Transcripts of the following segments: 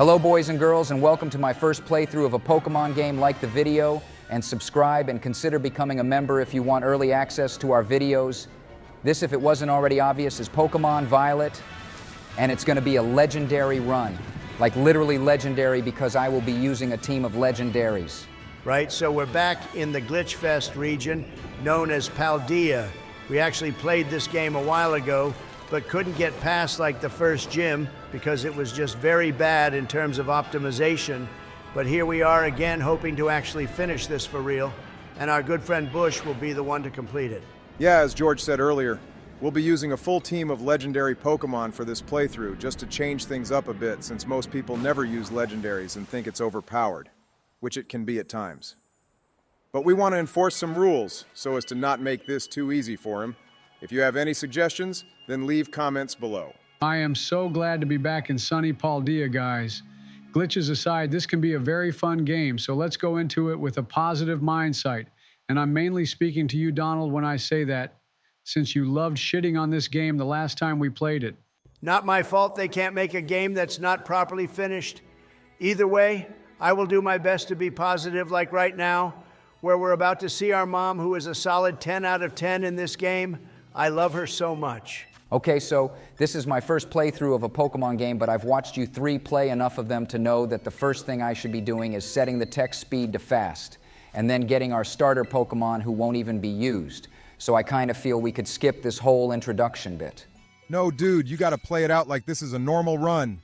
Hello boys and girls, and welcome to my first playthrough of a Pokemon game. Like the video and subscribe and consider becoming a member if you want early access to our videos. This, if it wasn't already obvious, is Pokemon Violet, and it's going to be a legendary run. Like literally legendary, because I will be using a team of legendaries. Right, so we're back in the Glitchfest region, known as Paldea. We actually played this game a while ago, but couldn't get past like the first gym because it was just very bad in terms of optimization. But here we are again, hoping to actually finish this for real, and our good friend Bush will be the one to complete it. Yeah, as George said earlier, we'll be using a full team of legendary Pokemon for this playthrough, just to change things up a bit, since most people never use legendaries and think it's overpowered, which it can be at times. But we want to enforce some rules so as to not make this too easy for him. If you have any suggestions, then leave comments below. I am so glad to be back in sunny Paldea, guys. Glitches aside, this can be a very fun game, so let's go into it with a positive mindset. And I'm mainly speaking to you, Donald, when I say that, since you loved shitting on this game the last time we played it. Not my fault they can't make a game that's not properly finished. Either way, I will do my best to be positive, like right now, where we're about to see our mom, who is a solid 10 out of 10 in this game. I love her so much. Okay, so this is my first playthrough of a Pokemon game, but I've watched you three play enough of them to know that the first thing I should be doing is setting the text speed to fast, and then getting our starter Pokemon who won't even be used. So I kind of feel we could skip this whole introduction bit. No, dude, you gotta play it out like this is a normal run.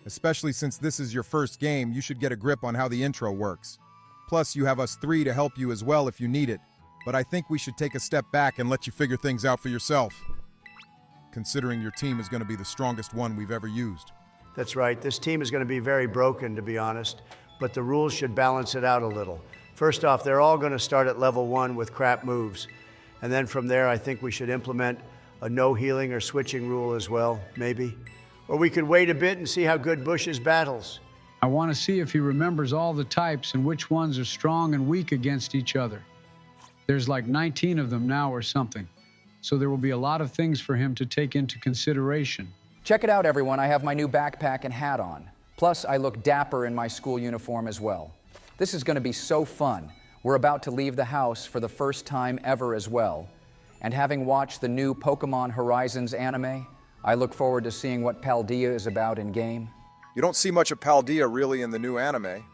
Especially since this is your first game, you should get a grip on how the intro works. Plus, you have us three to help you as well if you need it. But I think we should take a step back and let you figure things out for yourself, considering your team is going to be the strongest one we've ever used. That's right. This team is going to be very broken, to be honest, but the rules should balance it out a little. First off, they're all going to start at level 1 with crap moves. And then from there, I think we should implement a no healing or switching rule as well, maybe. Or we could wait a bit and see how good Bush's battles. I want to see if he remembers all the types and which ones are strong and weak against each other. There's like 19 of them now or something. So there will be a lot of things for him to take into consideration. Check it out, everyone. I have my new backpack and hat on. Plus, I look dapper in my school uniform as well. This is going to be so fun. We're about to leave the house for the first time ever as well. And having watched the new Pokemon Horizons anime, I look forward to seeing what Paldea is about in game. You don't see much of Paldea really in the new anime,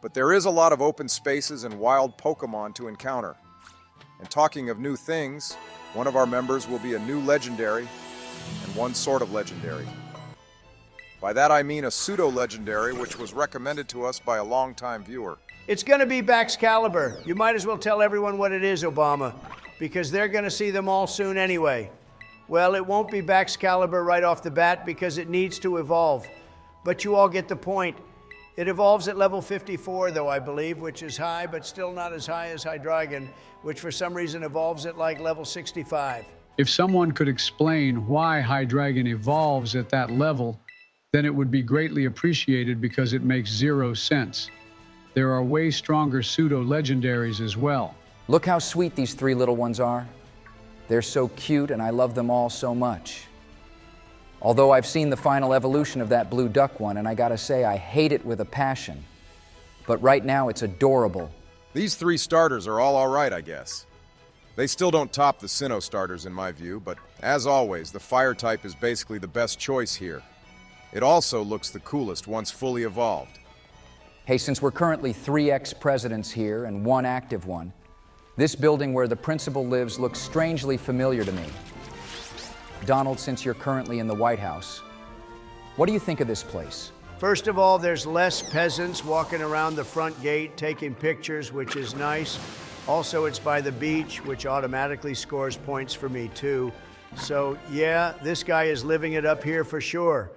but there is a lot of open spaces and wild Pokemon to encounter. And talking of new things, one of our members will be a new legendary, and one sort of legendary. By that I mean a pseudo-legendary, which was recommended to us by a longtime viewer. It's going to be Baxcalibur. You might as well tell everyone what it is, Obama, because they're going to see them all soon anyway. Well, it won't be Baxcalibur right off the bat because it needs to evolve. But you all get the point. It evolves at level 54, though, I believe, which is high, but still not as high as Hydreigon, which for some reason evolves at like level 65. If someone could explain why Hydreigon evolves at that level, then it would be greatly appreciated because it makes zero sense. There are way stronger pseudo-legendaries as well. Look how sweet these three little ones are. They're so cute, and I love them all so much. Although I've seen the final evolution of that blue duck one, and I gotta say, I hate it with a passion. But right now, it's adorable. These three starters are all right, I guess. They still don't top the Sinnoh starters in my view, but as always, the fire type is basically the best choice here. It also looks the coolest once fully evolved. Hey, since we're currently 3 ex-presidents here and 1 active one, this building where the principal lives looks strangely familiar to me. Donald, since you're currently in the White House, what do you think of this place? First of all, there's less peasants walking around the front gate taking pictures, which is nice. Also, it's by the beach, which automatically scores points for me too. So yeah, this guy is living it up here for sure.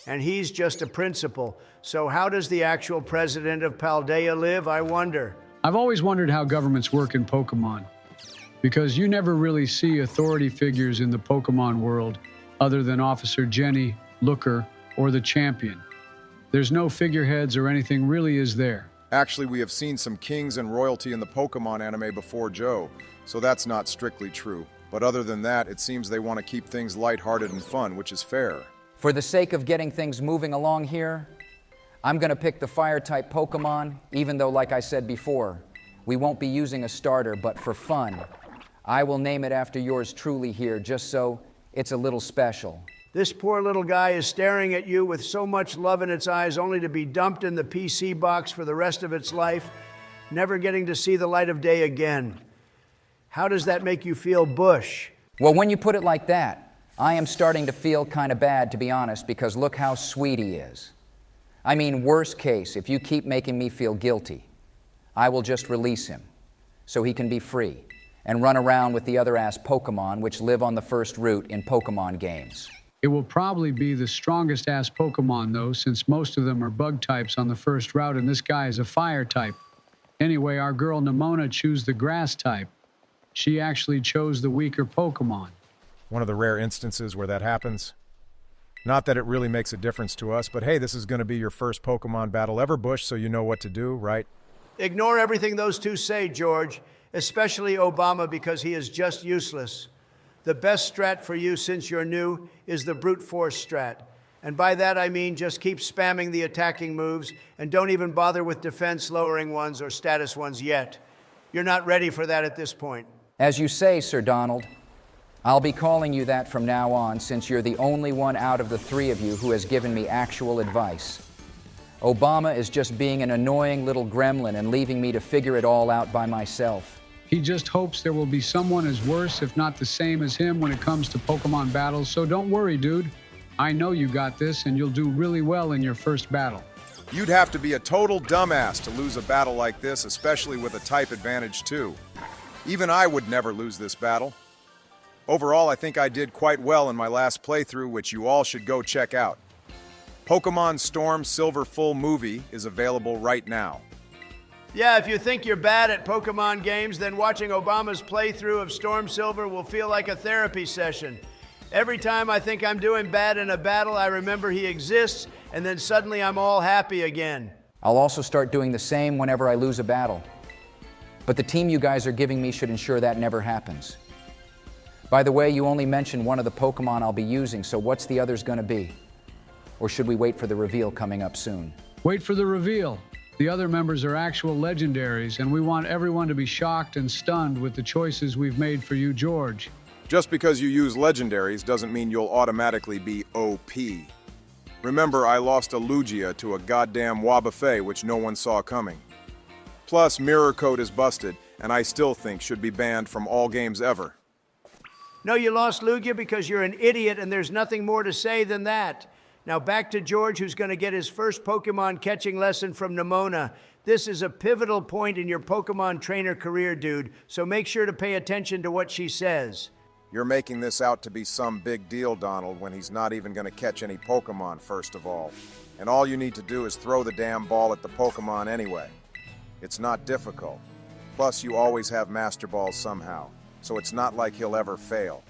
And he's just a principal. So how does the actual president of Paldea live, I wonder? I've always wondered how governments work in Pokemon, because you never really see authority figures in the Pokemon world other than Officer Jenny, Looker, or the champion. There's no figureheads or anything really, is there? Actually, we have seen some kings and royalty in the Pokemon anime before Joe, so that's not strictly true. But other than that, it seems they want to keep things lighthearted and fun, which is fair. For the sake of getting things moving along here, I'm going to pick the fire-type Pokemon, even though, like I said before, we won't be using a starter, but for fun, I will name it after yours truly here, just so it's a little special. This poor little guy is staring at you with so much love in its eyes, only to be dumped in the PC box for the rest of its life, never getting to see the light of day again. How does that make you feel, Bush? Well, when you put it like that, I am starting to feel kind of bad, to be honest, because look how sweet he is. I mean, worst case, if you keep making me feel guilty, I will just release him so he can be free and run around with the other ass Pokemon which live on the first route in Pokemon games. It will probably be the strongest ass Pokemon, though, since most of them are bug types on the first route, and this guy is a fire type. Anyway, our girl Nimona chose the grass type. She actually chose the weaker Pokemon. One of the rare instances where that happens. Not that it really makes a difference to us, but hey, this is going to be your first Pokemon battle ever, Bush, so you know what to do, right? Ignore everything those two say, George, especially Obama, because he is just useless. The best strat for you since you're new is the brute force strat. And by that I mean just keep spamming the attacking moves and don't even bother with defense lowering ones or status ones yet. You're not ready for that at this point. As you say, Sir Donald, I'll be calling you that from now on, since you're the only one out of the three of you who has given me actual advice. Obama is just being an annoying little gremlin and leaving me to figure it all out by myself. He just hopes there will be someone as worse, if not the same as him, when it comes to Pokemon battles, so don't worry, dude. I know you got this, and you'll do really well in your first battle. You'd have to be a total dumbass to lose a battle like this, especially with a type advantage too. Even I would never lose this battle. Overall, I think I did quite well in my last playthrough, which you all should go check out. Pokemon Storm Silver full movie is available right now. Yeah, if you think you're bad at Pokemon games, then watching Obama's playthrough of Storm Silver will feel like a therapy session. Every time I think I'm doing bad in a battle, I remember he exists, and then suddenly I'm all happy again. I'll also start doing the same whenever I lose a battle. But the team you guys are giving me should ensure that never happens. By the way, you only mentioned one of the Pokemon I'll be using, so what's the others going to be? Or should we wait for the reveal coming up soon? Wait for the reveal. The other members are actual legendaries, and we want everyone to be shocked and stunned with the choices we've made for you, George. Just because you use legendaries doesn't mean you'll automatically be OP. Remember, I lost a Lugia to a goddamn Wobbuffet, which no one saw coming. Plus, Mirror Code is busted, and I still think should be banned from all games ever. No, you lost Lugia because you're an idiot and there's nothing more to say than that. Now back to George, who's going to get his first Pokemon catching lesson from Nimona. This is a pivotal point in your Pokemon trainer career, dude, so make sure to pay attention to what she says. You're making this out to be some big deal, Donald, when he's not even going to catch any Pokemon, first of all. And all you need to do is throw the damn ball at the Pokemon anyway. It's not difficult. Plus, you always have Master Balls somehow, so it's not like he'll ever fail.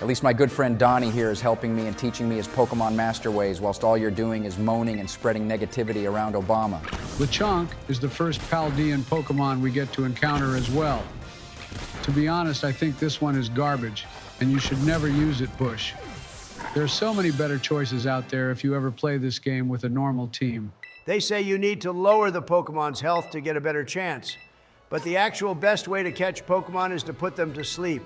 At least my good friend Donnie here is helping me and teaching me his Pokemon master ways, whilst all you're doing is moaning and spreading negativity around Obama. Lechonk is the first Paldean Pokemon we get to encounter as well. To be honest, I think this one is garbage, and you should never use it, Bush. There are so many better choices out there if you ever play this game with a normal team. They say you need to lower the Pokemon's health to get a better chance. But the actual best way to catch Pokemon is to put them to sleep.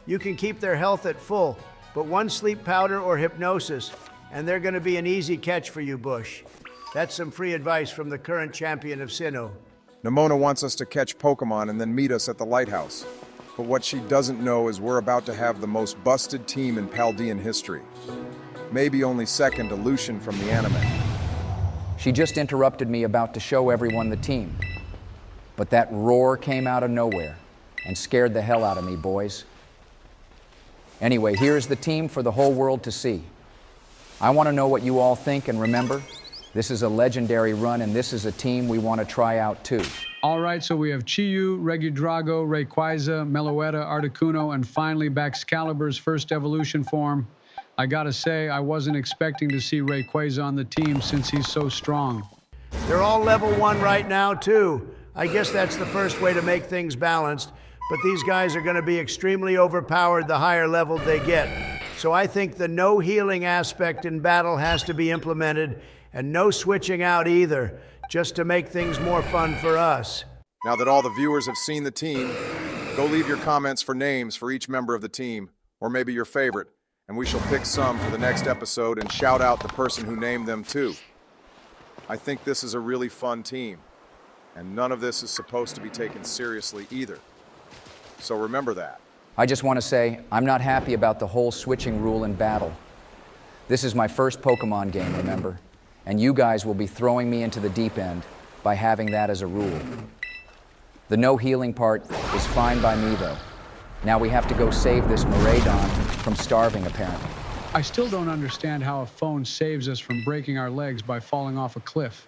You can keep their health at full, but one sleep powder or hypnosis, and they're going to be an easy catch for you, Bush. That's some free advice from the current champion of Sinnoh. Nimona wants us to catch Pokemon and then meet us at the lighthouse. But what she doesn't know is we're about to have the most busted team in Paldean history. Maybe only second to Lucian from the anime. She just interrupted me about to show everyone the team. But that roar came out of nowhere and scared the hell out of me, boys. Anyway, here's the team for the whole world to see. I want to know what you all think, and remember, this is a legendary run, and this is a team we want to try out too. All right, so we have Chi-Yu, Regidrago, Rayquaza, Meloetta, Articuno, and finally Baxcalibur's first evolution form. I gotta say, I wasn't expecting to see Rayquaza on the team since he's so strong. They're all level 1 right now, too. I guess that's the first way to make things balanced, but these guys are going to be extremely overpowered the higher level they get. So I think the no healing aspect in battle has to be implemented, And no switching out either, just to make things more fun for us. Now that all the viewers have seen the team, go leave your comments for names for each member of the team, or maybe your favorite, and we shall pick some for the next episode and shout out the person who named them too. I think this is a really fun team, and none of this is supposed to be taken seriously either. So remember that. I just want to say, I'm not happy about the whole switching rule in battle. This is my first Pokemon game, remember? And you guys will be throwing me into the deep end by having that as a rule. The no healing part is fine by me, though. Now we have to go save this Miraidon from starving, apparently. I still don't understand how a phone saves us from breaking our legs by falling off a cliff.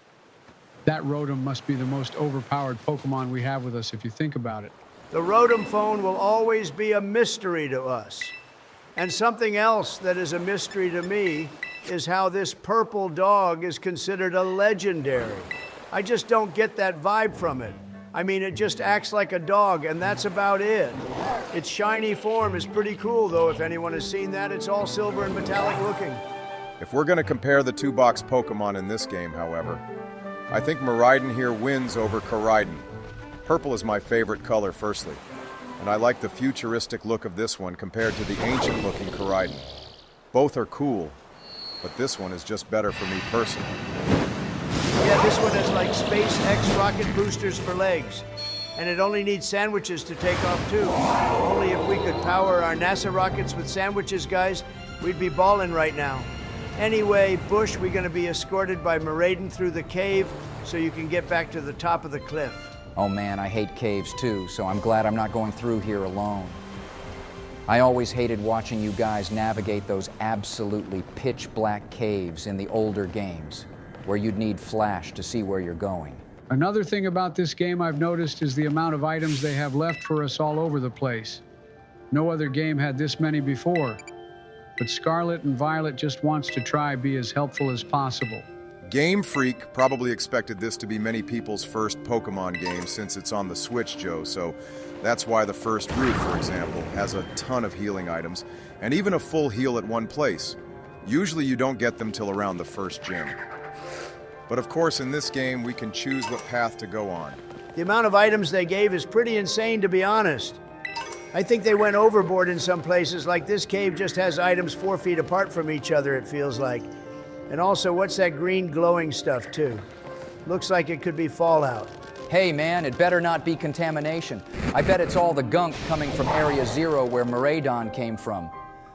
That Rotom must be the most overpowered Pokemon we have with us if you think about it. The Rotom phone will always be a mystery to us. And something else that is a mystery to me is how this purple dog is considered a legendary. I just don't get that vibe from it. I mean, it just acts like a dog, and that's about it. Its shiny form is pretty cool, though. If anyone has seen that, it's all silver and metallic looking. If we're going to compare the two-box Pokemon in this game, however, I think Miraidon here wins over Koraidon. Purple is my favorite color, firstly, and I like the futuristic look of this one compared to the ancient-looking Koraidon. Both are cool, but this one is just better for me personally. Yeah, this one has like SpaceX rocket boosters for legs. And it only needs sandwiches to take off too. Only if we could power our NASA rockets with sandwiches, guys, we'd be ballin' right now. Anyway, Bush, we're gonna be escorted by Miraidon through the cave so you can get back to the top of the cliff. Oh man, I hate caves too, so I'm glad I'm not going through here alone. I always hated watching you guys navigate those absolutely pitch black caves in the older games, where you'd need flash to see where you're going. Another thing about this game I've noticed is the amount of items they have left for us all over the place. No other game had this many before, but Scarlet and Violet just wants to try be as helpful as possible. Game Freak probably expected this to be many people's first Pokemon game since it's on the Switch, Joe, so that's why the first route, for example, has a ton of healing items, and even a full heal at one place. Usually you don't get them till around the first gym. But of course, in this game, we can choose what path to go on. The amount of items they gave is pretty insane, to be honest. I think they went overboard in some places, like this cave just has items 4 feet apart from each other, it feels like. And also, what's that green glowing stuff, too? Looks like it could be fallout. Hey man, it better not be contamination. I bet it's all the gunk coming from Area 0 where Miraidon came from.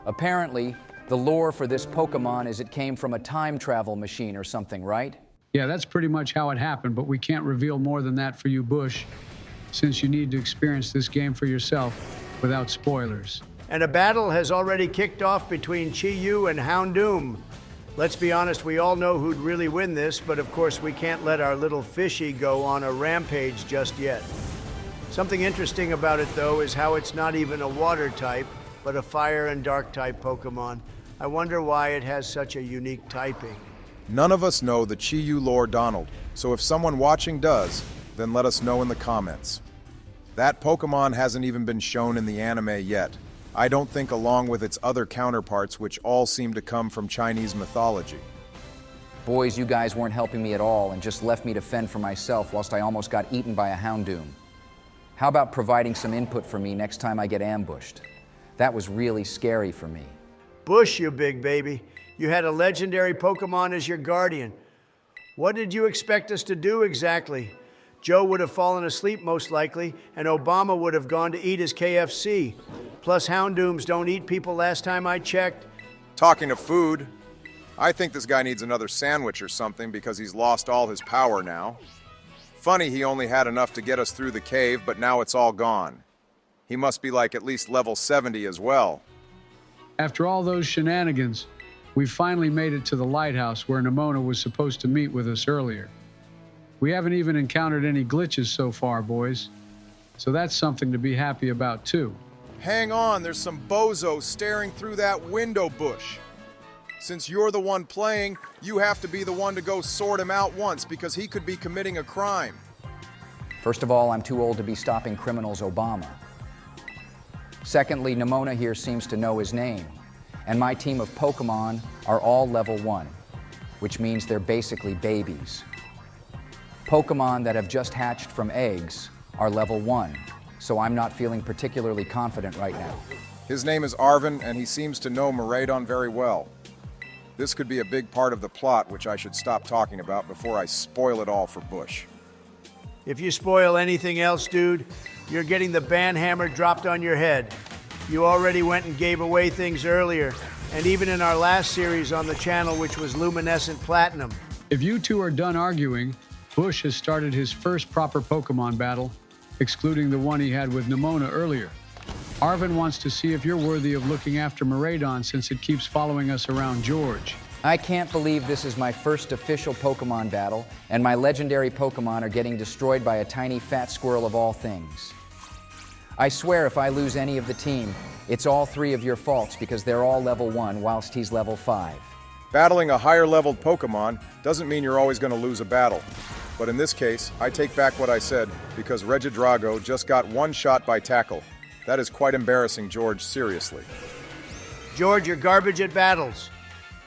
Apparently, the lore for this Pokemon is it came from a time travel machine or something, right? Yeah, that's pretty much how it happened, but we can't reveal more than that for you, Bush, since you need to experience this game for yourself without spoilers. And a battle has already kicked off between Chi-Yu and Houndoom. Let's be honest, we all know who'd really win this, but of course we can't let our little fishy go on a rampage just yet. Something interesting about it, though, is how it's not even a water type, but a fire and dark type Pokemon. I wonder why it has such a unique typing. None of us know the Chi-Yu lore, Donald, so if someone watching does, then let us know in the comments. That Pokemon hasn't even been shown in the anime yet. I don't think along with its other counterparts, which all seem to come from Chinese mythology. Boys, you guys weren't helping me at all and just left me to fend for myself whilst I almost got eaten by a Houndoom. How about providing some input for me next time I get ambushed? That was really scary for me. Bush, you big baby. You had a legendary Pokemon as your guardian. What did you expect us to do exactly? Joe would have fallen asleep most likely, and Obama would have gone to eat his KFC. Plus, Houndooms don't eat people last time I checked. Talking of food, I think this guy needs another sandwich or something because he's lost all his power now. Funny he only had enough to get us through the cave, but now it's all gone. He must be like at least level 70 as well. After all those shenanigans, we finally made it to the lighthouse where Nimona was supposed to meet with us earlier. We haven't even encountered any glitches so far, boys. So that's something to be happy about, too. Hang on, there's some bozo staring through that window, Bush. Since you're the one playing, you have to be the one to go sort him out once because he could be committing a crime. First of all, I'm too old to be stopping criminals, Obama. Secondly, Nimona here seems to know his name, and my team of Pokemon are all level 1. which means they're basically babies. Pokemon that have just hatched from eggs are level 1, so I'm not feeling particularly confident right now. His name is Arvin, and he seems to know Miraidon very well. This could be a big part of the plot, which I should stop talking about before I spoil it all for Bush. If you spoil anything else, dude, you're getting the ban hammer dropped on your head. You already went and gave away things earlier, and even in our last series on the channel, which was Luminescent Platinum. If you two are done arguing, Bush has started his first proper Pokemon battle, excluding the one he had with Nimona earlier. Arvin wants to see if you're worthy of looking after Miraidon since it keeps following us around George. I can't believe this is my first official Pokemon battle, and my legendary Pokemon are getting destroyed by a tiny fat squirrel of all things. I swear if I lose any of the team, it's all 3 of your faults because they're all level 1 whilst he's level 5. Battling a higher-leveled Pokemon doesn't mean you're always going to lose a battle. But in this case, I take back what I said because Regidrago just got one shot by tackle. That is quite embarrassing, George, seriously. George, you're garbage at battles.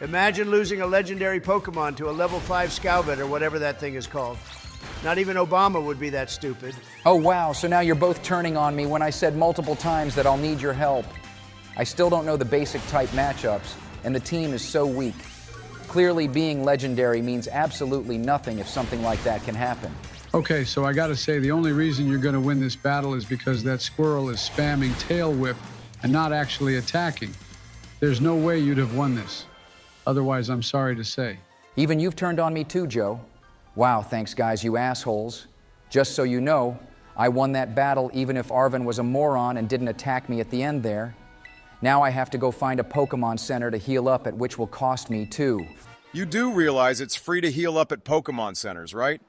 Imagine losing a legendary Pokemon to a level 5 Scowbit or whatever that thing is called. Not even Obama would be that stupid. Oh wow, so now you're both turning on me when I said multiple times that I'll need your help. I still don't know the basic type matchups, and the team is so weak. Clearly being legendary means absolutely nothing if something like that can happen. Okay, so I gotta say, the only reason you're gonna win this battle is because that squirrel is spamming Tail Whip and not actually attacking. There's no way you'd have won this. Otherwise, I'm sorry to say. Even you've turned on me too, Joe. Wow, thanks guys, you assholes. Just so you know, I won that battle even if Arvin was a moron and didn't attack me at the end there. Now I have to go find a Pokemon Center to heal up at, which will cost me too. You do realize it's free to heal up at Pokemon Centers, right?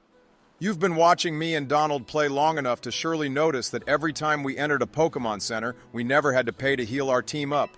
You've been watching me and Donald play long enough to surely notice that every time we entered a Pokemon Center, we never had to pay to heal our team up.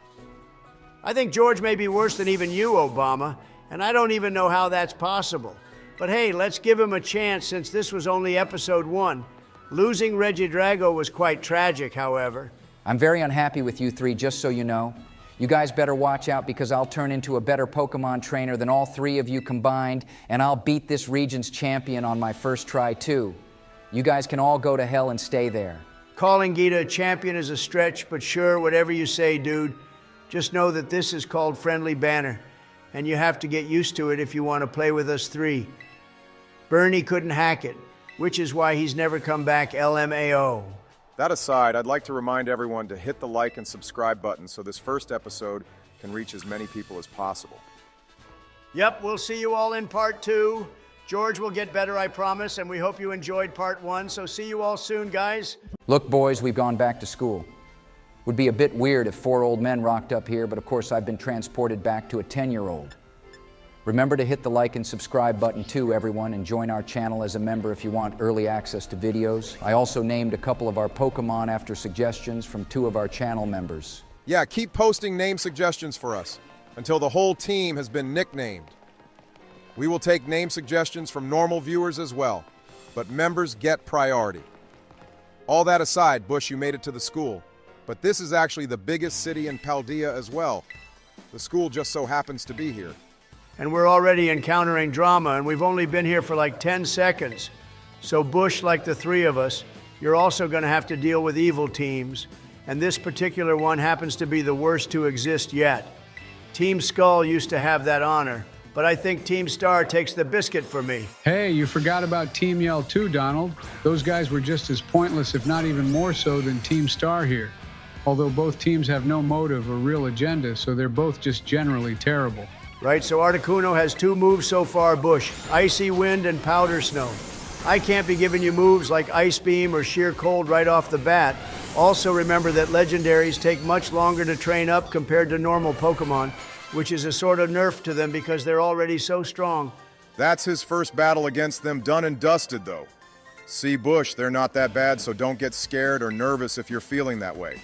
I think George may be worse than even you, Obama, and I don't even know how that's possible. But hey, let's give him a chance since this was only episode 1. Losing Regidrago was quite tragic, however. I'm very unhappy with you 3, just so you know. You guys better watch out because I'll turn into a better Pokemon trainer than all 3 of you combined, and I'll beat this region's champion on my first try too. You guys can all go to hell and stay there. Calling Gita a champion is a stretch, but sure, whatever you say, dude. Just know that this is called Friendly Banner, and you have to get used to it if you want to play with us 3. Bernie couldn't hack it, which is why he's never come back LMAO. That aside, I'd like to remind everyone to hit the like and subscribe button so this first episode can reach as many people as possible. Yep, we'll see you all in part 2. George will get better, I promise, and we hope you enjoyed part 1, so see you all soon, guys. Look, boys, we've gone back to school. Would be a bit weird if 4 old men rocked up here, but of course I've been transported back to a 10-year-old. Remember to hit the like and subscribe button too, everyone, and join our channel as a member if you want early access to videos. I also named a couple of our Pokemon after suggestions from 2 of our channel members. Yeah, keep posting name suggestions for us until the whole team has been nicknamed. We will take name suggestions from normal viewers as well, but members get priority. All that aside, Bush, you made it to the school, but this is actually the biggest city in Paldea as well. The school just so happens to be here. And we're already encountering drama, and we've only been here for like 10 seconds. So Bush, like the 3 of us, you're also going to have to deal with evil teams, and this particular one happens to be the worst to exist yet. Team Skull used to have that honor, but I think Team Star takes the biscuit for me. Hey, you forgot about Team Yell too, Donald. Those guys were just as pointless, if not even more so, than Team Star here. Although both teams have no motive or real agenda, so they're both just generally terrible. Right, so Articuno has 2 moves so far, Bush. Icy Wind and Powder Snow. I can't be giving you moves like Ice Beam or Sheer Cold right off the bat. Also remember that legendaries take much longer to train up compared to normal Pokemon, which is a sort of nerf to them because they're already so strong. That's his first battle against them done and dusted, though. See, Bush, they're not that bad, so don't get scared or nervous if you're feeling that way.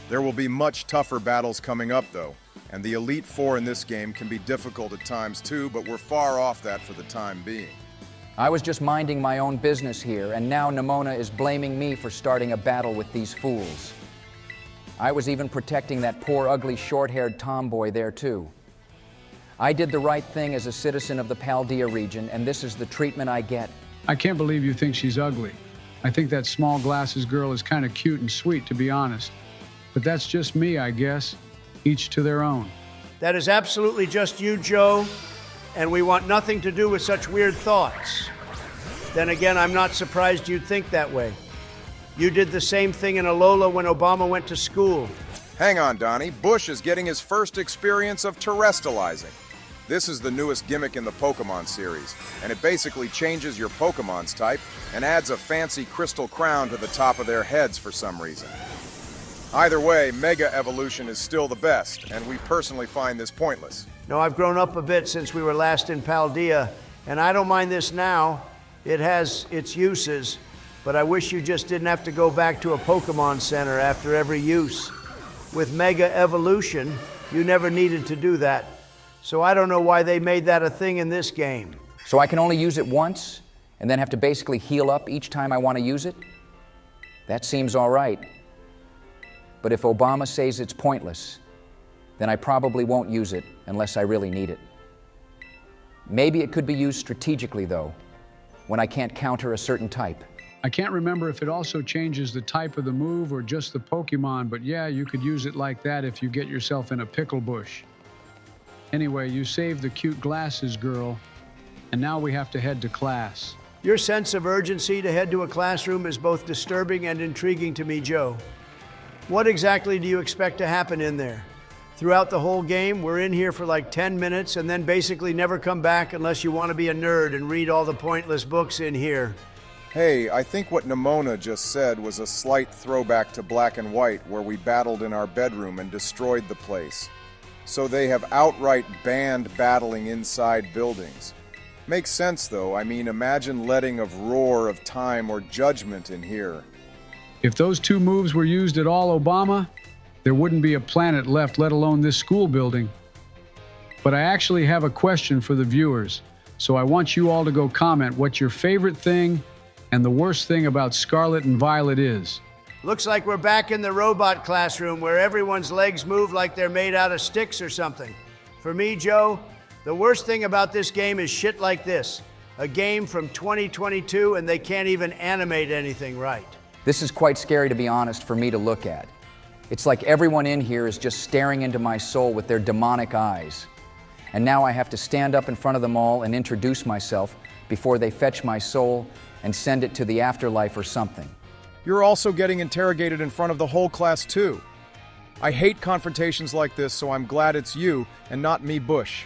There will be much tougher battles coming up, though. And the Elite Four in this game can be difficult at times too, but we're far off that for the time being. I was just minding my own business here, and now Nimona is blaming me for starting a battle with these fools. I was even protecting that poor, ugly, short-haired tomboy there too. I did the right thing as a citizen of the Paldea region, and this is the treatment I get. I can't believe you think she's ugly. I think that small glasses girl is kind of cute and sweet, to be honest. But that's just me, I guess. Each to their own. That is absolutely just you, Joe, and we want nothing to do with such weird thoughts. Then again, I'm not surprised you'd think that way. You did the same thing in Alola when Obama went to school. Hang on, Donnie. Bush is getting his first experience of terrestrializing. This is the newest gimmick in the Pokemon series, and it basically changes your Pokemon's type and adds a fancy crystal crown to the top of their heads for some reason. Either way, Mega Evolution is still the best, and we personally find this pointless. No, I've grown up a bit since we were last in Paldea, and I don't mind this now. It has its uses, but I wish you just didn't have to go back to a Pokemon Center after every use. With Mega Evolution, you never needed to do that. So I don't know why they made that a thing in this game. So I can only use it once, and then have to basically heal up each time I want to use it? That seems all right. But if Obama says it's pointless, then I probably won't use it unless I really need it. Maybe it could be used strategically, though, when I can't counter a certain type. I can't remember if it also changes the type of the move or just the Pokemon, but yeah, you could use it like that if you get yourself in a pickle bush. Anyway, you saved the cute glasses girl, and now we have to head to class. Your sense of urgency to head to a classroom is both disturbing and intriguing to me, Joe. What exactly do you expect to happen in there? Throughout the whole game, we're in here for like 10 minutes and then basically never come back unless you want to be a nerd and read all the pointless books in here. Hey, I think what Nimona just said was a slight throwback to Black and White, where we battled in our bedroom and destroyed the place. So they have outright banned battling inside buildings. Makes sense, though. I mean, imagine letting of Roar of Time or Judgment in here. If those two moves were used at all, Obama, there wouldn't be a planet left, let alone this school building. But I actually have a question for the viewers, so I want you all to go comment what your favorite thing and the worst thing about Scarlet and Violet is. Looks like we're back in the robot classroom where everyone's legs move like they're made out of sticks or something. For me, Joe, the worst thing about this game is shit like this. A game from 2022 and they can't even animate anything right. This is quite scary, to be honest, for me to look at. It's like everyone in here is just staring into my soul with their demonic eyes. And now I have to stand up in front of them all and introduce myself before they fetch my soul and send it to the afterlife or something. You're also getting interrogated in front of the whole class, too. I hate confrontations like this, so I'm glad it's you and not me, Bush.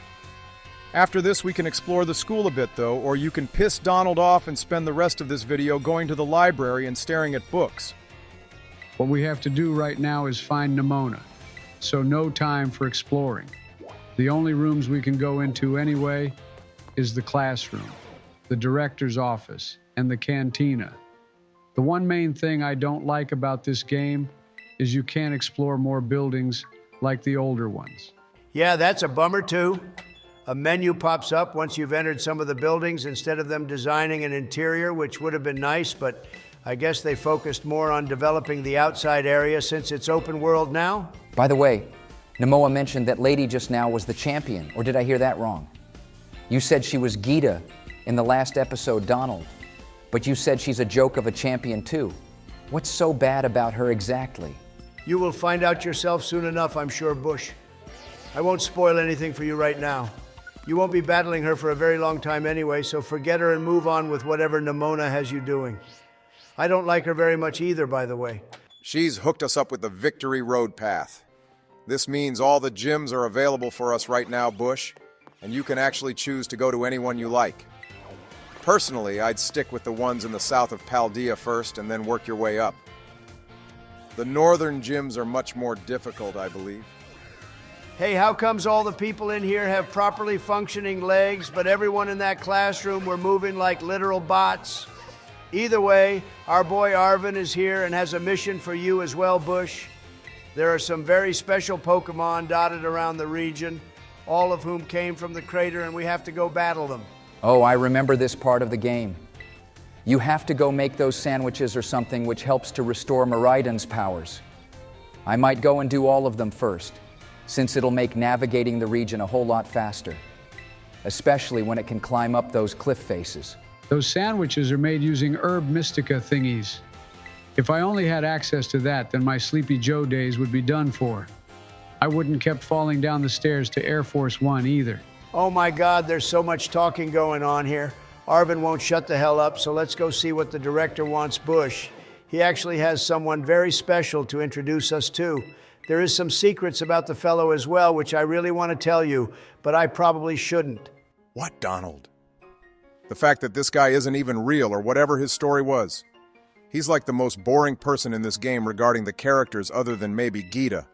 After this, we can explore the school a bit, though, or you can piss Donald off and spend the rest of this video going to the library and staring at books. What we have to do right now is find Nimona, so no time for exploring. The only rooms we can go into anyway is the classroom, the director's office, and the cantina. The one main thing I don't like about this game is you can't explore more buildings like the older ones. Yeah, that's a bummer too. A menu pops up once you've entered some of the buildings instead of them designing an interior, which would have been nice, but I guess they focused more on developing the outside area since it's open world now. By the way, Nimona mentioned that lady just now was the champion, or did I hear that wrong? You said she was Gita in the last episode, Donald, but you said she's a joke of a champion too. What's so bad about her exactly? You will find out yourself soon enough, I'm sure, Bush. I won't spoil anything for you right now. You won't be battling her for a very long time anyway, so forget her and move on with whatever Nimona has you doing. I don't like her very much either, by the way. She's hooked us up with the Victory Road path. This means all the gyms are available for us right now, Bush, and you can actually choose to go to anyone you like. Personally, I'd stick with the ones in the south of Paldea first and then work your way up. The northern gyms are much more difficult, I believe. Hey, how comes all the people in here have properly functioning legs, but everyone in that classroom were moving like literal bots? Either way, our boy Arvin is here and has a mission for you as well, Bush. There are some very special Pokemon dotted around the region, all of whom came from the crater, and we have to go battle them. Oh, I remember this part of the game. You have to go make those sandwiches or something which helps to restore Miraidon's powers. I might go and do all of them first, since it'll make navigating the region a whole lot faster, especially when it can climb up those cliff faces. Those sandwiches are made using herb mystica thingies. If I only had access to that, then my Sleepy Joe days would be done for. I wouldn't kept falling down the stairs to Air Force One either. Oh my God, there's so much talking going on here. Arvin won't shut the hell up, so let's go see what the director wants Bush. He actually has someone very special to introduce us to. There is some secrets about the fellow as well, which I really want to tell you, but I probably shouldn't. What, Donald? The fact that this guy isn't even real or whatever his story was. He's like the most boring person in this game regarding the characters other than maybe Gita.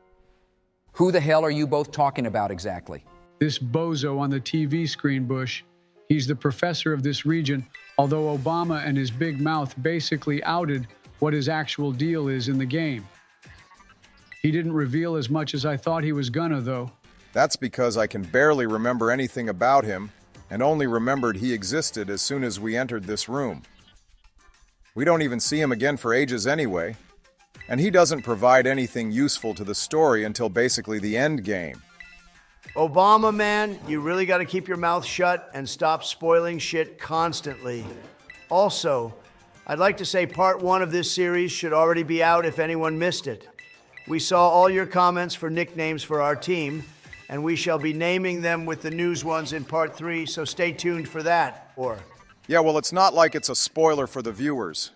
Who the hell are you both talking about exactly? This bozo on the TV screen, Bush. He's the professor of this region, although Obama and his big mouth basically outed what his actual deal is in the game. He didn't reveal as much as I thought he was gonna, though. That's because I can barely remember anything about him and only remembered he existed as soon as we entered this room. We don't even see him again for ages anyway, and he doesn't provide anything useful to the story until basically the end game. Obama, man, you really got to keep your mouth shut and stop spoiling shit constantly. Also, I'd like to say part 1 of this series should already be out if anyone missed it. We saw all your comments for nicknames for our team, and we shall be naming them with the news ones in part 3, so stay tuned for that, or... Yeah, well, it's not like it's a spoiler for the viewers.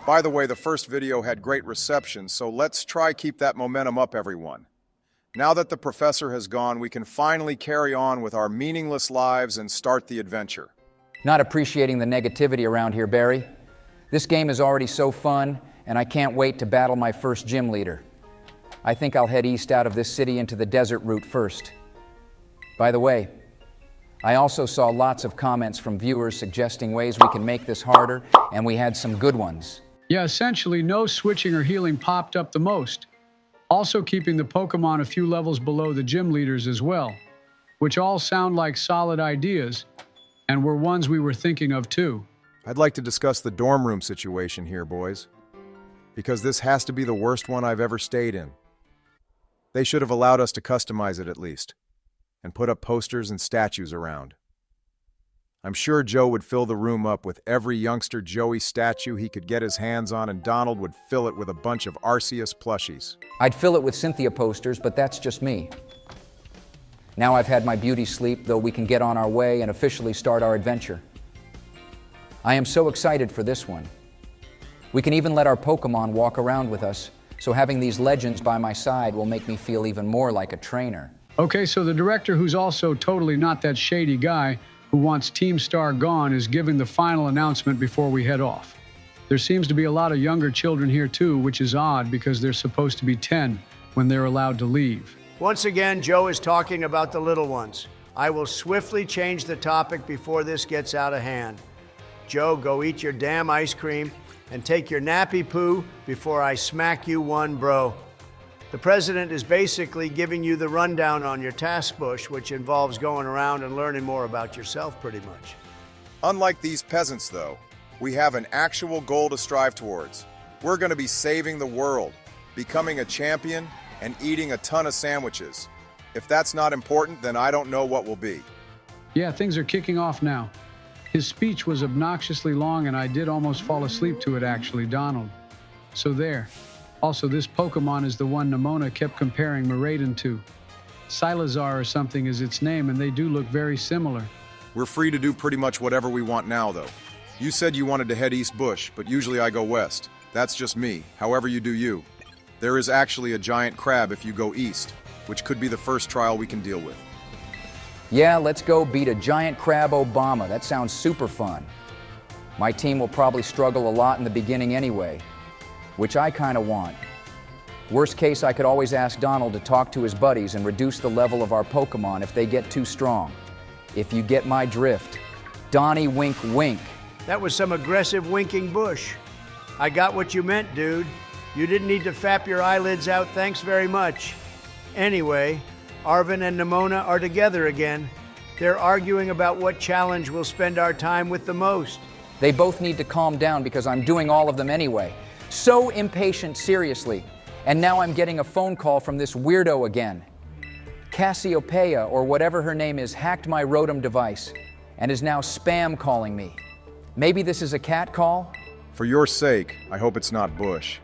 By the way, the first video had great reception, so let's try keep that momentum up, everyone. Now that the professor has gone, we can finally carry on with our meaningless lives and start the adventure. Not appreciating the negativity around here, Barry. This game is already so fun, and I can't wait to battle my first gym leader. I think I'll head east out of this city into the desert route first. By the way, I also saw lots of comments from viewers suggesting ways we can make this harder, and we had some good ones. Yeah, essentially no switching or healing popped up the most. Also keeping the Pokemon a few levels below the gym leaders as well, which all sound like solid ideas, and were ones we were thinking of too. I'd like to discuss the dorm room situation here, boys, because this has to be the worst one I've ever stayed in. They should have allowed us to customize it at least, and put up posters and statues around. I'm sure Joe would fill the room up with every youngster Joey statue he could get his hands on, and Donald would fill it with a bunch of Arceus plushies. I'd fill it with Cynthia posters, but that's just me. Now I've had my beauty sleep, though we can get on our way and officially start our adventure. I am so excited for this one. We can even let our Pokemon walk around with us, so having these legends by my side will make me feel even more like a trainer. Okay, so the director, who's also totally not that shady guy who wants Team Star gone, is giving the final announcement before we head off. There seems to be a lot of younger children here too, which is odd because they're supposed to be 10 when they're allowed to leave. Once again, Joe is talking about the little ones. I will swiftly change the topic before this gets out of hand. Joe, go eat your damn ice cream and take your nappy poo before I smack you one, bro. The president is basically giving you the rundown on your task, Bush, which involves going around and learning more about yourself, pretty much. Unlike these peasants, though, we have an actual goal to strive towards. We're going to be saving the world, becoming a champion, and eating a ton of sandwiches. If that's not important, then I don't know what will be. Yeah, things are kicking off now. His speech was obnoxiously long, and I did almost fall asleep to it, actually, Donald. So there. Also, this Pokemon is the one Nimona kept comparing Miraidon to. Silazar or something is its name, and they do look very similar. We're free to do pretty much whatever we want now, though. You said you wanted to head East Bush, but usually I go west. That's just me, however you do you. There is actually a giant crab if you go east, which could be the first trial we can deal with. Yeah, let's go beat a giant crab Obama. That sounds super fun. My team will probably struggle a lot in the beginning anyway, which I kind of want. Worst case, I could always ask Donald to talk to his buddies and reduce the level of our Pokemon if they get too strong. If you get my drift. Donnie wink wink. That was some aggressive winking, Bush. I got what you meant, dude. You didn't need to fap your eyelids out, thanks very much. Anyway, Arvin and Nimona are together again. They're arguing about what challenge we'll spend our time with the most. They both need to calm down because I'm doing all of them anyway. So impatient, seriously. And now I'm getting a phone call from this weirdo again. Cassiopeia, or whatever her name is, hacked my Rotom device and is now spam calling me. Maybe this is a cat call? For your sake, I hope it's not Bush.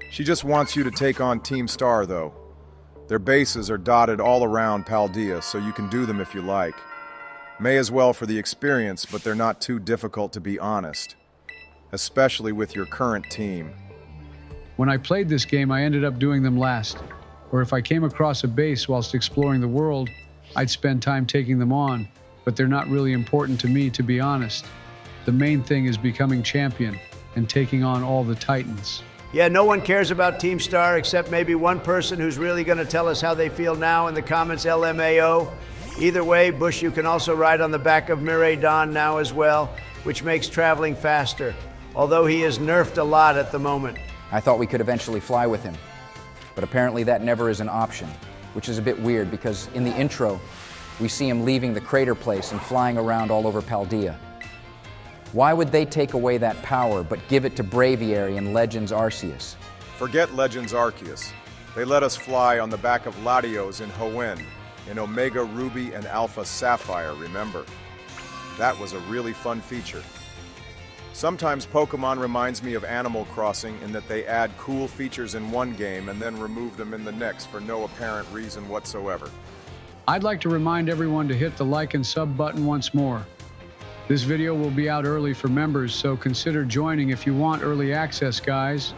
She just wants you to take on Team Star, though. Their bases are dotted all around Paldea, so you can do them if you like. May as well for the experience, but they're not too difficult to be honest. Especially with your current team. When I played this game, I ended up doing them last. Or if I came across a base whilst exploring the world, I'd spend time taking them on, but they're not really important to me, to be honest. The main thing is becoming champion and taking on all the Titans. Yeah, no one cares about Team Star except maybe one person who's really going to tell us how they feel now in the comments, LMAO. Either way, Bush, you can also ride on the back of Miraidon now as well, which makes traveling faster, although he is nerfed a lot at the moment. I thought we could eventually fly with him, but apparently that never is an option, which is a bit weird because in the intro, we see him leaving the crater place and flying around all over Paldea. Why would they take away that power but give it to Braviary and Legends Arceus? Forget Legends Arceus. They let us fly on the back of Latios in Hoenn, in Omega Ruby and Alpha Sapphire, remember? That was a really fun feature. Sometimes Pokemon reminds me of Animal Crossing in that they add cool features in one game and then remove them in the next for no apparent reason whatsoever. I'd like to remind everyone to hit the like and sub button once more. This video will be out early for members, so consider joining if you want early access, guys.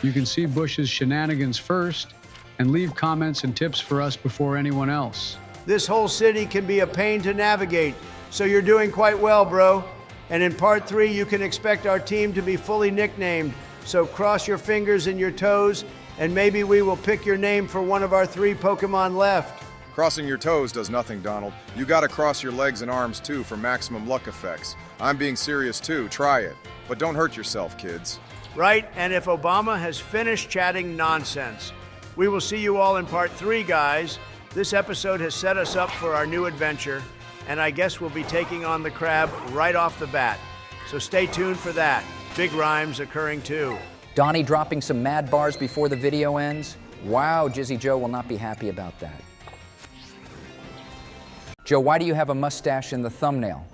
You can see Bush's shenanigans first and leave comments and tips for us before anyone else. This whole city can be a pain to navigate, so you're doing quite well, bro. And in part 3, you can expect our team to be fully nicknamed, so cross your fingers and your toes, and maybe we will pick your name for one of our 3 Pokemon left. Crossing your toes does nothing, Donald. You gotta cross your legs and arms too for maximum luck effects. I'm being serious too, try it. But don't hurt yourself, kids. Right, and if Obama has finished chatting nonsense, we will see you all in part 3, guys. This episode has set us up for our new adventure, and I guess we'll be taking on the crab right off the bat. So stay tuned for that. Big rhymes occurring too. Donnie dropping some mad bars before the video ends? Wow, Jizzy Joe will not be happy about that. Joe, why do you have a mustache in the thumbnail?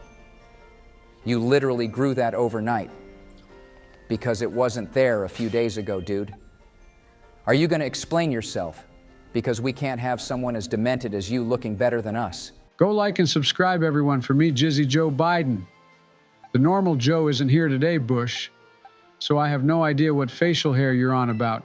You literally grew that overnight. Because it wasn't there a few days ago, dude. Are you going to explain yourself? Because we can't have someone as demented as you looking better than us. Go like and subscribe, everyone, for me, Jizzy Joe Biden. The normal Joe isn't here today, Bush, so I have no idea what facial hair you're on about,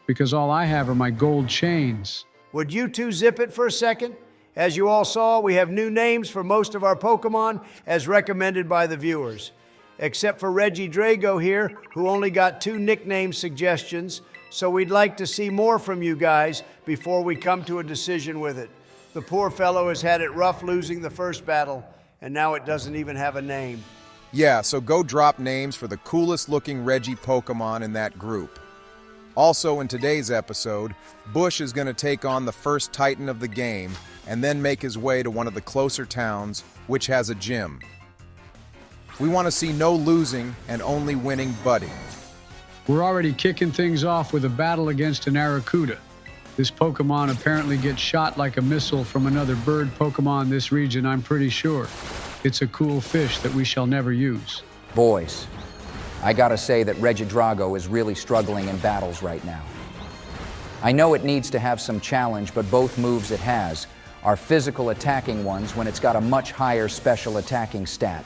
because all I have are my gold chains. Would you two zip it for a second? As you all saw, we have new names for most of our Pokemon as recommended by the viewers. Except for Reggie Drago here, who only got 2 nickname suggestions, so we'd like to see more from you guys before we come to a decision with it. The poor fellow has had it rough losing the first battle, and now it doesn't even have a name. Yeah, so go drop names for the coolest looking Reggie Pokemon in that group. Also in today's episode, Bush is going to take on the first Titan of the game and then make his way to one of the closer towns, which has a gym. We want to see no losing and only winning Buddy. We're already kicking things off with a battle against an Arrokuda. This Pokemon apparently gets shot like a missile from another bird Pokemon in this region, I'm pretty sure. It's a cool fish that we shall never use. Boys, I gotta say that Regidrago is really struggling in battles right now. I know it needs to have some challenge, but both moves it has are physical attacking ones when it's got a much higher special attacking stat.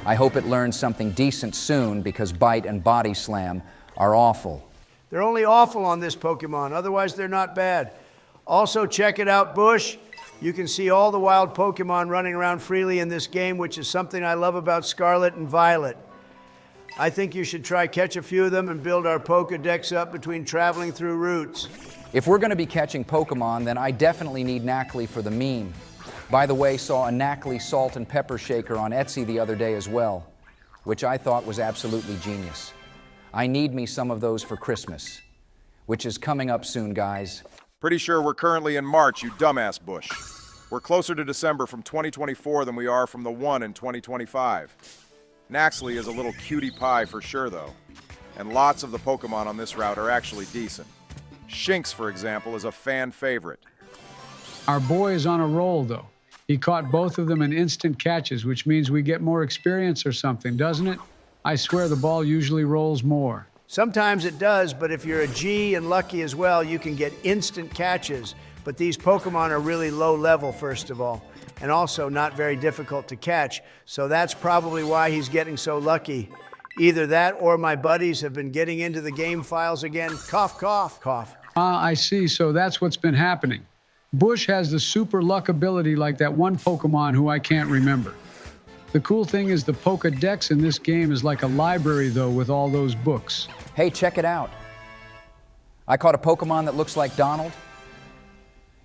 I hope it learns something decent soon because Bite and Body Slam are awful. They're only awful on this Pokemon, otherwise they're not bad. Also, check it out, Bush. You can see all the wild Pokemon running around freely in this game, which is something I love about Scarlet and Violet. I think you should try catch a few of them and build our Pokedex up between traveling through routes. If we're gonna be catching Pokemon, then I definitely need Knackley for the meme. By the way, saw a Knackley salt and pepper shaker on Etsy the other day as well, which I thought was absolutely genius. I need me some of those for Christmas, which is coming up soon, guys. Pretty sure we're currently in March, you dumbass Bush. We're closer to December from 2024 than we are from the one in 2025. Naxley is a little cutie pie for sure, though. And lots of the Pokemon on this route are actually decent. Shinx, for example, is a fan favorite. Our boy is on a roll, though. He caught both of them in instant catches, which means we get more experience or something, doesn't it? I swear the ball usually rolls more. Sometimes it does, but if you're a G and lucky as well, you can get instant catches. But these Pokemon are really low level, first of all, and also not very difficult to catch. So that's probably why he's getting so lucky. Either that or my buddies have been getting into the game files again. Cough, cough, cough. Ah, I see. So that's what's been happening. Bush has the super luck ability like that one Pokemon who I can't remember. The cool thing is the Pokedex in this game is like a library, though, with all those books. Hey, check it out. I caught a Pokemon that looks like Donald.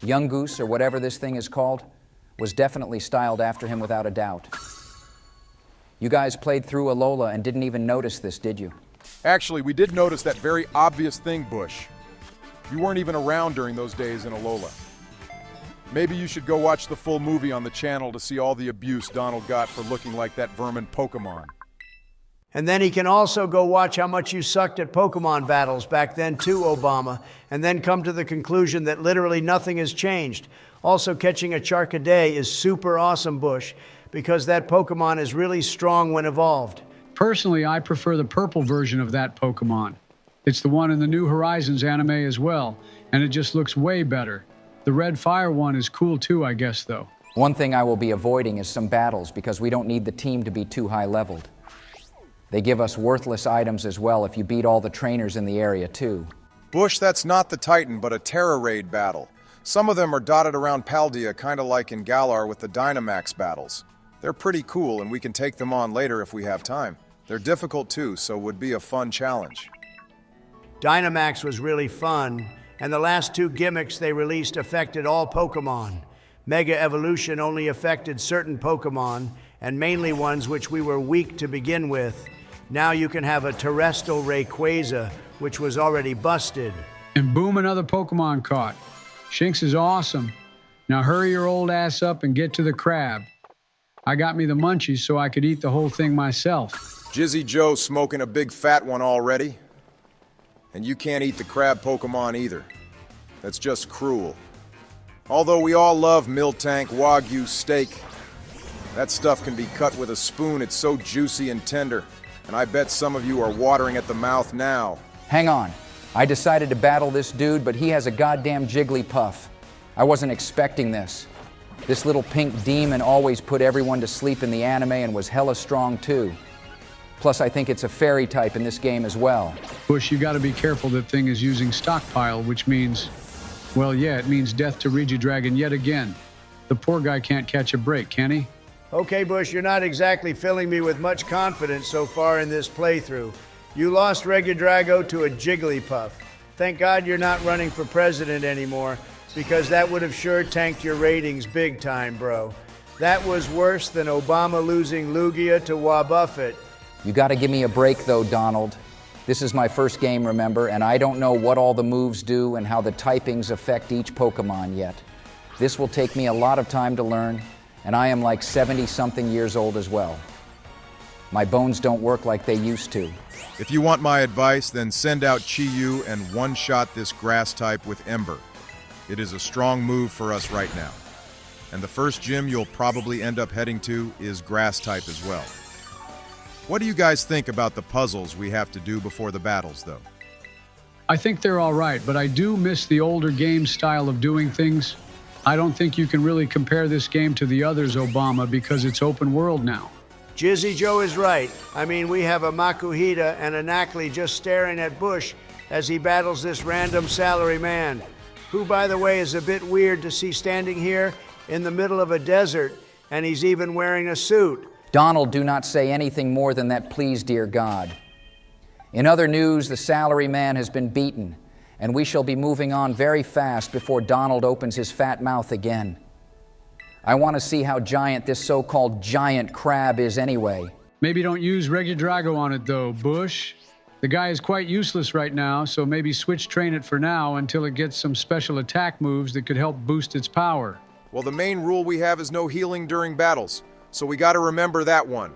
Young Goose, or whatever this thing is called, was definitely styled after him without a doubt. You guys played through Alola and didn't even notice this, did you? Actually, we did notice that very obvious thing, Bush. You weren't even around during those days in Alola. Maybe you should go watch the full movie on the channel to see all the abuse Donald got for looking like that vermin Pokemon. And then he can also go watch how much you sucked at Pokemon battles back then too, Obama, and then come to the conclusion that literally nothing has changed. Also, catching a Charcaday is super awesome, Bush, because that Pokemon is really strong when evolved. Personally, I prefer the purple version of that Pokemon. It's the one in the New Horizons anime as well, and it just looks way better. The red fire one is cool too, I guess, though. One thing I will be avoiding is some battles because we don't need the team to be too high leveled. They give us worthless items as well if you beat all the trainers in the area too. Bush, that's not the Titan, but a Terra Raid battle. Some of them are dotted around Paldea, kind of like in Galar with the Dynamax battles. They're pretty cool, and we can take them on later if we have time. They're difficult too, so would be a fun challenge. Dynamax was really fun, and the last two gimmicks they released affected all Pokemon. Mega Evolution only affected certain Pokemon, and mainly ones which we were weak to begin with. Now you can have a Terrestrial Rayquaza, which was already busted. And boom, another Pokemon caught. Shinx is awesome. Now hurry your old ass up and get to the crab. I got me the munchies so I could eat the whole thing myself. Jizzy Joe smoking a big fat one already? And you can't eat the crab Pokemon either. That's just cruel. Although we all love Miltank Wagyu steak, that stuff can be cut with a spoon. It's so juicy and tender. And I bet some of you are watering at the mouth now. Hang on. I decided to battle this dude, but he has a goddamn Jigglypuff. I wasn't expecting this. This little pink demon always put everyone to sleep in the anime and was hella strong too. Plus, I think it's a fairy type in this game as well. Bush, you gotta be careful. That thing is using stockpile, which means, well, yeah, it means death to Regidragon yet again. The poor guy can't catch a break, can he? Okay, Bush, you're not exactly filling me with much confidence so far in this playthrough. You lost Regidrago to a Jigglypuff. Thank God you're not running for president anymore, because that would have sure tanked your ratings big time, bro. That was worse than Obama losing Lugia to Wabuffet. You gotta give me a break though, Donald. This is my first game, remember, and I don't know what all the moves do and how the typings affect each Pokemon yet. This will take me a lot of time to learn, and I am like 70-something years old as well. My bones don't work like they used to. If you want my advice, then send out Chi-Yu and one-shot this grass type with Ember. It is a strong move for us right now. And the first gym you'll probably end up heading to is grass type as well. What do you guys think about the puzzles we have to do before the battles, though? I think they're all right, but I do miss the older game style of doing things. I don't think you can really compare this game to the others, Obama, because it's open world now. Jizzy Joe is right. I mean, we have a Makuhita and a Knackley just staring at Bush as he battles this random salary man, who, by the way, is a bit weird to see standing here in the middle of a desert, and he's even wearing a suit. Donald, do not say anything more than that, please, dear God. In other news, the salary man has been beaten, and we shall be moving on very fast before Donald opens his fat mouth again. I want to see how giant this so-called giant crab is anyway. Maybe don't use Regidrago on it though, Bush. The guy is quite useless right now, so maybe switch train it for now until it gets some special attack moves that could help boost its power. Well, the main rule we have is no healing during battles, so we got to remember that one.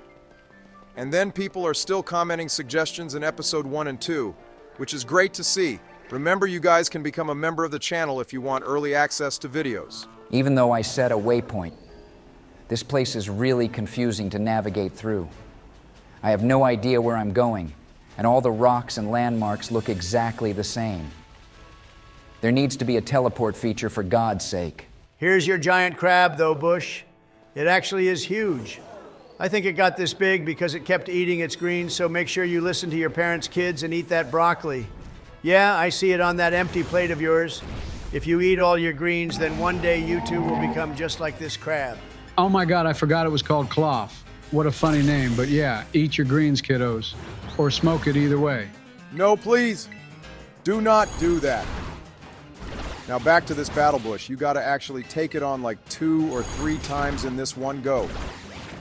And then people are still commenting suggestions in episode 1 and 2, which is great to see. Remember, you guys can become a member of the channel if you want early access to videos. even though I set a waypoint. This place is really confusing to navigate through. I have no idea where I'm going, and all the rocks and landmarks look exactly the same. There needs to be a teleport feature for God's sake. Here's your giant crab, though, Bush. It actually is huge. I think it got this big because it kept eating its greens, so make sure you listen to your parents' kids and eat that broccoli. Yeah, I see it on that empty plate of yours. If you eat all your greens, then one day you too will become just like this crab. Oh my God, I forgot it was called cloth. What a funny name, but yeah, eat your greens, kiddos. Or smoke it either way. No, please. Do not do that. Now back to this battle bush. You gotta actually take it on like 2 or 3 times in this one go.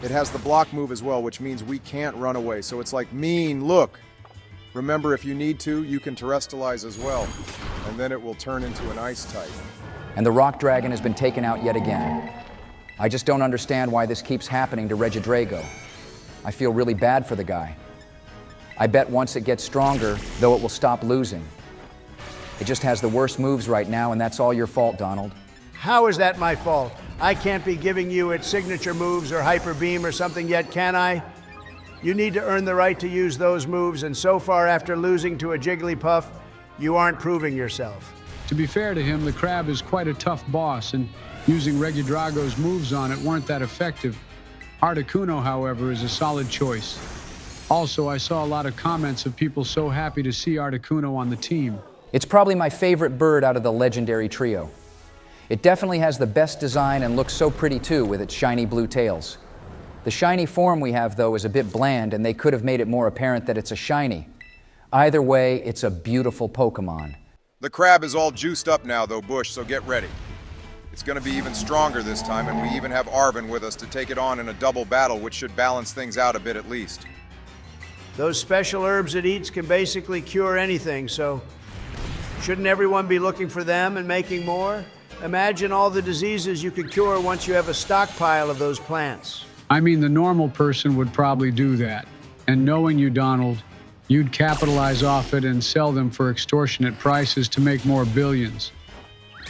It has the block move as well, which means we can't run away. So it's like mean look. Remember, if you need to, you can terrestrialize as well. And then it will turn into an ice type. And the rock dragon has been taken out yet again. I just don't understand why this keeps happening to Regidrago. I feel really bad for the guy. I bet once it gets stronger, though, it will stop losing. It just has the worst moves right now, and that's all your fault, Donald. How is that my fault? I can't be giving you its signature moves or hyper beam or something yet, can I? You need to earn the right to use those moves, and so far after losing to a Jigglypuff, you aren't proving yourself. To be fair to him, the crab is quite a tough boss, and using Regidrago's moves on it weren't that effective. Articuno, however, is a solid choice. Also, I saw a lot of comments of people so happy to see Articuno on the team. It's probably my favorite bird out of the legendary trio. It definitely has the best design and looks so pretty too with its shiny blue tails. The shiny form we have, though, is a bit bland, and they could have made it more apparent that it's a shiny. Either way, it's a beautiful Pokemon. The crab is all juiced up now, though, Bush, so get ready. It's going to be even stronger this time, and we even have Arven with us to take it on in a double battle, which should balance things out a bit at least. Those special herbs it eats can basically cure anything, so shouldn't everyone be looking for them and making more? Imagine all the diseases you could cure once you have a stockpile of those plants. I mean, the normal person would probably do that. And knowing you, Donald, you'd capitalize off it and sell them for extortionate prices to make more billions.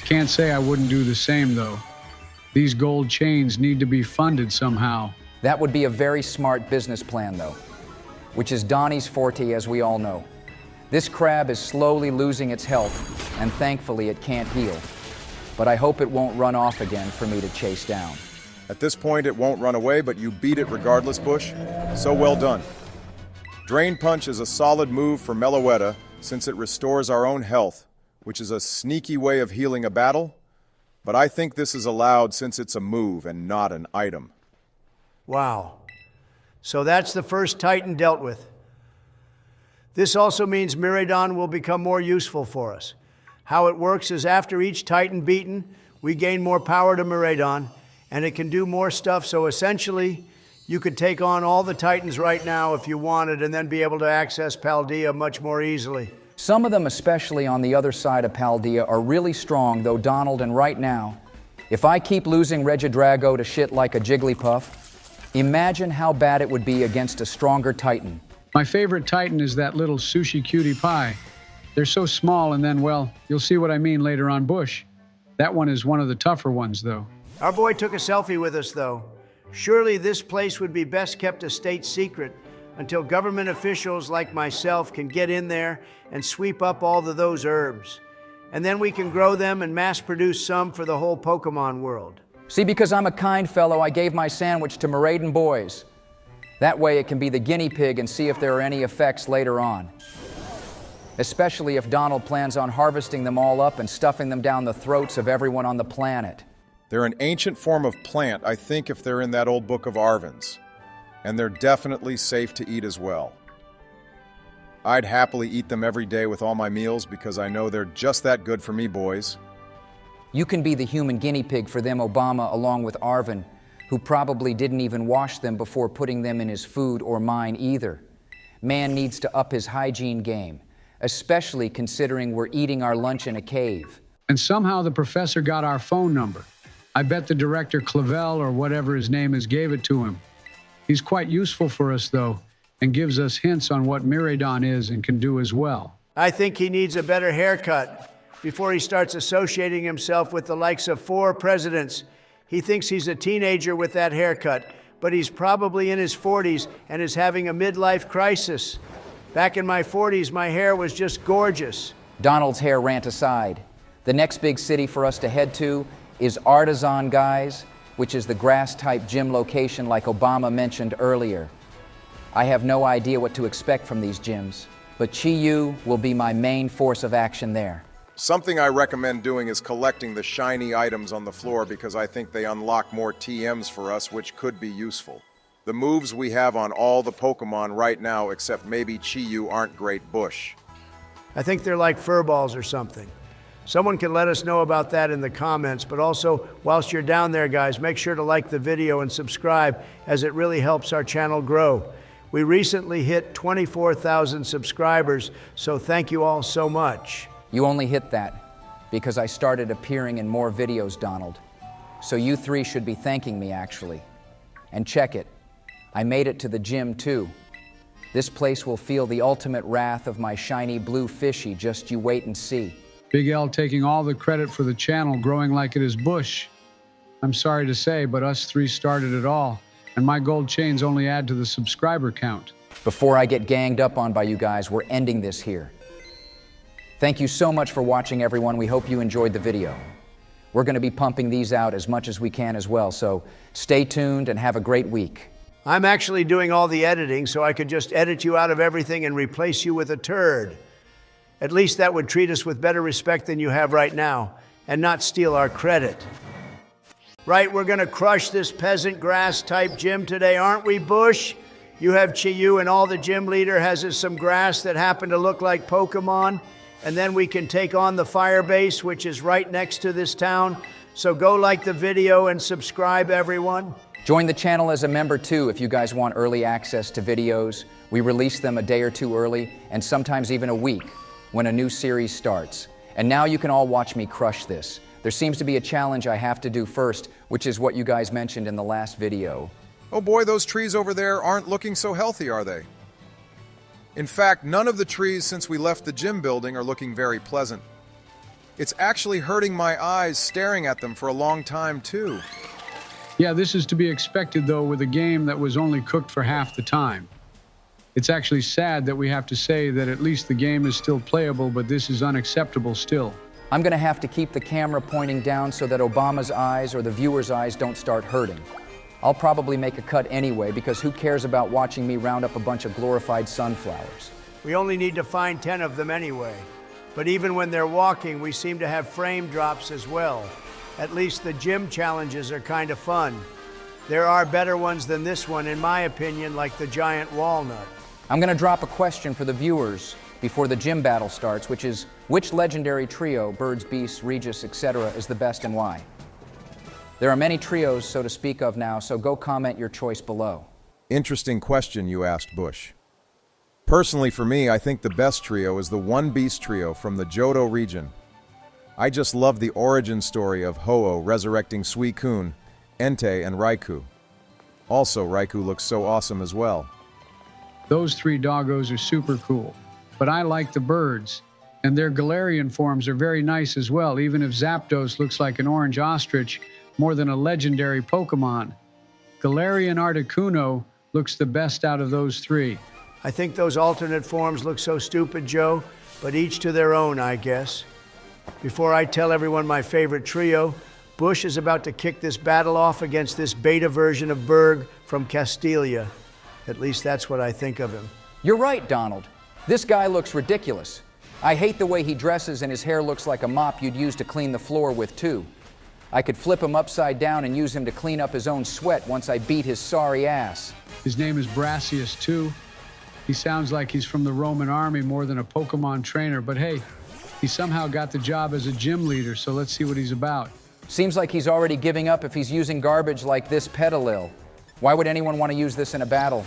Can't say I wouldn't do the same, though. These gold chains need to be funded somehow. That would be a very smart business plan, though, which is Donnie's forte, as we all know. This crab is slowly losing its health, and thankfully it can't heal. But I hope it won't run off again for me to chase down. At this point, it won't run away, but you beat it regardless, Bush. So well done. Drain Punch is a solid move for Meloetta since it restores our own health, which is a sneaky way of healing a battle, but I think this is allowed since it's a move and not an item. Wow. So that's the first Titan dealt with. This also means Miraidon will become more useful for us. How it works is after each Titan beaten, we gain more power to Miraidon, and it can do more stuff, so essentially, you could take on all the Titans right now if you wanted, and then be able to access Paldea much more easily. Some of them, especially on the other side of Paldea, are really strong, though, Donald, and right now, if I keep losing Regidrago to shit like a Jigglypuff, imagine how bad it would be against a stronger Titan. My favorite Titan is that little sushi cutie pie. They're so small, and then, well, you'll see what I mean later on, Bush. That one is one of the tougher ones, though. Our boy took a selfie with us, though. Surely this place would be best kept a state secret until government officials like myself can get in there and sweep up all of those herbs. And then we can grow them and mass produce some for the whole Pokemon world. See, because I'm a kind fellow, I gave my sandwich to Miraidon boys. That way it can be the guinea pig and see if there are any effects later on. Especially if Donald plans on harvesting them all up and stuffing them down the throats of everyone on the planet. They're an ancient form of plant, I think, if they're in that old book of Arven's. And they're definitely safe to eat as well. I'd happily eat them every day with all my meals because I know they're just that good for me, boys. You can be the human guinea pig for them, Obama, along with Arven, who probably didn't even wash them before putting them in his food or mine either. Man needs to up his hygiene game, especially considering we're eating our lunch in a cave. And somehow the professor got our phone number. I bet the director Clavel, or whatever his name is, gave it to him. He's quite useful for us, though, and gives us hints on what Miraidon is and can do as well. I think he needs a better haircut. before he starts associating himself with the likes of 4 presidents. He thinks he's a teenager with that haircut, but he's probably in his 40s and is having a midlife crisis. Back in my 40s, my hair was just gorgeous. Donald's hair rant aside, the next big city for us to head to is Artisan, guys, which is the grass-type gym location like Obama mentioned earlier. I have no idea what to expect from these gyms, but Chi-Yu will be my main force of action there. Something I recommend doing is collecting the shiny items on the floor because I think they unlock more TMs for us, which could be useful. The moves we have on all the Pokemon right now, except maybe Chi-Yu, aren't great. Bush. I think they're like furballs or something. Someone can let us know about that in the comments, but also, whilst you're down there, guys, make sure to like the video and subscribe, as it really helps our channel grow. We recently hit 24,000 subscribers, so thank you all so much. You only hit that because I started appearing in more videos, Donald. So you 3 should be thanking me, actually. And check it, I made it to the gym too. This place will feel the ultimate wrath of my shiny blue fishy, just you wait and see. Big L taking all the credit for the channel growing like it is Bush. I'm sorry to say, but us 3 started it all, and my gold chains only add to the subscriber count. Before I get ganged up on by you guys, we're ending this here. Thank you so much for watching, everyone. We hope you enjoyed the video. We're going to be pumping these out as much as we can as well, so stay tuned and have a great week. I'm actually doing all the editing, so I could just edit you out of everything and replace you with a turd. At least that would treat us with better respect than you have right now, and not steal our credit. Right, we're gonna crush this peasant grass-type gym today, aren't we, Bush? You have Chi-Yu, and all the gym leader has is some grass that happen to look like Pokemon, and then we can take on the fire base, which is right next to this town. So go like the video and subscribe, everyone. Join the channel as a member too if you guys want early access to videos. We release them a day or 2 early, and sometimes even a week when a new series starts. And now you can all watch me crush this. There seems to be a challenge I have to do first, which is what you guys mentioned in the last video. Oh boy, those trees over there aren't looking so healthy, are they? In fact, none of the trees since we left the gym building are looking very pleasant. It's actually hurting my eyes staring at them for a long time, too. Yeah, this is to be expected, though, with a game that was only cooked for half the time. It's actually sad that we have to say that at least the game is still playable, but this is unacceptable still. I'm gonna have to keep the camera pointing down so that Obama's eyes or the viewer's eyes don't start hurting. I'll probably make a cut anyway, because who cares about watching me round up a bunch of glorified sunflowers? We only need to find 10 of them anyway. But even when they're walking, we seem to have frame drops as well. At least the gym challenges are kind of fun. There are better ones than this one, in my opinion, like the giant walnut. I'm gonna drop a question for the viewers before the gym battle starts, which is, which legendary trio, birds, beasts, Regis, etc., is the best and why? There are many trios, so to speak of now, so go comment your choice below. Interesting question you asked, Bush. Personally, for me, I think the best trio is the One Beast trio from the Johto region. I just love the origin story of Ho-Oh resurrecting Suicune, Entei, and Raikou. Also, Raikou looks so awesome as well. Those 3 doggos are super cool, but I like the birds, and their Galarian forms are very nice as well, even if Zapdos looks like an orange ostrich more than a legendary Pokemon. Galarian Articuno looks the best out of those 3. I think those alternate forms look so stupid, Joe, but each to their own, I guess. Before I tell everyone my favorite trio, Bush is about to kick this battle off against this beta version of Berg from Castilia. At least that's what I think of him. You're right, Donald. This guy looks ridiculous. I hate the way he dresses, and his hair looks like a mop you'd use to clean the floor with, too. I could flip him upside down and use him to clean up his own sweat once I beat his sorry ass. His name is Brassius, too. He sounds like he's from the Roman army more than a Pokemon trainer, but hey, he somehow got the job as a gym leader, so let's see what he's about. Seems like he's already giving up if he's using garbage like this Petalil. Why would anyone want to use this in a battle?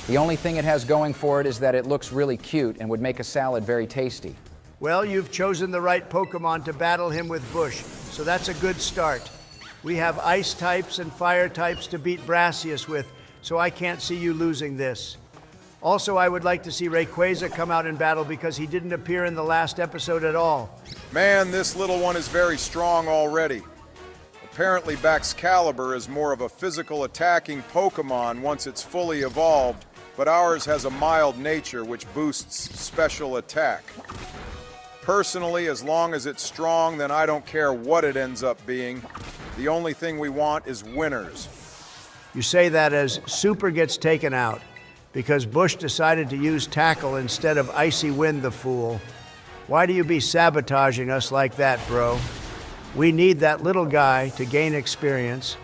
The only thing it has going for it is that it looks really cute and would make a salad very tasty. Well, you've chosen the right Pokemon to battle him with Bush, so that's a good start. We have ice types and fire types to beat Brassius with, so I can't see you losing this. Also, I would like to see Rayquaza come out in battle because he didn't appear in the last episode at all. Man, this little one is very strong already. Apparently, Baxcalibur is more of a physical attacking Pokemon once it's fully evolved, but ours has a mild nature which boosts special attack. Personally, as long as it's strong, then I don't care what it ends up being. The only thing we want is winners. You say that as Super gets taken out because Bush decided to use Tackle instead of Icy Wind, the fool. Why do you be sabotaging us like that, bro? We need that little guy to gain experience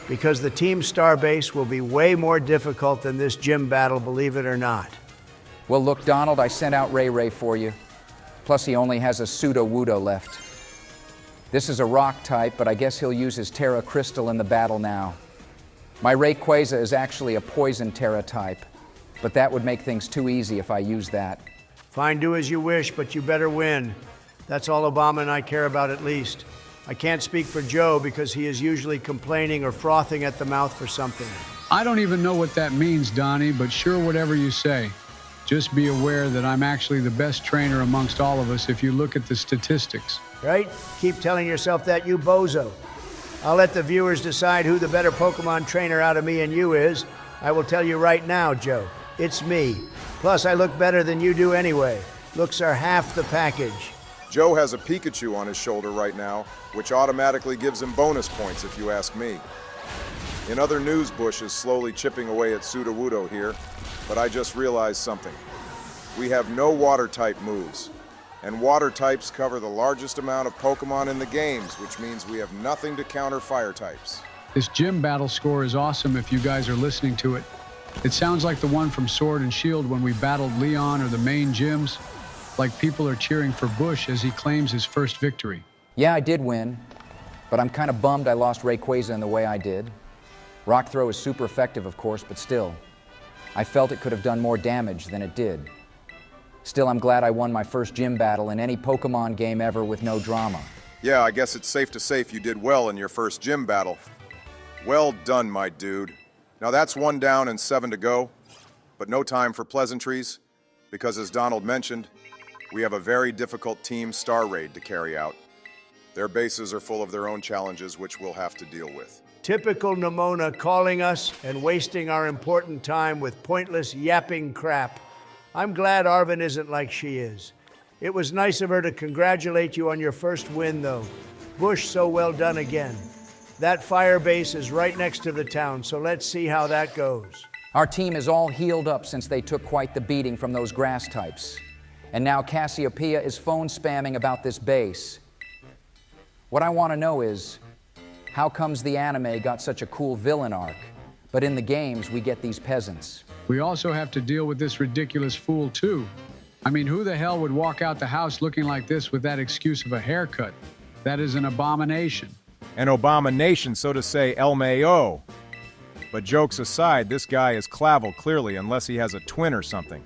because the Team Starbase will be way more difficult than this gym battle, believe it or not. Well, look, Donald, I sent out Ray for you. Plus, he only has a Pseudo-Wudo left. This is a rock type, but I guess he'll use his Terra Crystal in the battle now. My Rayquaza is actually a Poison Terra type, but that would make things too easy if I use that. Fine, do as you wish, but you better win. That's all Obama and I care about at least. I can't speak for Joe because he is usually complaining or frothing at the mouth for something. I don't even know what that means, Donnie, but sure, whatever you say. Just be aware that I'm actually the best trainer amongst all of us if you look at the statistics. Right? Keep telling yourself that, you bozo. I'll let the viewers decide who the better Pokemon trainer out of me and you is. I will tell you right now, Joe. It's me. Plus, I look better than you do anyway. Looks are half the package. Joe has a Pikachu on his shoulder right now, which automatically gives him bonus points if you ask me. In other news, Bush is slowly chipping away at Sudowoodo here, but I just realized something. We have no water-type moves, and water types cover the largest amount of Pokemon in the games, which means we have nothing to counter fire types. This gym battle score is awesome if you guys are listening to it. It sounds like the one from Sword and Shield when we battled Leon or the main gyms. Like people are cheering for Bush as he claims his first victory. Yeah, I did win, but I'm kind of bummed I lost Rayquaza in the way I did. Rock Throw is super effective, of course, but still, I felt it could have done more damage than it did. Still, I'm glad I won my first gym battle in any Pokemon game ever with no drama. Yeah, I guess it's safe to say you did well in your first gym battle. Well done, my dude. Now that's 1 down and 7 to go, but no time for pleasantries, because as Donald mentioned, we have a very difficult Team Star Raid to carry out. Their bases are full of their own challenges, which we'll have to deal with. Typical Nimona calling us and wasting our important time with pointless yapping crap. I'm glad Arvin isn't like she is. It was nice of her to congratulate you on your first win, though. Bush, so well done again. That fire base is right next to the town, so let's see how that goes. Our team is all healed up since they took quite the beating from those grass types. And now Cassiopeia is phone spamming about this base. What I want to know is, how comes the anime got such a cool villain arc, but in the games we get these peasants? We also have to deal with this ridiculous fool, too. I mean, who the hell would walk out the house looking like this with that excuse of a haircut? That is an abomination. An abomination, so to say, LMAO. But jokes aside, this guy is Clavel clearly, unless he has a twin or something.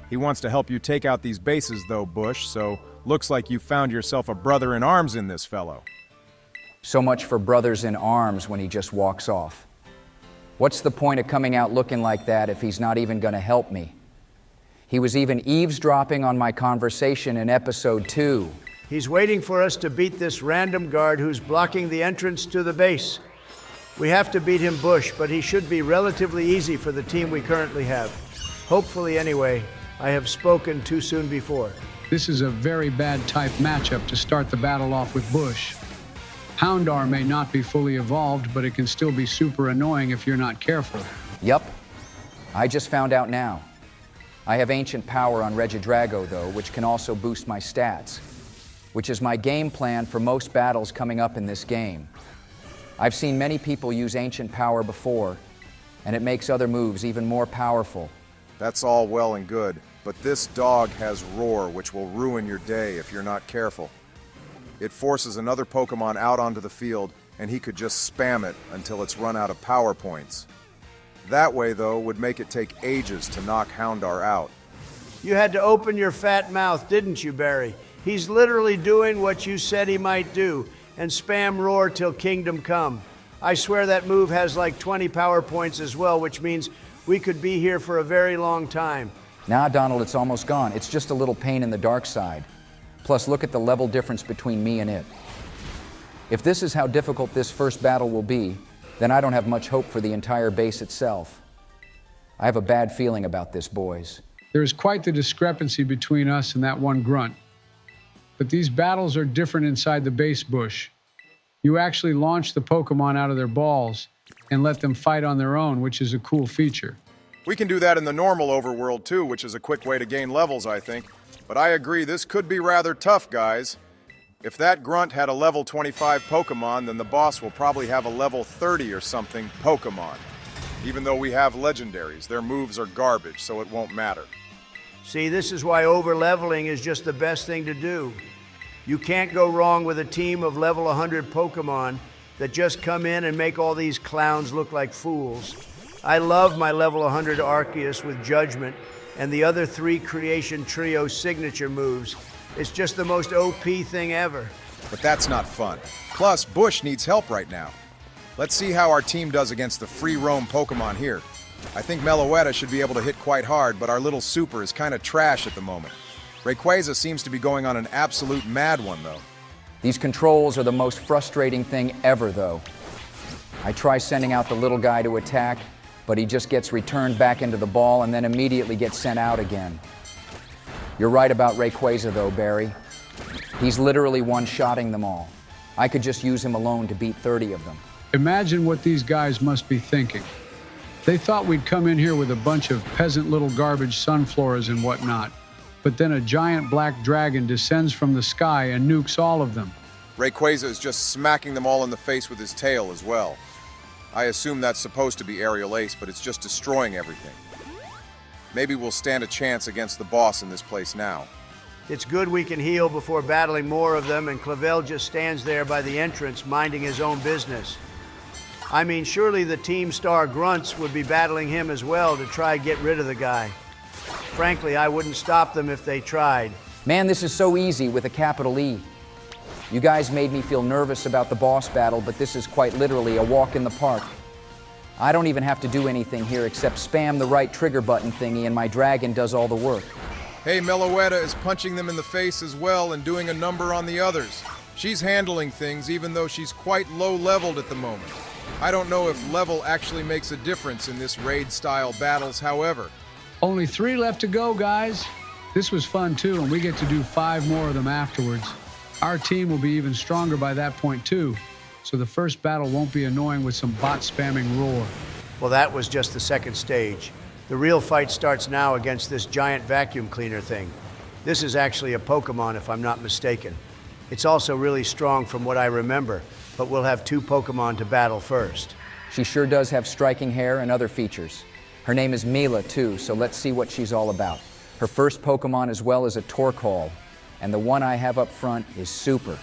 He wants to help you take out these bases, though, Bush, so looks like you found yourself a brother in arms in this fellow. So much for brothers in arms when he just walks off. What's the point of coming out looking like that if he's not even going to help me? He was even eavesdropping on my conversation in episode 2. He's waiting for us to beat this random guard who's blocking the entrance to the base. We have to beat him, Bush, but he should be relatively easy for the team we currently have. Hopefully, anyway. I have spoken too soon before. This is a very bad type matchup to start the battle off with Bush. Houndour may not be fully evolved, but it can still be super annoying if you're not careful. Yup. I just found out now. I have Ancient Power on Regidrago, though, which can also boost my stats, which is my game plan for most battles coming up in this game. I've seen many people use Ancient Power before, and it makes other moves even more powerful. That's all well and good, but this dog has Roar, which will ruin your day if you're not careful. It forces another Pokemon out onto the field, and he could just spam it until it's run out of power points. That way, though, would make it take ages to knock Houndour out. You had to open your fat mouth, didn't you, Barry? He's literally doing what you said he might do, and spam Roar till Kingdom Come. I swear that move has like 20 power points as well, which means we could be here for a very long time. Nah, Donald, it's almost gone. It's just a little pain in the dark side. Plus, look at the level difference between me and it. If this is how difficult this first battle will be, then I don't have much hope for the entire base itself. I have a bad feeling about this, boys. There is quite the discrepancy between us and that one grunt. But these battles are different inside the base bush. You actually launch the Pokemon out of their balls and let them fight on their own, which is a cool feature. We can do that in the normal overworld too, which is a quick way to gain levels, I think. But I agree, this could be rather tough, guys. If that grunt had a level 25 Pokemon, then the boss will probably have a level 30 or something Pokemon. Even though we have legendaries, their moves are garbage, so it won't matter. See, this is why over-leveling is just the best thing to do. You can't go wrong with a team of level 100 Pokemon that just come in and make all these clowns look like fools. I love my level 100 Arceus with Judgment and the other 3 Creation Trio signature moves. It's just the most OP thing ever. But that's not fun. Plus, Bush needs help right now. Let's see how our team does against the free roam Pokemon here. I think Meloetta should be able to hit quite hard, but our little super is kind of trash at the moment. Rayquaza seems to be going on an absolute mad one, though. These controls are the most frustrating thing ever, though. I try sending out the little guy to attack, but he just gets returned back into the ball and then immediately gets sent out again. You're right about Rayquaza, though, Barry. He's literally one-shotting them all. I could just use him alone to beat 30 of them. Imagine what these guys must be thinking. They thought we'd come in here with a bunch of peasant little garbage sunfloras and whatnot, but then a giant black dragon descends from the sky and nukes all of them. Rayquaza is just smacking them all in the face with his tail as well. I assume that's supposed to be Aerial Ace, but it's just destroying everything. Maybe we'll stand a chance against the boss in this place now. It's good we can heal before battling more of them, and Clavel just stands there by the entrance minding his own business. I mean, surely the Team Star Grunts would be battling him as well to try get rid of the guy. Frankly, I wouldn't stop them if they tried. Man, this is so easy with a capital E. You guys made me feel nervous about the boss battle, but this is quite literally a walk in the park. I don't even have to do anything here except spam the right trigger button thingy and my dragon does all the work. Hey, Meloetta is punching them in the face as well and doing a number on the others. She's handling things even though she's quite low-leveled at the moment. I don't know if level actually makes a difference in this raid-style battles, however. Only 3 left to go, guys. This was fun, too, and we get to do 5 more of them afterwards. Our team will be even stronger by that point, too, so the first battle won't be annoying with some bot-spamming roar. Well, that was just the second stage. The real fight starts now against this giant vacuum cleaner thing. This is actually a Pokemon, if I'm not mistaken. It's also really strong from what I remember, but we'll have 2 Pokemon to battle first. She sure does have striking hair and other features. Her name is Mila, too, so let's see what she's all about. Her first Pokemon as well is a Torkoal, and the one I have up front is Super.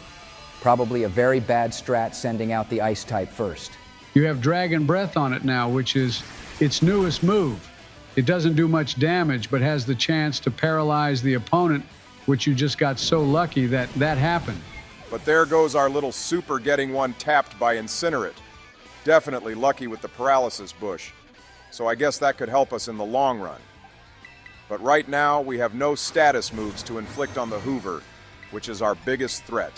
Probably a very bad strat sending out the Ice type first. You have Dragon Breath on it now, which is its newest move. It doesn't do much damage, but has the chance to paralyze the opponent, which you just got so lucky that happened. But there goes our little super getting one tapped by Incinerate. Definitely lucky with the paralysis bush. So I guess that could help us in the long run. But right now, we have no status moves to inflict on the Hoover, which is our biggest threat.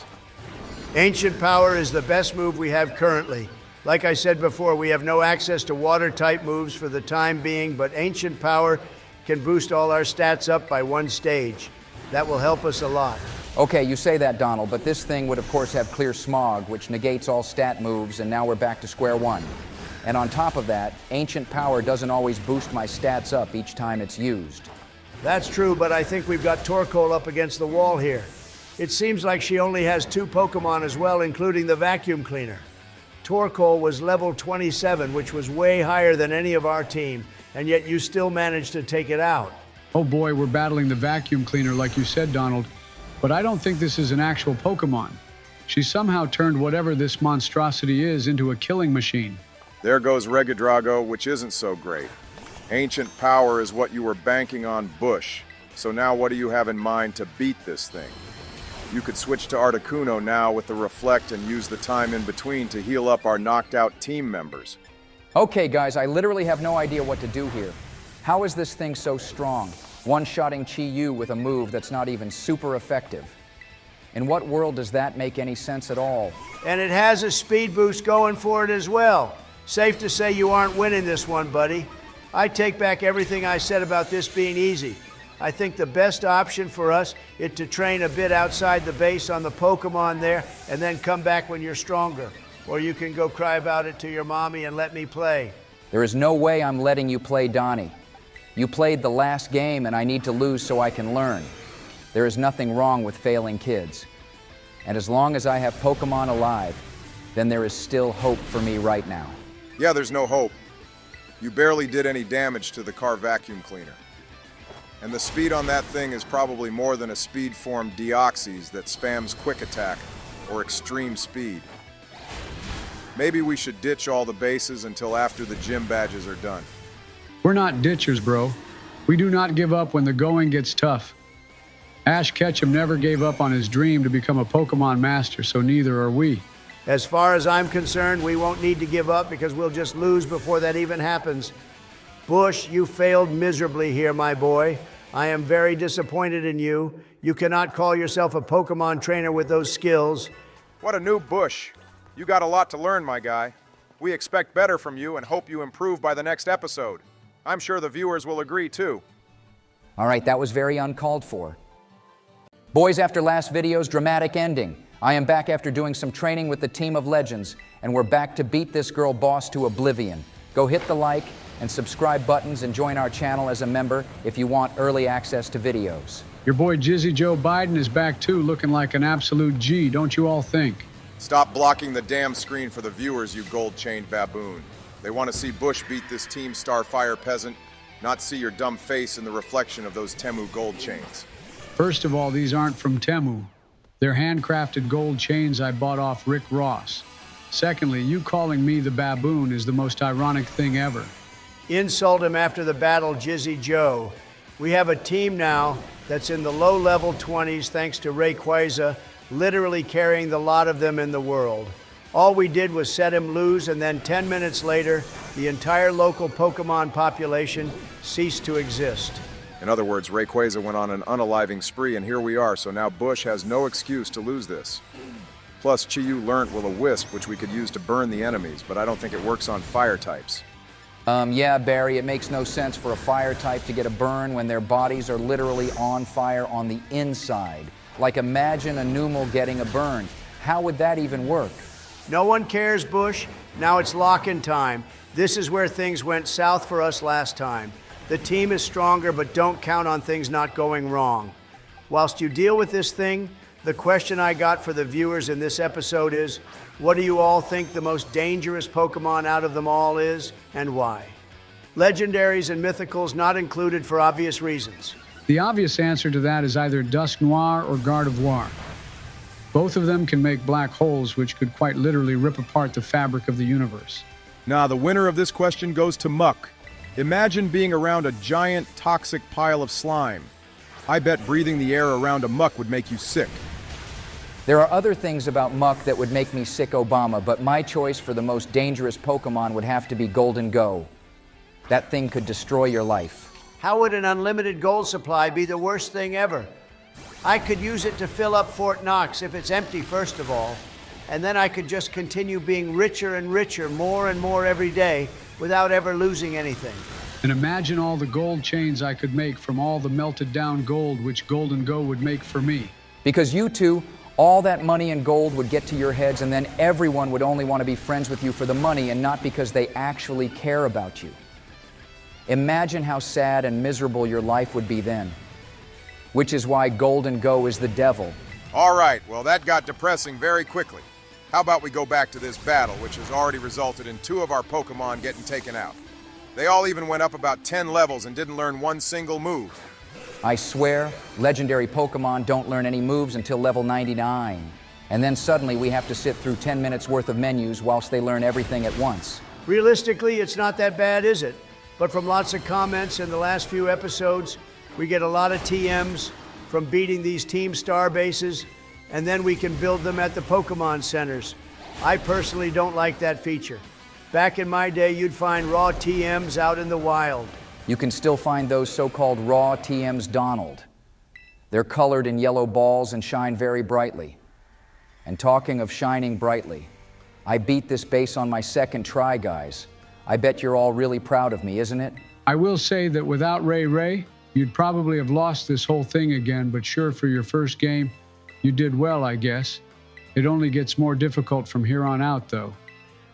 Ancient Power is the best move we have currently. Like I said before, we have no access to Water-type moves for the time being, but Ancient Power can boost all our stats up by 1 stage. That will help us a lot. Okay, you say that, Donald, but this thing would of course have Clear Smog, which negates all stat moves, and now we're back to square one. And on top of that, Ancient Power doesn't always boost my stats up each time it's used. That's true, but I think we've got Torkoal up against the wall here. It seems like she only has 2 Pokemon as well, including the vacuum cleaner. Torkoal was level 27, which was way higher than any of our team, and yet you still managed to take it out. Oh boy, we're battling the vacuum cleaner like you said, Donald, but I don't think this is an actual Pokemon. She somehow turned whatever this monstrosity is into a killing machine. There goes Regidrago, which isn't so great. Ancient Power is what you were banking on, Bush. So now what do you have in mind to beat this thing? You could switch to Articuno now with the Reflect and use the time in between to heal up our knocked out team members. Okay, guys, I literally have no idea what to do here. How is this thing so strong? One-shotting Chi-Yu with a move that's not even super effective. In what world does that make any sense at all? And it has a speed boost going for it as well. Safe to say you aren't winning this one, buddy. I take back everything I said about this being easy. I think the best option for us is to train a bit outside the base on the Pokemon there and then come back when you're stronger. Or you can go cry about it to your mommy and let me play. There is no way I'm letting you play Donnie. You played the last game and I need to lose so I can learn. There is nothing wrong with failing kids. And as long as I have Pokemon alive, then there is still hope for me right now. Yeah, there's no hope. You barely did any damage to the car vacuum cleaner. And the speed on that thing is probably more than a speed form Deoxys that spams quick attack or extreme speed. Maybe we should ditch all the bases until after the gym badges are done. We're not ditchers, bro. We do not give up when the going gets tough. Ash Ketchum never gave up on his dream to become a Pokemon master, so neither are we. As far as I'm concerned, we won't need to give up because we'll just lose before that even happens. Bush, you failed miserably here, my boy. I am very disappointed in you. You cannot call yourself a Pokemon trainer with those skills. What a new Bush. You got a lot to learn, my guy. We expect better from you and hope you improve by the next episode. I'm sure the viewers will agree, too. All right, that was very uncalled for. Boys, after last video's dramatic ending, I am back after doing some training with the team of legends, and we're back to beat this girl boss to oblivion. Go hit the like and subscribe buttons and join our channel as a member if you want early access to videos. Your boy Jizzy Joe Biden is back too, looking like an absolute G, don't you all think? Stop blocking the damn screen for the viewers, you gold-chained baboon. They want to see Bush beat this Team Starfire peasant, not see your dumb face in the reflection of those Temu gold chains. First of all, these aren't from Temu. They're handcrafted gold chains I bought off Rick Ross. Secondly, you calling me the baboon is the most ironic thing ever. Insult him after the battle, Jizzy Joe. We have a team now that's in the low-level 20s thanks to Rayquaza, literally carrying the lot of them in the world. All we did was set him loose, and then 10 minutes later, the entire local Pokemon population ceased to exist. In other words, Rayquaza went on an unaliving spree, and here we are, so now Bush has no excuse to lose this. Plus, Chi-Yu learnt Will-O-Wisp, which we could use to burn the enemies, but I don't think it works on fire types. Yeah, Barry, it makes no sense for a fire type to get a burn when their bodies are literally on fire on the inside. Like, imagine a Numel getting a burn. How would that even work? No one cares, Bush. Now it's lock-in time. This is where things went south for us last time. The team is stronger, but don't count on things not going wrong. Whilst you deal with this thing, the question I got for the viewers in this episode is, what do you all think the most dangerous Pokemon out of them all is, and why? Legendaries and mythicals not included for obvious reasons. The obvious answer to that is either Dusknoir or Gardevoir. Both of them can make black holes, which could quite literally rip apart the fabric of the universe. Nah, the winner of this question goes to Muck. Imagine being around a giant, toxic pile of slime. I bet breathing the air around a Muck would make you sick. There are other things about Muck that would make me sick, Obama, but my choice for the most dangerous Pokemon would have to be Golden Go. That thing could destroy your life. How would an unlimited gold supply be the worst thing ever? I could use it to fill up Fort Knox if it's empty, first of all, and then I could just continue being richer and richer, more and more every day, without ever losing anything. And imagine all the gold chains I could make from all the melted down gold which Golden Go would make for me. Because you two, all that money and gold would get to your heads, and then everyone would only want to be friends with you for the money and not because they actually care about you. Imagine how sad and miserable your life would be then. Which is why Golden Go is the devil. All right, well, that got depressing very quickly. How about we go back to this battle, which has already resulted in 2 of our Pokemon getting taken out. They all even went up about 10 levels and didn't learn one single move. I swear, legendary Pokemon don't learn any moves until level 99. And then suddenly we have to sit through 10 minutes worth of menus whilst they learn everything at once. Realistically, it's not that bad, is it? But from lots of comments in the last few episodes, we get a lot of TMs from beating these Team Star bases, and then we can build them at the Pokemon centers. I personally don't like that feature. Back in my day, you'd find raw TMs out in the wild. You can still find those so-called raw TMs, Donald. They're colored in yellow balls and shine very brightly. And talking of shining brightly, I beat this base on my second try, guys. I bet you're all really proud of me, isn't it? I will say that without Ray, you'd probably have lost this whole thing again, but sure, for your first game, you did well, I guess. It only gets more difficult from here on out, though.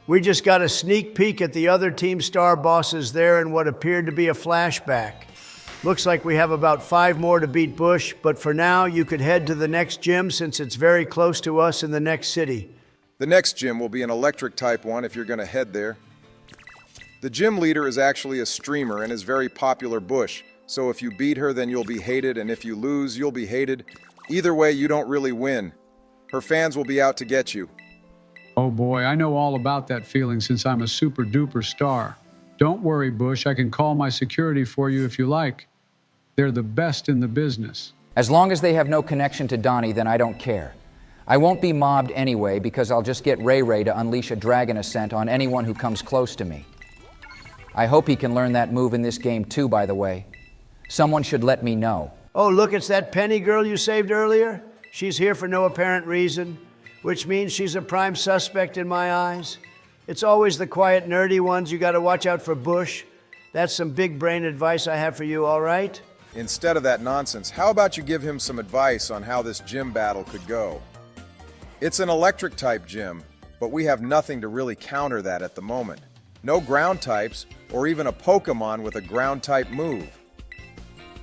We just got a sneak peek at the other Team Star bosses there in what appeared to be a flashback. Looks like we have about 5 more to beat Bush, but for now, you could head to the next gym since it's very close to us in the next city. The next gym will be an electric type one if you're going to head there. The gym leader is actually a streamer and is very popular, Bush. So if you beat her, then you'll be hated, and if you lose, you'll be hated. Either way, you don't really win. Her fans will be out to get you. Oh boy, I know all about that feeling since I'm a super duper star. Don't worry, Bush, I can call my security for you if you like. They're the best in the business. As long as they have no connection to Donnie, then I don't care. I won't be mobbed anyway because I'll just get Ray to unleash a dragon ascent on anyone who comes close to me. I hope he can learn that move in this game too, by the way. Someone should let me know. Oh, look, it's that Penny girl you saved earlier? She's here for no apparent reason, which means she's a prime suspect in my eyes. It's always the quiet, nerdy ones you gotta watch out for, Bush. That's some big brain advice I have for you, all right? Instead of that nonsense, how about you give him some advice on how this gym battle could go? It's an electric type gym, but we have nothing to really counter that at the moment. No ground types, or even a Pokemon with a ground type move.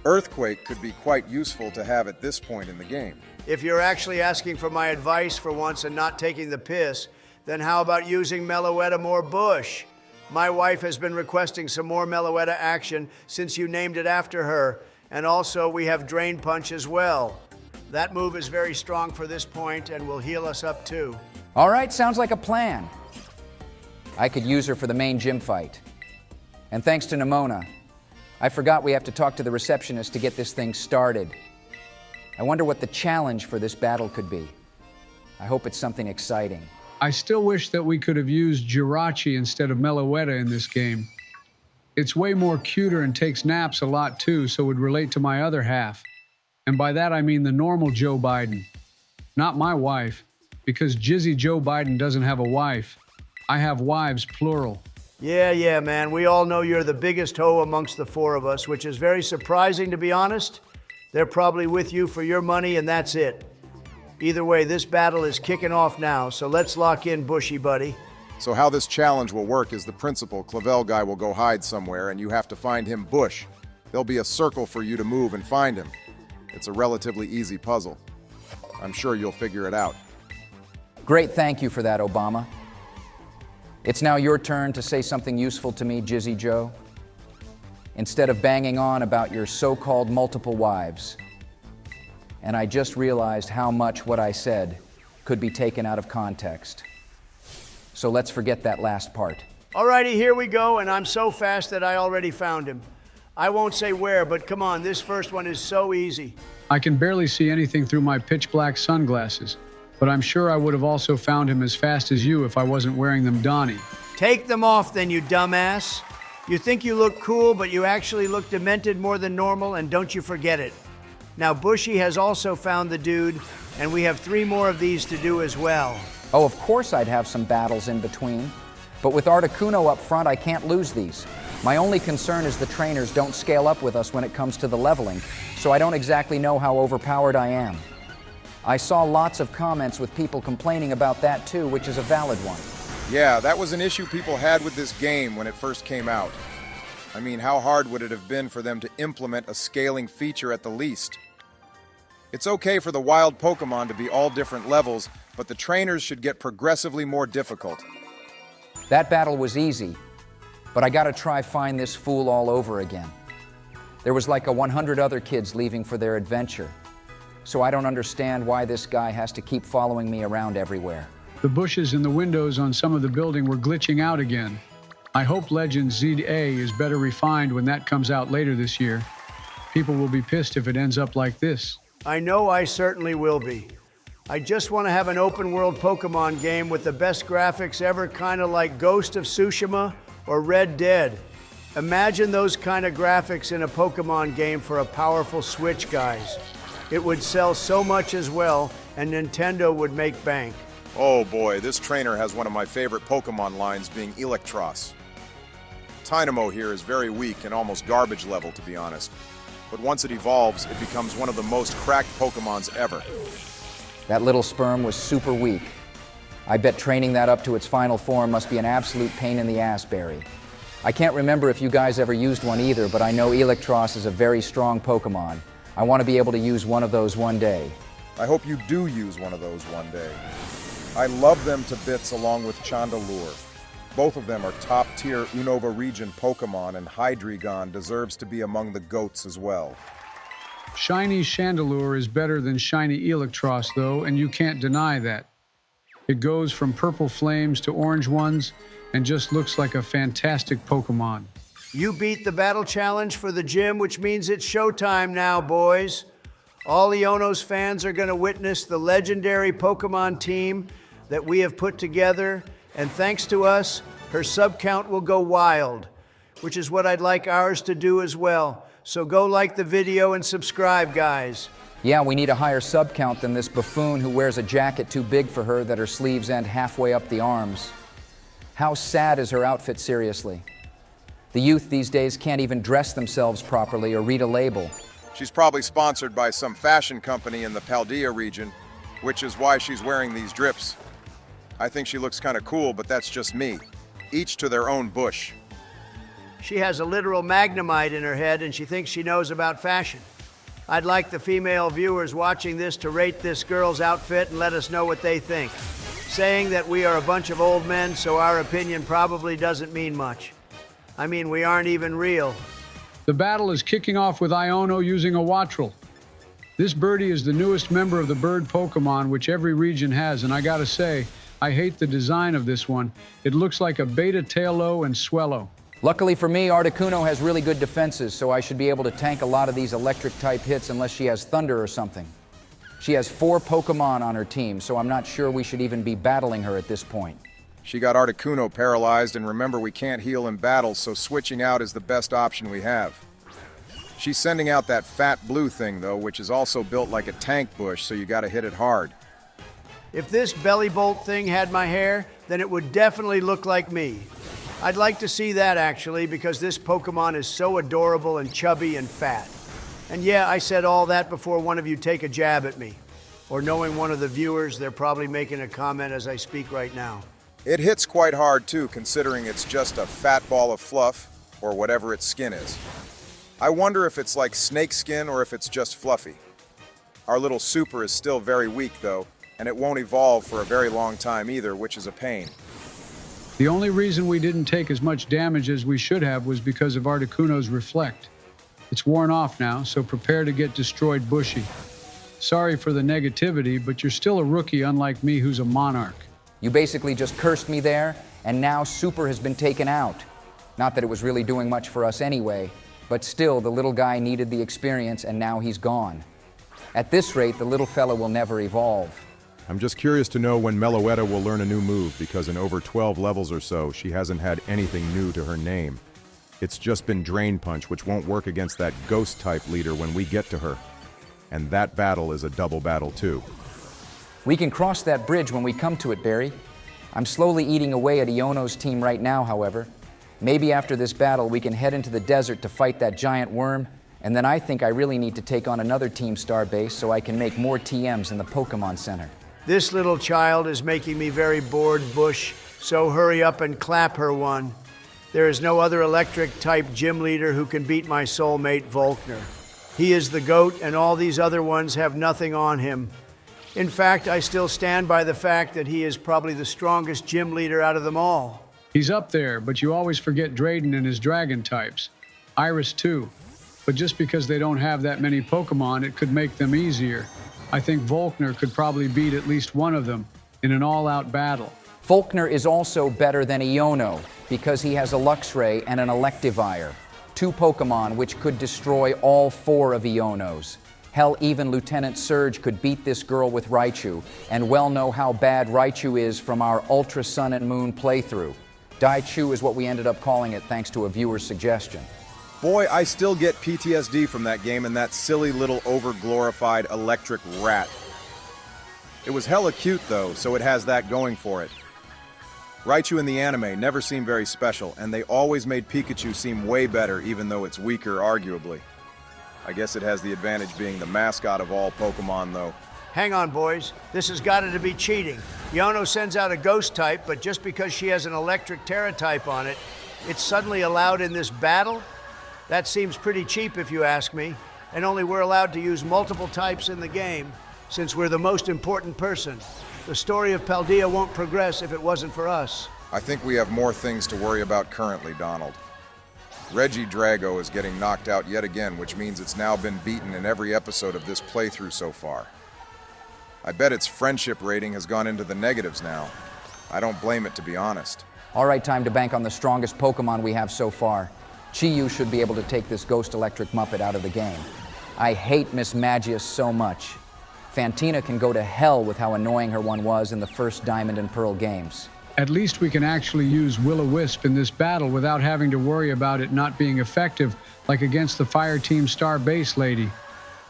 Earthquake could be quite useful to have at this point in the game. If you're actually asking for my advice for once and not taking the piss, then how about using Meloetta more, Bush? My wife has been requesting some more Meloetta action since you named it after her, and also we have Drain Punch as well. That move is very strong for this point and will heal us up too. All right, sounds like a plan. I could use her for the main gym fight. And thanks to Nimona, I forgot we have to talk to the receptionist to get this thing started. I wonder what the challenge for this battle could be. I hope it's something exciting. I still wish that we could have used Jirachi instead of Meloetta in this game. It's way more cuter and takes naps a lot too, so would relate to my other half. And by that I mean the normal Joe Biden. Not my wife, because Jizzy Joe Biden doesn't have a wife. I have wives, plural. Yeah, man, we all know you're the biggest hoe amongst the 4 of us, which is very surprising to be honest. They're probably with you for your money and that's it. Either way, this battle is kicking off now, so let's lock in, Bushy buddy. So how this challenge will work is the principal Clavel guy will go hide somewhere and you have to find him, Bush. There'll be a circle for you to move and find him. It's a relatively easy puzzle. I'm sure you'll figure it out. Great, thank you for that, Obama. It's now your turn to say something useful to me, Jizzy Joe. Instead of banging on about your so-called multiple wives. And I just realized how much what I said could be taken out of context. So let's forget that last part. Alrighty, here we go, and I'm so fast that I already found him. I won't say where, but come on, this first one is so easy. I can barely see anything through my pitch black sunglasses, but I'm sure I would have also found him as fast as you if I wasn't wearing them, Donnie. Take them off then, you dumbass. You think you look cool, but you actually look demented more than normal, and don't you forget it. Now, Bushy has also found the dude, and we have 3 more of these to do as well. Oh, of course I'd have some battles in between. But with Articuno up front, I can't lose these. My only concern is the trainers don't scale up with us when it comes to the leveling, so I don't exactly know how overpowered I am. I saw lots of comments with people complaining about that too, which is a valid one. Yeah, that was an issue people had with this game when it first came out. I mean, how hard would it have been for them to implement a scaling feature at the least? It's okay for the wild Pokemon to be all different levels, but the trainers should get progressively more difficult. That battle was easy, but I gotta try find this fool all over again. There was like 100 other kids leaving for their adventure, so I don't understand why this guy has to keep following me around everywhere. The bushes in the windows on some of the building were glitching out again. I hope Legend ZA is better refined when that comes out later this year. People will be pissed if it ends up like this. I know I certainly will be. I just want to have an open world Pokemon game with the best graphics ever, kind of like Ghost of Tsushima or Red Dead. Imagine those kind of graphics in a Pokemon game for a powerful Switch, guys. It would sell so much as well, and Nintendo would make bank. Oh boy, this trainer has one of my favorite Pokemon lines, being Electros. Tynamo here is very weak and almost garbage level, to be honest. But once it evolves, it becomes one of the most cracked Pokemons ever. That little sperm was super weak. I bet training that up to its final form must be an absolute pain in the ass, Barry. I can't remember if you guys ever used one either, but I know Electros is a very strong Pokemon. I want to be able to use one of those one day. I hope you do use one of those one day. I love them to bits along with Chandelure. Both of them are top-tier Unova region Pokemon, and Hydreigon deserves to be among the GOATs as well. Shiny Chandelure is better than shiny Electros, though, and you can't deny that. It goes from purple flames to orange ones and just looks like a fantastic Pokemon. You beat the battle challenge for the gym, which means it's showtime now, boys. All Iono's fans are going to witness the legendary Pokemon team that we have put together, and thanks to us, her sub count will go wild, which is what I'd like ours to do as well. So go like the video and subscribe, guys. Yeah, we need a higher sub count than this buffoon who wears a jacket too big for her that her sleeves end halfway up the arms. How sad is her outfit, seriously? The youth these days can't even dress themselves properly or read a label. She's probably sponsored by some fashion company in the Paldea region, which is why she's wearing these drips. I think she looks kind of cool, but that's just me. Each to their own bush. She has a literal Magnemite in her head, and she thinks she knows about fashion. I'd like the female viewers watching this to rate this girl's outfit and let us know what they think. Saying that we are a bunch of old men, so our opinion probably doesn't mean much. I mean, we aren't even real. The battle is kicking off with Iono using a Wattrel. This birdie is the newest member of the bird Pokemon, which every region has, and I gotta say, I hate the design of this one. It looks like a beta Taillow and Swellow. Luckily for me, Articuno has really good defenses, so I should be able to tank a lot of these electric-type hits unless she has Thunder or something. She has 4 Pokemon on her team, so I'm not sure we should even be battling her at this point. She got Articuno paralyzed, and remember, we can't heal in battle, so switching out is the best option we have. She's sending out that fat blue thing, though, which is also built like a tank bush, so you gotta hit it hard. If this belly bolt thing had my hair, then it would definitely look like me. I'd like to see that, actually, because this Pokemon is so adorable and chubby and fat. And yeah, I said all that before one of you take a jab at me. Or knowing one of the viewers, they're probably making a comment as I speak right now. It hits quite hard, too, considering it's just a fat ball of fluff, or whatever its skin is. I wonder if it's like snake skin or if it's just fluffy. Our little super is still very weak, though, and it won't evolve for a very long time either, which is a pain. The only reason we didn't take as much damage as we should have was because of Articuno's Reflect. It's worn off now, so prepare to get destroyed bushy. Sorry for the negativity, but you're still a rookie unlike me who's a monarch. You basically just cursed me there, and now Super has been taken out. Not that it was really doing much for us anyway, but still, the little guy needed the experience, and now he's gone. At this rate, the little fella will never evolve. I'm just curious to know when Meloetta will learn a new move, because in over 12 levels or so, she hasn't had anything new to her name. It's just been Drain Punch, which won't work against that Ghost-type leader when we get to her. And that battle is a double battle, too. We can cross that bridge when we come to it, Barry. I'm slowly eating away at Iono's team right now, however. Maybe after this battle, we can head into the desert to fight that giant worm, and then I think I really need to take on another Team Star base so I can make more TMs in the Pokemon Center. This little child is making me very bored, Bush, so hurry up and clap her one. There is no other electric-type gym leader who can beat my soulmate, Volkner. He is the GOAT, and all these other ones have nothing on him. In fact, I still stand by the fact that he is probably the strongest gym leader out of them all. He's up there, but you always forget Drayden and his dragon types. Iris too. But just because they don't have that many Pokemon, it could make them easier. I think Volkner could probably beat at least one of them in an all-out battle. Volkner is also better than Iono because he has a Luxray and an Electivire, 2 Pokemon which could destroy all 4 of Iono's. Hell, even Lieutenant Surge could beat this girl with Raichu, and well know how bad Raichu is from our Ultra Sun and Moon playthrough. Daichu is what we ended up calling it thanks to a viewer's suggestion. Boy, I still get PTSD from that game and that silly little over-glorified electric rat. It was hella cute though, so it has that going for it. Raichu in the anime never seemed very special, and they always made Pikachu seem way better even though it's weaker arguably. I guess it has the advantage being the mascot of all Pokemon though. Hang on, boys. This has got to be cheating. Yono sends out a ghost type, but just because she has an electric Terra type on it, it's suddenly allowed in this battle? That seems pretty cheap if you ask me, and only we're allowed to use multiple types in the game since we're the most important person. The story of Paldea won't progress if it wasn't for us. I think we have more things to worry about currently, Donald. Reggie Drago is getting knocked out yet again, which means it's now been beaten in every episode of this playthrough so far. I bet its friendship rating has gone into the negatives now. I don't blame it, to be honest. All right, time to bank on the strongest Pokemon we have so far. Chi-Yu should be able to take this Ghost Electric Muppet out of the game. I hate Miss Magius so much. Fantina can go to hell with how annoying her one was in the first Diamond and Pearl games. At least we can actually use Will-O-Wisp in this battle without having to worry about it not being effective like against the Fire Team Star Base Lady.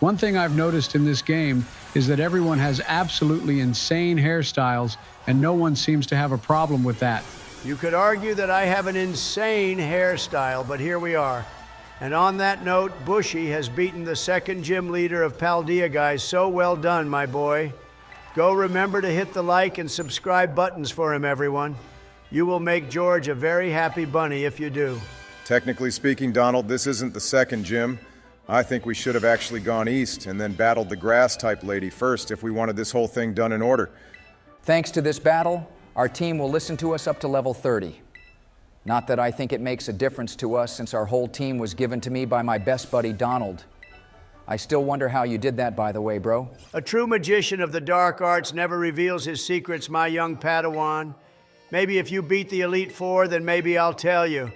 One thing I've noticed in this game is that everyone has absolutely insane hairstyles and no one seems to have a problem with that. You could argue that I have an insane hairstyle, but here we are. And on that note, Bushy has beaten the second gym leader of Paldea, guys. So well done, my boy. Go remember to hit the like and subscribe buttons for him, everyone. You will make George a very happy bunny if you do. Technically speaking, Donald, this isn't the second gym. I think we should have actually gone east and then battled the grass-type lady first if we wanted this whole thing done in order. Thanks to this battle, our team will listen to us up to level 30. Not that I think it makes a difference to us since our whole team was given to me by my best buddy Donald. I still wonder how you did that, by the way, bro. A true magician of the dark arts never reveals his secrets, my young Padawan. Maybe if you beat the Elite Four, then maybe I'll tell you.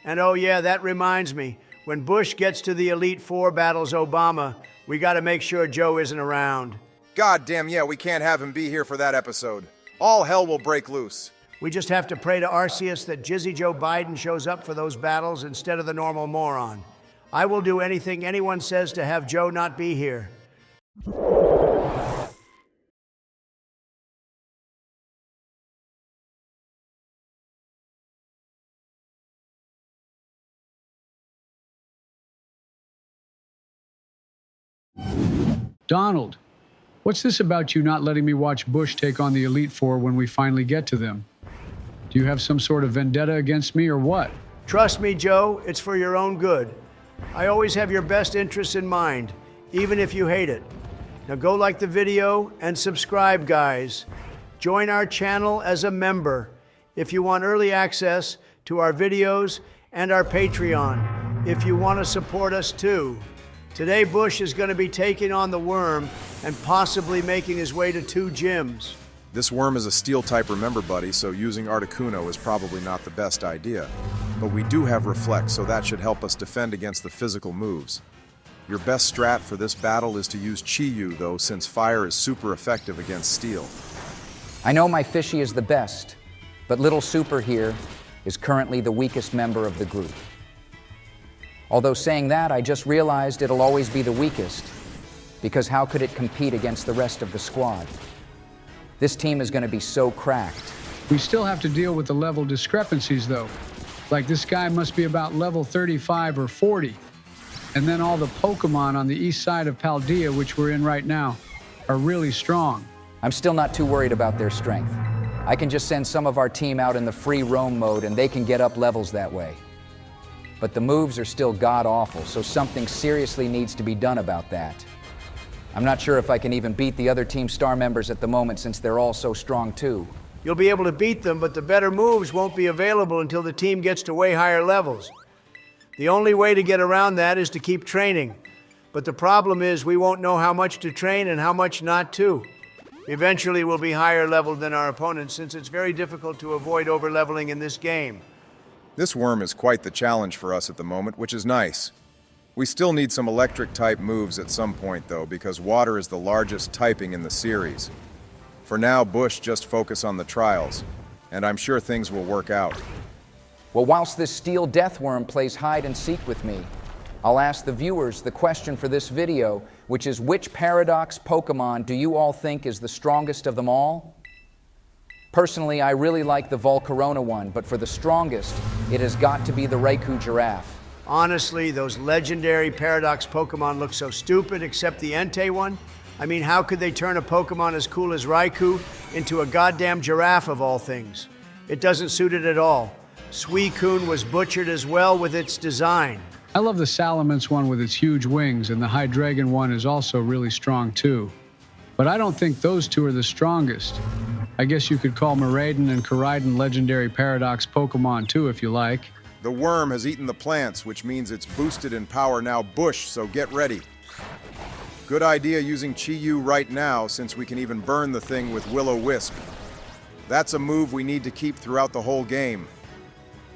And oh yeah, that reminds me. When Bush gets to the Elite Four battles Obama, we gotta make sure Joe isn't around. God damn, yeah, we can't have him be here for that episode. All hell will break loose. We just have to pray to Arceus that Jizzy Joe Biden shows up for those battles instead of the normal moron. I will do anything anyone says to have Joe not be here. Donald, what's this about you not letting me watch Bush take on the Elite Four when we finally get to them? Do you have some sort of vendetta against me or what? Trust me, Joe, it's for your own good. I always have your best interests in mind, even if you hate it. Now go like the video and subscribe, guys. Join our channel as a member if you want early access to our videos and our Patreon if you want to support us too. Today, Bush is going to be taking on the Worm and possibly making his way to 2 gyms. This worm is a steel-type, remember, buddy, so using Articuno is probably not the best idea. But we do have Reflect, so that should help us defend against the physical moves. Your best strat for this battle is to use Chi-Yu, though, since fire is super effective against steel. I know my Fishy is the best, but Little Super here is currently the weakest member of the group. Although saying that, I just realized it'll always be the weakest, because how could it compete against the rest of the squad? This team is going to be so cracked. We still have to deal with the level discrepancies, though. Like this guy must be about level 35 or 40. And then all the Pokemon on the east side of Paldea, which we're in right now, are really strong. I'm still not too worried about their strength. I can just send some of our team out in the free roam mode and they can get up levels that way. But the moves are still god-awful, so something seriously needs to be done about that. I'm not sure if I can even beat the other Team Star members at the moment since they're all so strong too. You'll be able to beat them, but the better moves won't be available until the team gets to way higher levels. The only way to get around that is to keep training. But the problem is we won't know how much to train and how much not to. Eventually we'll be higher leveled than our opponents since it's very difficult to avoid overleveling in this game. This worm is quite the challenge for us at the moment, which is nice. We still need some electric-type moves at some point, though, because water is the largest typing in the series. For now, Bush, just focus on the trials, and I'm sure things will work out. Well, whilst this steel deathworm plays hide and seek with me, I'll ask the viewers the question for this video, which is, which Paradox Pokemon do you all think is the strongest of them all? Personally, I really like the Volcarona one, but for the strongest, it has got to be the Raikou Giraffe. Honestly, those legendary Paradox Pokemon look so stupid, except the Entei one. I mean, how could they turn a Pokemon as cool as Raikou into a goddamn giraffe of all things? It doesn't suit it at all. Suicune was butchered as well with its design. I love the Salamence one with its huge wings, and the Hydreigon one is also really strong too. But I don't think those two are the strongest. I guess you could call Miraidon and Koraidon legendary Paradox Pokemon too, if you like. The worm has eaten the plants, which means it's boosted in power now, Bush, so get ready. Good idea using Chi-Yu right now, since we can even burn the thing with Will-O-Wisp. That's a move we need to keep throughout the whole game.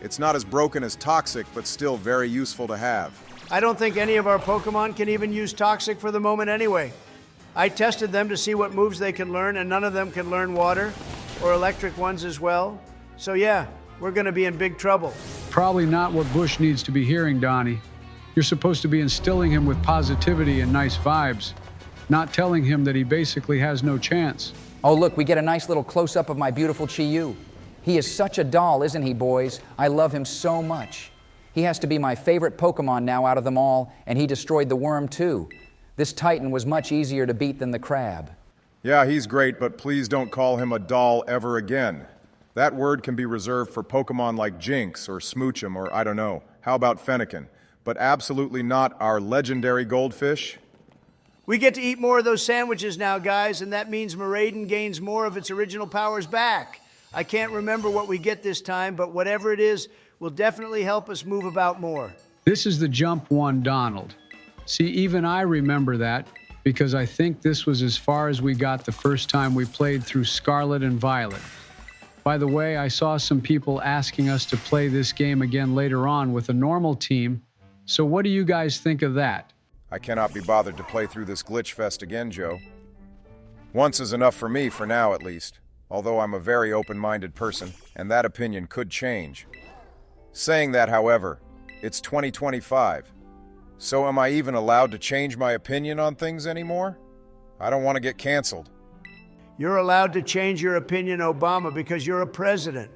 It's not as broken as Toxic, but still very useful to have. I don't think any of our Pokemon can even use Toxic for the moment anyway. I tested them to see what moves they can learn, and none of them can learn water, or electric ones as well. So yeah, we're gonna be in big trouble. Probably not what Bush needs to be hearing, Donnie. You're supposed to be instilling him with positivity and nice vibes, not telling him that he basically has no chance. Oh look, we get a nice little close-up of my beautiful Chi-Yu. He is such a doll, isn't he, boys? I love him so much. He has to be my favorite Pokemon now out of them all, and he destroyed the worm too. This Titan was much easier to beat than the crab. Yeah, he's great, but please don't call him a doll ever again. That word can be reserved for Pokemon like Jinx or Smoochum or I don't know. How about Fennekin? But absolutely not our legendary goldfish. We get to eat more of those sandwiches now, guys, and that means Miraidon gains more of its original powers back. I can't remember what we get this time, but whatever it is will definitely help us move about more. This is the jump one, Donald. See, even I remember that, because I think this was as far as we got the first time we played through Scarlet and Violet. By the way, I saw some people asking us to play this game again later on with a normal team, so what do you guys think of that? I cannot be bothered to play through this glitch fest again, Joe. Once is enough for me, for now at least, although I'm a very open-minded person, and that opinion could change. Saying that, however, it's 2025. So am I even allowed to change my opinion on things anymore? I don't want to get canceled. You're allowed to change your opinion, Obama, because you're a president.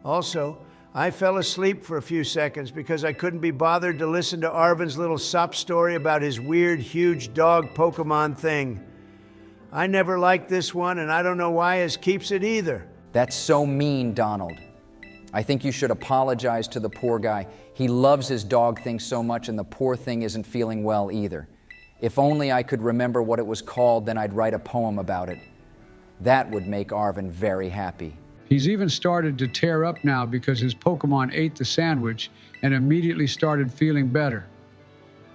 Also, I fell asleep for a few seconds because I couldn't be bothered to listen to Arvin's little sop story about his weird, huge dog Pokemon thing. I never liked this one, and I don't know why his keeps it either. That's so mean, Donald. I think you should apologize to the poor guy. He loves his dog thing so much, and the poor thing isn't feeling well either. If only I could remember what it was called, then I'd write a poem about it. That would make Arvin very happy. He's even started to tear up now because his Pokemon ate the sandwich and immediately started feeling better.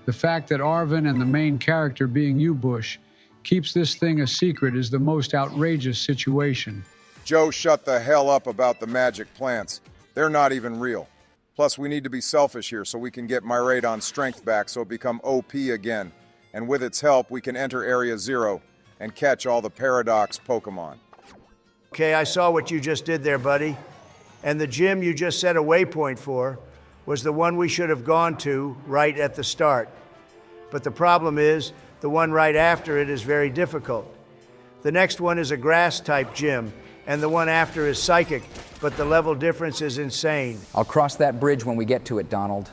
The fact that Arvin and the main character being you, Bush, keeps this thing a secret is the most outrageous situation. Joe, shut the hell up about the magic plants. They're not even real. Plus, we need to be selfish here so we can get Miraidon's strength back so it become OP again. And with its help, we can enter Area 0 and catch all the Paradox Pokemon. Okay, I saw what you just did there, buddy. And the gym you just set a waypoint for was the one we should have gone to right at the start. But the problem is, the one right after it is very difficult. The next one is a grass-type gym, and the one after is psychic, but the level difference is insane. I'll cross that bridge when we get to it, Donald.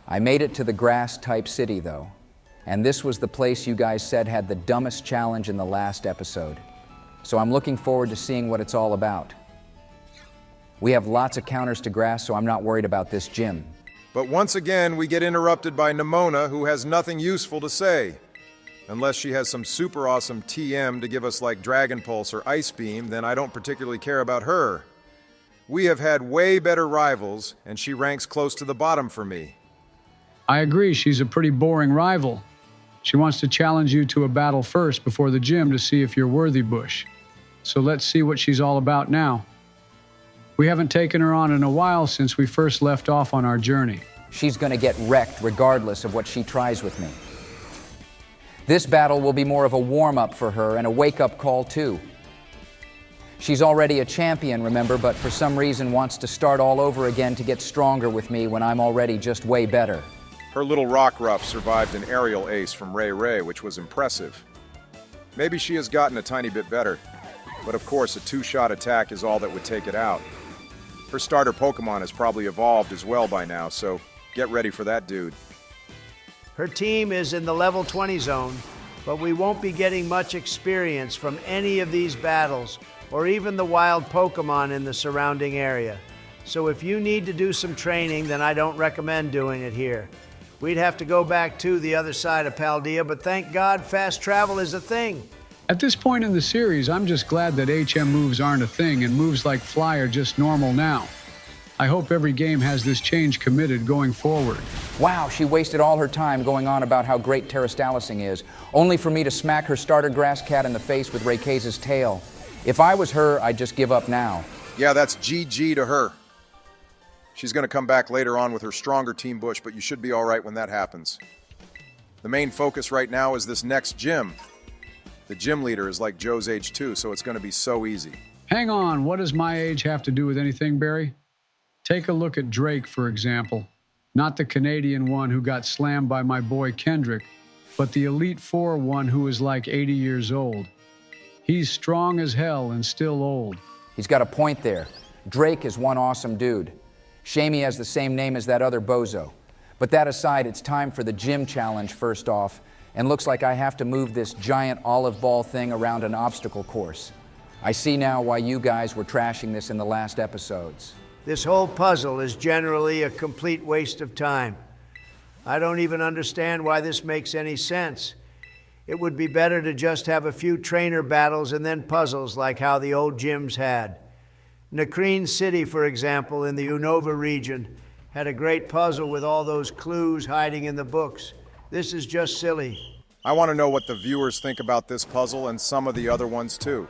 I made it to the grass-type city, though. And this was the place you guys said had the dumbest challenge in the last episode. So I'm looking forward to seeing what it's all about. We have lots of counters to grass, so I'm not worried about this gym. But once again, we get interrupted by Nimona, who has nothing useful to say. Unless she has some super awesome TM to give us like Dragon Pulse or Ice Beam, then I don't particularly care about her. We have had way better rivals, and she ranks close to the bottom for me. I agree, she's a pretty boring rival. She wants to challenge you to a battle first before the gym to see if you're worthy, Bush. So let's see what she's all about now. We haven't taken her on in a while since we first left off on our journey. She's gonna get wrecked regardless of what she tries with me. This battle will be more of a warm-up for her and a wake-up call too. She's already a champion, remember, but for some reason wants to start all over again to get stronger with me when I'm already just way better. Her little rock ruff survived an aerial ace from Ray, which was impressive. Maybe she has gotten a tiny bit better, but of course a two-shot attack is all that would take it out. Her starter Pokemon has probably evolved as well by now, so get ready for that dude. Her team is in the level 20 zone, but we won't be getting much experience from any of these battles or even the wild Pokemon in the surrounding area. So if you need to do some training, then I don't recommend doing it here. We'd have to go back to the other side of Paldea, but thank God fast travel is a thing. At this point in the series, I'm just glad that HM moves aren't a thing and moves like Fly are just normal now. I hope every game has this change committed going forward. Wow, she wasted all her time going on about how great Terrastalising is, only for me to smack her starter Grass Cat in the face with Rayquaza's tail. If I was her, I'd just give up now. Yeah, that's GG to her. She's going to come back later on with her stronger Team Bush, but you should be all right when that happens. The main focus right now is this next gym. The gym leader is like Joe's age too, so it's going to be so easy. Hang on, what does my age have to do with anything, Barry? Take a look at Drake, for example. Not the Canadian one who got slammed by my boy Kendrick, but the Elite Four one who is like 80 years old. He's strong as hell and still old. He's got a point there. Drake is one awesome dude. Shame he has the same name as that other bozo. But that aside, it's time for the gym challenge first off, and looks like I have to move this giant olive ball thing around an obstacle course. I see now why you guys were trashing this in the last episodes. This whole puzzle is generally a complete waste of time. I don't even understand why this makes any sense. It would be better to just have a few trainer battles and then puzzles like how the old gyms had. Nakreen City, for example, in the Unova region, had a great puzzle with all those clues hiding in the books. This is just silly. I want to know what the viewers think about this puzzle and some of the other ones too.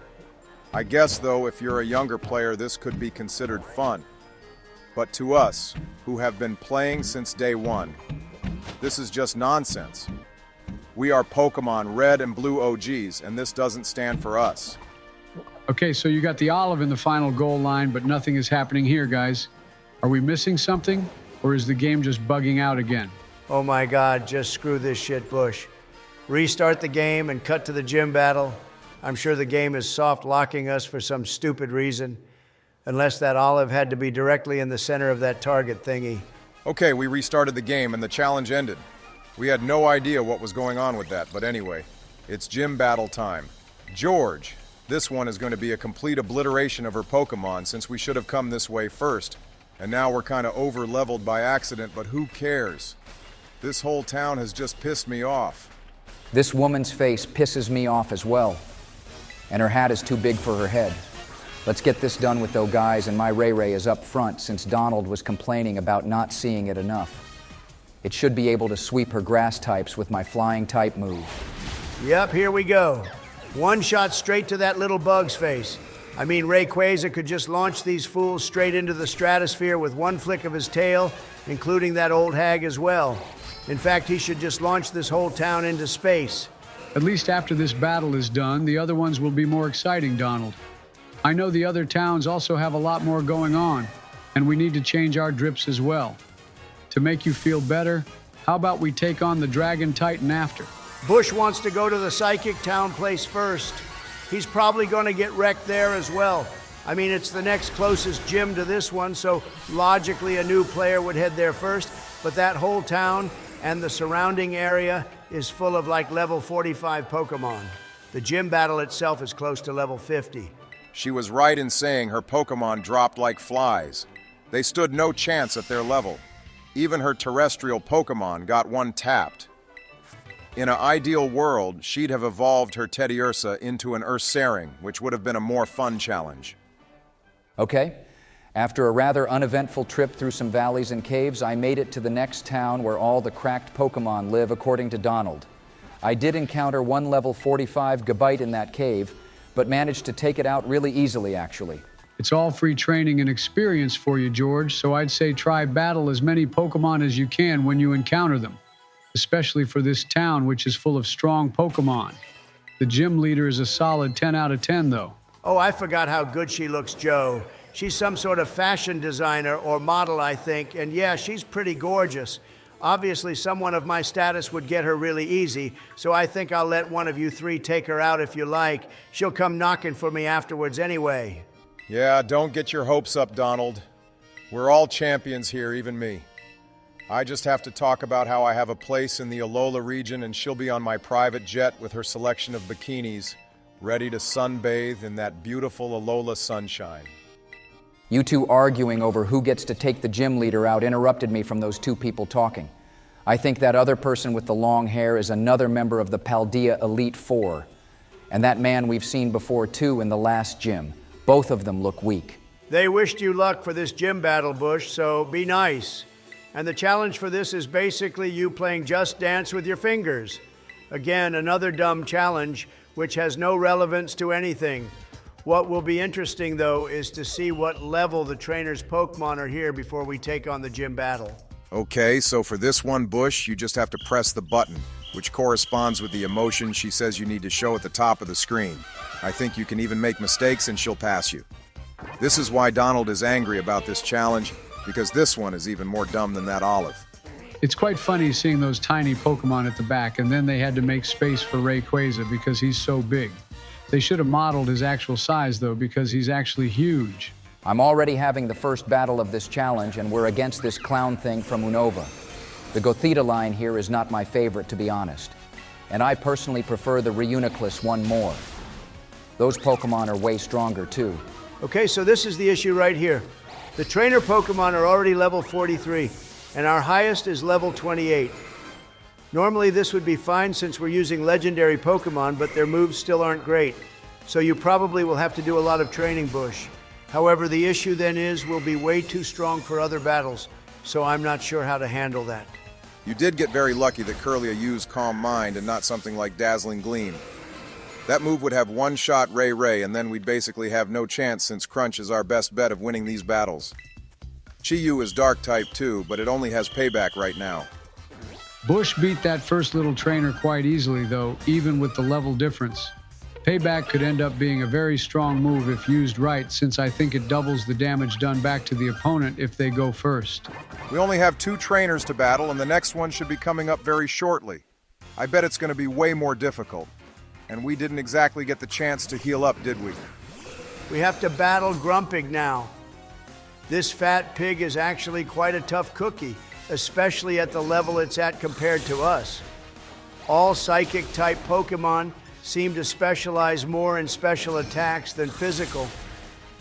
I guess, though, if you're a younger player, this could be considered fun. But to us, who have been playing since day one, this is just nonsense. We are Pokemon Red and Blue OGs, and this doesn't stand for us. Okay, so you got the olive in the final goal line, but nothing is happening here, guys. Are we missing something, or is the game just bugging out again? Oh my God, just screw this shit, Bush. Restart the game and cut to the gym battle. I'm sure the game is soft locking us for some stupid reason, unless that olive had to be directly in the center of that target thingy. Okay, we restarted the game and the challenge ended. We had no idea what was going on with that, but anyway, it's gym battle time. George, this one is going to be a complete obliteration of her Pokemon since we should have come this way first. And now we're kind of over-leveled by accident, but who cares? This whole town has just pissed me off. This woman's face pisses me off as well. And her hat is too big for her head. Let's get this done with though, guys, and my Ray is up front since Donald was complaining about not seeing it enough. It should be able to sweep her grass types with my flying type move. Yep, here we go. One shot straight to that little bug's face. I mean, Rayquaza could just launch these fools straight into the stratosphere with one flick of his tail, including that old hag as well. In fact, he should just launch this whole town into space. At least after this battle is done, the other ones will be more exciting, Donald. I know the other towns also have a lot more going on, and we need to change our drips as well. To make you feel better, how about we take on the Dragon Titan after? Bush wants to go to the Psychic Town place first. He's probably going to get wrecked there as well. I mean, it's the next closest gym to this one, so logically a new player would head there first, but that whole town and the surrounding area is full of like level 45 Pokemon. The gym battle itself is close to level 50. She was right in saying her Pokemon dropped like flies. They stood no chance at their level. Even her terrestrial Pokemon got one tapped. In an ideal world, she'd have evolved her Teddiursa into an Ursaring, which would have been a more fun challenge. Okay, after a rather uneventful trip through some valleys and caves, I made it to the next town where all the cracked Pokemon live, according to Donald. I did encounter one level 45 Gabite in that cave, but managed to take it out really easily, actually. It's all free training and experience for you, George, so I'd say try battle as many Pokemon as you can when you encounter them, especially for this town, which is full of strong Pokemon. The gym leader is a solid 10 out of 10, though. Oh, I forgot how good she looks, Joe. She's some sort of fashion designer or model, I think, and yeah, she's pretty gorgeous. Obviously, someone of my status would get her really easy, so I think I'll let one of you three take her out if you like. She'll come knocking for me afterwards anyway. Yeah, don't get your hopes up, Donald. We're all champions here, even me. I just have to talk about how I have a place in the Alola region and she'll be on my private jet with her selection of bikinis, ready to sunbathe in that beautiful Alola sunshine. You two arguing over who gets to take the gym leader out interrupted me from those two people talking. I think that other person with the long hair is another member of the Paldea Elite Four. And that man we've seen before too in the last gym. Both of them look weak. They wished you luck for this gym battle, Bush, so be nice. And the challenge for this is basically you playing Just Dance with your fingers. Again, another dumb challenge, which has no relevance to anything. What will be interesting, though, is to see what level the trainer's Pokemon are here before we take on the gym battle. Okay, so for this one, Bush, you just have to press the button, which corresponds with the emotion she says you need to show at the top of the screen. I think you can even make mistakes and she'll pass you. This is why Donald is angry about this challenge, because this one is even more dumb than that olive. It's quite funny seeing those tiny Pokemon at the back, and then they had to make space for Rayquaza because he's so big. They should have modeled his actual size, though, because he's actually huge. I'm already having the first battle of this challenge, and we're against this clown thing from Unova. The Gothita line here is not my favorite, to be honest. And I personally prefer the Reuniclus one more. Those Pokemon are way stronger, too. Okay, so this is the issue right here. The trainer Pokemon are already level 43, and our highest is level 28. Normally this would be fine since we're using legendary Pokemon, but their moves still aren't great. So you probably will have to do a lot of training, Bush. However, the issue then is we'll be way too strong for other battles, so I'm not sure how to handle that. You did get very lucky that Curlia used Calm Mind and not something like Dazzling Gleam. That move would have one-shot Ray, and then we'd basically have no chance since Crunch is our best bet of winning these battles. Chi-Yu is Dark-type too, but it only has payback right now. Bush beat that first little trainer quite easily, though, even with the level difference. Payback could end up being a very strong move if used right, since I think it doubles the damage done back to the opponent if they go first. We only have 2 trainers to battle, and the next one should be coming up very shortly. I bet it's going to be way more difficult. And we didn't exactly get the chance to heal up, did we? We have to battle Grumpig now. This fat pig is actually quite a tough cookie, especially at the level it's at compared to us. All psychic-type Pokemon seem to specialize more in special attacks than physical,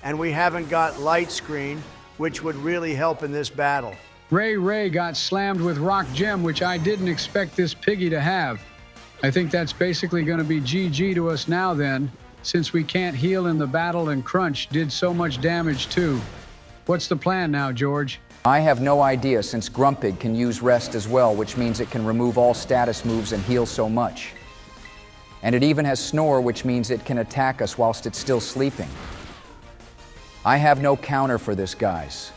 and we haven't got Light Screen, which would really help in this battle. Ray got slammed with Rock Gem, which I didn't expect this piggy to have. I think that's basically going to be GG to us now then, since we can't heal in the battle and Crunch did so much damage too. What's the plan now, George? I have no idea, since Grumpig can use Rest as well, which means it can remove all status moves and heal so much. And it even has Snore, which means it can attack us whilst it's still sleeping. I have no counter for this, guys.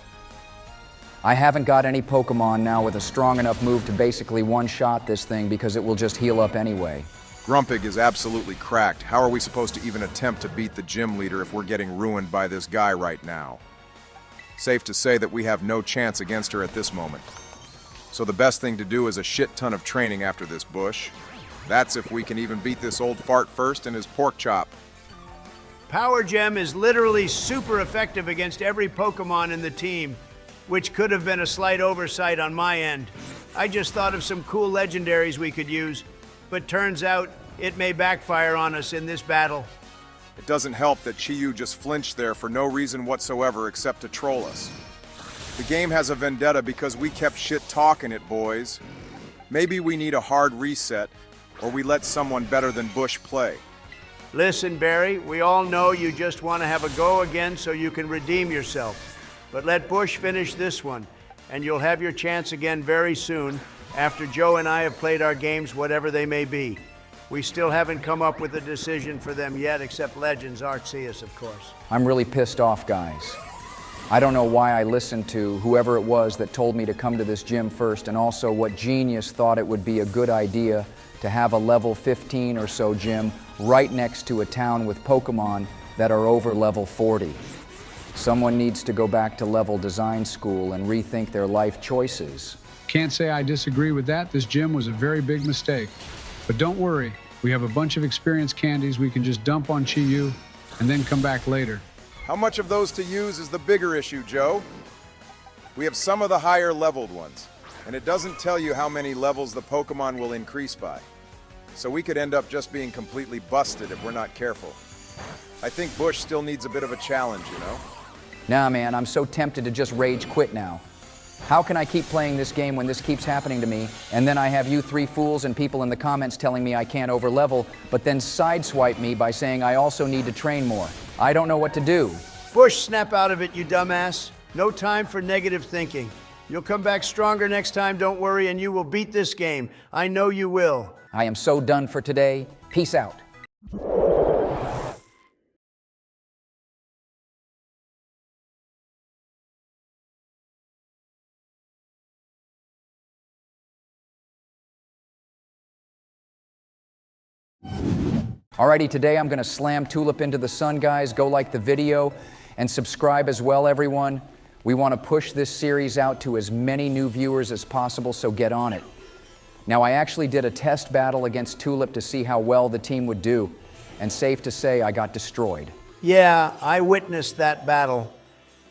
I haven't got any Pokemon now with a strong enough move to basically one-shot this thing because it will just heal up anyway. Grumpig is absolutely cracked. How are we supposed to even attempt to beat the gym leader if we're getting ruined by this guy right now? Safe to say that we have no chance against her at this moment. So the best thing to do is a shit ton of training after this, Bush. That's if we can even beat this old fart first and his pork chop. Power Gem is literally super effective against every Pokemon in the team, which could have been a slight oversight on my end. I just thought of some cool legendaries we could use, but turns out it may backfire on us in this battle. It doesn't help that Chi-Yu just flinched there for no reason whatsoever except to troll us. The game has a vendetta because we kept shit talking it, boys. Maybe we need a hard reset, or we let someone better than Bush play. Listen, Barry, we all know you just want to have a go again so you can redeem yourself. But let Bush finish this one, and you'll have your chance again very soon after Joe and I have played our games, whatever they may be. We still haven't come up with a decision for them yet, except Legends Arceus, of course. I'm really pissed off, guys. I don't know why I listened to whoever it was that told me to come to this gym first, and also what genius thought it would be a good idea to have a level 15 or so gym right next to a town with Pokemon that are over level 40. Someone needs to go back to level design school and rethink their life choices. Can't say I disagree with that. This gym was a very big mistake. But don't worry, we have a bunch of experience candies we can just dump on Chi-Yu and then come back later. How much of those to use is the bigger issue, Joe? We have some of the higher leveled ones, and it doesn't tell you how many levels the Pokemon will increase by. So we could end up just being completely busted if we're not careful. I think Bush still needs a bit of a challenge, you know? Nah, man, I'm so tempted to just rage quit now. How can I keep playing this game when this keeps happening to me, and then I have you three fools and people in the comments telling me I can't overlevel, but then sideswipe me by saying I also need to train more? I don't know what to do. Bush, snap out of it, you dumbass. No time for negative thinking. You'll come back stronger next time, don't worry, and you will beat this game. I know you will. I am so done for today. Peace out. Alrighty, today I'm gonna slam Tulip into the sun, guys. Go like the video and subscribe as well, everyone. We want to push this series out to as many new viewers as possible, so get on it. Now, I actually did a test battle against Tulip to see how well the team would do, and safe to say I got destroyed. Yeah, I witnessed that battle.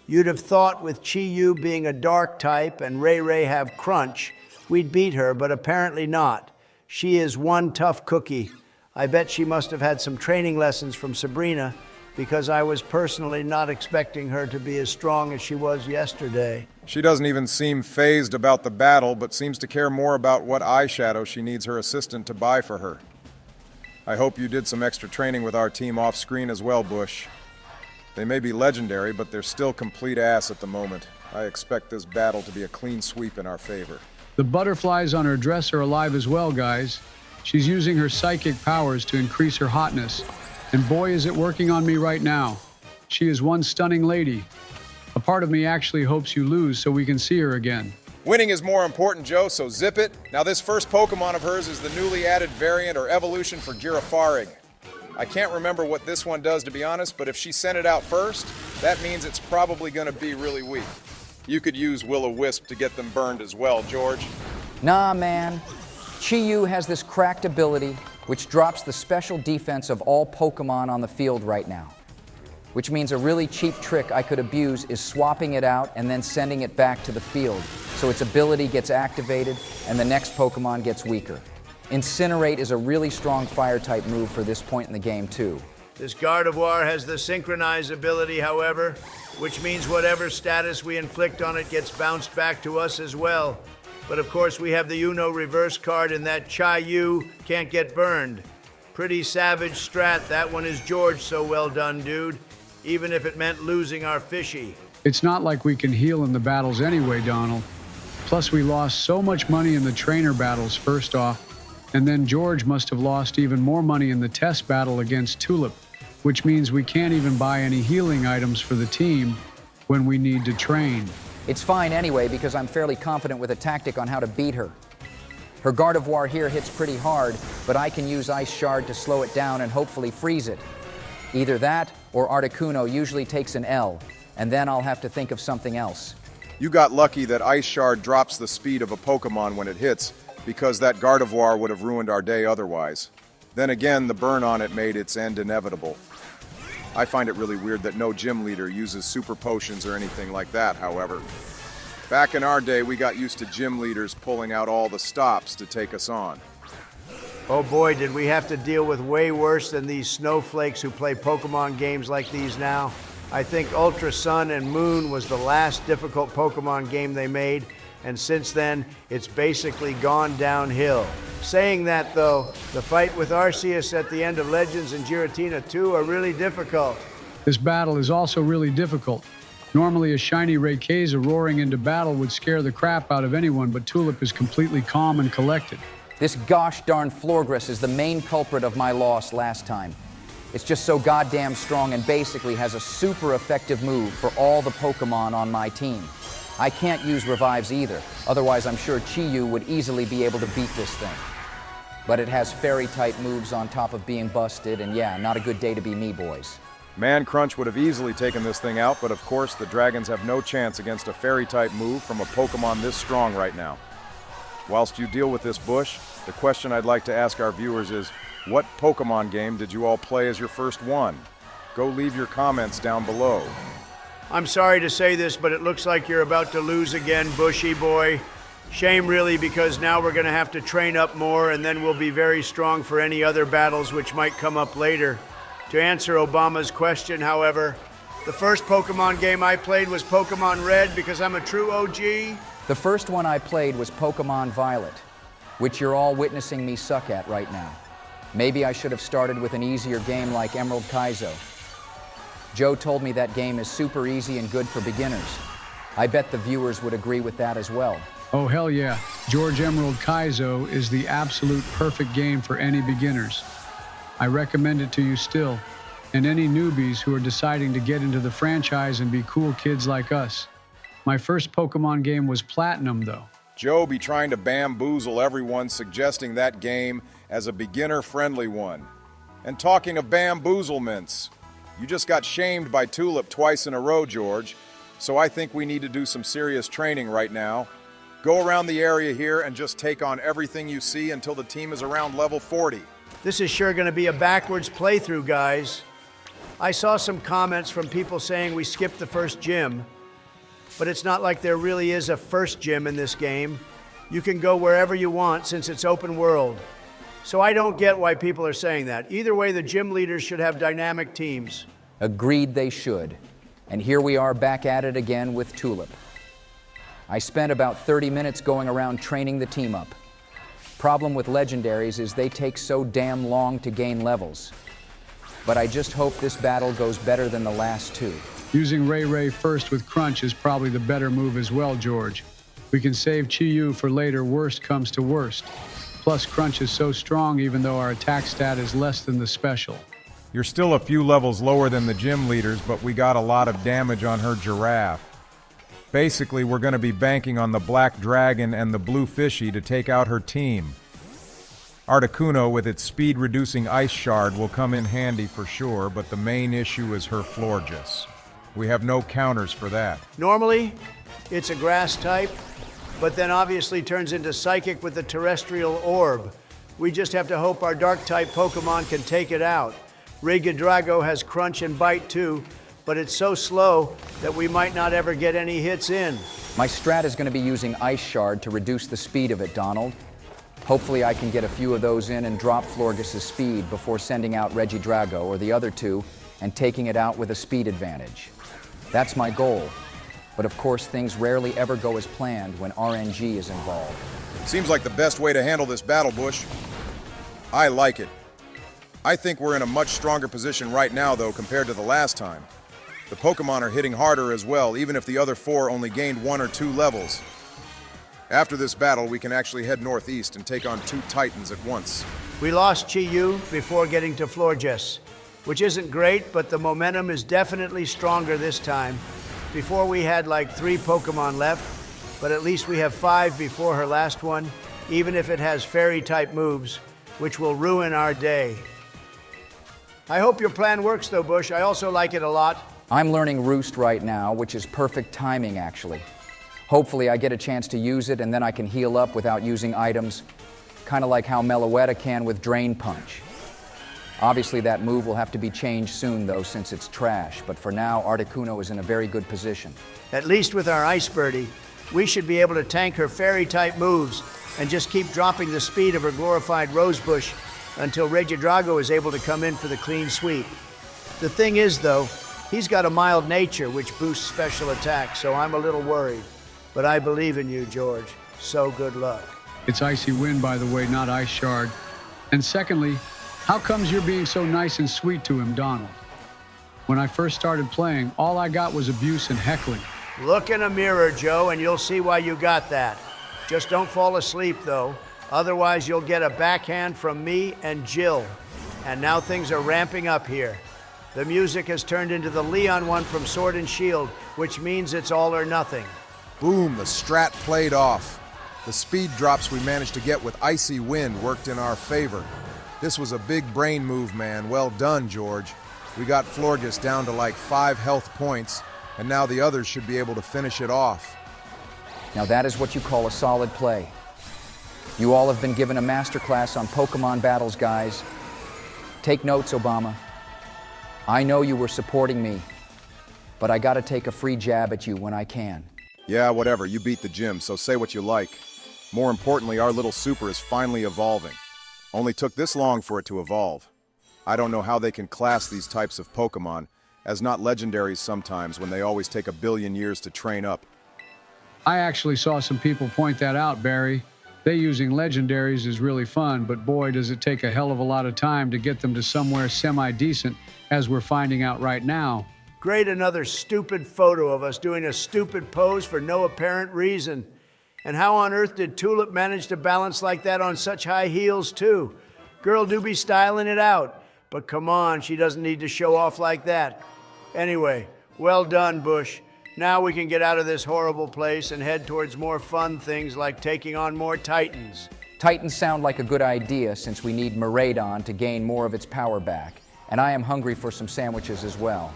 You'd have thought with Chi-Yu being a dark type and Ray Ray have Crunch, we'd beat her, but apparently not. She is one tough cookie. I bet she must have had some training lessons from Sabrina, because I was personally not expecting her to be as strong as she was yesterday. She doesn't even seem fazed about the battle, but seems to care more about what eyeshadow she needs her assistant to buy for her. I hope you did some extra training with our team off screen as well, Bush. They may be legendary, but they're still complete ass at the moment. I expect this battle to be a clean sweep in our favor. The butterflies on her dress are alive as well, guys. She's using her psychic powers to increase her hotness. And boy, is it working on me right now. She is one stunning lady. A part of me actually hopes you lose so we can see her again. Winning is more important, Joe, so zip it. Now this first Pokemon of hers is the newly added variant or evolution for Girafarig. I can't remember what this one does, to be honest, but if she sent it out first, that means it's probably gonna be really weak. You could use Will-O-Wisp to get them burned as well, George. Nah, man. Chi-Yu has this cracked ability which drops the special defense of all Pokemon on the field right now. Which means a really cheap trick I could abuse is swapping it out and then sending it back to the field, so its ability gets activated and the next Pokemon gets weaker. Incinerate is a really strong fire-type move for this point in the game, too. This Gardevoir has the Synchronize ability, however, which means whatever status we inflict on it gets bounced back to us as well. But of course, we have the Uno reverse card, and that Chi-Yu can't get burned. Pretty savage strat. That one is George, so well done, dude. Even if it meant losing our fishy. It's not like we can heal in the battles anyway, Donald. Plus, we lost so much money in the trainer battles first off, and then George must have lost even more money in the test battle against Tulip, which means we can't even buy any healing items for the team when we need to train. It's fine anyway, because I'm fairly confident with a tactic on how to beat her. Her Gardevoir here hits pretty hard, but I can use Ice Shard to slow it down and hopefully freeze it. Either that, or Articuno usually takes an L, and then I'll have to think of something else. You got lucky that Ice Shard drops the speed of a Pokemon when it hits, because that Gardevoir would have ruined our day otherwise. Then again, the burn on it made its end inevitable. I find it really weird that no gym leader uses super potions or anything like that, however. Back in our day, we got used to gym leaders pulling out all the stops to take us on. Oh boy, did we have to deal with way worse than these snowflakes who play Pokemon games like these now. I think Ultra Sun and Moon was the last difficult Pokemon game they made, and since then, it's basically gone downhill. Saying that, though, the fight with Arceus at the end of Legends and Giratina 2 are really difficult. This battle is also really difficult. Normally, a shiny Rayquaza roaring into battle would scare the crap out of anyone, but Tulip is completely calm and collected. This gosh darn Florges is the main culprit of my loss last time. It's just so goddamn strong and basically has a super effective move for all the Pokemon on my team. I can't use revives either, otherwise I'm sure Chi-Yu would easily be able to beat this thing. But it has fairy-type moves on top of being busted, and yeah, not a good day to be me, boys. Man Crunch would have easily taken this thing out, but of course the Dragons have no chance against a fairy-type move from a Pokemon this strong right now. Whilst you deal with this bush, the question I'd like to ask our viewers is, what Pokemon game did you all play as your first one? Go leave your comments down below. I'm sorry to say this, but it looks like you're about to lose again, Bushy boy. Shame really, because now we're going to have to train up more and then we'll be very strong for any other battles which might come up later. To answer Obama's question, however, the first Pokemon game I played was Pokemon Red because I'm a true OG. The first one I played was Pokemon Violet, which you're all witnessing me suck at right now. Maybe I should have started with an easier game like Emerald Kaizo. Joe told me that game is super easy and good for beginners. I bet the viewers would agree with that as well. Oh, hell yeah. George Emerald Kaizo is the absolute perfect game for any beginners. I recommend it to you still, and any newbies who are deciding to get into the franchise and be cool kids like us. My first Pokemon game was Platinum, though. Joe be trying to bamboozle everyone, suggesting that game as a beginner-friendly one. And talking of bamboozlements, you just got shamed by Tulip twice in a row, George, so I think we need to do some serious training right now. Go around the area here and just take on everything you see until the team is around level 40. This is sure going to be a backwards playthrough, guys. I saw some comments from people saying we skipped the first gym, but it's not like there really is a first gym in this game. You can go wherever you want since it's open world. So I don't get why people are saying that. Either way, the gym leaders should have dynamic teams. Agreed they should. And here we are back at it again with Tulip. I spent about 30 minutes going around training the team up. Problem with legendaries is they take so damn long to gain levels. But I just hope this battle goes better than the last two. Using Ray first with Crunch is probably the better move as well, George. We can save Chi-Yu for later, worst comes to worst. Plus, Crunch is so strong even though our attack stat is less than the special. You're still a few levels lower than the gym leaders, but we got a lot of damage on her Giraffe. Basically, we're going to be banking on the Black Dragon and the Blue Fishy to take out her team. Articuno with its speed-reducing Ice Shard will come in handy for sure, but the main issue is her Florges. We have no counters for that. Normally, it's a grass type, but then obviously turns into Psychic with the Terrestrial Orb. We just have to hope our Dark-type Pokemon can take it out. Regidrago has Crunch and Bite too, but it's so slow that we might not ever get any hits in. My strat is going to be using Ice Shard to reduce the speed of it, Donald. Hopefully I can get a few of those in and drop Florges' speed before sending out Regidrago or the other two and taking it out with a speed advantage. That's my goal. But of course things rarely ever go as planned when RNG is involved. Seems like the best way to handle this battle, Bush. I like it. I think we're in a much stronger position right now, though, compared to the last time. The Pokemon are hitting harder as well, even if the other four only gained 1 or 2 levels. After this battle, we can actually head northeast and take on 2 Titans at once. We lost Chi-Yu before getting to Florges, which isn't great, but the momentum is definitely stronger this time. Before we had like 3 Pokemon left, but at least we have 5 before her last one, even if it has fairy-type moves, which will ruin our day. I hope your plan works though, Bush. I also like it a lot. I'm learning Roost right now, which is perfect timing actually. Hopefully I get a chance to use it and then I can heal up without using items, kind of like how Meloetta can with Drain Punch. Obviously that move will have to be changed soon though, since it's trash, but for now Articuno is in a very good position. At least with our Ice Birdie, we should be able to tank her fairy-type moves and just keep dropping the speed of her glorified Rosebush until Regidrago is able to come in for the clean sweep. The thing is though, he's got a mild nature which boosts special attack, so I'm a little worried. But I believe in you, George, so good luck. It's Icy Wind, by the way, not Ice Shard. And secondly, how comes you're being so nice and sweet to him, Donald? When I first started playing, all I got was abuse and heckling. Look in a mirror, Joe, and you'll see why you got that. Just don't fall asleep, though. Otherwise, you'll get a backhand from me and Jill. And now things are ramping up here. The music has turned into the Leon one from Sword and Shield, which means it's all or nothing. Boom, the strat played off. The speed drops we managed to get with icy wind worked in our favor. This was a big brain move, man. Well done, George. We got Florges down to like 5 health points, and now the others should be able to finish it off. Now that is what you call a solid play. You all have been given a masterclass on Pokemon battles, guys. Take notes, Obama. I know you were supporting me, but I gotta take a free jab at you when I can. Yeah, whatever, you beat the gym, so say what you like. More importantly, our little super is finally evolving. Only took this long for it to evolve. I don't know how they can class these types of Pokemon as not legendaries sometimes when they always take a billion years to train up. I actually saw some people point that out, Barry. They using legendaries is really fun, but boy, does it take a hell of a lot of time to get them to somewhere semi-decent, as we're finding out right now. Great, another stupid photo of us doing a stupid pose for no apparent reason. And how on earth did Tulip manage to balance like that on such high heels, too? Girl do be styling it out. But come on, she doesn't need to show off like that. Anyway, well done, Bush. Now we can get out of this horrible place and head towards more fun things like taking on more Titans. Titans sound like a good idea since we need Miraidon to gain more of its power back. And I am hungry for some sandwiches as well.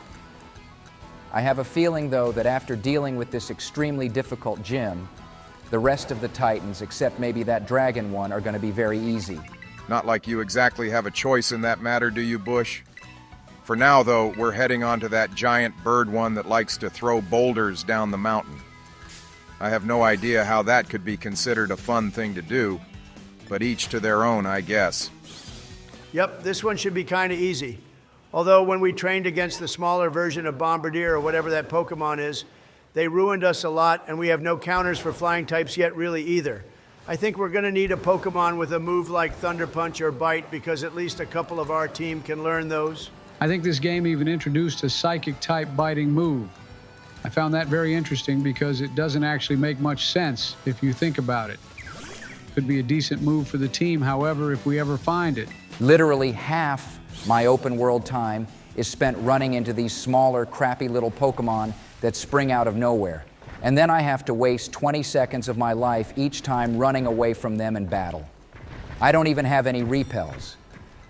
I have a feeling, though, that after dealing with this extremely difficult gym, the rest of the Titans, except maybe that dragon one, are going to be very easy. Not like you exactly have a choice in that matter, do you, Bush? For now, though, we're heading on to that giant bird one that likes to throw boulders down the mountain. I have no idea how that could be considered a fun thing to do, but each to their own, I guess. Yep, this one should be kind of easy. Although when we trained against the smaller version of Bombardier or whatever that Pokemon is, they ruined us a lot, and we have no counters for flying types yet really either. I think we're going to need a Pokemon with a move like Thunder Punch or Bite, because at least a couple of our team can learn those. I think this game even introduced a psychic-type biting move. I found that very interesting because it doesn't actually make much sense if you think about it. Could be a decent move for the team, however, if we ever find it. Literally half my open world time is spent running into these smaller, crappy little Pokemon that spring out of nowhere. And then I have to waste 20 seconds of my life each time running away from them in battle. I don't even have any repels.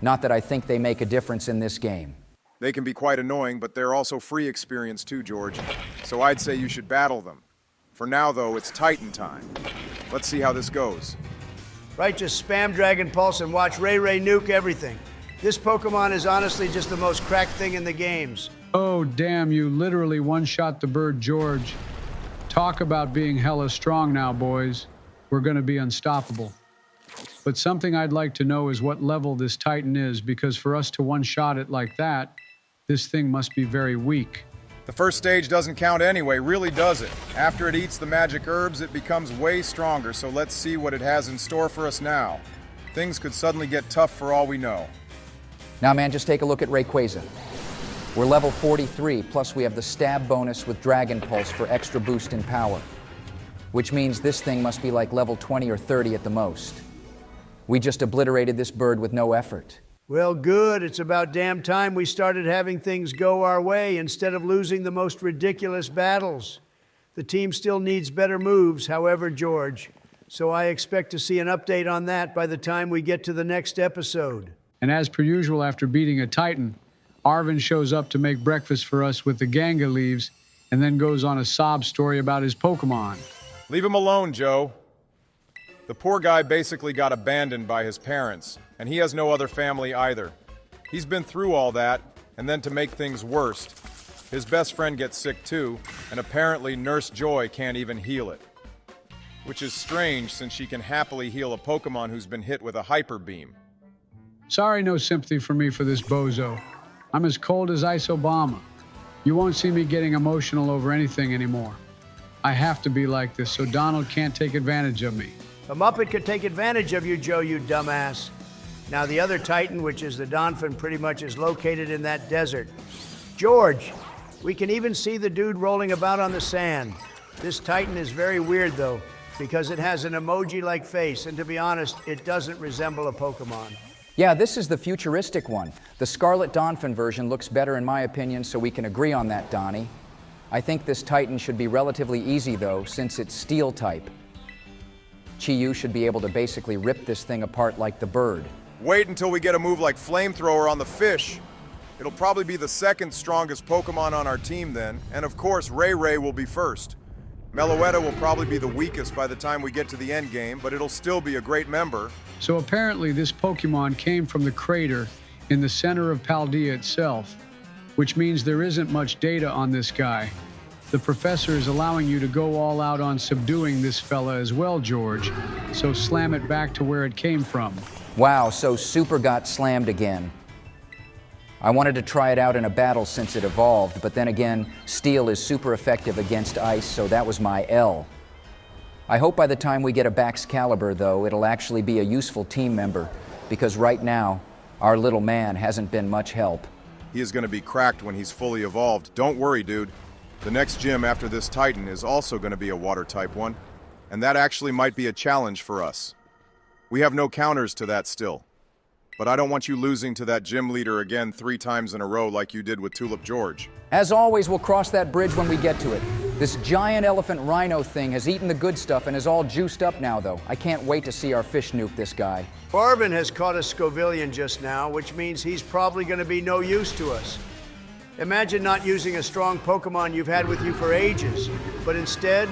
Not that I think they make a difference in this game. They can be quite annoying, but they're also free experience too, George. So I'd say you should battle them. For now, though, it's Titan time. Let's see how this goes. Right, just spam Dragon Pulse and watch Ray nuke everything. This Pokemon is honestly just the most cracked thing in the games. Oh, damn, you literally one-shot the bird, George. Talk about being hella strong now, boys. We're gonna be unstoppable. But something I'd like to know is what level this Titan is, because for us to one-shot it like that, this thing must be very weak. The first stage doesn't count anyway, really does it? After it eats the magic herbs, it becomes way stronger, so let's see what it has in store for us now. Things could suddenly get tough for all we know. Now, man, just take a look at Rayquaza. We're level 43, plus we have the stab bonus with Dragon Pulse for extra boost in power, which means this thing must be like level 20 or 30 at the most. We just obliterated this bird with no effort. Well, good. It's about damn time we started having things go our way instead of losing the most ridiculous battles. The team still needs better moves, however, George. So I expect to see an update on that by the time we get to the next episode. And as per usual, after beating a Titan, Arvin shows up to make breakfast for us with the Ganga leaves and then goes on a sob story about his Pokemon. Leave him alone, Joe. The poor guy basically got abandoned by his parents, and he has no other family either. He's been through all that, and then to make things worse, his best friend gets sick too, and apparently Nurse Joy can't even heal it. Which is strange since she can happily heal a Pokemon who's been hit with a Hyper Beam. Sorry, no sympathy for me for this bozo. I'm as cold as Ice Obama. You won't see me getting emotional over anything anymore. I have to be like this so Donald can't take advantage of me. A Muppet could take advantage of you, Joe, you dumbass. Now, the other Titan, which is the Donphin, pretty much is located in that desert. George, we can even see the dude rolling about on the sand. This Titan is very weird, though. because it has an emoji-like face, and to be honest, it doesn't resemble a Pokemon. Yeah, this is the futuristic one. The Scarlet Donphin version looks better in my opinion, so we can agree on that, Donnie. I think this Titan should be relatively easy though, since it's Steel type. Chi-Yu should be able to basically rip this thing apart like the bird. Wait until we get a move like Flamethrower on the fish. It'll probably be the second strongest Pokemon on our team then, and of course Ray will be first. Meloetta will probably be the weakest by the time we get to the end game, but it'll still be a great member. So apparently this Pokemon came from the crater in the center of Paldea itself, which means there isn't much data on this guy. The professor is allowing you to go all out on subduing this fella as well, George, so slam it back to where it came from. Wow, so Super got slammed again. I wanted to try it out in a battle since it evolved, but then again, Steel is super effective against Ice, so that was my L. I hope by the time we get a Baxcalibur, though, it'll actually be a useful team member, because right now, our little man hasn't been much help. He is going to be cracked when he's fully evolved. Don't worry, dude. The next gym after this Titan is also going to be a water-type one, and that actually might be a challenge for us. We have no counters to that still. But I don't want you losing to that gym leader again 3 times in a row like you did with Tulip George. As always, we'll cross that bridge when we get to it. This giant elephant rhino thing has eaten the good stuff and is all juiced up now, though. I can't wait to see our fish nuke this guy. Barvin has caught a Scovillian just now, which means he's probably going to be no use to us. Imagine not using a strong Pokemon you've had with you for ages, but instead,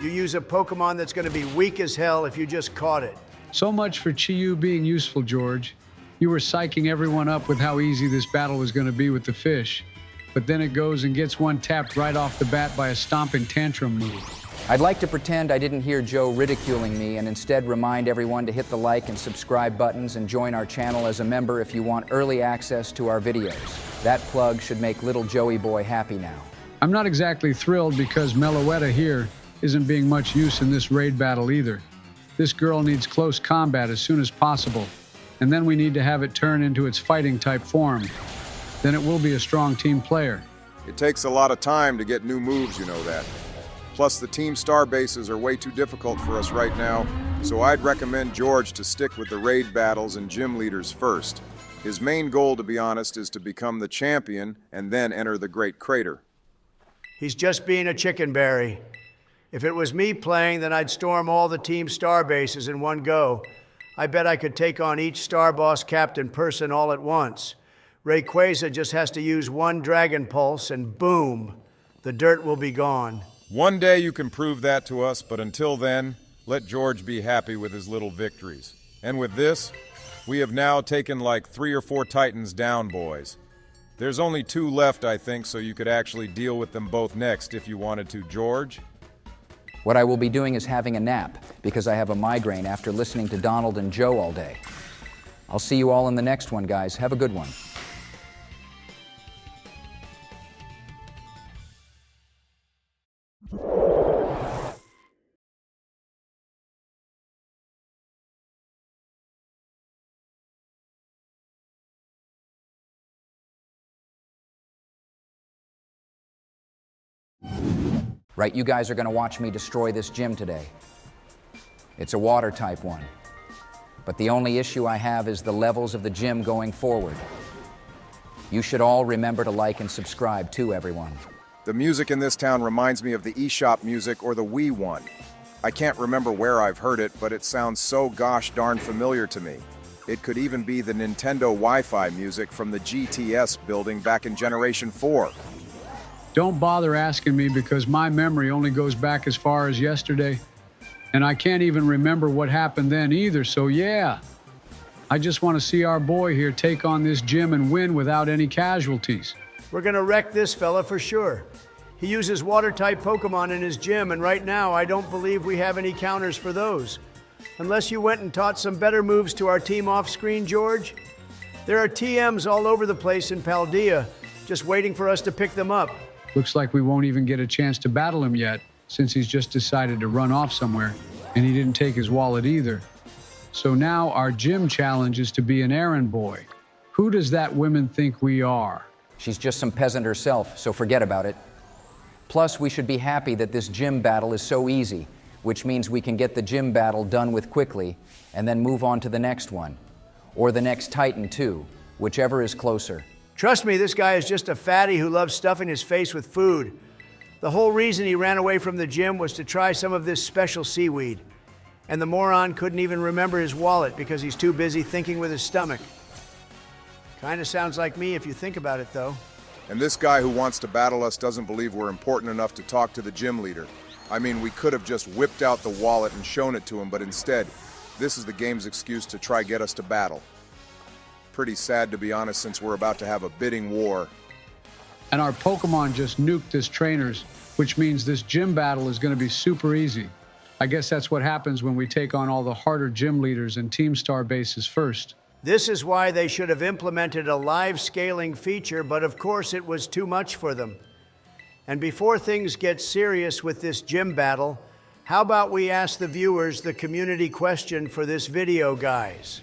you use a Pokemon that's going to be weak as hell if you just caught it. So much for Chi-Yu being useful, George. You were psyching everyone up with how easy this battle was going to be with the fish. But then it goes and gets one tapped right off the bat by a stomping tantrum move. I'd like to pretend I didn't hear Joe ridiculing me and instead remind everyone to hit the like and subscribe buttons and join our channel as a member if you want early access to our videos. That plug should make little Joey boy happy now. I'm not exactly thrilled because Meloetta here isn't being much use in this raid battle either. This girl needs close combat as soon as possible, and then we need to have it turn into its fighting type form. Then it will be a strong team player. It takes a lot of time to get new moves, you know that. Plus, the team star bases are way too difficult for us right now, so I'd recommend George to stick with the raid battles and gym leaders first. His main goal, to be honest, is to become the champion and then enter the Great Crater. He's just being a chickenberry. If it was me playing, then I'd storm all the team star bases in one go. I bet I could take on each star boss captain person all at once. Rayquaza just has to use one Dragon Pulse and boom, the dirt will be gone. One day you can prove that to us, but until then, let George be happy with his little victories. And with this, we have now taken like 3 or 4 Titans down, boys. There's only 2 left, I think, so you could actually deal with them both next if you wanted to, George. What I will be doing is having a nap, because I have a migraine after listening to Donald and Joe all day. I'll see you all in the next one, guys. Have a good one. Right, you guys are going to watch me destroy this gym today. It's a water type one. But the only issue I have is the levels of the gym going forward. You should all remember to like and subscribe too, everyone. The music in this town reminds me of the eShop music or the Wii one. I can't remember where I've heard it, but it sounds so gosh darn familiar to me. It could even be the Nintendo Wi-Fi music from the GTS building back in Generation 4. Don't bother asking me because my memory only goes back as far as yesterday. And I can't even remember what happened then either, so yeah. I just want to see our boy here take on this gym and win without any casualties. We're gonna wreck this fella for sure. He uses water-type Pokemon in his gym, and right now I don't believe we have any counters for those. Unless you went and taught some better moves to our team off-screen, George. There are TMs all over the place in Paldea, just waiting for us to pick them up. Looks like we won't even get a chance to battle him yet, since he's just decided to run off somewhere, and he didn't take his wallet either. So now our gym challenge is to be an errand boy. Who does that woman think we are? She's just some peasant herself, so forget about it. Plus, we should be happy that this gym battle is so easy. which means we can get the gym battle done with quickly and then move on to the next one. Or the next Titan too, whichever is closer. Trust me, this guy is just a fatty who loves stuffing his face with food. The whole reason he ran away from the gym was to try some of this special seaweed. And the moron couldn't even remember his wallet because he's too busy thinking with his stomach. Kinda sounds like me if you think about it, though. And this guy who wants to battle us doesn't believe we're important enough to talk to the gym leader. I mean, we could have just whipped out the wallet and shown it to him, but instead, this is the game's excuse to try get us to battle. Pretty sad, to be honest, since we're about to have a bidding war. And our Pokemon just nuked his trainers, which means this gym battle is going to be super easy. I guess that's what happens when we take on all the harder gym leaders and Team Star bases first. This is why they should have implemented a live scaling feature, but of course it was too much for them. And before things get serious with this gym battle, how about we ask the viewers the community question for this video, guys?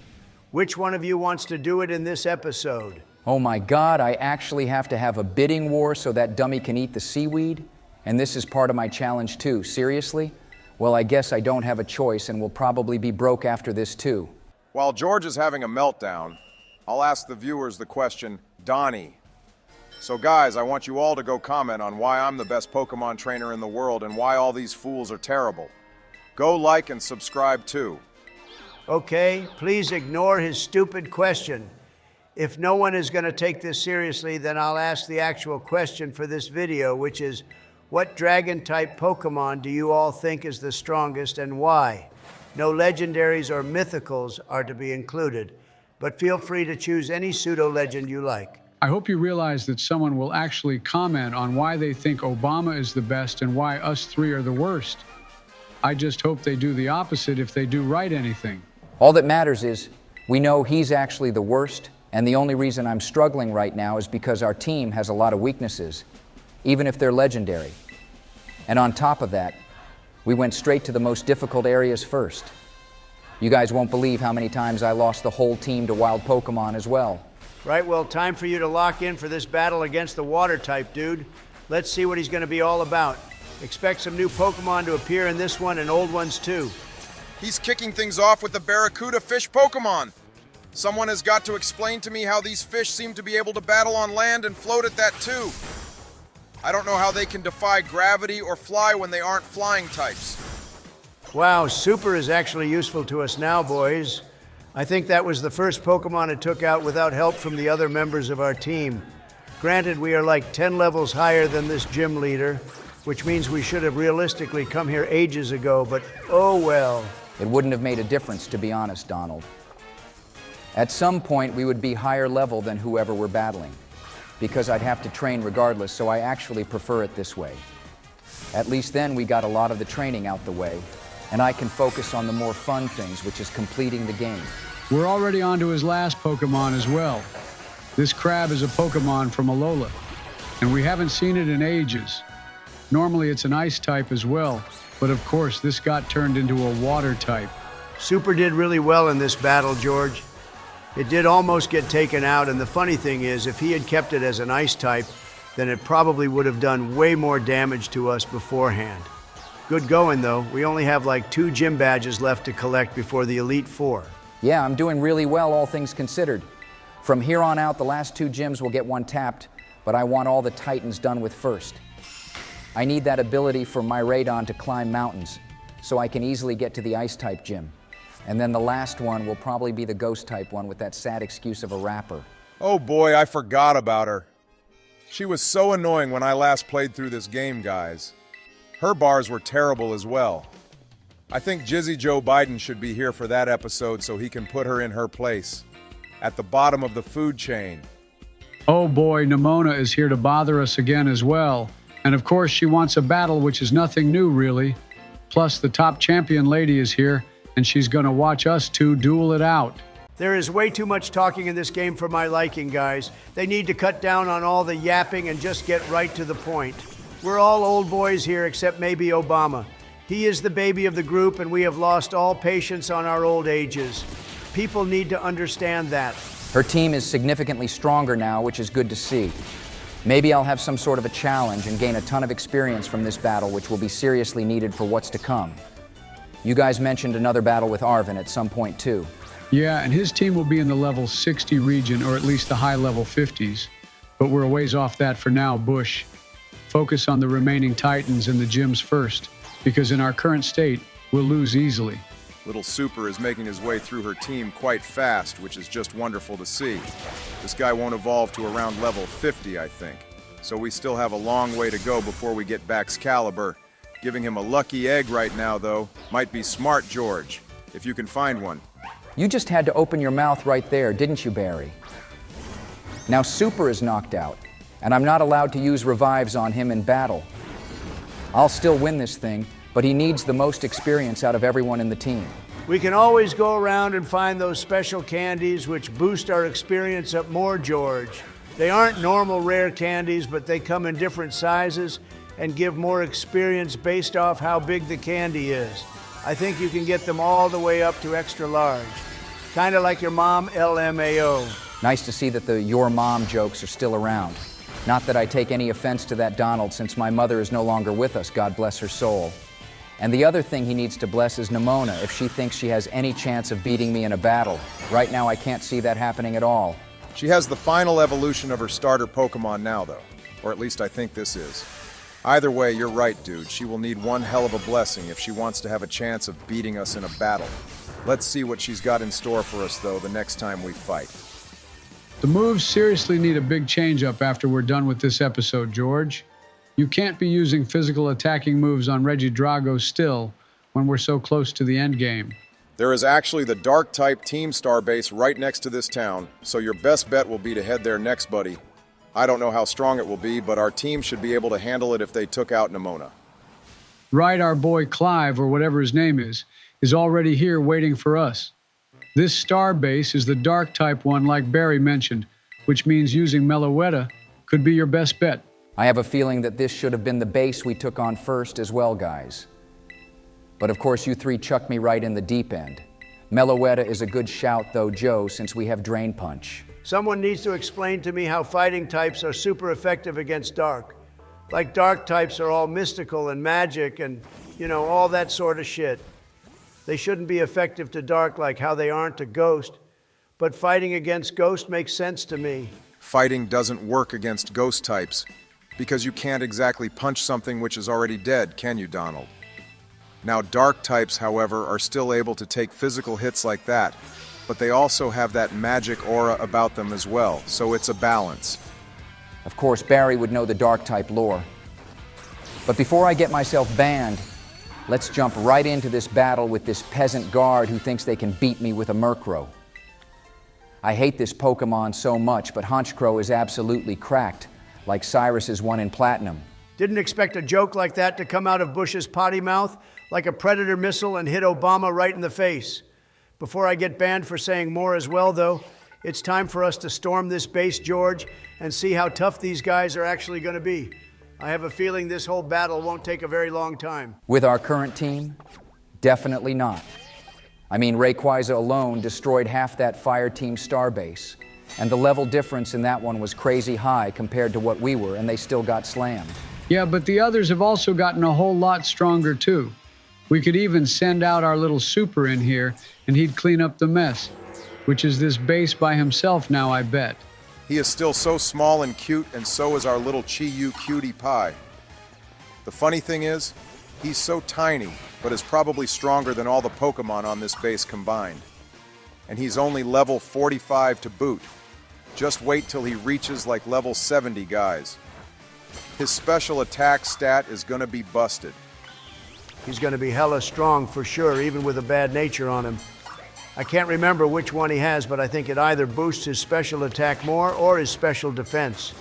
Which one of you wants to do it in this episode? Oh my God, I actually have to have a bidding war so that dummy can eat the seaweed? And this is part of my challenge too, seriously? Well, I guess I don't have a choice and will probably be broke after this too. While George is having a meltdown, I'll ask the viewers the question, Donnie. So guys, I want you all to go comment on why I'm the best Pokemon trainer in the world and why all these fools are terrible. Go like and subscribe too. Okay, please ignore his stupid question. If no one is going to take this seriously, then I'll ask the actual question for this video, which is, what Dragon-type Pokemon do you all think is the strongest and why? No legendaries or mythicals are to be included, but feel free to choose any pseudo-legend you like. I hope you realize that someone will actually comment on why they think Obama is the best and why us three are the worst. I just hope they do the opposite if they do write anything. All that matters is, we know he's actually the worst, and the only reason I'm struggling right now is because our team has a lot of weaknesses, even if they're legendary. And on top of that, we went straight to the most difficult areas first. You guys won't believe how many times I lost the whole team to wild Pokemon as well. Right, well, time for you to lock in for this battle against the water type, dude. Let's see what he's going to be all about. Expect some new Pokemon to appear in this one and old ones too. He's kicking things off with the Barracuda fish Pokemon. Someone has got to explain to me how these fish seem to be able to battle on land and float at that too. I don't know how they can defy gravity or fly when they aren't flying types. Wow, Super is actually useful to us now, boys. I think that was the first Pokemon it took out without help from the other members of our team. Granted, we are like 10 levels higher than this gym leader, which means we should have realistically come here ages ago, but oh well. It wouldn't have made a difference, to be honest, Donald. At some point, we would be higher level than whoever we're battling, because I'd have to train regardless, so I actually prefer it this way. At least then we got a lot of the training out the way, and I can focus on the more fun things, which is completing the game. We're already on to his last Pokemon as well. This crab is a Pokemon from Alola, and we haven't seen it in ages. Normally it's an ice type as well, but of course this got turned into a water type. Super did really well in this battle, George. It did almost get taken out, and the funny thing is, if he had kept it as an ice type, then it probably would have done way more damage to us beforehand. Good going, though. We only have like 2 gym badges left to collect before the Elite Four. Yeah, I'm doing really well, all things considered. From here on out, the last 2 gyms will get one tapped, but I want all the Titans done with first. I need that ability for my Radon to climb mountains, so I can easily get to the Ice-type gym. And then the last one will probably be the Ghost-type one with that sad excuse of a rapper. Oh boy, I forgot about her. She was so annoying when I last played through this game, guys. Her bars were terrible as well. I think Jizzy Joe Biden should be here for that episode so he can put her in her place. At the bottom of the food chain. Oh boy, Nimona is here to bother us again as well. And of course she wants a battle, which is nothing new really. Plus the top champion lady is here, and she's gonna watch us two duel it out. There is way too much talking in this game for my liking, guys. They need to cut down on all the yapping and just get right to the point. We're all old boys here except maybe Obama. He is the baby of the group, and we have lost all patience on our old ages. People need to understand that. Her team is significantly stronger now, which is good to see. Maybe I'll have some sort of a challenge and gain a ton of experience from this battle, which will be seriously needed for what's to come. You guys mentioned another battle with Arvin at some point too. Yeah, and his team will be in the level 60 region, or at least the high level 50s. But we're a ways off that for now, Bush. Focus on the remaining Titans and the gyms first, because in our current state, we'll lose easily. Little Super is making his way through her team quite fast, which is just wonderful to see. This guy won't evolve to around level 50, I think. So we still have a long way to go before we get Baxcalibur. Giving him a lucky egg right now, though, might be smart, George, if you can find one. You just had to open your mouth right there, didn't you, Barry? Now Super is knocked out, and I'm not allowed to use revives on him in battle. I'll still win this thing, but he needs the most experience out of everyone in the team. We can always go around and find those special candies which boost our experience up more, George. They aren't normal rare candies, but they come in different sizes and give more experience based off how big the candy is. I think you can get them all the way up to extra large. Kind of like your mom, LMAO. Nice to see that the your mom jokes are still around. Not that I take any offense to that Donald, since my mother is no longer with us, God bless her soul. And the other thing he needs to bless is Nimona, if she thinks she has any chance of beating me in a battle. Right now I can't see that happening at all. She has the final evolution of her starter Pokemon now, though. Or at least I think this is. Either way, you're right, dude. She will need one hell of a blessing if she wants to have a chance of beating us in a battle. Let's see what she's got in store for us, though, the next time we fight. The moves seriously need a big change-up after we're done with this episode, George. You can't be using physical attacking moves on Regidrago still when we're so close to the end game. There is actually the Dark-type Team Star base right next to this town, so your best bet will be to head there next, buddy. I don't know how strong it will be, but our team should be able to handle it if they took out Nimona. Right, our boy Clive, or whatever his name is already here waiting for us. This star base is the Dark-type one like Barry mentioned, which means using Meloetta could be your best bet. I have a feeling that this should have been the base we took on first as well, guys. But of course you three chucked me right in the deep end. Meloetta is a good shout though, Joe, since we have Drain Punch. Someone needs to explain to me how fighting types are super effective against dark. Like dark types are all mystical and magic and, all that sort of shit. They shouldn't be effective to dark like how they aren't to ghost. But fighting against ghost makes sense to me. Fighting doesn't work against ghost types, because you can't exactly punch something which is already dead, can you, Donald? Now, dark types, however, are still able to take physical hits like that, but they also have that magic aura about them as well, so it's a balance. Of course, Barry would know the Dark-type lore. But before I get myself banned, let's jump right into this battle with this peasant guard who thinks they can beat me with a Murkrow. I hate this Pokemon so much, but Honchkrow is absolutely cracked, like Cyrus's one in Platinum. Didn't expect a joke like that to come out of Bush's potty mouth, like a Predator missile, and hit Obama right in the face. Before I get banned for saying more as well, though, it's time for us to storm this base, George, and see how tough these guys are actually going to be. I have a feeling this whole battle won't take a very long time. With our current team? Definitely not. I mean, Rayquaza alone destroyed half that Fire Team Starbase, and the level difference in that one was crazy high compared to what we were, and they still got slammed. Yeah, but the others have also gotten a whole lot stronger too. We could even send out our little Super in here, and he'd clean up the mess, which is this base by himself now, I bet. He is still so small and cute, and so is our little Chi-Yu cutie pie. The funny thing is, he's so tiny, but is probably stronger than all the Pokemon on this base combined. And he's only level 45 to boot. Just wait till he reaches like level 70, guys. His special attack stat is gonna be busted. He's going to be hella strong for sure, even with a bad nature on him. I can't remember which one he has, but I think it either boosts his special attack more or his special defense.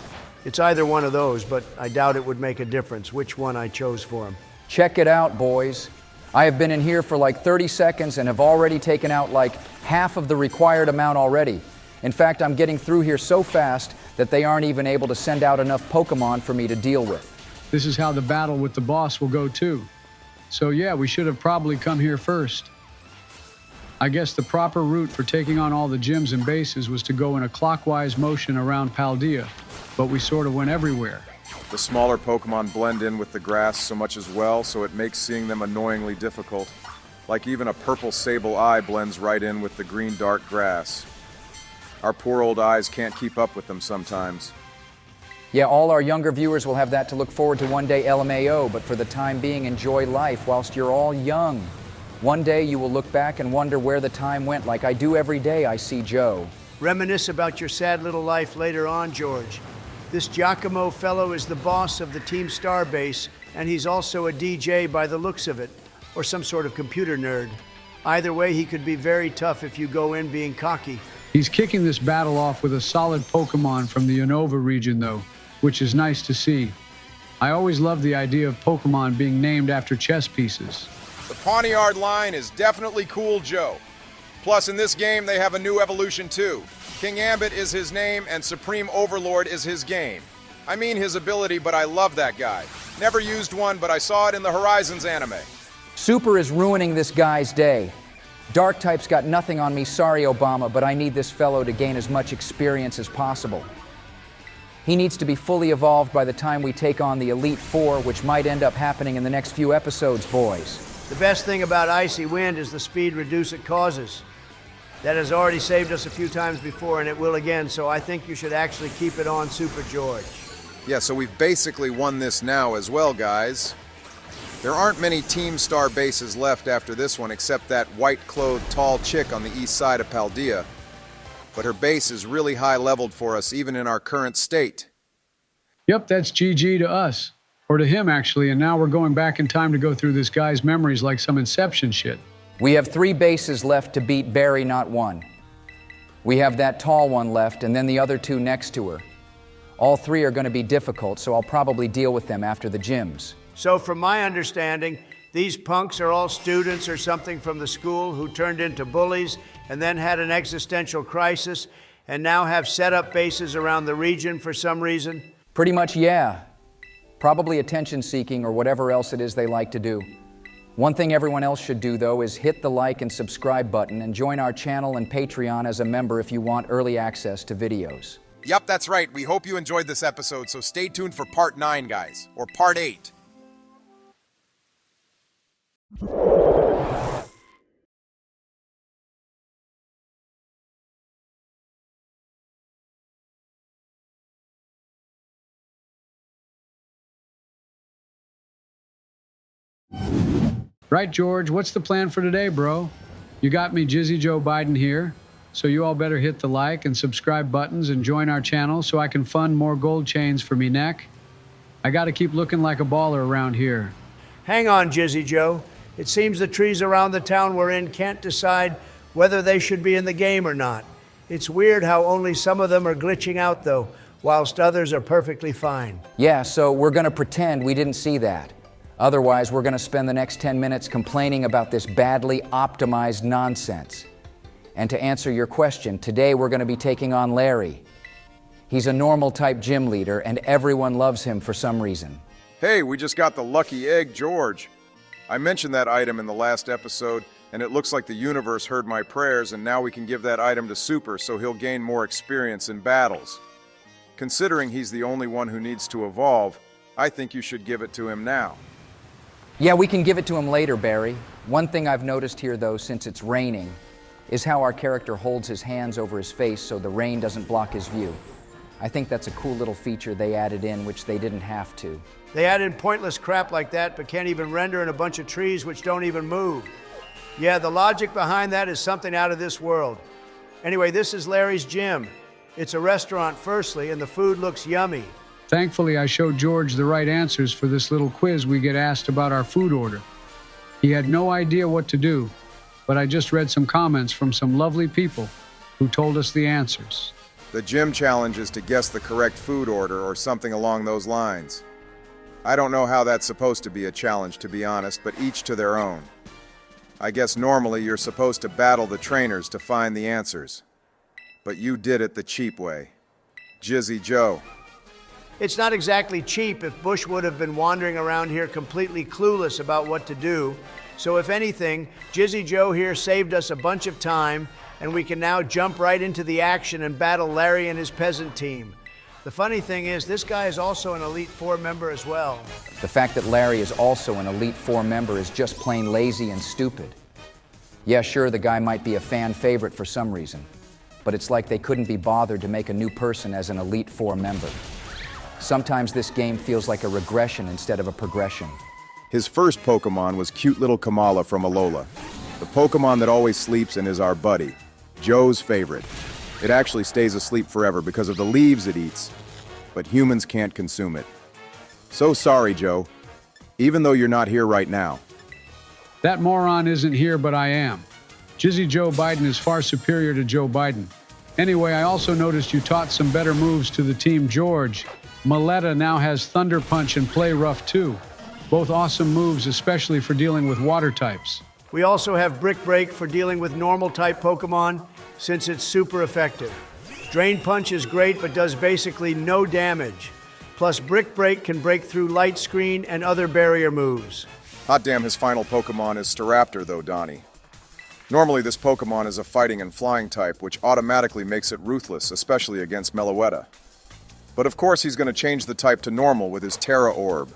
It's either one of those, but I doubt it would make a difference which one I chose for him. Check it out, boys. I have been in here for like 30 seconds and have already taken out like half of the required amount already. In fact, I'm getting through here so fast that they aren't even able to send out enough Pokemon for me to deal with. This is how the battle with the boss will go too. So yeah, we should have probably come here first. I guess the proper route for taking on all the gyms and bases was to go in a clockwise motion around Paldea, but we sort of went everywhere. The smaller Pokemon blend in with the grass so much as well, so it makes seeing them annoyingly difficult. Like even a purple sable eye blends right in with the green dark grass. Our poor old eyes can't keep up with them sometimes. Yeah, all our younger viewers will have that to look forward to one day, LMAO, but for the time being, enjoy life whilst you're all young. One day you will look back and wonder where the time went, like I do every day I see Joe. Reminisce about your sad little life later on, George. This Giacomo fellow is the boss of the Team Starbase, and he's also a DJ by the looks of it, or some sort of computer nerd. Either way, he could be very tough if you go in being cocky. He's kicking this battle off with a solid Pokemon from the Unova region, though, which is nice to see. I always loved the idea of Pokemon being named after chess pieces. The Pawniard line is definitely cool Joe. Plus in this game they have a new evolution too. King Ambit is his name and Supreme Overlord is his game. I mean his ability, but I love that guy. Never used one, but I saw it in the Horizons anime. Super is ruining this guy's day. Dark type's got nothing on me, sorry Obama, but I need this fellow to gain as much experience as possible. He needs to be fully evolved by the time we take on the Elite Four, which might end up happening in the next few episodes, boys. The best thing about Icy Wind is the speed reduce it causes. That has already saved us a few times before, and it will again, so I think you should actually keep it on, Super George. Yeah, so we've basically won this now as well, guys. There aren't many Team Star bases left after this one except that white-clothed tall chick on the east side of Paldea. But her base is really high-leveled for us, even in our current state. Yep, that's GG to us. Or to him, actually, and now we're going back in time to go through this guy's memories like some Inception shit. We have 3 bases left to beat Barry, not one. We have that tall one left, and then the other 2 next to her. All 3 are going to be difficult, so I'll probably deal with them after the gyms. So from my understanding, these punks are all students or something from the school who turned into bullies and then had an existential crisis and now have set up bases around the region for some reason? Pretty much, yeah. Probably attention-seeking or whatever else it is they like to do. One thing everyone else should do, though, is hit the like and subscribe button and join our channel and Patreon as a member if you want early access to videos. Yep, that's right. We hope you enjoyed this episode, so stay tuned for Part 9, guys. Or Part 8. Right, George, what's the plan for today, bro? You got me Jizzy Joe Biden here, so you all better hit the like and subscribe buttons and join our channel so I can fund more gold chains for me neck. I gotta keep looking like a baller around here. Hang on, Jizzy Joe. It seems the trees around the town we're in can't decide whether they should be in the game or not. It's weird how only some of them are glitching out, though, whilst others are perfectly fine. Yeah, so we're gonna pretend we didn't see that. Otherwise, we're gonna spend the next 10 minutes complaining about this badly optimized nonsense. And to answer your question, today we're gonna be taking on Larry. He's a normal type gym leader and everyone loves him for some reason. Hey, we just got the lucky egg, George. I mentioned that item in the last episode, and it looks like the universe heard my prayers, and now we can give that item to Super so he'll gain more experience in battles. Considering he's the only one who needs to evolve, I think you should give it to him now. Yeah, we can give it to him later, Barry. One thing I've noticed here, though, since it's raining, is how our character holds his hands over his face so the rain doesn't block his view. I think that's a cool little feature they added in, which they didn't have to. They add in pointless crap like that, but can't even render in a bunch of trees which don't even move. Yeah, the logic behind that is something out of this world. Anyway, this is Larry's gym. It's a restaurant, firstly, and the food looks yummy. Thankfully, I showed George the right answers for this little quiz we get asked about our food order. He had no idea what to do, but I just read some comments from some lovely people who told us the answers. The gym challenge is to guess the correct food order or something along those lines. I don't know how that's supposed to be a challenge, to be honest, but each to their own. I guess normally you're supposed to battle the trainers to find the answers. But you did it the cheap way. Jizzy Joe. It's not exactly cheap if Bush would have been wandering around here completely clueless about what to do. So if anything, Jizzy Joe here saved us a bunch of time, and we can now jump right into the action and battle Larry and his peasant team. The funny thing is, this guy is also an Elite Four member as well. The fact that Larry is also an Elite Four member is just plain lazy and stupid. Yeah, sure, the guy might be a fan favorite for some reason, but it's like they couldn't be bothered to make a new person as an Elite Four member. Sometimes this game feels like a regression instead of a progression. His first Pokemon was cute little Kamala from Alola, the Pokemon that always sleeps and is our buddy, Joe's favorite. It actually stays asleep forever because of the leaves it eats, but humans can't consume it. So sorry, Joe, even though you're not here right now. That moron isn't here, but I am. Jizzy Joe Biden is far superior to Joe Biden. Anyway, I also noticed you taught some better moves to the team George. Maletta now has Thunder Punch and Play Rough too. Both awesome moves, especially for dealing with water types. We also have Brick Break for dealing with normal type Pokemon, since it's super effective. Drain Punch is great, but does basically no damage. Plus, Brick Break can break through Light Screen and other barrier moves. Hot damn, his final Pokemon is Staraptor though, Donnie. Normally this Pokemon is a fighting and flying type, which automatically makes it ruthless, especially against Meloetta. But of course he's going to change the type to normal with his Terra Orb.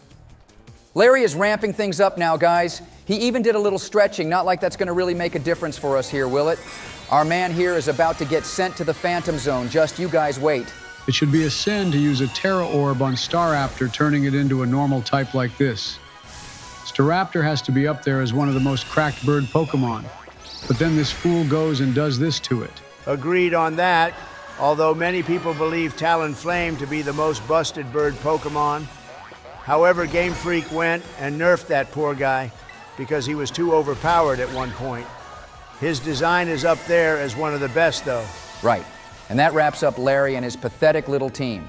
Larry is ramping things up now, guys. He even did a little stretching, not like that's going to really make a difference for us here, will it? Our man here is about to get sent to the Phantom Zone, just you guys wait. It should be a sin to use a Terra Orb on Staraptor, turning it into a normal type like this. Staraptor has to be up there as one of the most cracked bird Pokemon. But then this fool goes and does this to it. Agreed on that, although many people believe Talonflame to be the most busted bird Pokemon. However, Game Freak went and nerfed that poor guy because he was too overpowered at one point. His design is up there as one of the best, though. Right. And that wraps up Larry and his pathetic little team.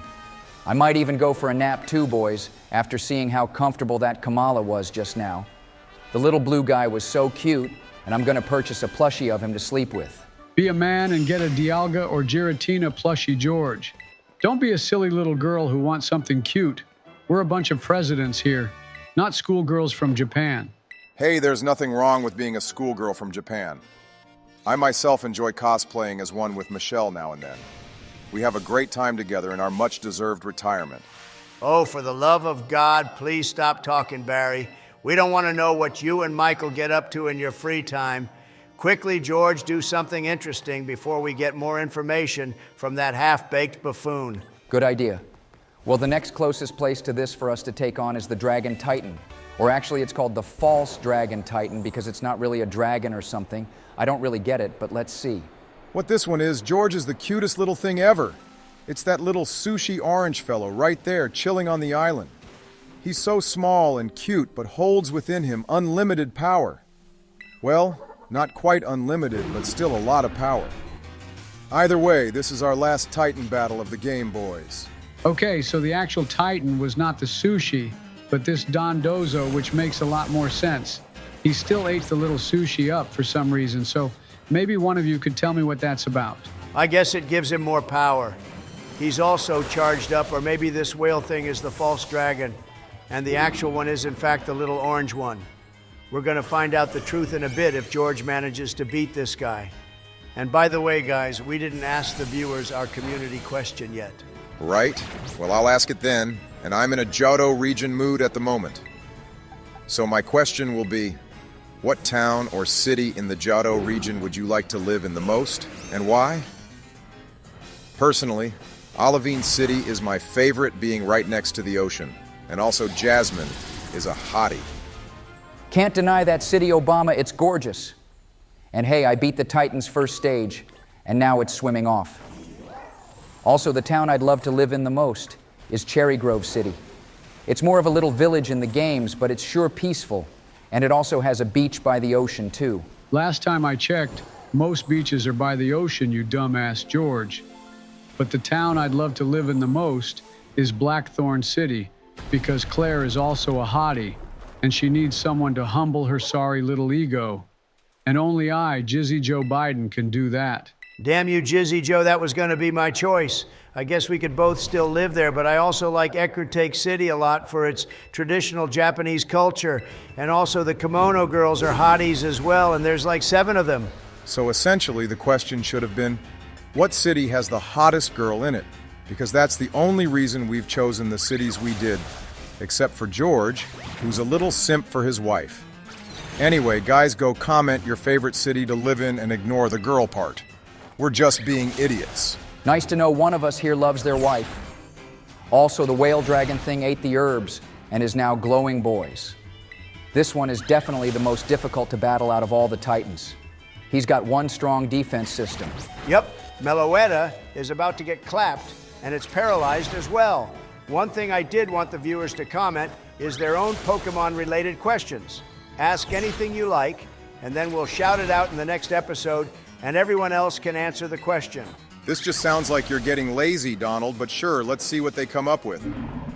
I might even go for a nap too, boys, after seeing how comfortable that Kamala was just now. The little blue guy was so cute, and I'm going to purchase a plushie of him to sleep with. Be a man and get a Dialga or Giratina plushie, George. Don't be a silly little girl who wants something cute. We're a bunch of presidents here, not schoolgirls from Japan. Hey, there's nothing wrong with being a schoolgirl from Japan. I myself enjoy cosplaying as one with Michelle now and then. We have a great time together in our much-deserved retirement. Oh, for the love of God, please stop talking, Barry. We don't want to know what you and Michael get up to in your free time. Quickly, George, do something interesting before we get more information from that half-baked buffoon. Good idea. Well, the next closest place to this for us to take on is the Dragon Titan. Or actually, it's called the False Dragon Titan because it's not really a dragon or something. I don't really get it, but let's see. What this one is, George is the cutest little thing ever. It's that little sushi orange fellow right there, chilling on the island. He's so small and cute, but holds within him unlimited power. Well, not quite unlimited, but still a lot of power. Either way, this is our last Titan battle of the game, boys. Okay, so the actual Titan was not the sushi, but this Dondozo, which makes a lot more sense. He still ate the little sushi up for some reason, so maybe one of you could tell me what that's about. I guess it gives him more power. He's also charged up, or maybe this whale thing is the false dragon, and the actual one is in fact the little orange one. We're going to find out the truth in a bit if George manages to beat this guy. And by the way, guys, we didn't ask the viewers our community question yet. Right? Well, I'll ask it then, and I'm in a Johto region mood at the moment. So my question will be, what town or city in the Johto region would you like to live in the most, and why? Personally, Olivine City is my favorite, being right next to the ocean, and also Jasmine is a hottie. Can't deny that city, Obama, it's gorgeous. And hey, I beat the Titans' first stage, and now it's swimming off. Also, the town I'd love to live in the most is Cherry Grove City. It's more of a little village in the games, but it's sure peaceful, and it also has a beach by the ocean, too. Last time I checked, most beaches are by the ocean, you dumbass George. But the town I'd love to live in the most is Blackthorn City, because Claire is also a hottie, and she needs someone to humble her sorry little ego. And only I, Jizzy Joe Biden, can do that. Damn you, Jizzy Joe, that was going to be my choice. I guess we could both still live there, but I also like Eckertake City a lot for its traditional Japanese culture. And also the kimono girls are hotties as well, and there's like 7 of them. So essentially, the question should have been, what city has the hottest girl in it? Because that's the only reason we've chosen the cities we did, except for George, who's a little simp for his wife. Anyway, guys, go comment your favorite city to live in and ignore the girl part. We're just being idiots. Nice to know one of us here loves their wife. Also, the whale dragon thing ate the herbs and is now glowing boys. This one is definitely the most difficult to battle out of all the Titans. He's got one strong defense system. Yep, Meloetta is about to get clapped, and it's paralyzed as well. One thing I did want the viewers to comment is their own Pokemon-related questions. Ask anything you like, and then we'll shout it out in the next episode, and everyone else can answer the question. This just sounds like you're getting lazy, Donald, but sure, let's see what they come up with.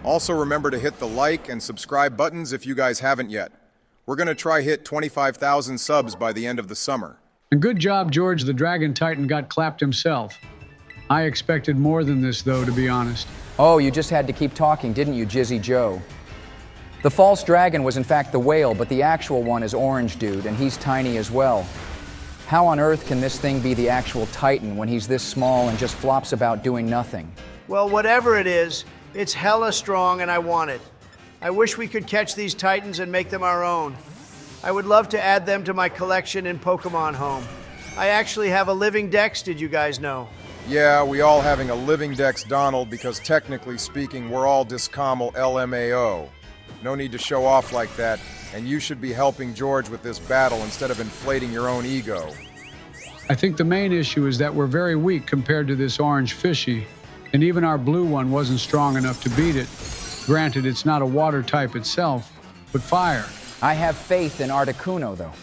Also, remember to hit the like and subscribe buttons if you guys haven't yet. We're gonna try hit 25,000 subs by the end of the summer. And good job, George. The Dragon Titan got clapped himself. I expected more than this, though, to be honest. Oh, you just had to keep talking, didn't you, Jizzy Joe? The false dragon was in fact the whale, but the actual one is Orange Dude, and he's tiny as well. How on earth can this thing be the actual Titan when he's this small and just flops about doing nothing? Well, whatever it is, it's hella strong and I want it. I wish we could catch these Titans and make them our own. I would love to add them to my collection in Pokemon Home. I actually have a living dex, did you guys know? Yeah, we all having a living dex, Donald, because technically speaking, we're all Discoml LMAO. No need to show off like that, and you should be helping George with this battle instead of inflating your own ego. I think the main issue is that we're very weak compared to this orange fishy, and even our blue one wasn't strong enough to beat it. Granted, it's not a water type itself, but fire. I have faith in Articuno, though.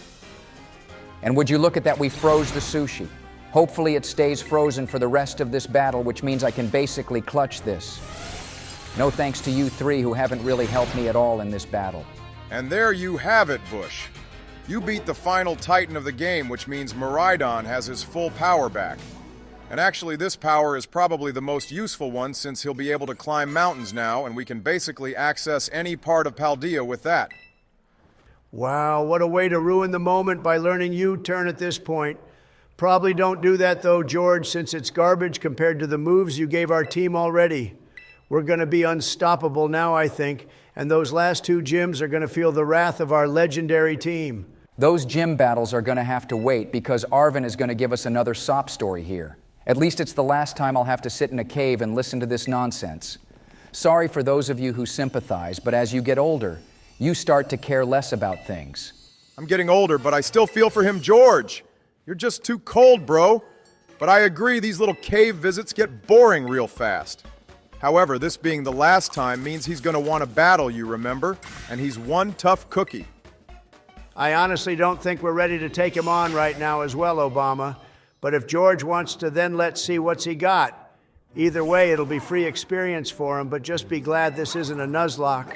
And would you look at that, we froze the sushi. Hopefully it stays frozen for the rest of this battle, which means I can basically clutch this. No thanks to you three who haven't really helped me at all in this battle. And there you have it, Bush. You beat the final Titan of the game, which means Miraidon has his full power back. And actually, this power is probably the most useful one since he'll be able to climb mountains now, and we can basically access any part of Paldea with that. Wow, what a way to ruin the moment by learning U-turn at this point. Probably don't do that though, George, since it's garbage compared to the moves you gave our team already. We're going to be unstoppable now, I think, and those last two gyms are going to feel the wrath of our legendary team. Those gym battles are going to have to wait because Arvin is going to give us another sob story here. At least it's the last time I'll have to sit in a cave and listen to this nonsense. Sorry for those of you who sympathize, but as you get older, you start to care less about things. I'm getting older, but I still feel for him, George. You're just too cold, bro. But I agree, these little cave visits get boring real fast. However, this being the last time means he's going to want to battle you, remember? And he's one tough cookie. I honestly don't think we're ready to take him on right now as well, Obama. But if George wants to, then let's see what's he got. Either way, it'll be free experience for him, but just be glad this isn't a Nuzlocke.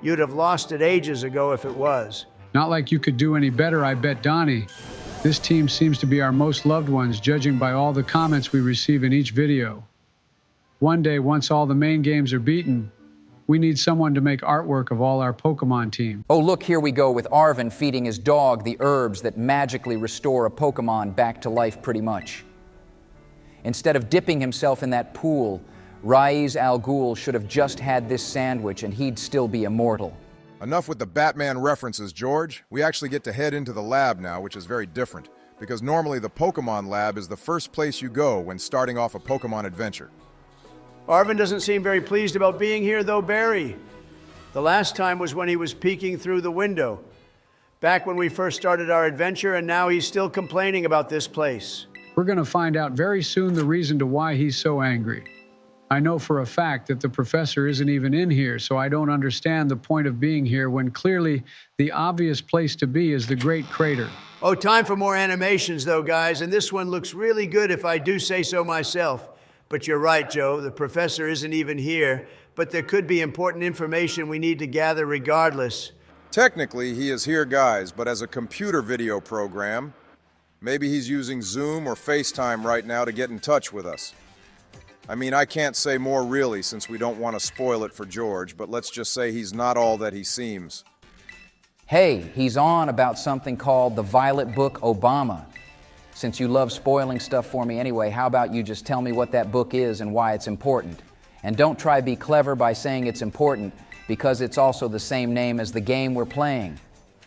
You'd have lost it ages ago if it was. Not like you could do any better, I bet, Donnie. This team seems to be our most loved ones, judging by all the comments we receive in each video. One day, once all the main games are beaten, we need someone to make artwork of all our Pokemon team. Oh, look, here we go with Arvin feeding his dog the herbs that magically restore a Pokemon back to life pretty much. Instead of dipping himself in that pool, Raiz Al Ghul should have just had this sandwich and he'd still be immortal. Enough with the Batman references, George. We actually get to head into the lab now, which is very different, because normally the Pokemon lab is the first place you go when starting off a Pokemon adventure. Arvin doesn't seem very pleased about being here, though, Barry. The last time was when he was peeking through the window, back when we first started our adventure, and now he's still complaining about this place. We're going to find out very soon the reason to why he's so angry. I know for a fact that the professor isn't even in here, so I don't understand the point of being here when clearly the obvious place to be is the Great Crater. Oh, time for more animations, though, guys, and this one looks really good if I do say so myself. But you're right, Joe, the professor isn't even here, but there could be important information we need to gather regardless. Technically, he is here, guys, but as a computer video program, maybe he's using Zoom or FaceTime right now to get in touch with us. I mean, I can't say more really since we don't want to spoil it for George, but let's just say he's not all that he seems. Hey, he's on about something called the Violet Book Obama. Since you love spoiling stuff for me anyway, how about you just tell me what that book is and why it's important? And don't try to be clever by saying it's important, because it's also the same name as the game we're playing.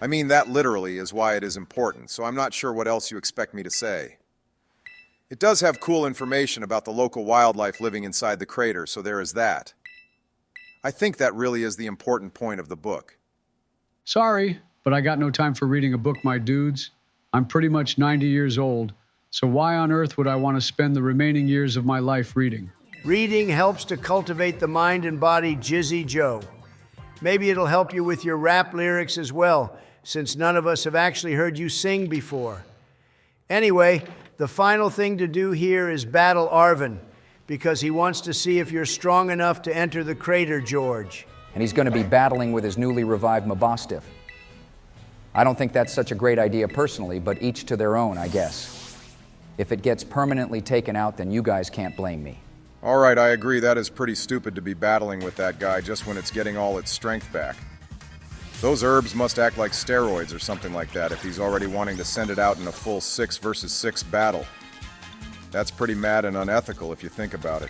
I mean, that literally is why it is important, so I'm not sure what else you expect me to say. It does have cool information about the local wildlife living inside the crater, so there is that. I think that really is the important point of the book. Sorry, but I got no time for reading a book, my dudes. I'm pretty much 90 years old, so why on earth would I want to spend the remaining years of my life reading? Reading helps to cultivate the mind and body, Jizzy Joe. Maybe it'll help you with your rap lyrics as well, since none of us have actually heard you sing before. Anyway, the final thing to do here is battle Arvin, because he wants to see if you're strong enough to enter the crater, George. And he's going to be battling with his newly revived Mabostiff. I don't think that's such a great idea personally, but each to their own, I guess. If it gets permanently taken out, then you guys can't blame me. All right, I agree that is pretty stupid to be battling with that guy just when it's getting all its strength back. Those herbs must act like steroids or something like that if he's already wanting to send it out in a full 6 versus 6 battle. That's pretty mad and unethical if you think about it.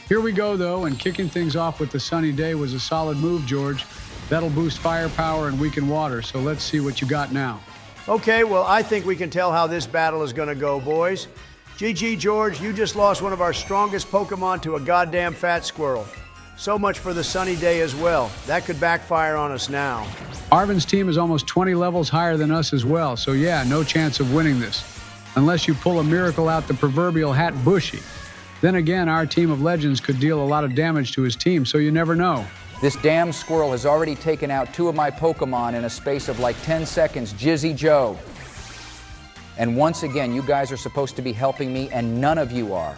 Here we go, though, and kicking things off with the sunny day was a solid move, George. That'll boost firepower and weaken water, so let's see what you got now. Okay, well, I think we can tell how this battle is going to go, boys. GG, George, you just lost one of our strongest Pokemon to a goddamn fat squirrel. So much for the sunny day as well. That could backfire on us now. Arvin's team is almost 20 levels higher than us as well, so yeah, no chance of winning this. Unless you pull a miracle out the proverbial hat bushy. Then again, our team of legends could deal a lot of damage to his team, so you never know. This damn squirrel has already taken out 2 of my Pokemon in a space of like 10 seconds, Jizzy Joe. And once again, you guys are supposed to be helping me, and none of you are.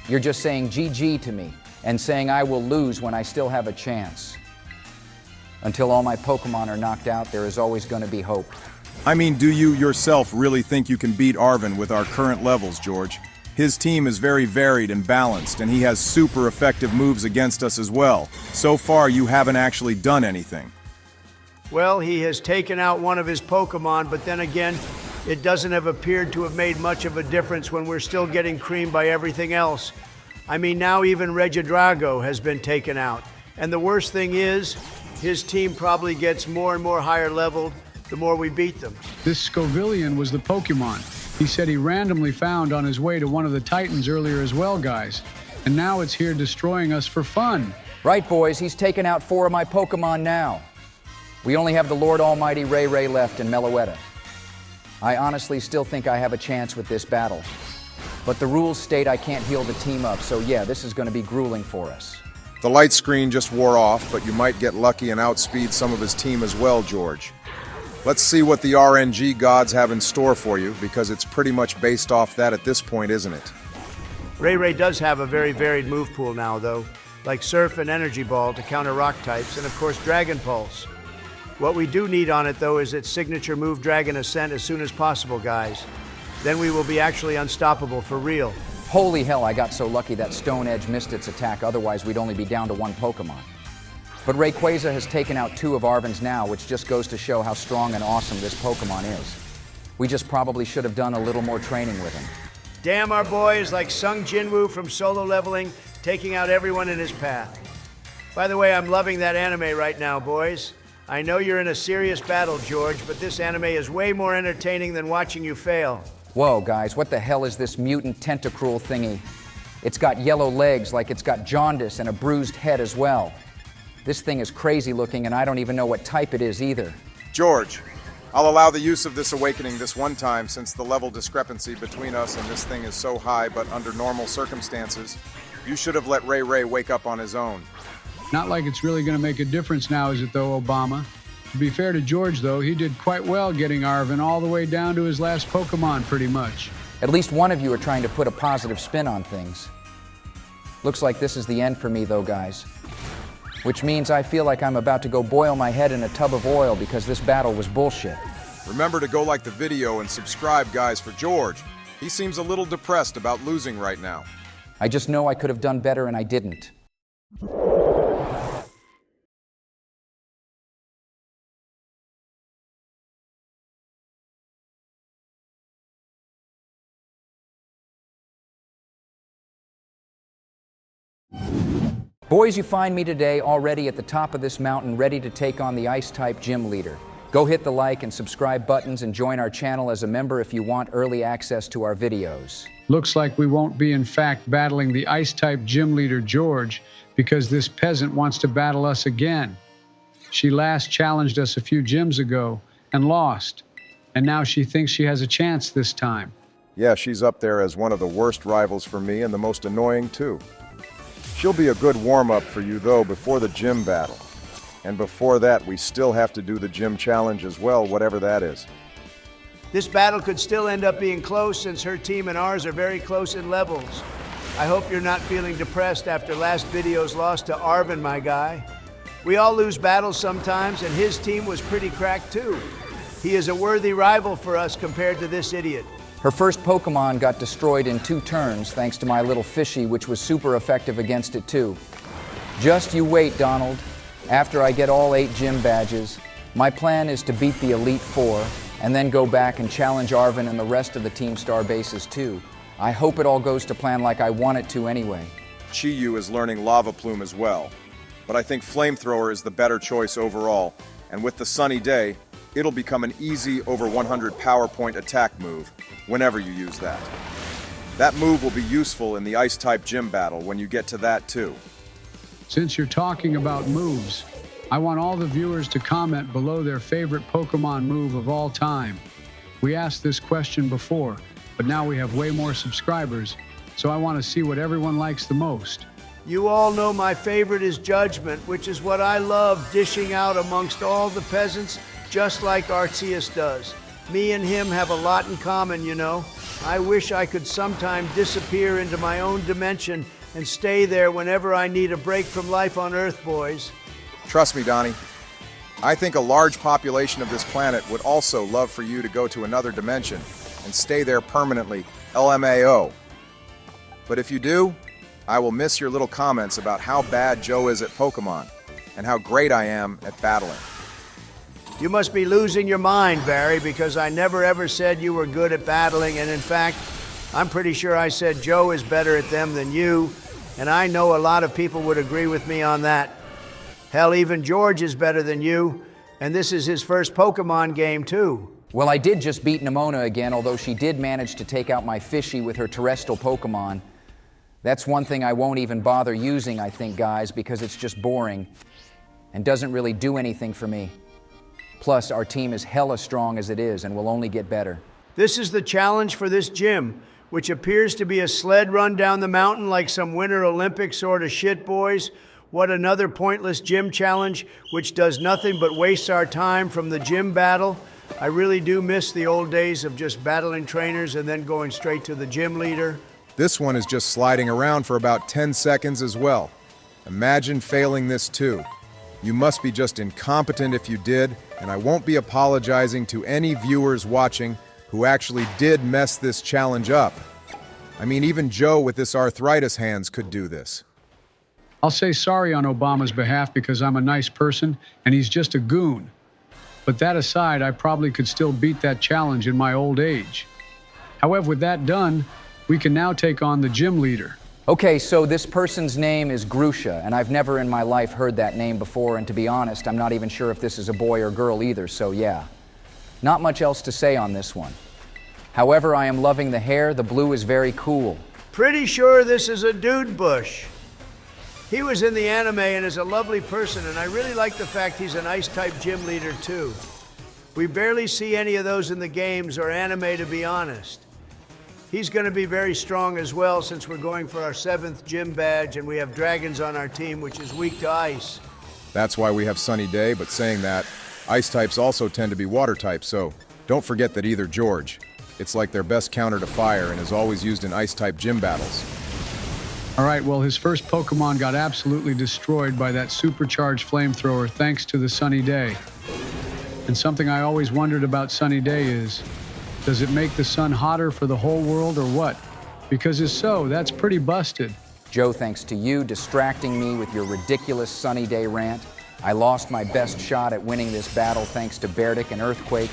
You're just saying GG to me, and saying I will lose when I still have a chance. Until all my Pokemon are knocked out, there is always going to be hope. I mean, do you yourself really think you can beat Arvin with our current levels, George? His team is very varied and balanced, and he has super effective moves against us as well. So far, you haven't actually done anything. Well, he has taken out one of his Pokemon, but then again, it doesn't have appeared to have made much of a difference when we're still getting creamed by everything else. I mean, now even Regidrago has been taken out. And the worst thing is, his team probably gets more and more higher leveled the more we beat them. This Scovillian was the Pokemon he said he randomly found on his way to one of the Titans earlier as well, guys. And now it's here destroying us for fun. Right, boys, he's taken out 4 of my Pokemon now. We only have the Lord Almighty Ray left in Meloetta. I honestly still think I have a chance with this battle. But the rules state I can't heal the team up, so yeah, this is going to be grueling for us. The light screen just wore off, but you might get lucky and outspeed some of his team as well, George. Let's see what the RNG gods have in store for you, because it's pretty much based off that at this point, isn't it? Ray does have a very varied move pool now, though, like Surf and Energy Ball to counter rock types, and of course Dragon Pulse. What we do need on it, though, is its signature move Dragon Ascent as soon as possible, guys. Then we will be actually unstoppable for real. Holy hell, I got so lucky that Stone Edge missed its attack, otherwise we'd only be down to 1 Pokemon. But Rayquaza has taken out 2 of Arvin's now, which just goes to show how strong and awesome this Pokemon is. We just probably should have done a little more training with him. Damn, our boy is like Sung Jinwoo from Solo Leveling, taking out everyone in his path. By the way, I'm loving that anime right now, boys. I know you're in a serious battle, George, but this anime is way more entertaining than watching you fail. Whoa, guys, what the hell is this mutant tentacruel thingy? It's got yellow legs like it's got jaundice and a bruised head as well. This thing is crazy looking, and I don't even know what type it is either. George, I'll allow the use of this awakening this one time since the level discrepancy between us and this thing is so high, but under normal circumstances, you should have let Ray wake up on his own. Not like it's really going to make a difference now, is it though, Obama? To be fair to George, though, he did quite well getting Arvin all the way down to his last Pokemon, pretty much. At least one of you are trying to put a positive spin on things. Looks like this is the end for me, though, guys. Which means I feel like I'm about to go boil my head in a tub of oil because this battle was bullshit. Remember to go like the video and subscribe, guys, for George. He seems a little depressed about losing right now. I just know I could have done better and I didn't. Boys, you find me today already at the top of this mountain, ready to take on the Ice-type gym leader. Go hit the like and subscribe buttons and join our channel as a member if you want early access to our videos. Looks like we won't be in fact battling the Ice-type gym leader George because this peasant wants to battle us again. She last challenged us a few gyms ago and lost, and now she thinks she has a chance this time. Yeah, she's up there as one of the worst rivals for me and the most annoying too. She'll be a good warm-up for you though before the gym battle. And before that, we still have to do the gym challenge as well, whatever that is. This battle could still end up being close since her team and ours are very close in levels. I hope you're not feeling depressed after last video's loss to Arvin, my guy. We all lose battles sometimes, and his team was pretty cracked too. He is a worthy rival for us compared to this idiot. Her first Pokemon got destroyed in 2 turns thanks to my little fishy, which was super effective against it too. Just you wait, Donald. After I get all 8 gym badges, my plan is to beat the Elite Four and then go back and challenge Arvin and the rest of the Team Star bases too. I hope it all goes to plan like I want it to anyway. Chi-Yu is learning Lava Plume as well, but I think Flamethrower is the better choice overall, and with the Sunny Day, it'll become an easy over 100 PowerPoint attack move whenever you use that. That move will be useful in the Ice-type gym battle when you get to that too. Since you're talking about moves, I want all the viewers to comment below their favorite Pokemon move of all time. We asked this question before, but now we have way more subscribers, so I want to see what everyone likes the most. You all know my favorite is Judgment, which is what I love dishing out amongst all the peasants, just like Arceus does. Me and him have a lot in common, you know. I wish I could sometime disappear into my own dimension and stay there whenever I need a break from life on Earth, boys. Trust me, Donnie. I think a large population of this planet would also love for you to go to another dimension and stay there permanently, LMAO. But if you do, I will miss your little comments about how bad Joe is at Pokemon and how great I am at battling. You must be losing your mind, Barry, because I never ever said you were good at battling, and in fact, I'm pretty sure I said Joe is better at them than you, and I know a lot of people would agree with me on that. Hell, even George is better than you, and this is his first Pokemon game, too. Well, I did just beat Nimona again, although she did manage to take out my fishy with her terrestrial Pokemon. That's one thing I won't even bother using, I think, guys, because it's just boring and doesn't really do anything for me. Plus, our team is hella strong as it is and will only get better. This is the challenge for this gym, which appears to be a sled run down the mountain like some Winter Olympics sort of shit, boys. What another pointless gym challenge, which does nothing but waste our time from the gym battle. I really do miss the old days of just battling trainers and then going straight to the gym leader. This one is just sliding around for about 10 seconds as well. Imagine failing this too. You must be just incompetent if you did, and I won't be apologizing to any viewers watching who actually did mess this challenge up. I mean, even Joe with this arthritis hands could do this. I'll say sorry on Obama's behalf because I'm a nice person and he's just a goon. But that aside, I probably could still beat that challenge in my old age. However, with that done, we can now take on the gym leader. Okay, so this person's name is Grusha, and I've never in my life heard that name before, and to be honest, I'm not even sure if this is a boy or girl either, so yeah. Not much else to say on this one. However, I am loving the hair. The blue is very cool. Pretty sure this is a dude bush. He was in the anime and is a lovely person, and I really like the fact he's an Ice-type gym leader too. We barely see any of those in the games or anime, to be honest. He's going to be very strong as well since we're going for our 7th gym badge and we have dragons on our team, which is weak to ice. That's why we have Sunny Day, but saying that, ice types also tend to be water types, so don't forget that either George. It's like their best counter to fire and is always used in ice-type gym battles. All right, well, his first Pokemon got absolutely destroyed by that supercharged flamethrower thanks to the Sunny Day. And something I always wondered about Sunny Day is, does it make the sun hotter for the whole world or what? Because if so, that's pretty busted. Joe, thanks to you distracting me with your ridiculous Sunny Day rant, I lost my best shot at winning this battle thanks to Berdic and Earthquake.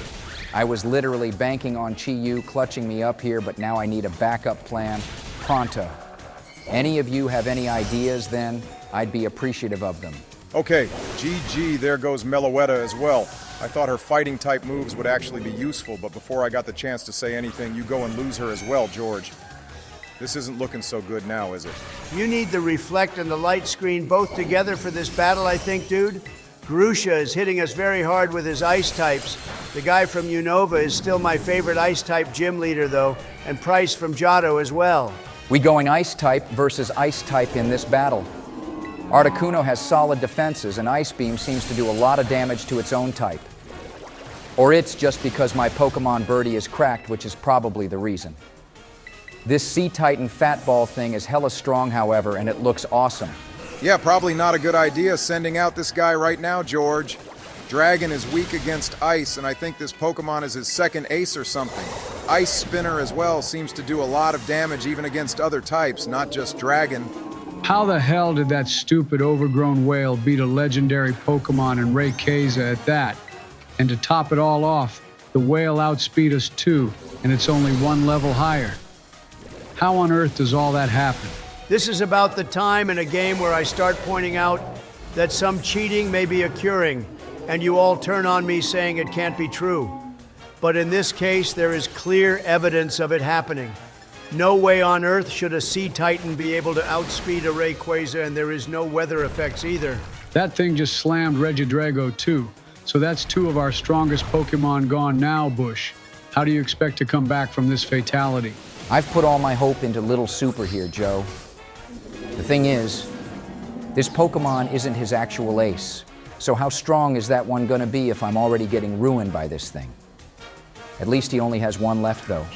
I was literally banking on Chi-Yu clutching me up here, but now I need a backup plan pronto. Any of you have any ideas then? I'd be appreciative of them. Okay, GG, there goes Meloetta as well. I thought her fighting type moves would actually be useful, but before I got the chance to say anything, you go and lose her as well, George. This isn't looking so good now, is it? You need the reflect and the light screen both together for this battle, I think, dude. Grusha is hitting us very hard with his ice types. The guy from Unova is still my favorite ice type gym leader, though, and Price from Johto as well. We going ice type versus ice type in this battle. Articuno has solid defenses, and Ice Beam seems to do a lot of damage to its own type. Or it's just because my Pokemon Birdie is cracked, which is probably the reason. This Sea Titan Fat Ball thing is hella strong, however, and it looks awesome. Yeah, probably not a good idea sending out this guy right now, George. Dragon is weak against ice, and I think this Pokemon is his second ace or something. Ice Spinner as well seems to do a lot of damage even against other types, not just Dragon. How the hell did that stupid overgrown whale beat a legendary Pokemon in Rayquaza at that? And to top it all off, the whale outspeed us too, and it's only one level higher. How on earth does all that happen? This is about the time in a game where I start pointing out that some cheating may be occurring, and you all turn on me saying it can't be true. But in this case, there is clear evidence of it happening. No way on earth should a Sea Titan be able to outspeed a Rayquaza, and there is no weather effects either. That thing just slammed Regidrago too, so that's two of our strongest Pokemon gone now, Bush. How do you expect to come back from this fatality? I've put all my hope into Little Super here, Joe. The thing is, this Pokemon isn't his actual ace. So how strong is that one gonna be if I'm already getting ruined by this thing? At least he only has one left, though,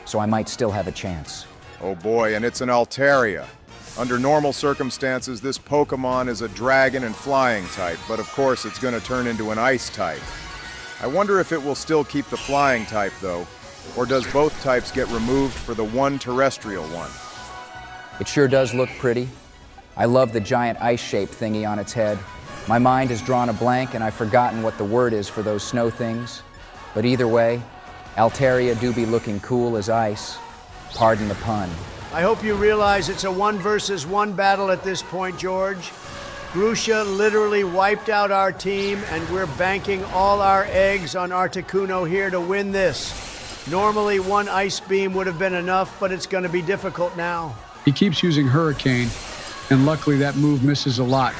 so I might still have a chance. Oh boy, and it's an Altaria. Under normal circumstances, this Pokemon is a dragon and flying type, but of course it's gonna turn into an ice type. I wonder if it will still keep the flying type, though, or does both types get removed for the one terrestrial one? It sure does look pretty. I love the giant ice-shaped thingy on its head. My mind has drawn a blank and I've forgotten what the word is for those snow things. But either way, Altaria do be looking cool as ice. Pardon the pun. I hope you realize it's a 1 versus 1 battle at this point, George. Grusha literally wiped out our team, and we're banking all our eggs on Articuno here to win this. Normally, one Ice Beam would have been enough, but it's going to be difficult now. He keeps using Hurricane, and luckily that move misses a lot.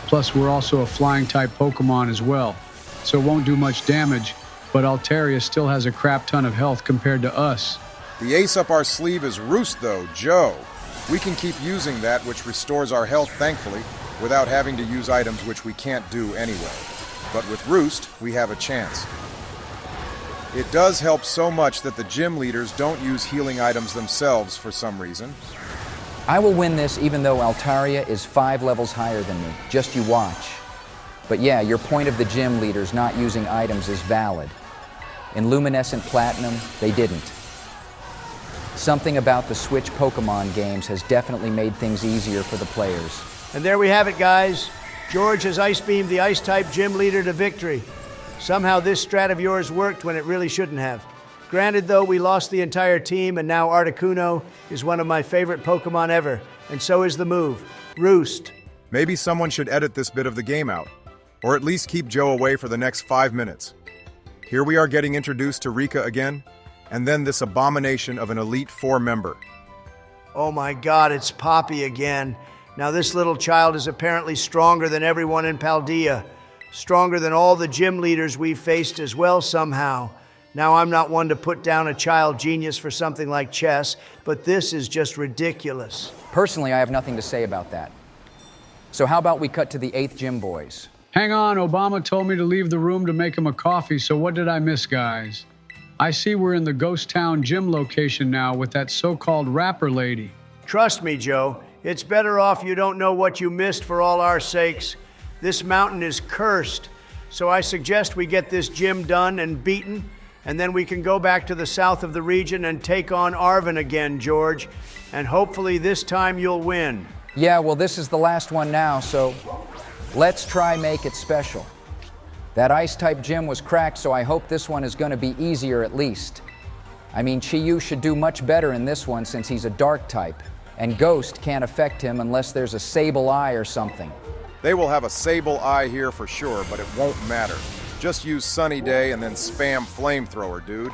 Plus, we're also a flying-type Pokemon as well, so it won't do much damage, but Altaria still has a crap ton of health compared to us. The ace up our sleeve is Roost, though, Joe. We can keep using that, which restores our health, thankfully, without having to use items which we can't do anyway. But with Roost, we have a chance. It does help so much that the gym leaders don't use healing items themselves for some reason. I will win this even though Altaria is 5 levels higher than me. Just you watch. But yeah, your point of the gym leaders not using items is valid. In Luminescent Platinum, they didn't. Something about the Switch Pokemon games has definitely made things easier for the players. And there we have it, guys. George has Ice Beamed the Ice-type gym leader to victory. Somehow this strat of yours worked when it really shouldn't have. Granted, though, we lost the entire team, and now Articuno is one of my favorite Pokemon ever, and so is the move, Roost. Maybe someone should edit this bit of the game out, or at least keep Joe away for the next 5 minutes. Here we are getting introduced to Rika again, and then this abomination of an Elite Four member. Oh my God, it's Poppy again. Now this little child is apparently stronger than everyone in Paldea. Stronger than all the gym leaders we've faced as well somehow. Now I'm not one to put down a child genius for something like chess, but this is just ridiculous. Personally, I have nothing to say about that. So how about we cut to the 8th gym boys? Hang on, Obama told me to leave the room to make him a coffee, so what did I miss, guys? I see we're in the Ghost Town gym location now with that so-called rapper lady. Trust me, Joe, it's better off you don't know what you missed for all our sakes. This mountain is cursed, so I suggest we get this gym done and beaten, and then we can go back to the south of the region and take on Arvin again, George. And hopefully this time you'll win. Yeah, well, this is the last one now, so let's try make it special. That Ice-type gym was cracked, so I hope this one is going to be easier at least. I mean, Chi-Yu should do much better in this one since he's a dark type, and Ghost can't affect him unless there's a Sable Eye or something. They will have a sable eye here for sure, but it won't matter. Just use Sunny Day and then spam Flamethrower, dude.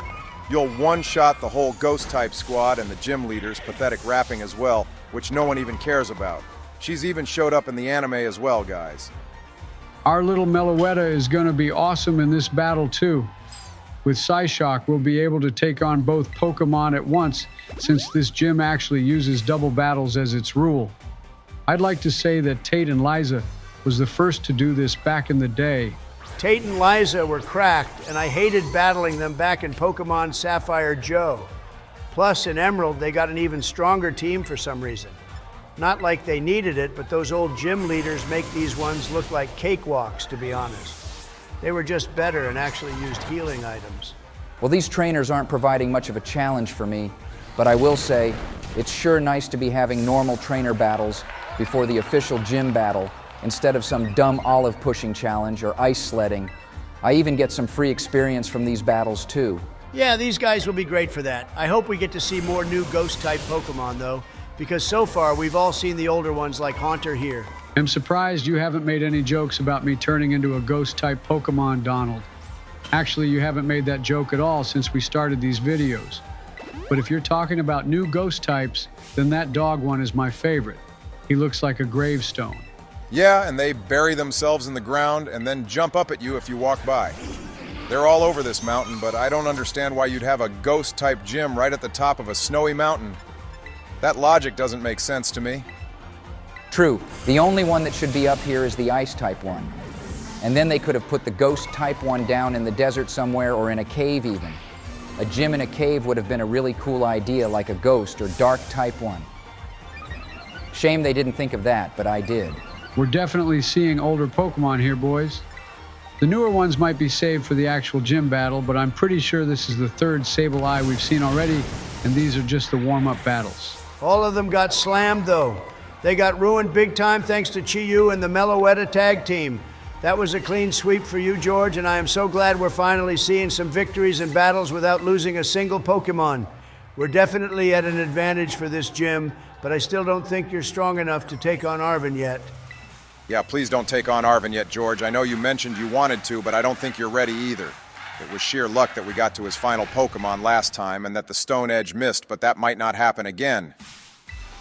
You'll one-shot the whole Ghost-type squad and the gym leader's pathetic rapping as well, which no one even cares about. She's even showed up in the anime as well, guys. Our little Meloetta is going to be awesome in this battle too. With Psyshock, we'll be able to take on both Pokemon at once, since this gym actually uses double battles as its rule. I'd like to say that Tate and Liza was the first to do this back in the day. Tate and Liza were cracked, and I hated battling them back in Pokemon Sapphire Joe. Plus, in Emerald, they got an even stronger team for some reason. Not like they needed it, but those old gym leaders make these ones look like cakewalks, to be honest. They were just better and actually used healing items. Well, these trainers aren't providing much of a challenge for me, but I will say, it's sure nice to be having normal trainer battles before the official gym battle, instead of some dumb olive pushing challenge or ice sledding. I even get some free experience from these battles too. Yeah, these guys will be great for that. I hope we get to see more new Ghost-type Pokemon, though, because so far we've all seen the older ones like Haunter here. I'm surprised you haven't made any jokes about me turning into a Ghost-type Pokemon, Donald. Actually, you haven't made that joke at all since we started these videos. But if you're talking about new Ghost types, then that dog one is my favorite. He looks like a gravestone. Yeah, and they bury themselves in the ground and then jump up at you if you walk by. They're all over this mountain, but I don't understand why you'd have a Ghost-type gym right at the top of a snowy mountain. That logic doesn't make sense to me. True, the only one that should be up here is the Ice-type one. And then they could have put the Ghost-type one down in the desert somewhere or in a cave even. A gym in a cave would have been a really cool idea, like a Ghost or Dark-type one. Shame they didn't think of that, but I did. We're definitely seeing older Pokemon here, boys. The newer ones might be saved for the actual gym battle, but I'm pretty sure this is the third Sableye we've seen already, and these are just the warm-up battles. All of them got slammed, though. They got ruined big time thanks to Chi-Yu and the Meloetta tag team. That was a clean sweep for you, George, and I am so glad we're finally seeing some victories in battles without losing a single Pokemon. We're definitely at an advantage for this gym, but I still don't think you're strong enough to take on Arven yet. Yeah, please don't take on Arven yet, George. I know you mentioned you wanted to, but I don't think you're ready either. It was sheer luck that we got to his final Pokemon last time and that the Stone Edge missed, but that might not happen again.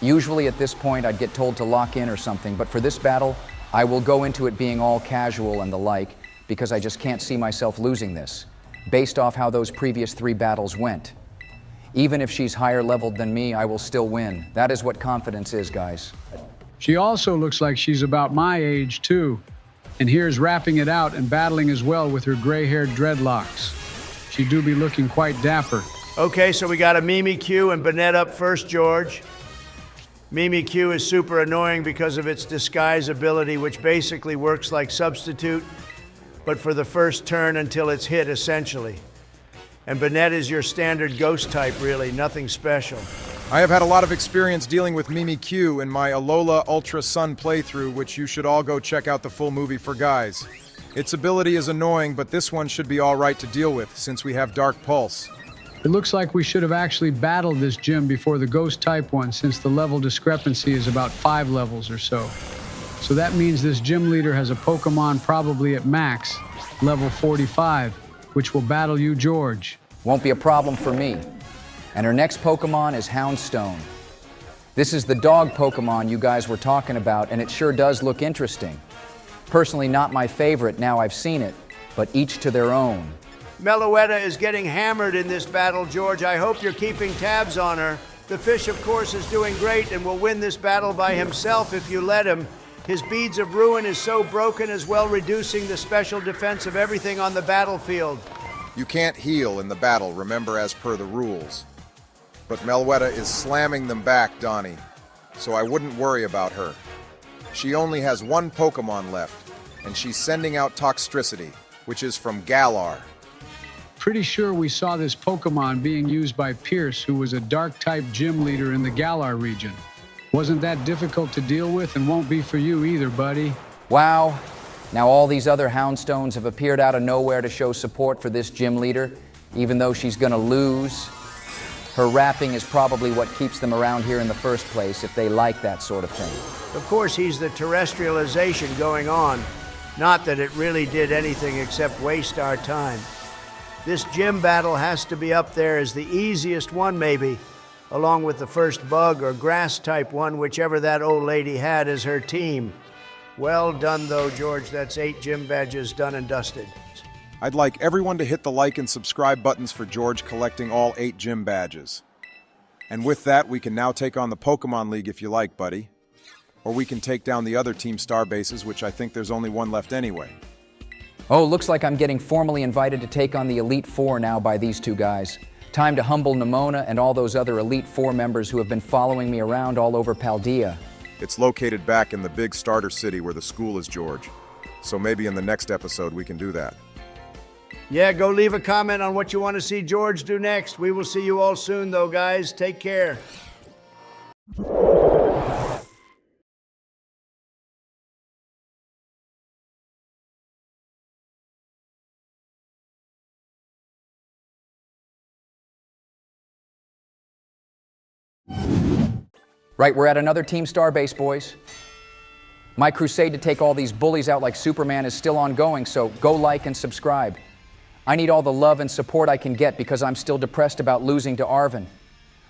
Usually at this point I'd get told to lock in or something, but for this battle, I will go into it being all casual and the like, because I just can't see myself losing this, based off how those previous 3 battles went. Even if she's higher leveled than me, I will still win. That is what confidence is, guys. She also looks like she's about my age, too. And here's rapping it out and battling as well with her gray-haired dreadlocks. She do be looking quite dapper. Okay, so we got a Mimikyu and Banette up first, George. Mimikyu is super annoying because of its disguise ability, which basically works like Substitute, but for the first turn until it's hit, essentially. And Banette is your standard Ghost type, really, nothing special. I have had a lot of experience dealing with Mimikyu in my Alola Ultra Sun playthrough, which you should all go check out the full movie for guys. Its ability is annoying, but this one should be all right to deal with, since we have Dark Pulse. It looks like we should have actually battled this gym before the Ghost type one, since the level discrepancy is about 5 levels or so. So that means this gym leader has a Pokemon probably at max, level 45, which will battle you, George. Won't be a problem for me. And her next Pokemon is Houndstone. This is the dog Pokemon you guys were talking about, and it sure does look interesting. Personally, not my favorite now I've seen it, but each to their own. Meloetta is getting hammered in this battle, George. I hope you're keeping tabs on her. The fish, of course, is doing great and will win this battle by himself if you let him. His Beads of Ruin is so broken as well, reducing the special defense of everything on the battlefield. You can't heal in the battle, remember, as per the rules. But Meloetta is slamming them back, Donnie, so I wouldn't worry about her. She only has 1 Pokemon left, and she's sending out Toxtricity, which is from Galar. Pretty sure we saw this Pokemon being used by Pierce, who was a Dark-type gym leader in the Galar region. Wasn't that difficult to deal with, and won't be for you either, buddy. Wow. Now all these other Houndstones have appeared out of nowhere to show support for this gym leader, even though she's gonna lose. Her rapping is probably what keeps them around here in the first place, if they like that sort of thing. Of course, he's the terrestrialization going on. Not that it really did anything except waste our time. This gym battle has to be up there as the easiest one, maybe, along with the first bug or grass type one, whichever that old lady had as her team. Well done, though, George. That's 8 gym badges done and dusted. I'd like everyone to hit the like and subscribe buttons for George collecting all 8 gym badges. And with that, we can now take on the Pokemon League if you like, buddy. Or we can take down the other Team Star bases, which I think there's only one left anyway. Oh, looks like I'm getting formally invited to take on the Elite Four now by these two guys. Time to humble Nimona and all those other Elite Four members who have been following me around all over Paldea. It's located back in the big starter city where the school is, George. So maybe in the next episode we can do that. Yeah, go leave a comment on what you want to see George do next. We will see you all soon, though, guys. Take care. Right, we're at another Team Star base, boys. My crusade to take all these bullies out like Superman is still ongoing, so go like and subscribe. I need all the love and support I can get because I'm still depressed about losing to Arvin.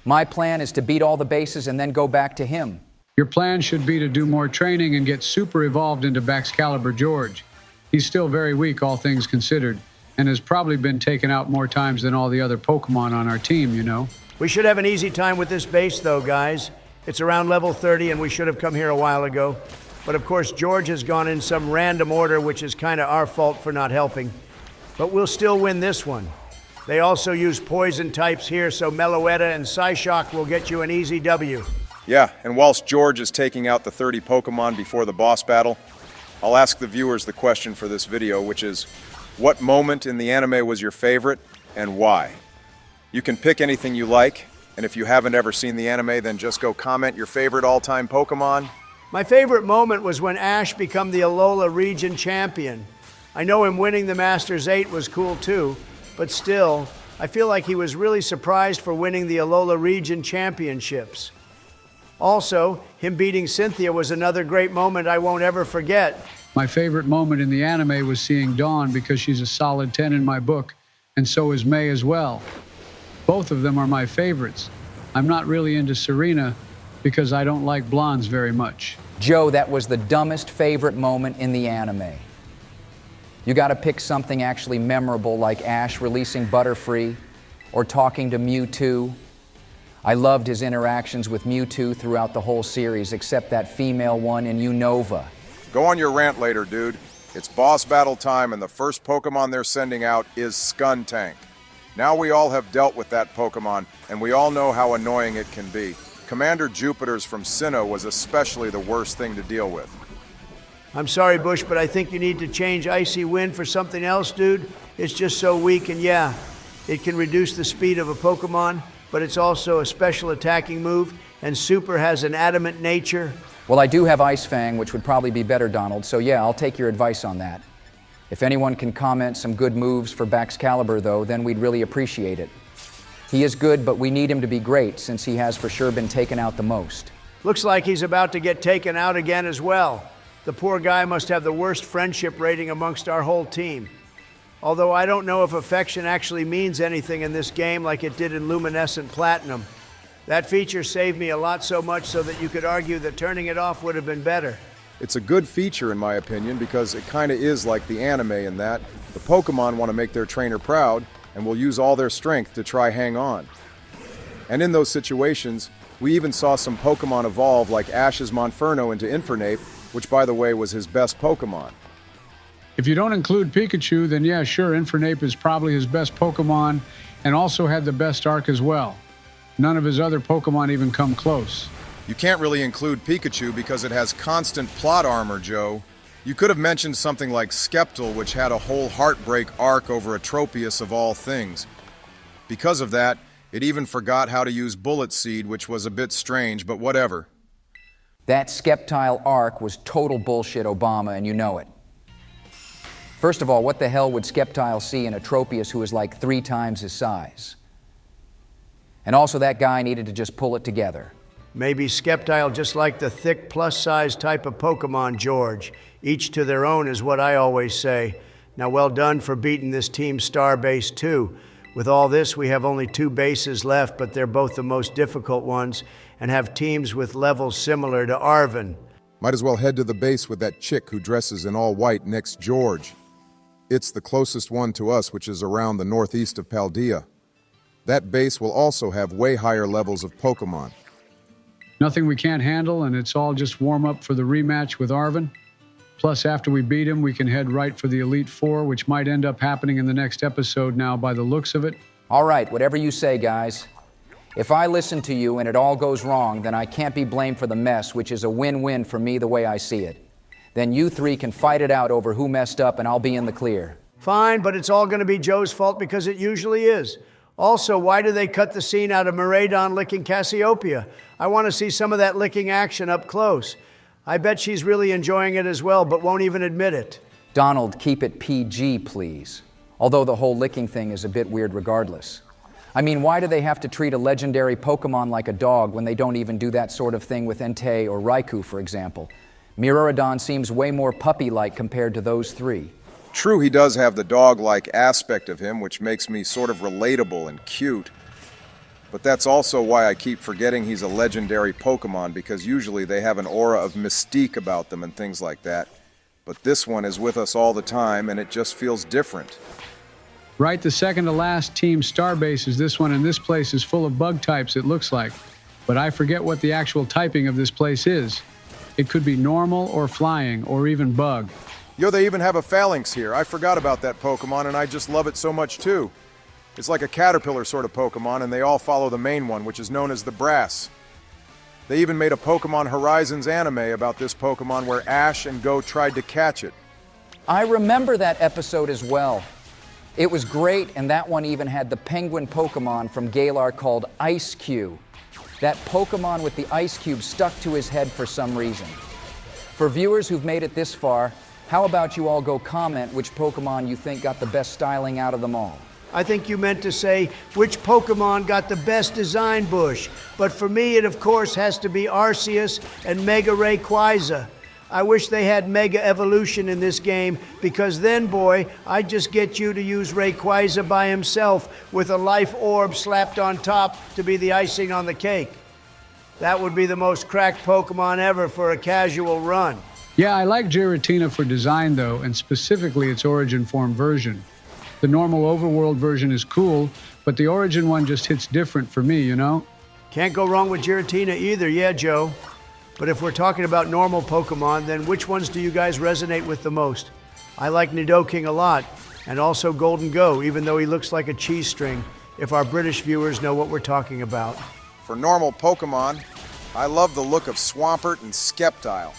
My plan is to beat all the bases and then go back to him. Your plan should be to do more training and get super evolved into Baxcalibur George. He's still very weak, all things considered, and has probably been taken out more times than all the other Pokemon on our team, you know. We should have an easy time with this base, though, guys. It's around level 30, and we should have come here a while ago. But of course, George has gone in some random order, which is kind of our fault for not helping. But we'll still win this one. They also use poison types here, so Meloetta and Psyshock will get you an easy W. Yeah, and whilst George is taking out the 30 Pokemon before the boss battle, I'll ask the viewers the question for this video, which is, what moment in the anime was your favorite, and why? You can pick anything you like, and if you haven't ever seen the anime, then just go comment your favorite all-time Pokemon. My favorite moment was when Ash became the Alola Region champion. I know him winning the Masters 8 was cool too, but still, I feel like he was really surprised for winning the Alola Region championships. Also, him beating Cynthia was another great moment I won't ever forget. My favorite moment in the anime was seeing Dawn because she's a solid 10 in my book, and so is May as well. Both of them are my favorites. I'm not really into Serena because I don't like blondes very much. Joe, that was the dumbest favorite moment in the anime. You gotta pick something actually memorable like Ash releasing Butterfree or talking to Mewtwo. I loved his interactions with Mewtwo throughout the whole series, except that female one in Unova. Go on your rant later, dude. It's boss battle time, and the first Pokemon they're sending out is Skuntank. Now we all have dealt with that Pokemon, and we all know how annoying it can be. Commander Jupiter's from Sinnoh was especially the worst thing to deal with. I'm sorry, Bush, but I think you need to change Icy Wind for something else, dude. It's just so weak, and yeah, it can reduce the speed of a Pokemon, but it's also a special attacking move, and Super has an adamant nature. Well, I do have Ice Fang, which would probably be better, Donald, so yeah, I'll take your advice on that. If anyone can comment some good moves for Baxcalibur, though, then we'd really appreciate it. He is good, but we need him to be great, since he has for sure been taken out the most. Looks like he's about to get taken out again as well. The poor guy must have the worst friendship rating amongst our whole team. Although I don't know if affection actually means anything in this game like it did in Luminescent Platinum. That feature saved me a lot so much so that you could argue that turning it off would have been better. It's a good feature in my opinion because it kind of is like the anime in that the Pokemon want to make their trainer proud and will use all their strength to try hang on. And in those situations, we even saw some Pokemon evolve like Ash's Monferno into Infernape, which by the way was his best Pokemon. If you don't include Pikachu, then yeah, sure, Infernape is probably his best Pokemon and also had the best arc as well. None of his other Pokemon even come close. You can't really include Pikachu because it has constant plot armor, Joe. You could have mentioned something like Sceptile, which had a whole heartbreak arc over Atropius of all things. Because of that, it even forgot how to use Bullet Seed, which was a bit strange, but whatever. That Sceptile arc was total bullshit, Obama, and you know it. First of all, what the hell would Sceptile see in Atropius, who is like 3 times his size? And also that guy needed to just pull it together. Maybe Skeptile just like the thick plus-size type of Pokemon, George. Each to their own is what I always say. Now well done for beating this Team Star base too. With all this, we have only 2 bases left, but they're both the most difficult ones and have teams with levels similar to Arvin. Might as well head to the base with that chick who dresses in all white next George. It's the closest one to us, which is around the northeast of Paldea. That base will also have way higher levels of Pokemon. Nothing we can't handle, and it's all just warm up for the rematch with Arvin. Plus, after we beat him, we can head right for the Elite Four, which might end up happening in the next episode now by the looks of it. All right, whatever you say, guys. If I listen to you and it all goes wrong, then I can't be blamed for the mess, which is a win-win for me the way I see it. Then you 3 can fight it out over who messed up and I'll be in the clear. Fine, but it's all going to be Joe's fault because it usually is. Also, why do they cut the scene out of Miraidon licking Cassiopeia? I want to see some of that licking action up close. I bet she's really enjoying it as well, but won't even admit it. Donald, keep it PG, please. Although the whole licking thing is a bit weird regardless. I mean, why do they have to treat a legendary Pokemon like a dog when they don't even do that sort of thing with Entei or Raikou, for example? Miraidon seems way more puppy-like compared to those 3. True, he does have the dog-like aspect of him, which makes me sort of relatable and cute. But that's also why I keep forgetting he's a legendary Pokemon, because usually they have an aura of mystique about them and things like that. But this one is with us all the time, and it just feels different. Right, the second to last Team Star base is this one, and this place is full of bug types, it looks like. But I forget what the actual typing of this place is. It could be normal or flying or even bug. Yo, they even have a phalanx here. I forgot about that Pokemon, and I just love it so much too. It's like a caterpillar sort of Pokemon, and they all follow the main one, which is known as the Brass. They even made a Pokemon Horizons anime about this Pokemon where Ash and Go tried to catch it. I remember that episode as well. It was great, and that one even had the penguin Pokemon from Galar called Ice Cube. That Pokemon with the ice cube stuck to his head for some reason. For viewers who've made it this far, how about you all go comment which Pokemon you think got the best styling out of them all? I think you meant to say which Pokemon got the best design, Bush. But for me, it of course has to be Arceus and Mega Rayquaza. I wish they had Mega Evolution in this game, because then, boy, I'd just get you to use Rayquaza by himself with a life orb slapped on top to be the icing on the cake. That would be the most cracked Pokemon ever for a casual run. Yeah, I like Giratina for design, though, and specifically its Origin Form version. The normal Overworld version is cool, but the Origin one just hits different for me, you know? Can't go wrong with Giratina either, yeah, Joe. But if we're talking about normal Pokemon, then which ones do you guys resonate with the most? I like Nidoking a lot, and also Golden Go, even though he looks like a cheese string, if our British viewers know what we're talking about. For normal Pokemon, I love the look of Swampert and Skeptile.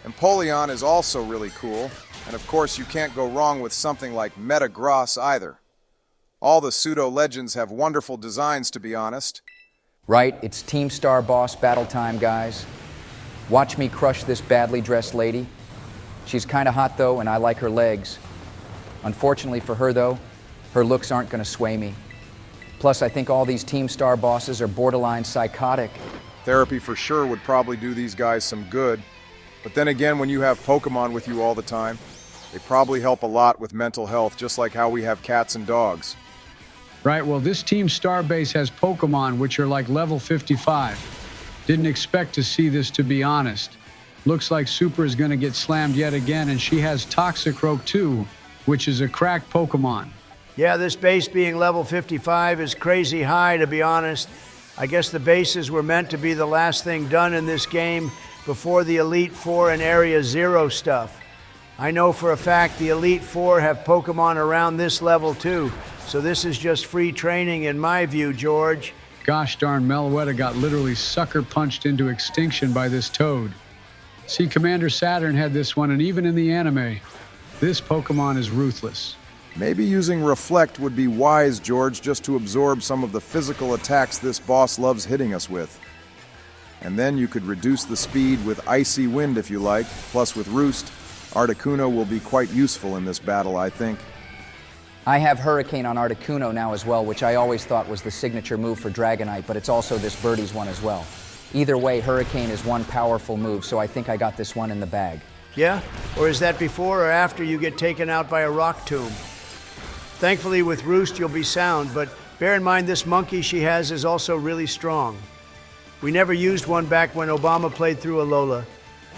Empoleon is also really cool, and of course you can't go wrong with something like Metagross either. All the pseudo-legends have wonderful designs, to be honest. Right, it's Team Star Boss battle time, guys. Watch me crush this badly dressed lady. She's kind of hot, though, and I like her legs. Unfortunately for her, though, her looks aren't going to sway me. Plus, I think all these Team Star bosses are borderline psychotic. Therapy for sure would probably do these guys some good. But then again, when you have Pokemon with you all the time, they probably help a lot with mental health, just like how we have cats and dogs. Right, well, this Team Star base has Pokemon which are like level 55. Didn't expect to see this, to be honest. Looks like Super is going to get slammed yet again, and she has Toxicroak too, which is a cracked Pokemon. Yeah, this base being level 55 is crazy high, to be honest. I guess the bases were meant to be the last thing done in this game before the Elite Four and Area Zero stuff. I know for a fact the Elite Four have Pokemon around this level too, so this is just free training in my view, George. Gosh darn, Meloetta got literally sucker punched into extinction by this toad. See, Commander Saturn had this one, and even in the anime, this Pokemon is ruthless. Maybe using Reflect would be wise, George, just to absorb some of the physical attacks this boss loves hitting us with. And then you could reduce the speed with Icy Wind if you like. Plus with Roost, Articuno will be quite useful in this battle, I think. I have Hurricane on Articuno now as well, which I always thought was the signature move for Dragonite, but it's also this birdie's one as well. Either way, Hurricane is one powerful move, so I think I got this one in the bag. Yeah? Or is that before or after you get taken out by a rock tomb? Thankfully, with Roost, you'll be sound, but bear in mind this monkey she has is also really strong. We never used one back when Obama played through Alola,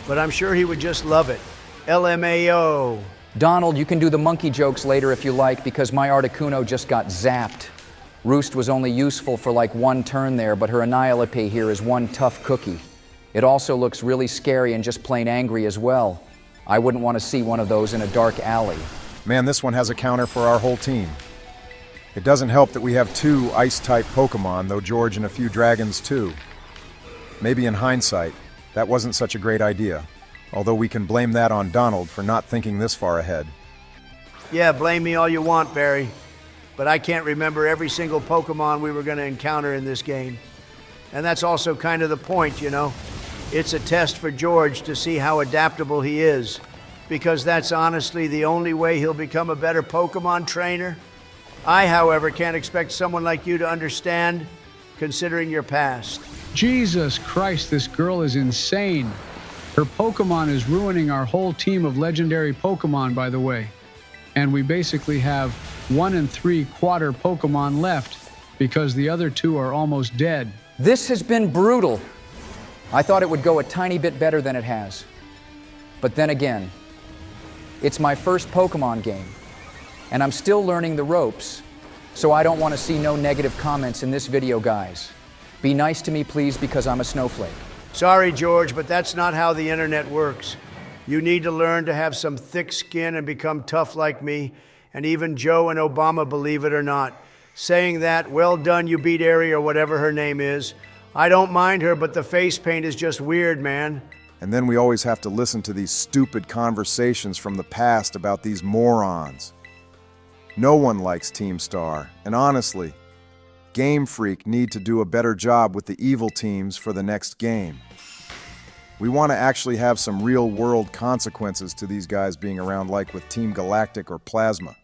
but I'm sure he would just love it. LMAO. Donald, you can do the monkey jokes later if you like, because my Articuno just got zapped. Roost was only useful for like one turn there, but her Annihilate here is one tough cookie. It also looks really scary and just plain angry as well. I wouldn't want to see one of those in a dark alley. Man, this one has a counter for our whole team. It doesn't help that we have 2 Ice-type Pokemon, though George and a few dragons too. Maybe in hindsight, that wasn't such a great idea. Although we can blame that on Donald for not thinking this far ahead. Yeah, blame me all you want, Barry. But I can't remember every single Pokemon we were going to encounter in this game. And that's also kind of the point, you know? It's a test for George to see how adaptable he is. Because that's honestly the only way he'll become a better Pokemon trainer. I, however, can't expect someone like you to understand, considering your past. Jesus Christ, this girl is insane. Her Pokemon is ruining our whole team of legendary Pokemon, by the way. And we basically have 1 3/4 Pokemon left because the other 2 are almost dead. This has been brutal. I thought it would go a tiny bit better than it has. But then again, it's my first Pokemon game, and I'm still learning the ropes, so I don't want to see no negative comments in this video, guys. Be nice to me, please, because I'm a snowflake. Sorry, George, but that's not how the internet works. You need to learn to have some thick skin and become tough like me, and even Joe and Obama believe it or not. Saying that, well done, you beat Ari or whatever her name is. I don't mind her, but the face paint is just weird, man. And then we always have to listen to these stupid conversations from the past about these morons. No one likes Team Star, and honestly, Game Freak need to do a better job with the evil teams for the next game. We want to actually have some real-world consequences to these guys being around, like with Team Galactic or Plasma.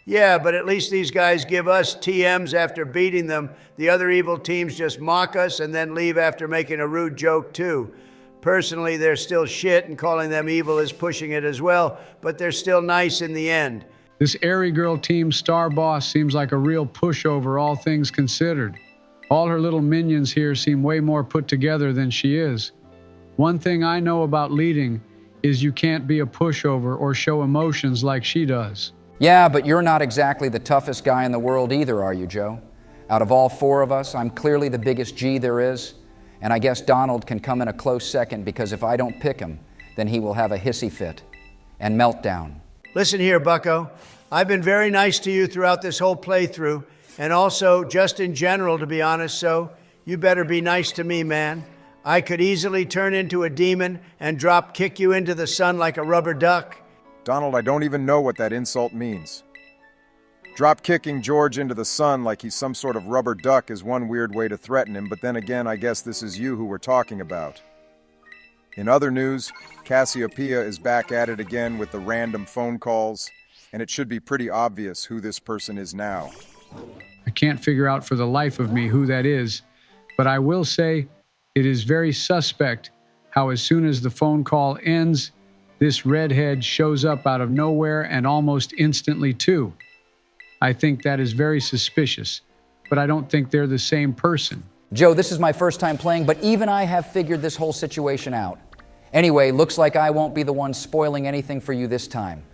Yeah, but at least these guys give us TMs after beating them. The other evil teams just mock us and then leave after making a rude joke too. Personally, they're still shit, and calling them evil is pushing it as well, but they're still nice in the end. This Airy Girl Team Star boss seems like a real pushover, all things considered. All her little minions here seem way more put together than she is. One thing I know about leading is you can't be a pushover or show emotions like she does. Yeah, but you're not exactly the toughest guy in the world either, are you, Joe? Out of all 4 of us, I'm clearly the biggest G there is, and I guess Donald can come in a close second, because if I don't pick him, then he will have a hissy fit and meltdown. Listen here, bucko. I've been very nice to you throughout this whole playthrough, and also just in general, to be honest, so you better be nice to me, man. I could easily turn into a demon and drop kick you into the sun like a rubber duck. Donald, I don't even know what that insult means. Drop kicking George into the sun like he's some sort of rubber duck is one weird way to threaten him, but then again, I guess this is you who we're talking about. In other news, Cassiopeia is back at it again with the random phone calls, and it should be pretty obvious who this person is now. I can't figure out for the life of me who that is, but I will say it is very suspect how as soon as the phone call ends, this redhead shows up out of nowhere and almost instantly too. I think that is very suspicious, but I don't think they're the same person. Joe, this is my first time playing, but even I have figured this whole situation out. Anyway, looks like I won't be the one spoiling anything for you this time.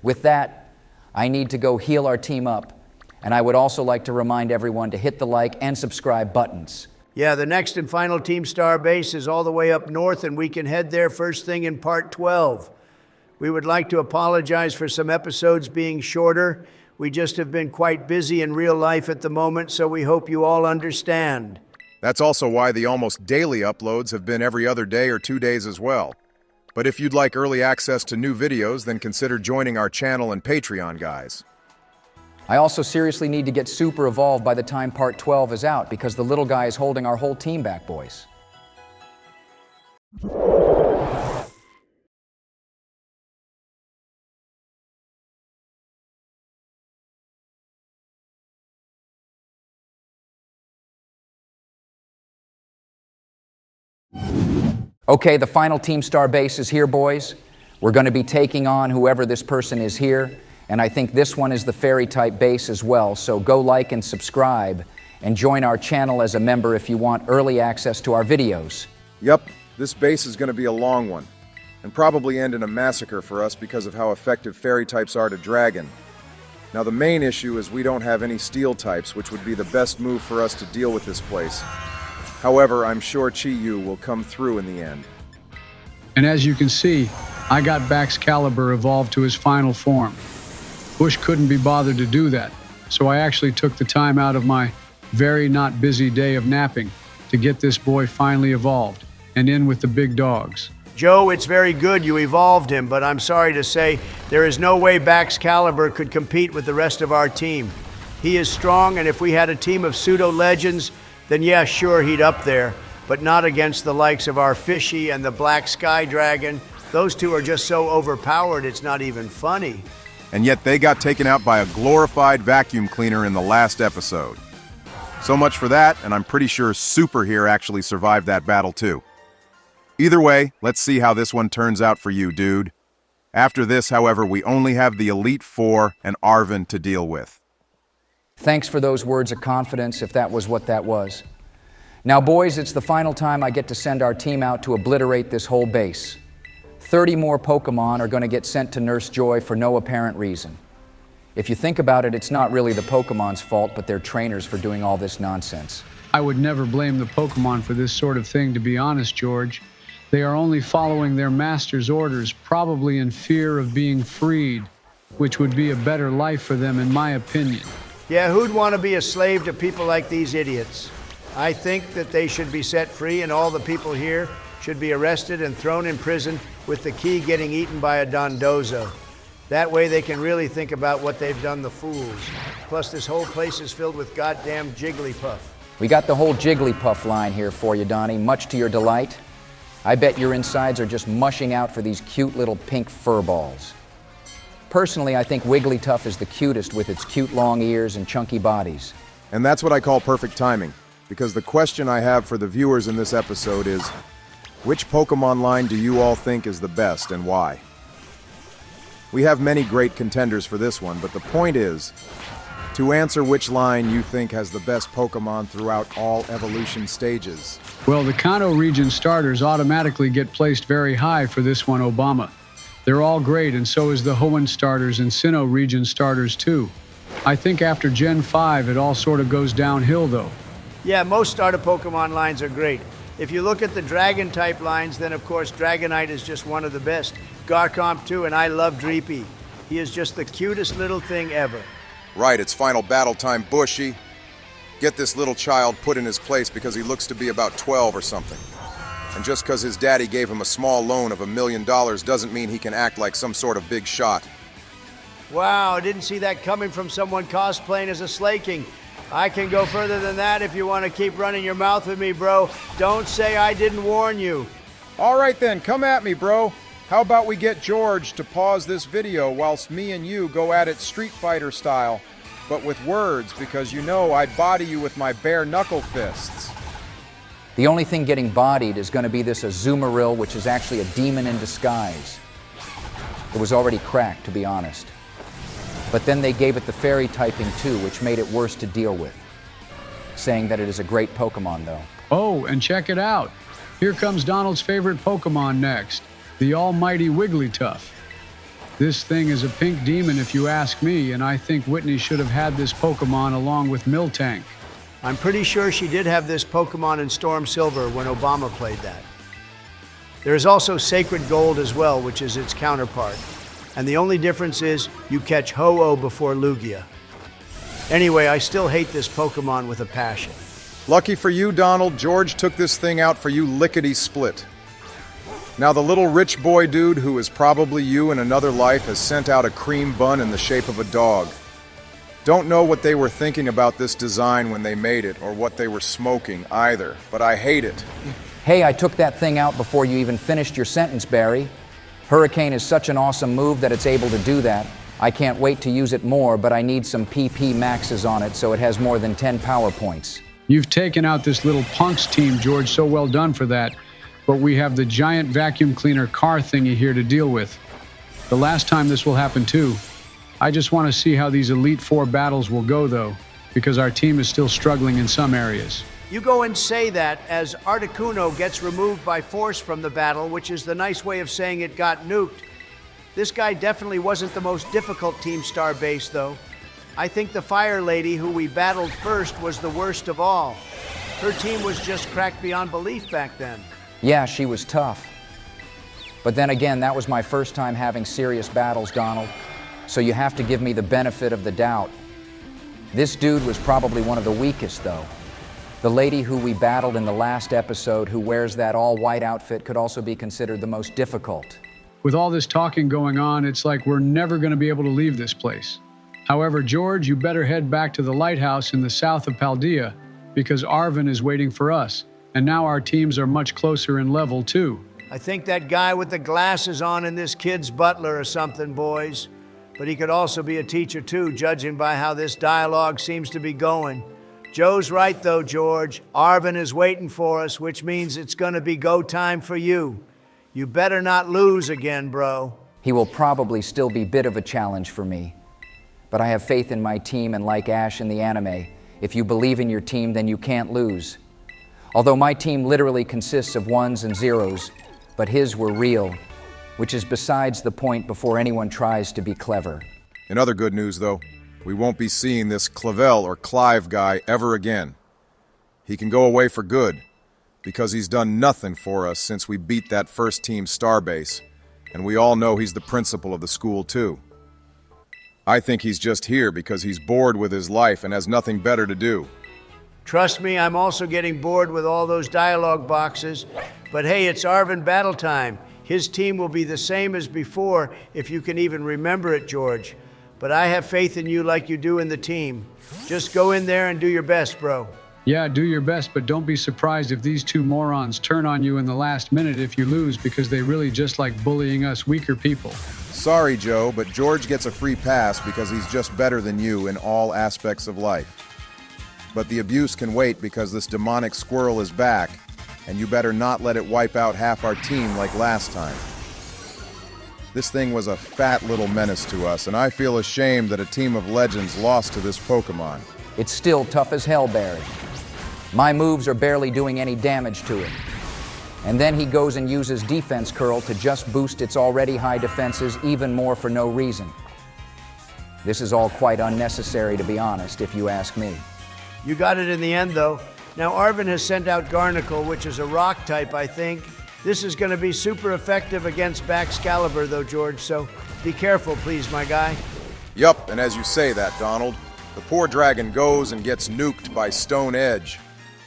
With that, I need to go heal our team up, and I would also like to remind everyone to hit the like and subscribe buttons. Yeah, the next and final Team Star base is all the way up north, and we can head there first thing in Part 12. We would like to apologize for some episodes being shorter. We just have been quite busy in real life at the moment, so we hope you all understand. That's also why the almost daily uploads have been every other day or 2 days as well. But if you'd like early access to new videos, then consider joining our channel and Patreon, guys. I also seriously need to get super evolved by the time Part 12 is out, because the little guy is holding our whole team back, boys. Okay, the final Team Star base is here, boys. We're going to be taking on whoever this person is here, and I think this one is the fairy type base as well, so go like and subscribe and join our channel as a member if you want early access to our videos. Yep, this base is going to be a long one, and probably end in a massacre for us because of how effective fairy types are to dragon. Now the main issue is we don't have any steel types, which would be the best move for us to deal with this place. However, I'm sure Chi-Yu will come through in the end. And as you can see, I got Baxcalibur evolved to his final form. Bush couldn't be bothered to do that, so I actually took the time out of my very not busy day of napping to get this boy finally evolved and in with the big dogs. Joe, it's very good you evolved him, but I'm sorry to say there is no way Baxcalibur could compete with the rest of our team. He is strong, and if we had a team of pseudo-legends, then yeah, sure, he'd up there, but not against the likes of our Fishy and the Black Sky Dragon. Those two are just so overpowered, it's not even funny. And yet they got taken out by a glorified vacuum cleaner in the last episode. So much for that, and I'm pretty sure Super here actually survived that battle too. Either way, let's see how this one turns out for you, dude. After this, however, we only have the Elite Four and Arvin to deal with. Thanks for those words of confidence, if that was what that was. Now, boys, it's the final time I get to send our team out to obliterate this whole base. 30 more Pokemon are going to get sent to Nurse Joy for no apparent reason. If you think about it, it's not really the Pokemon's fault, but their trainers for doing all this nonsense. I would never blame the Pokemon for this sort of thing, to be honest, George. They are only following their master's orders, probably in fear of being freed, which would be a better life for them, in my opinion. Yeah, who'd want to be a slave to people like these idiots? I think that they should be set free, and all the people here should be arrested and thrown in prison with the key getting eaten by a Dondozo. That way they can really think about what they've done the fools. Plus, this whole place is filled with goddamn Jigglypuff. We got the whole Jigglypuff line here for you, Donnie, much to your delight. I bet your insides are just mushing out for these cute little pink fur balls. Personally, I think Wigglytuff is the cutest with its cute long ears and chunky bodies. And that's what I call perfect timing, because the question I have for the viewers in this episode is, which Pokemon line do you all think is the best and why? We have many great contenders for this one, but the point is to answer which line you think has the best Pokemon throughout all evolution stages. Well, the Kanto region starters automatically get placed very high for this one, Obama. They're all great, and so is the Hoenn starters and Sinnoh region starters too. I think after Gen 5, it all sort of goes downhill though. Yeah, most starter Pokemon lines are great. If you look at the Dragon type lines, then of course Dragonite is just one of the best. Garchomp too, and I love Dreepy. He is just the cutest little thing ever. Right, it's final battle time, Bushy. Get this little child put in his place because he looks to be about 12 or something. And just because his daddy gave him a small loan of $1 million doesn't mean he can act like some sort of big shot. Wow, didn't see that coming from someone cosplaying as a Slaking. I can go further than that if you want to keep running your mouth with me, bro. Don't say I didn't warn you. All right then, come at me, bro. How about we get George to pause this video whilst me and you go at it Street Fighter style, but with words, because you know I'd body you with my bare knuckle fists. The only thing getting bodied is going to be this Azumarill, which is actually a demon in disguise. It was already cracked, to be honest. But then they gave it the fairy typing too, which made it worse to deal with. Saying that it is a great Pokemon, though. Oh, and check it out. Here comes Donald's favorite Pokemon next, the almighty Wigglytuff. This thing is a pink demon if you ask me, and I think Whitney should have had this Pokemon along with Miltank. I'm pretty sure she did have this Pokemon in Storm Silver when Obama played that. There is also Sacred Gold as well, which is its counterpart. And the only difference is you catch Ho-Oh before Lugia. Anyway, I still hate this Pokemon with a passion. Lucky for you, Donald, George took this thing out for you lickety-split. Now the little rich boy dude who is probably you in another life has sent out a cream bun in the shape of a dog. Don't know what they were thinking about this design when they made it, or what they were smoking either, but I hate it. Hey, I took that thing out before you even finished your sentence, Barry. Hurricane is such an awesome move that it's able to do that. I can't wait to use it more, but I need some PP maxes on it so it has more than 10 power points. You've taken out this little punks team, George, so well done for that. but we have the giant vacuum cleaner car thingy here to deal with. The last time this will happen too. I just want to see how these Elite Four battles will go though, because our team is still struggling in some areas. You go and say that as Articuno gets removed by force from the battle, which is the nice way of saying it got nuked. This guy definitely wasn't the most difficult Team Star base though. I think the Fire Lady, who we battled first, was the worst of all. Her team was just cracked beyond belief back then. Yeah, she was tough. But then again, that was my first time having serious battles, Donald. So you have to give me the benefit of the doubt. This dude was probably one of the weakest, though. The lady who we battled in the last episode who wears that all-white outfit could also be considered the most difficult. With all this talking going on, it's like we're never going to be able to leave this place. However, George, you better head back to the lighthouse in the south of Paldea, because Arvin is waiting for us, and now our teams are much closer in level, too. I think that guy with the glasses on and this kid's butler or something, boys. But he could also be a teacher too, judging by how this dialogue seems to be going. Joe's right though, George. Arvin is waiting for us, which means it's gonna be go time for you. You better not lose again, bro. He will probably still be a bit of a challenge for me. But I have faith in my team, and like Ash in the anime, if you believe in your team, then you can't lose. Although my team literally consists of ones and zeros, but his were real, which is besides the point before anyone tries to be clever. In other good news, though, we won't be seeing this Clavel or Clive guy ever again. He can go away for good, because he's done nothing for us since we beat that first team starbase, and we all know he's the principal of the school, too. I think he's just here because he's bored with his life and has nothing better to do. Trust me, I'm also getting bored with all those dialogue boxes. But hey, it's Arvin battle time. His team will be the same as before, if you can even remember it, George. But I have faith in you like you do in the team. Just go in there and do your best, bro. Yeah, do your best, but don't be surprised if these two morons turn on you in the last minute if you lose, because they really just like bullying us weaker people. Sorry, Joe, but George gets a free pass because he's just better than you in all aspects of life. But the abuse can wait because this demonic squirrel is back, and you better not let it wipe out half our team like last time. This thing was a fat little menace to us, and I feel ashamed that a team of legends lost to this Pokemon. It's still tough as hell, Barry. My moves are barely doing any damage to it. And then he goes and uses Defense Curl to just boost its already high defenses even more for no reason. This is all quite unnecessary, to be honest, if you ask me. You got it in the end, though. Now, Arvin has sent out Garnacle, which is a rock type, I think. This is going to be super effective against Baxcalibur, though, George, so be careful, please, my guy. Yup, and as you say that, Donald, the poor dragon goes and gets nuked by Stone Edge.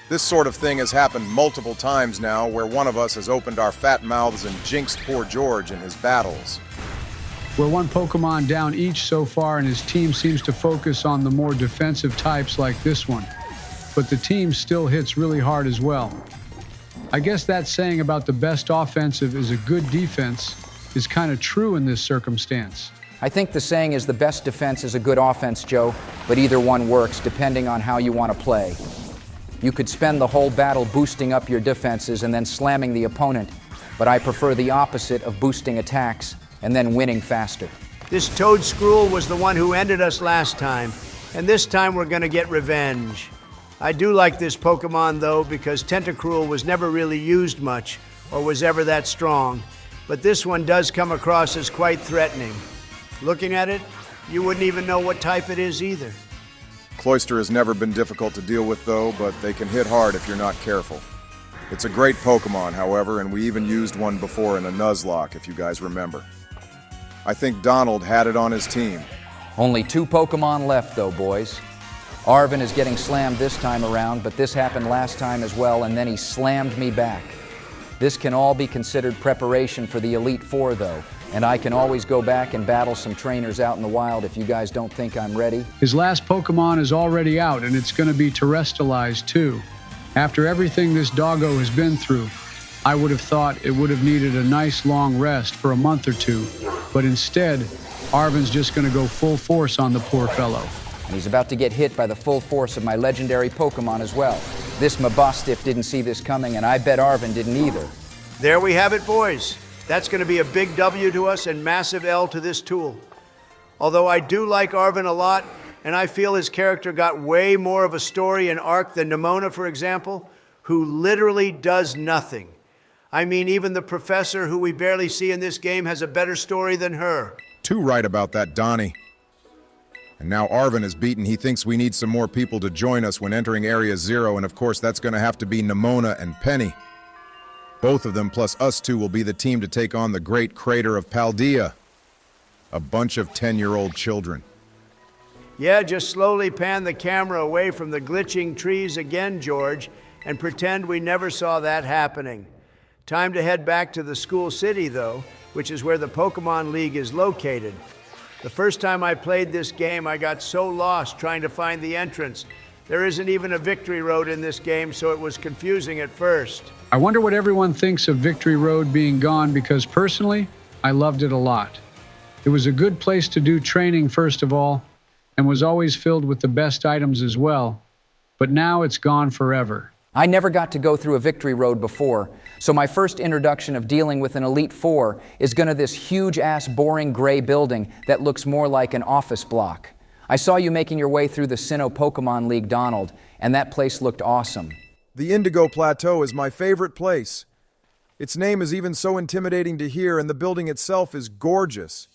This sort of thing has happened multiple times now, where one of us has opened our fat mouths and jinxed poor George in his battles. We're one Pokemon down each so far, and his team seems to focus on the more defensive types like this one. But the team still hits really hard as well. I guess that saying about the best offensive is a good defense is kind of true in this circumstance. I think the saying is the best defense is a good offense, Joe, but either one works depending on how you want to play. You could spend the whole battle boosting up your defenses and then slamming the opponent, but I prefer the opposite of boosting attacks and then winning faster. This Toad Scrool was the one who ended us last time, and this time we're gonna get revenge. I do like this Pokemon, though, because Tentacruel was never really used much, or was ever that strong, but this one does come across as quite threatening. Looking at it, you wouldn't even know what type it is either. Cloyster has never been difficult to deal with, though, but they can hit hard if you're not careful. It's a great Pokemon, however, and we even used one before in a Nuzlocke, if you guys remember. I think Donald had it on his team. Only 2 Pokemon left, though, boys. Arvin is getting slammed this time around, but this happened last time as well, and then he slammed me back. This can all be considered preparation for the Elite Four, though, and I can always go back and battle some trainers out in the wild if you guys don't think I'm ready. His last Pokemon is already out, and it's going to be terrestrialized too. After everything this doggo has been through, I would have thought it would have needed a nice long rest for a month or two, but instead, Arvin's just going to go full force on the poor fellow. And he's about to get hit by the full force of my legendary Pokemon as well. This Mabostiff didn't see this coming, and I bet Arvin didn't either. There we have it, boys. That's going to be a big W to us and massive L to this tool. Although I do like Arvin a lot, and I feel his character got way more of a story and arc than Nimona, for example, who literally does nothing. I mean, even the professor, who we barely see in this game, has a better story than her. Too right about that, Donnie. And now Arvin is beaten. He thinks we need some more people to join us when entering Area 0, and of course that's going to have to be Nimona and Penny. Both of them, plus us two, will be the team to take on the great crater of Paldea. A bunch of 10-year-old children. Yeah, just slowly pan the camera away from the glitching trees again, George, and pretend we never saw that happening. Time to head back to the school city, though, which is where the Pokemon League is located. The first time I played this game, I got so lost trying to find the entrance. There isn't even a Victory Road in this game, so it was confusing at first. I wonder what everyone thinks of Victory Road being gone, because personally, I loved it a lot. It was a good place to do training, first of all, and was always filled with the best items as well. But now it's gone forever. I never got to go through a Victory Road before, so my first introduction of dealing with an Elite Four is gonna this huge-ass boring gray building that looks more like an office block. I saw you making your way through the Sinnoh Pokemon League, Donald, and that place looked awesome. The Indigo Plateau is my favorite place. Its name is even so intimidating to hear, and the building itself is gorgeous.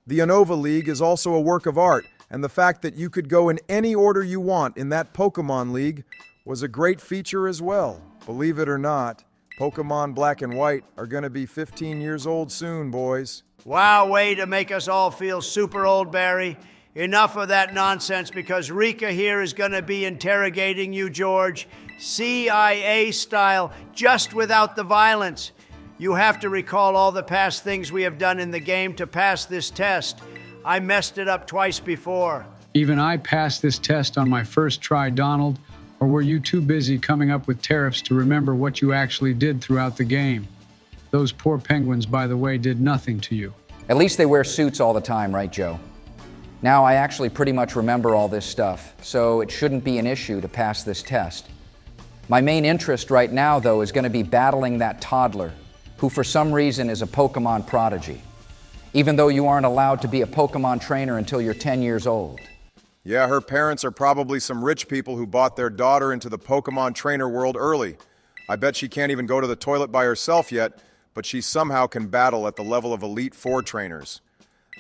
The Unova League is also a work of art, and the fact that you could go in any order you want in that Pokemon League was a great feature as well. Believe it or not, Pokemon Black and White are going to be 15 years old soon, boys. Wow, way to make us all feel super old, Barry. Enough of that nonsense, because Rika here is going to be interrogating you, George. CIA style, just without the violence. You have to recall all the past things we have done in the game to pass this test. I messed it up twice before. Even I passed this test on my first try, Donald. Or were you too busy coming up with tariffs to remember what you actually did throughout the game? Those poor penguins, by the way, did nothing to you. At least they wear suits all the time, right, Joe? Now I actually pretty much remember all this stuff, so it shouldn't be an issue to pass this test. My main interest right now, though, is going to be battling that toddler, who for some reason is a Pokemon prodigy, even though you aren't allowed to be a Pokemon trainer until you're 10 years old. Yeah, her parents are probably some rich people who bought their daughter into the Pokemon trainer world early. I bet she can't even go to the toilet by herself yet, but she somehow can battle at the level of Elite Four trainers.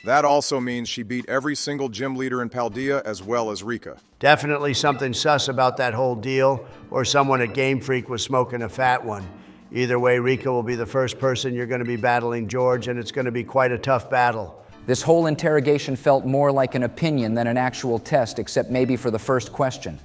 That also means she beat every single gym leader in Paldea as well as Rika. Definitely something sus about that whole deal, or someone at Game Freak was smoking a fat one. Either way, Rika will be the first person you're going to be battling, George, and it's going to be quite a tough battle. This whole interrogation felt more like an opinion than an actual test, except maybe for the first question.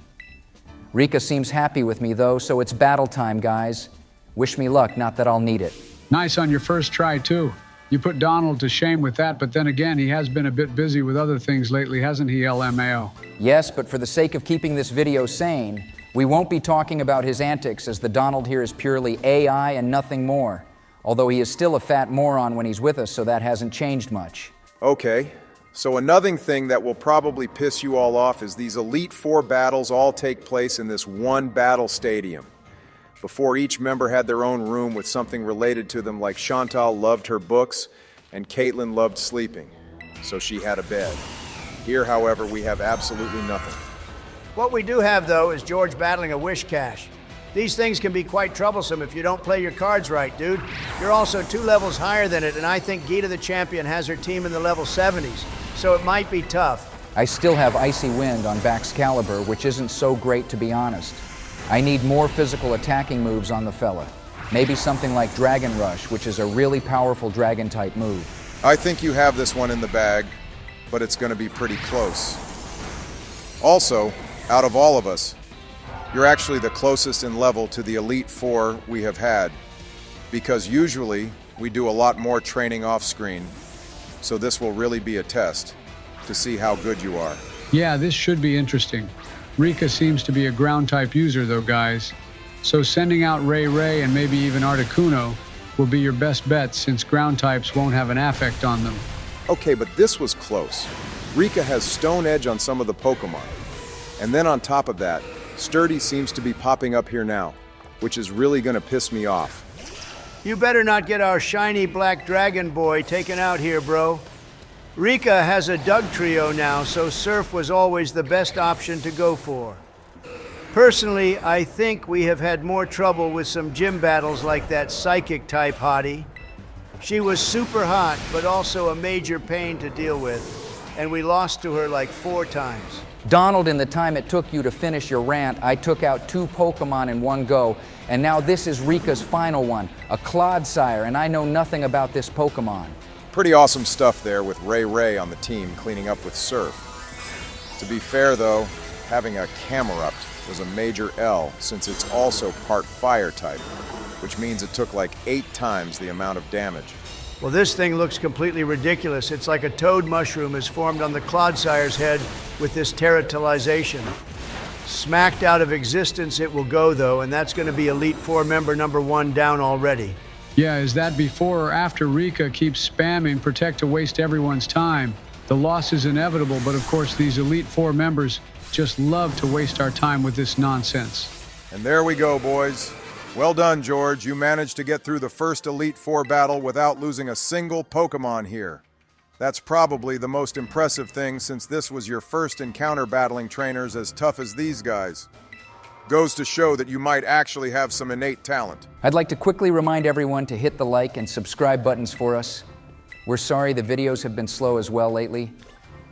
Rika seems happy with me, though, so it's battle time, guys. Wish me luck, not that I'll need it. Nice on your first try, too. You put Donald to shame with that, but then again, he has been a bit busy with other things lately, hasn't he, LMAO? Yes, but for the sake of keeping this video sane, we won't be talking about his antics, as the Donald here is purely AI and nothing more. Although he is still a fat moron when he's with us, so that hasn't changed much. Okay, so another thing that will probably piss you all off is these Elite Four battles all take place in this one battle stadium. Before, each member had their own room with something related to them, like Chantal loved her books and Caitlin loved sleeping, so she had a bed. Here, however, we have absolutely nothing. What we do have, though, is George battling a wish cache. These things can be quite troublesome if you don't play your cards right, dude. You're also 2 levels higher than it, and I think Gita the Champion has her team in the level 70s, so it might be tough. I still have Icy Wind on Baxcalibur, which isn't so great, to be honest. I need more physical attacking moves on the fella. Maybe something like Dragon Rush, which is a really powerful dragon-type move. I think you have this one in the bag, but it's going to be pretty close. Also, out of all of us, you're actually the closest in level to the Elite Four we have had, because usually we do a lot more training off-screen, so this will really be a test to see how good you are. Yeah, this should be interesting. Rika seems to be a ground-type user, though, guys. So sending out Ray and maybe even Articuno will be your best bet, since ground types won't have an affect on them. Okay, but this was close. Rika has Stone Edge on some of the Pokemon. And then on top of that, Sturdy seems to be popping up here now, which is really going to piss me off. You better not get our shiny black dragon boy taken out here, bro. Rika has a Doug trio now, so Surf was always the best option to go for. Personally, I think we have had more trouble with some gym battles like that psychic type hottie. She was super hot, but also a major pain to deal with, and we lost to her like 4 times. Donald, in the time it took you to finish your rant, I took out 2 Pokemon in one go, and now this is Rika's final one, a Clodsire, and I know nothing about this Pokemon. Pretty awesome stuff there with Ray on the team cleaning up with Surf. To be fair though, having a Camerupt was a major L since it's also part fire type, which means it took like 8 times the amount of damage. Well, this thing looks completely ridiculous. It's like a toad mushroom is formed on the Clodsire's head with this teratalization. Smacked out of existence it will go though, and that's going to be Elite Four member number 1 down already. Yeah, is that before or after Rika keeps spamming Protect to waste everyone's time? The loss is inevitable, but of course these Elite Four members just love to waste our time with this nonsense. And there we go, boys. Well done, George. You managed to get through the first Elite Four battle without losing a single Pokemon here. That's probably the most impressive thing since this was your first encounter battling trainers as tough as these guys. Goes to show that you might actually have some innate talent. I'd like to quickly remind everyone to hit the like and subscribe buttons for us. We're sorry the videos have been slow as well lately.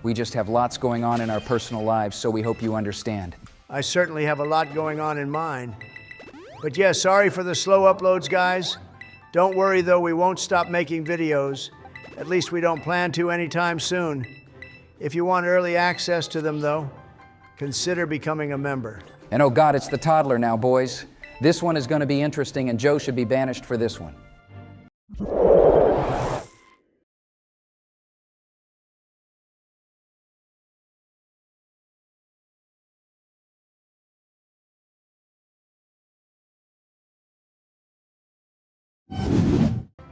We just have lots going on in our personal lives, so we hope you understand. I certainly have a lot going on in mine. But yeah, sorry for the slow uploads, guys. Don't worry though, we won't stop making videos. At least we don't plan to anytime soon. If you want early access to them though, consider becoming a member. And oh God, it's the toddler now, boys. This one is going to be interesting, and Joe should be banished for this one.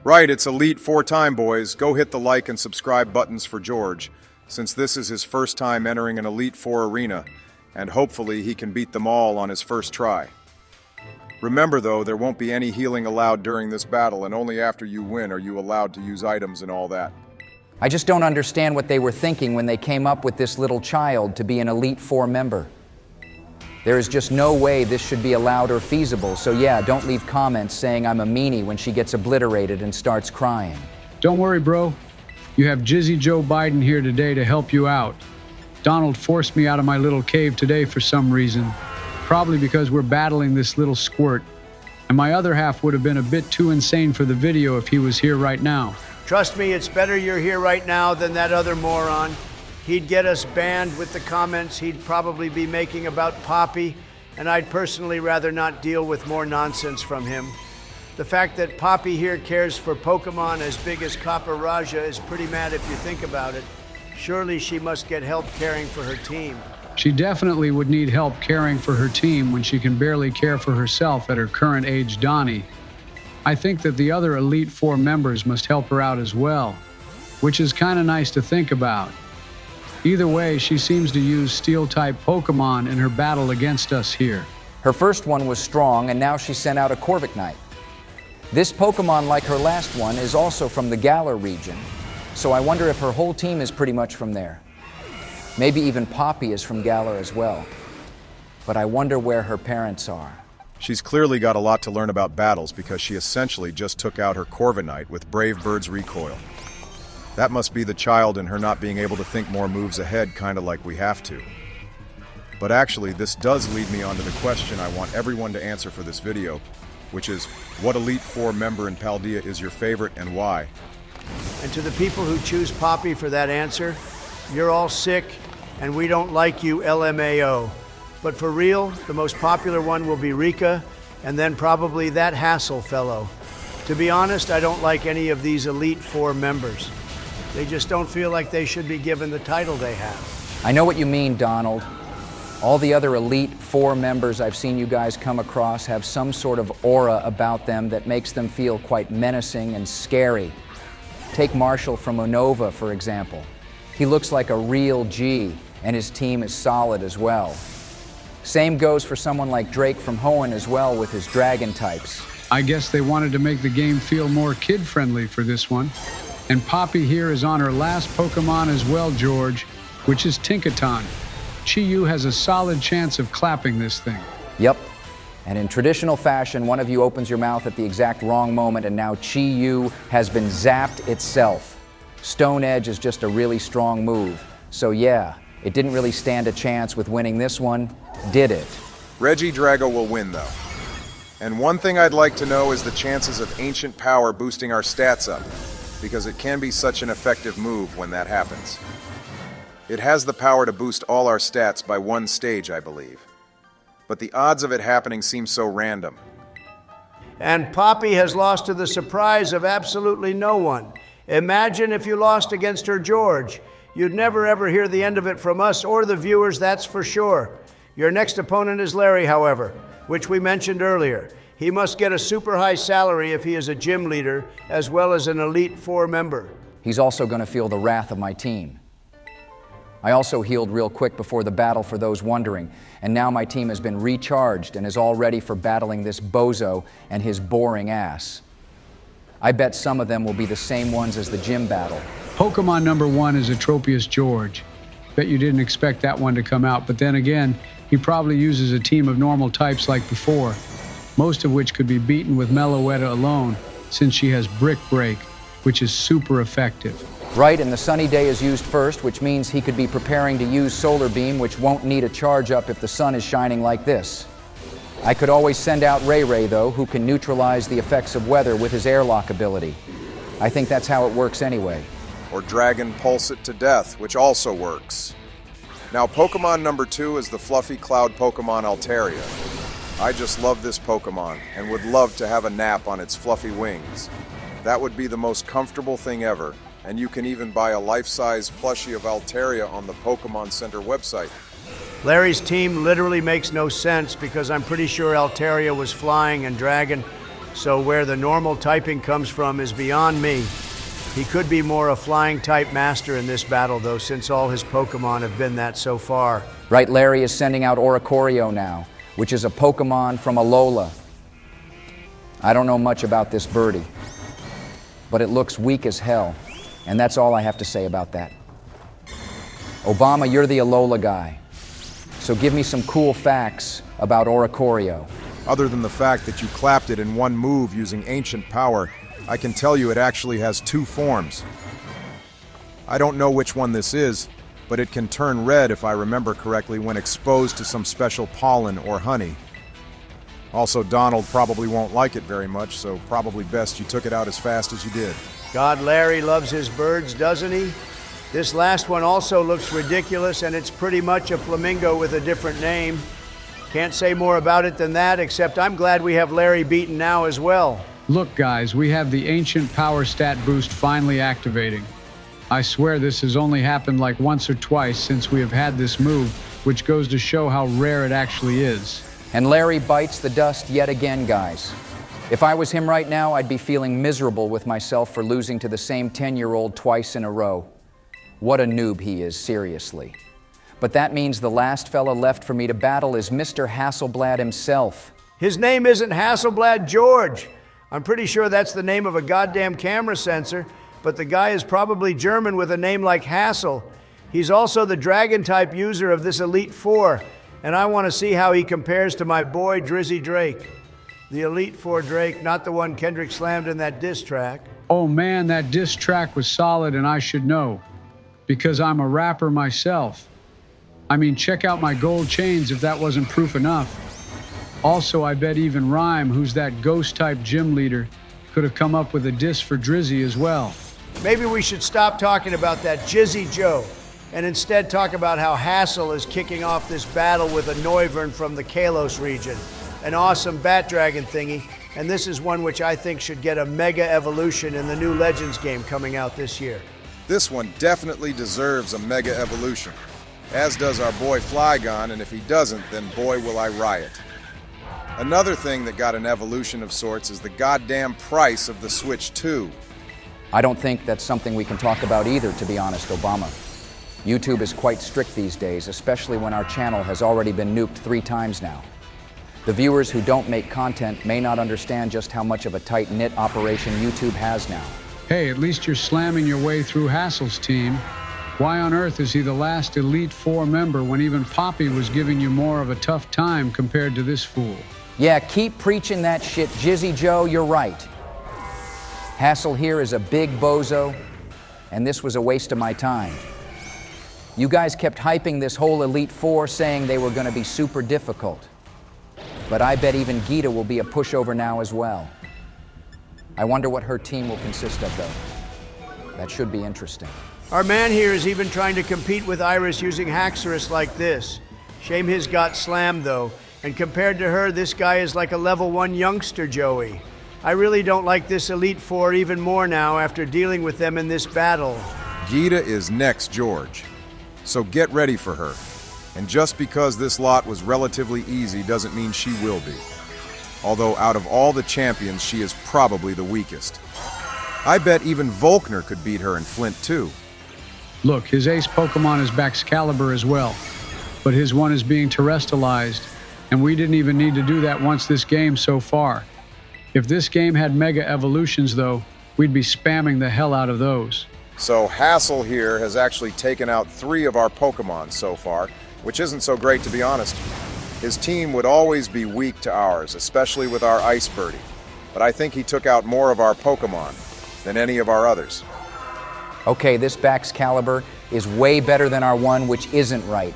Right, it's Elite Four time, boys. Go hit the like and subscribe buttons for George, since this is his first time entering an Elite Four arena, and hopefully he can beat them all on his first try. Remember though, there won't be any healing allowed during this battle, and only after you win are you allowed to use items and all that. I just don't understand what they were thinking when they came up with this little child to be an Elite Four member. There is just no way this should be allowed or feasible, so yeah, don't leave comments saying I'm a meanie when she gets obliterated and starts crying. Don't worry, bro. You have Jizzy Joe Biden here today to help you out. Donald forced me out of my little cave today for some reason, probably because we're battling this little squirt, and my other half would have been a bit too insane for the video if he was here right now. Trust me, it's better you're here right now than that other moron. He'd get us banned with the comments he'd probably be making about Poppy, and I'd personally rather not deal with more nonsense from him. The fact that Poppy here cares for Pokemon as big as Copper Raja is pretty mad if you think about it. Surely she must get help caring for her team. She definitely would need help caring for her team when she can barely care for herself at her current age, Donnie. I think that the other Elite Four members must help her out as well, which is kind of nice to think about. Either way, she seems to use Steel-type Pokemon in her battle against us here. Her first one was strong, and now she sent out a Corviknight. This Pokemon, like her last one, is also from the Galar region, so I wonder if her whole team is pretty much from there. Maybe even Poppy is from Galar as well. But I wonder where her parents are. She's clearly got a lot to learn about battles because she essentially just took out her Corviknight with Brave Bird's recoil. That must be the child in her not being able to think more moves ahead, kind of like we have to. But actually, this does lead me on to the question I want everyone to answer for this video, which is, what Elite Four member in Paldea is your favorite and why? And to the people who choose Poppy for that answer, you're all sick, and we don't like you, LMAO. But for real, the most popular one will be Rika, and then probably that Hassel fellow. To be honest, I don't like any of these Elite Four members. They just don't feel like they should be given the title they have. I know what you mean, Donald. All the other Elite Four members I've seen you guys come across have some sort of aura about them that makes them feel quite menacing and scary. Take Marshall from Unova, for example. He looks like a real G, and his team is solid as well. Same goes for someone like Drake from Hoenn as well with his dragon types. I guess they wanted to make the game feel more kid-friendly for this one. And Poppy here is on her last Pokemon as well, George, which is Tinkaton. Chi-Yu has a solid chance of clapping this thing. Yep. And in traditional fashion, one of you opens your mouth at the exact wrong moment, and now Chi-Yu has been zapped itself. Stone Edge is just a really strong move. So yeah, it didn't really stand a chance with winning this one, did it? Regidrago will win, though. And one thing I'd like to know is the chances of Ancient Power boosting our stats up, because it can be such an effective move when that happens. It has the power to boost all our stats by one stage, I believe. But the odds of it happening seem so random. And Poppy has lost to the surprise of absolutely no one. Imagine if you lost against her, George. You'd never ever hear the end of it from us or the viewers, that's for sure. Your next opponent is Larry, however, which we mentioned earlier. He must get a super high salary if he is a gym leader, as well as an Elite Four member. He's also going to feel the wrath of my team. I also healed real quick before the battle for those wondering, and now my team has been recharged and is all ready for battling this bozo and his boring ass. I bet some of them will be the same ones as the gym battle. Pokemon number 1 is Atropius George. Bet you didn't expect that one to come out, but then again, he probably uses a team of normal types like before, most of which could be beaten with Meloetta alone, since she has Brick Break, which is super effective. Right, and the Sunny Day is used first, which means he could be preparing to use Solar Beam, which won't need a charge up if the sun is shining like this. I could always send out Ray Ray, though, who can neutralize the effects of weather with his airlock ability. I think that's how it works anyway. Or Dragon Pulse it to death, which also works. Now, Pokemon number 2 is the fluffy cloud Pokemon Altaria. I just love this Pokemon and would love to have a nap on its fluffy wings. That would be the most comfortable thing ever, and you can even buy a life-size plushie of Altaria on the Pokemon Center website. Larry's team literally makes no sense because I'm pretty sure Altaria was flying and dragon, so where the normal typing comes from is beyond me. He could be more a flying type master in this battle, though, since all his Pokemon have been that so far. Right, Larry is sending out Oricorio now, which is a Pokemon from Alola. I don't know much about this birdie, but it looks weak as hell, and that's all I have to say about that. Obama, you're the Alola guy, so give me some cool facts about Oricorio. Other than the fact that you clapped it in one move using Ancient Power, I can tell you it actually has 2 forms. I don't know which one this is, but it can turn red if I remember correctly when exposed to some special pollen or honey. Also, Donald probably won't like it very much, so probably best you took it out as fast as you did. God, Larry loves his birds, doesn't he? This last one also looks ridiculous, and it's pretty much a flamingo with a different name. Can't say more about it than that, except I'm glad we have Larry beaten now as well. Look, guys, we have the Ancient Power stat boost finally activating. I swear this has only happened like once or twice since we have had this move, which goes to show how rare it actually is. And Larry bites the dust yet again, guys. If I was him right now, I'd be feeling miserable with myself for losing to the same 10-year-old twice in a row. What a noob he is, seriously. But that means the last fella left for me to battle is Mr. Hasselblad himself. His name isn't Hasselblad George. I'm pretty sure that's the name of a goddamn camera sensor, but the guy is probably German with a name like Hassel. He's also the dragon-type user of this Elite Four, and I want to see how he compares to my boy Drizzy Drake. The Elite Four Drake, not the one Kendrick slammed in that diss track. Oh man, that diss track was solid, and I should know, because I'm a rapper myself. I mean, check out my gold chains if that wasn't proof enough. Also, I bet even Rhyme, who's that ghost-type gym leader, could have come up with a diss for Drizzy as well. Maybe we should stop talking about that Jizzy Joe and instead talk about how Hassel is kicking off this battle with a Noivern from the Kalos region, an awesome bat dragon thingy, and this is one which I think should get a mega evolution in the new Legends game coming out this year. This one definitely deserves a mega evolution, as does our boy Flygon, and if he doesn't, then boy will I riot. Another thing that got an evolution of sorts is the goddamn price of the Switch 2. I don't think that's something we can talk about either, to be honest, Obama. YouTube is quite strict these days, especially when our channel has already been nuked 3 times now. The viewers who don't make content may not understand just how much of a tight-knit operation YouTube has now. Hey, at least you're slamming your way through Hassel's team. Why on earth is he the last Elite Four member when even Poppy was giving you more of a tough time compared to this fool? Yeah, keep preaching that shit, Jizzy Joe, you're right. Hassel here is a big bozo, and this was a waste of my time. You guys kept hyping this whole Elite Four, saying they were going to be super difficult. But I bet even Gita will be a pushover now as well. I wonder what her team will consist of, though. That should be interesting. Our man here is even trying to compete with Iris using Haxorus like this. Shame his got slammed, though. And compared to her, this guy is like a level 1 youngster, Joey. I really don't like this Elite Four even more now after dealing with them in this battle. Gita is next, George. So get ready for her. And just because this lot was relatively easy doesn't mean she will be. Although out of all the champions, she is probably the weakest. I bet even Volkner could beat her in Flint too. Look, his ace Pokemon is Baxcalibur as well, but his one is being terrestrialized, and we didn't even need to do that once this game so far. If this game had Mega Evolutions, though, we'd be spamming the hell out of those. So Hassel here has actually taken out 3 of our Pokemon so far, which isn't so great to be honest. His team would always be weak to ours, especially with our Ice Birdie. But I think he took out more of our Pokemon than any of our others. Okay, this Baxcalibur is way better than our one, which isn't right.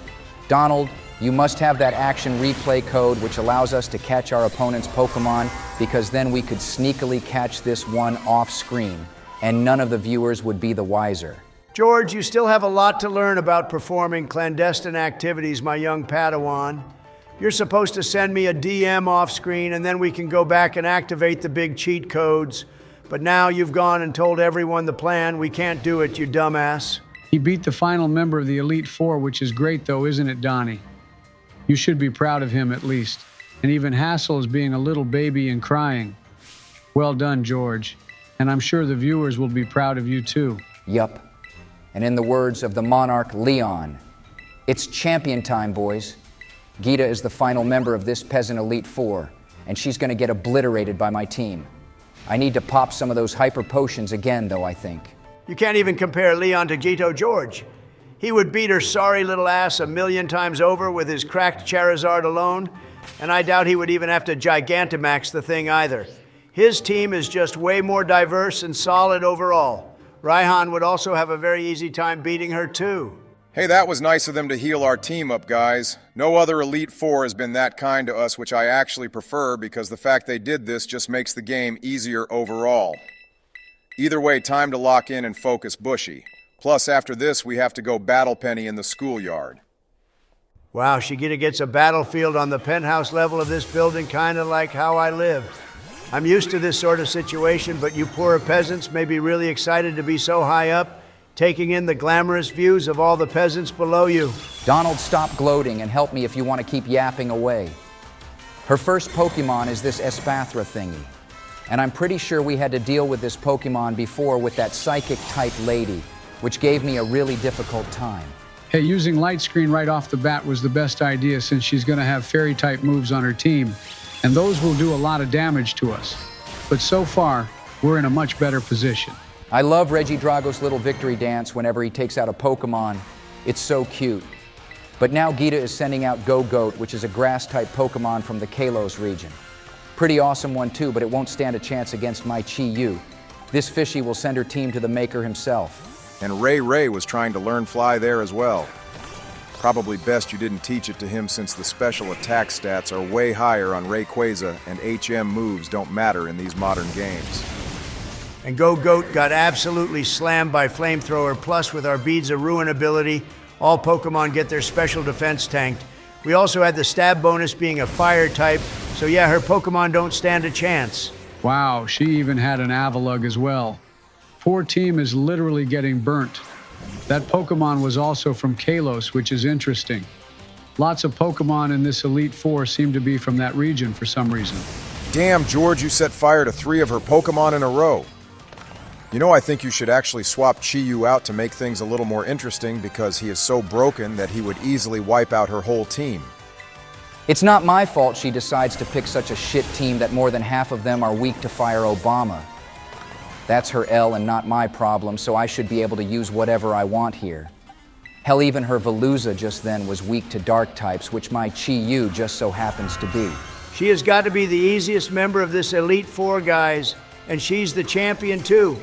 Donald, you must have that action replay code which allows us to catch our opponent's Pokemon, because then we could sneakily catch this one off screen, and none of the viewers would be the wiser. George, you still have a lot to learn about performing clandestine activities, my young Padawan. You're supposed to send me a DM off screen, and then we can go back and activate the big cheat codes. But now you've gone and told everyone the plan. We can't do it, you dumbass. He beat the final member of the Elite Four, which is great though, isn't it, Donnie? You should be proud of him at least. And even Hassel is being a little baby and crying. Well done, George. And I'm sure the viewers will be proud of you too. Yup. And in the words of the monarch Leon, it's champion time, boys. Gita is the final member of this peasant Elite Four, and she's going to get obliterated by my team. I need to pop some of those hyper potions again, though, I think. You can't even compare Leon to Gito George. He would beat her sorry little ass 1,000,000 times over with his cracked Charizard alone, and I doubt he would even have to Gigantamax the thing either. His team is just way more diverse and solid overall. Raihan would also have a very easy time beating her too. Hey, that was nice of them to heal our team up, guys. No other Elite Four has been that kind to us, which I actually prefer because the fact they did this just makes the game easier overall. Either way, time to lock in and focus Bushy. Plus, after this, we have to go battle Penny in the schoolyard. Wow, Shigita gets a battlefield on the penthouse level of this building, kind of like how I live. I'm used to this sort of situation, but you poor peasants may be really excited to be so high up, taking in the glamorous views of all the peasants below you. Donald, stop gloating and help me if you want to keep yapping away. Her first Pokemon is this Espathra thingy. And I'm pretty sure we had to deal with this Pokemon before with that psychic-type lady, which gave me a really difficult time. Hey, using Light Screen right off the bat was the best idea since she's going to have Fairy-type moves on her team, and those will do a lot of damage to us. But so far, we're in a much better position. I love Regidrago's little victory dance whenever he takes out a Pokemon. It's so cute. But now Gita is sending out Go-Goat, which is a grass-type Pokemon from the Kalos region. Pretty awesome one too, but it won't stand a chance against my Chi-Yu. This fishy will send her team to the maker himself. And Ray was trying to learn Fly there as well. Probably best you didn't teach it to him since the special attack stats are way higher on Rayquaza and HM moves don't matter in these modern games. And Go-Goat got absolutely slammed by Flamethrower, plus with our Beads of Ruin ability, all Pokemon get their special defense tanked. We also had the stab bonus being a fire type, so yeah, her Pokemon don't stand a chance. Wow, she even had an Avalugg as well. Poor team is literally getting burnt. That Pokemon was also from Kalos, which is interesting. Lots of Pokemon in this Elite Four seem to be from that region for some reason. Damn, George, you set fire to 3 of her Pokemon in a row. You know, I think you should actually swap Chi-Yu out to make things a little more interesting because he is so broken that he would easily wipe out her whole team. It's not my fault she decides to pick such a shit team that more than half of them are weak to fire Obama. That's her L and not my problem, so I should be able to use whatever I want here. Hell, even her Veluza just then was weak to dark types, which my Chi-Yu just so happens to be. She has got to be the easiest member of this Elite Four, guys, and she's the champion too.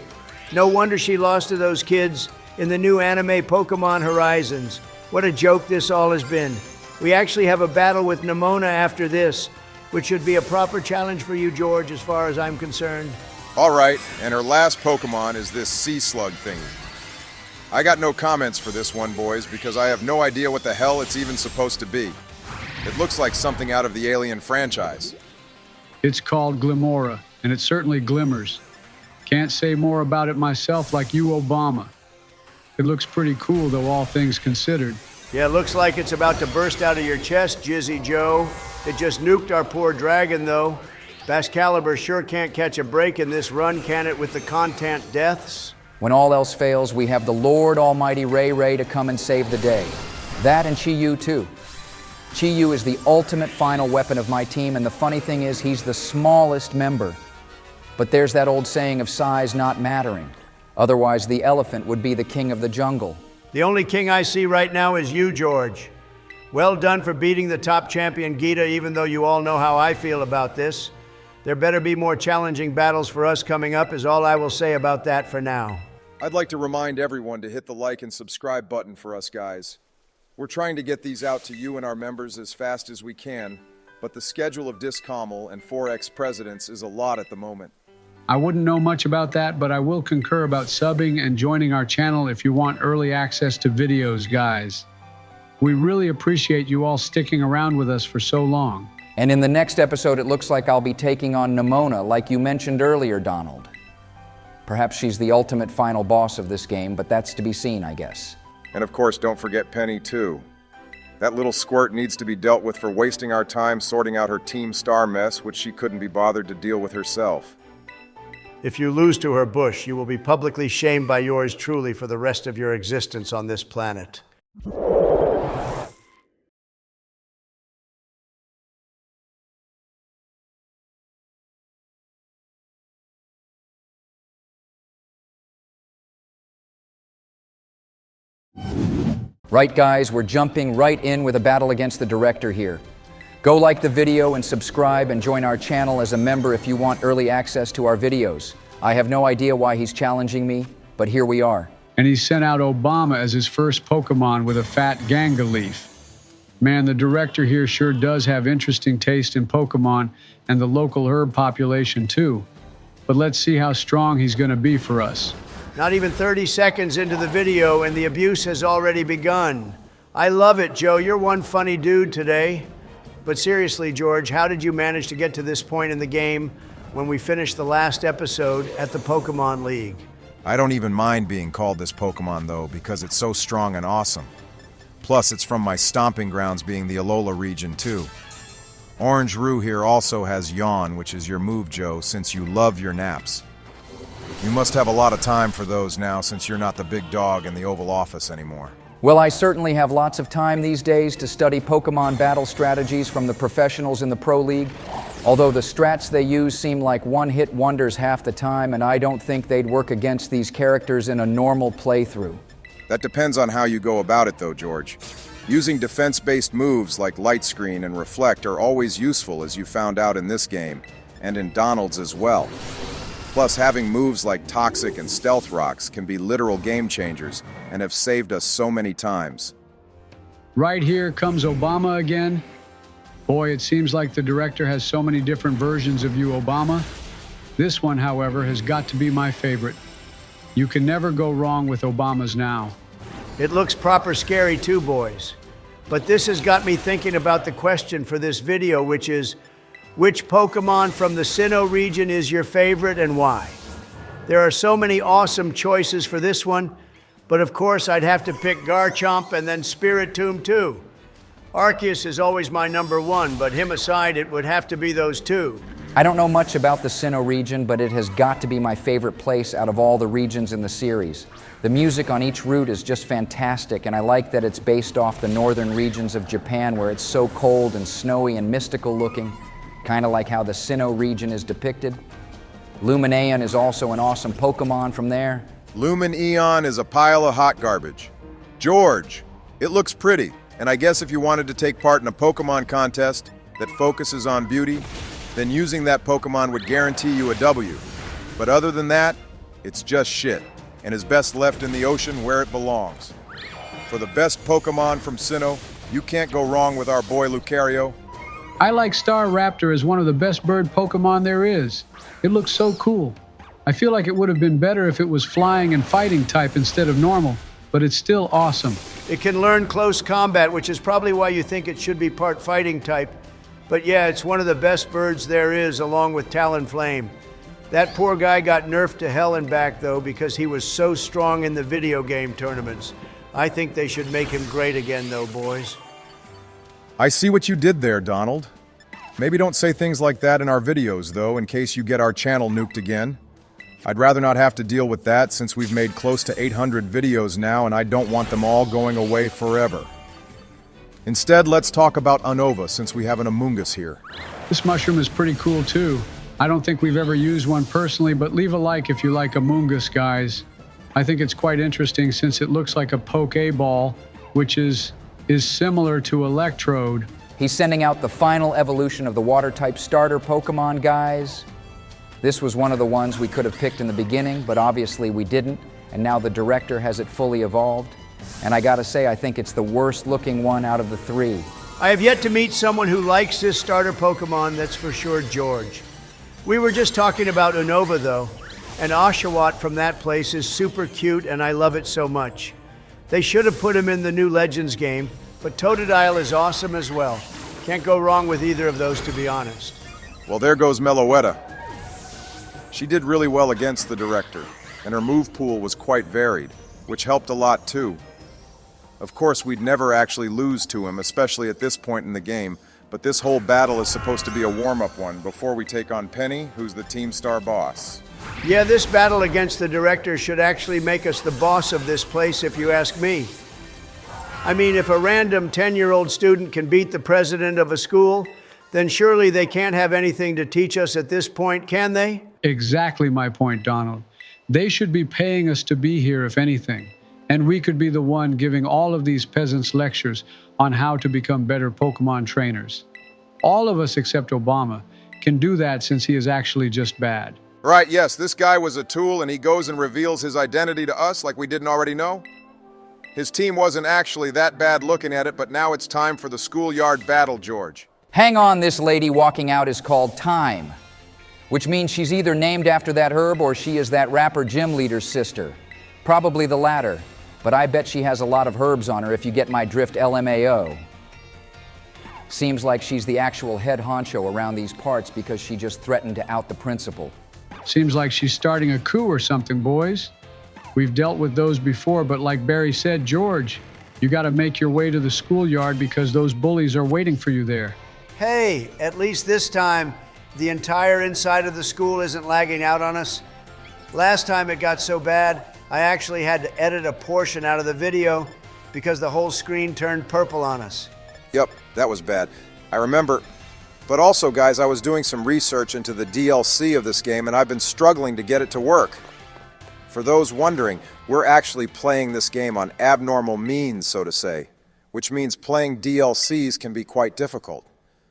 No wonder she lost to those kids in the new anime Pokemon Horizons. What a joke this all has been. We actually have a battle with Nemona after this, which should be a proper challenge for you, George, as far as I'm concerned. All right, and her last Pokemon is this sea slug thingy. I got no comments for this one, boys, because I have no idea what the hell it's even supposed to be. It looks like something out of the Alien franchise. It's called Glimora, and it certainly glimmers. Can't say more about it myself like you, Obama. It looks pretty cool, though, all things considered. Yeah, looks like it's about to burst out of your chest, Jizzy Joe. It just nuked our poor dragon, though. Bascalibur sure can't catch a break in this run, can it, with the content deaths? When all else fails, we have the Lord Almighty Ray to come and save the day. That and Chi-Yu, too. Chi-Yu is the ultimate final weapon of my team, and the funny thing is, he's the smallest member. But there's that old saying of size not mattering. Otherwise, the elephant would be the king of the jungle. The only king I see right now is you, George. Well done for beating the top champion Gita, even though you all know how I feel about this. There better be more challenging battles for us coming up, is all I will say about that for now. I'd like to remind everyone to hit the like and subscribe button for us guys. We're trying to get these out to you and our members as fast as we can, but the schedule of Discoml and 4X presidents is a lot at the moment. I wouldn't know much about that, but I will concur about subbing and joining our channel if you want early access to videos, guys. We really appreciate you all sticking around with us for so long. And in the next episode, it looks like I'll be taking on Nemona, like you mentioned earlier, Donald. Perhaps she's the ultimate final boss of this game, but that's to be seen, I guess. And of course, don't forget Penny, too. That little squirt needs to be dealt with for wasting our time sorting out her Team Star mess, which she couldn't be bothered to deal with herself. If you lose to her, Bush, you will be publicly shamed by yours truly for the rest of your existence on this planet. Right, guys, we're jumping right in with a battle against the director here. Go like the video and subscribe and join our channel as a member if you want early access to our videos. I have no idea why he's challenging me, but here we are. And he sent out Obama as his first Pokemon with a fat Ganga leaf. Man, the director here sure does have interesting taste in Pokemon and the local herb population too. But let's see how strong he's gonna be for us. Not even 30 seconds into the video and the abuse has already begun. I love it, Joe. You're one funny dude today. But seriously, George, how did you manage to get to this point in the game when we finished the last episode at the Pokemon League? I don't even mind being called this Pokemon, though, because it's so strong and awesome. Plus, it's from my stomping grounds being the Alola region, too. Orange Roo here also has Yawn, which is your move, Joe, since you love your naps. You must have a lot of time for those now, since you're not the big dog in the Oval Office anymore. Well, I certainly have lots of time these days to study Pokemon battle strategies from the professionals in the Pro League, although the strats they use seem like one-hit wonders half the time, and I don't think they'd work against these characters in a normal playthrough. That depends on how you go about it, though, George. Using defense-based moves like Light Screen and Reflect are always useful, as you found out in this game, and in Donald's as well. Plus, having moves like Toxic and Stealth Rocks can be literal game changers and have saved us so many times. Right here comes Obama again. Boy, it seems like the director has so many different versions of you, Obama. This one, however, has got to be my favorite. You can never go wrong with Obama's now. It looks proper scary too, boys. But this has got me thinking about the question for this video, which is, which Pokemon from the Sinnoh region is your favorite and why? There are so many awesome choices for this one, but of course I'd have to pick Garchomp and then Spiritomb too. Arceus is always my number one, but him aside, it would have to be those two. I don't know much about the Sinnoh region, but it has got to be my favorite place out of all the regions in the series. The music on each route is just fantastic, and I like that it's based off the northern regions of Japan where it's so cold and snowy and mystical looking, kind of like how the Sinnoh region is depicted. Lumineon is also an awesome Pokemon from there. Lumineon is a pile of hot garbage. George, it looks pretty, and I guess if you wanted to take part in a Pokemon contest that focuses on beauty, then using that Pokemon would guarantee you a W. But other than that, it's just shit, and is best left in the ocean where it belongs. For the best Pokemon from Sinnoh, you can't go wrong with our boy Lucario. I like Staraptor as one of the best bird Pokemon there is. It looks so cool. I feel like it would have been better if it was flying and fighting type instead of normal, but it's still awesome. It can learn close combat, which is probably why you think it should be part fighting type. But yeah, it's one of the best birds there is, along with Talonflame. That poor guy got nerfed to hell and back, though, because he was so strong in the video game tournaments. I think they should make him great again, though, boys. I see what you did there, Donald. Maybe don't say things like that in our videos, though, in case you get our channel nuked again. I'd rather not have to deal with that since we've made close to 800 videos now, and I don't want them all going away forever. Instead, let's talk about Unova, since we have an Amoonguss here. This mushroom is pretty cool too. I don't think we've ever used one personally, but leave a like if you like Amoonguss, guys. I think it's quite interesting since it looks like a Pokeball, which is similar to Electrode. He's sending out the final evolution of the water-type starter Pokemon, guys. This was one of the ones we could have picked in the beginning, but obviously we didn't, and now the director has it fully evolved. And I gotta say, I think it's the worst looking one out of the three. I have yet to meet someone who likes this starter Pokemon, that's for sure George. We were just talking about Unova, though, and Oshawott from that place is super cute, and I love it so much. They should have put him in the new Legends game, but Totodile is awesome as well. Can't go wrong with either of those, to be honest. Well, there goes Meloetta. She did really well against the director, and her move pool was quite varied, which helped a lot too. Of course, we'd never actually lose to him, especially at this point in the game, but this whole battle is supposed to be a warm-up one before we take on Penny, who's the Team Star boss. Yeah, this battle against the director should actually make us the boss of this place, if you ask me. I mean, if a random 10-year-old student can beat the president of a school, then surely they can't have anything to teach us at this point, can they? Exactly my point, Donald. They should be paying us to be here, if anything. And we could be the one giving all of these peasants lectures on how to become better Pokemon trainers. All of us except Obama can do that since he is actually just bad. Right, yes, this guy was a tool and he goes and reveals his identity to us like we didn't already know. His team wasn't actually that bad looking at it, but now it's time for the schoolyard battle, George. Hang on, this lady walking out is called Time, which means she's either named after that herb or she is that rapper gym leader's sister. Probably the latter, but I bet she has a lot of herbs on her if you get my drift, LMAO. Seems like she's the actual head honcho around these parts because she just threatened to out the principal. Seems like she's starting a coup or something, boys. We've dealt with those before, but like Barry said, George, you gotta make your way to the schoolyard because those bullies are waiting for you there. Hey, at least this time, the entire inside of the school isn't lagging out on us. Last time it got so bad, I actually had to edit a portion out of the video because the whole screen turned purple on us. Yep, that was bad. I remember. But also, guys, I was doing some research into the DLC of this game, and I've been struggling to get it to work. For those wondering, we're actually playing this game on abnormal means, so to say, which means playing DLCs can be quite difficult.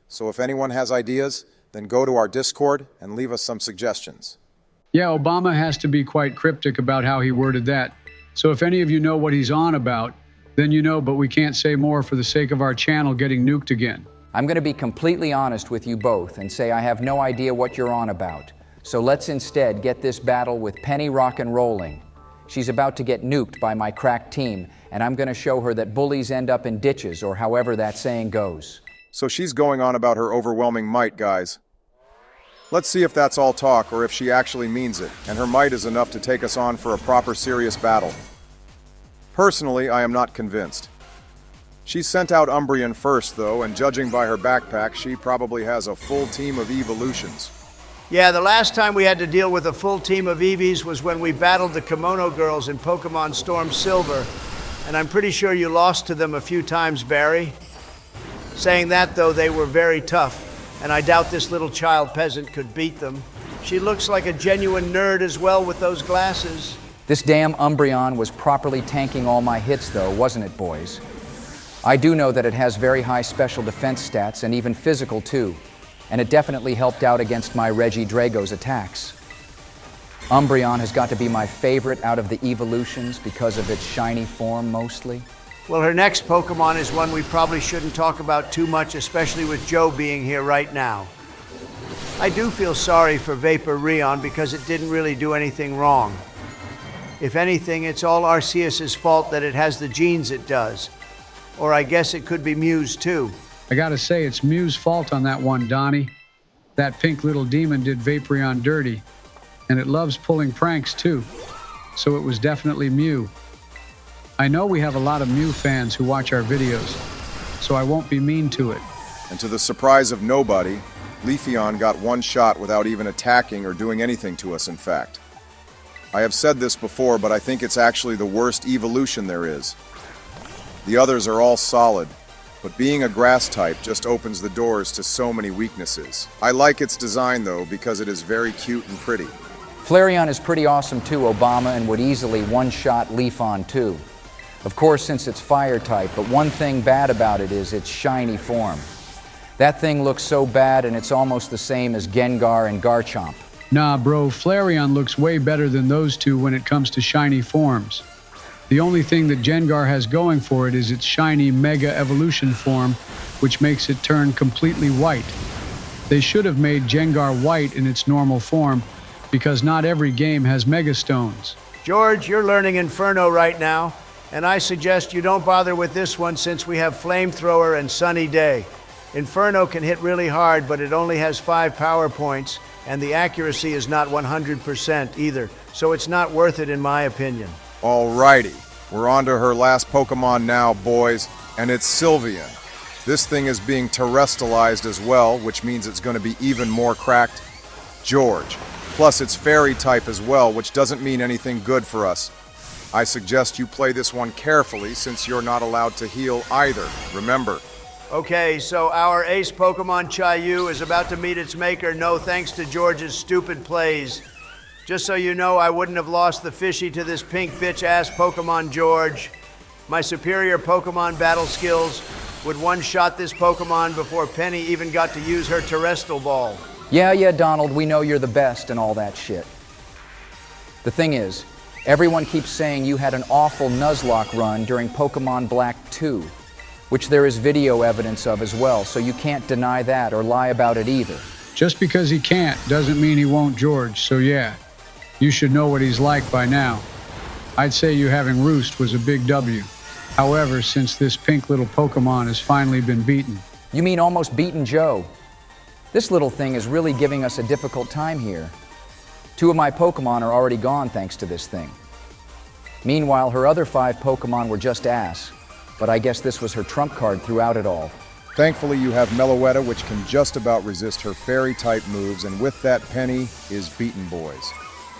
So if anyone has ideas, then go to our Discord and leave us some suggestions. Yeah, Obama has to be quite cryptic about how he worded that. So if any of you know what he's on about, then you know, but we can't say more for the sake of our channel getting nuked again. I'm going to be completely honest with you both and say I have no idea what you're on about. So let's instead get this battle with Penny rock and rolling. She's about to get nuked by my crack team, and I'm going to show her that bullies end up in ditches, or however that saying goes. So she's going on about her overwhelming might, guys. Let's see if that's all talk or if she actually means it, and her might is enough to take us on for a proper serious battle. Personally, I am not convinced. She sent out Umbreon first, though, and judging by her backpack, she probably has a full team of evolutions. Yeah, the last time we had to deal with a full team of Eevees was when we battled the Kimono Girls in Pokemon Storm Silver, and I'm pretty sure you lost to them a few times, Barry. Saying that, though, they were very tough, and I doubt this little child peasant could beat them. She looks like a genuine nerd as well with those glasses. This damn Umbreon was properly tanking all my hits, though, wasn't it, boys? I do know that it has very high special defense stats, and even physical, too. And it definitely helped out against my Regidrago's attacks. Umbreon has got to be my favorite out of the evolutions because of its shiny form, mostly. Well, her next Pokemon is one we probably shouldn't talk about too much, especially with Joe being here right now. I do feel sorry for Vaporeon because it didn't really do anything wrong. If anything, it's all Arceus's fault that it has the genes it does. Or I guess it could be Mew's too. I gotta say, it's Mew's fault on that one, Donnie. That pink little demon did Vaporeon dirty, and it loves pulling pranks too. So it was definitely Mew. I know we have a lot of Mew fans who watch our videos, so I won't be mean to it. And to the surprise of nobody, Leafeon got one shot without even attacking or doing anything to us, in fact. I have said this before, but I think it's actually the worst evolution there is. The others are all solid, but being a grass type just opens the doors to so many weaknesses. I like its design, though, because it is very cute and pretty. Flareon is pretty awesome too, Obama, and would easily one-shot Leafeon too. Of course, since it's fire type, but one thing bad about it is its shiny form. That thing looks so bad, and it's almost the same as Gengar and Garchomp. Nah, bro, Flareon looks way better than those two when it comes to shiny forms. The only thing that Gengar has going for it is its shiny Mega Evolution form, which makes it turn completely white. They should have made Gengar white in its normal form, because not every game has Mega Stones. George, you're learning Inferno right now, and I suggest you don't bother with this one since we have Flamethrower and Sunny Day. Inferno can hit really hard, but it only has 5 power points, and the accuracy is not 100% either, so it's not worth it in my opinion. Alrighty, we're on to her last Pokemon now, boys, and it's Sylveon. This thing is being terrestrialized as well, which means it's going to be even more cracked. George. Plus, it's fairy type as well, which doesn't mean anything good for us. I suggest you play this one carefully since you're not allowed to heal either, remember. Okay, so our ace Pokemon Chayu is about to meet its maker, no thanks to George's stupid plays. Just so you know, I wouldn't have lost the fishy to this pink bitch-ass Pokemon George. My superior Pokemon battle skills would one-shot this Pokemon before Penny even got to use her Terrestrial Ball. Yeah, Donald, we know you're the best and all that shit. The thing is, everyone keeps saying you had an awful Nuzlocke run during Pokemon Black 2, which there is video evidence of as well, so you can't deny that or lie about it either. Just because he can't doesn't mean he won't, George, so yeah. You should know what he's like by now. I'd say you having Roost was a big W. However, since this pink little Pokemon has finally been beaten. You mean almost beaten Joe? This little thing is really giving us a difficult time here. 2 of my Pokemon are already gone thanks to this thing. Meanwhile, her other 5 Pokemon were just ass, but I guess this was her trump card throughout it all. Thankfully, you have Meloetta, which can just about resist her fairy-type moves, and with that, Penny is beaten, boys.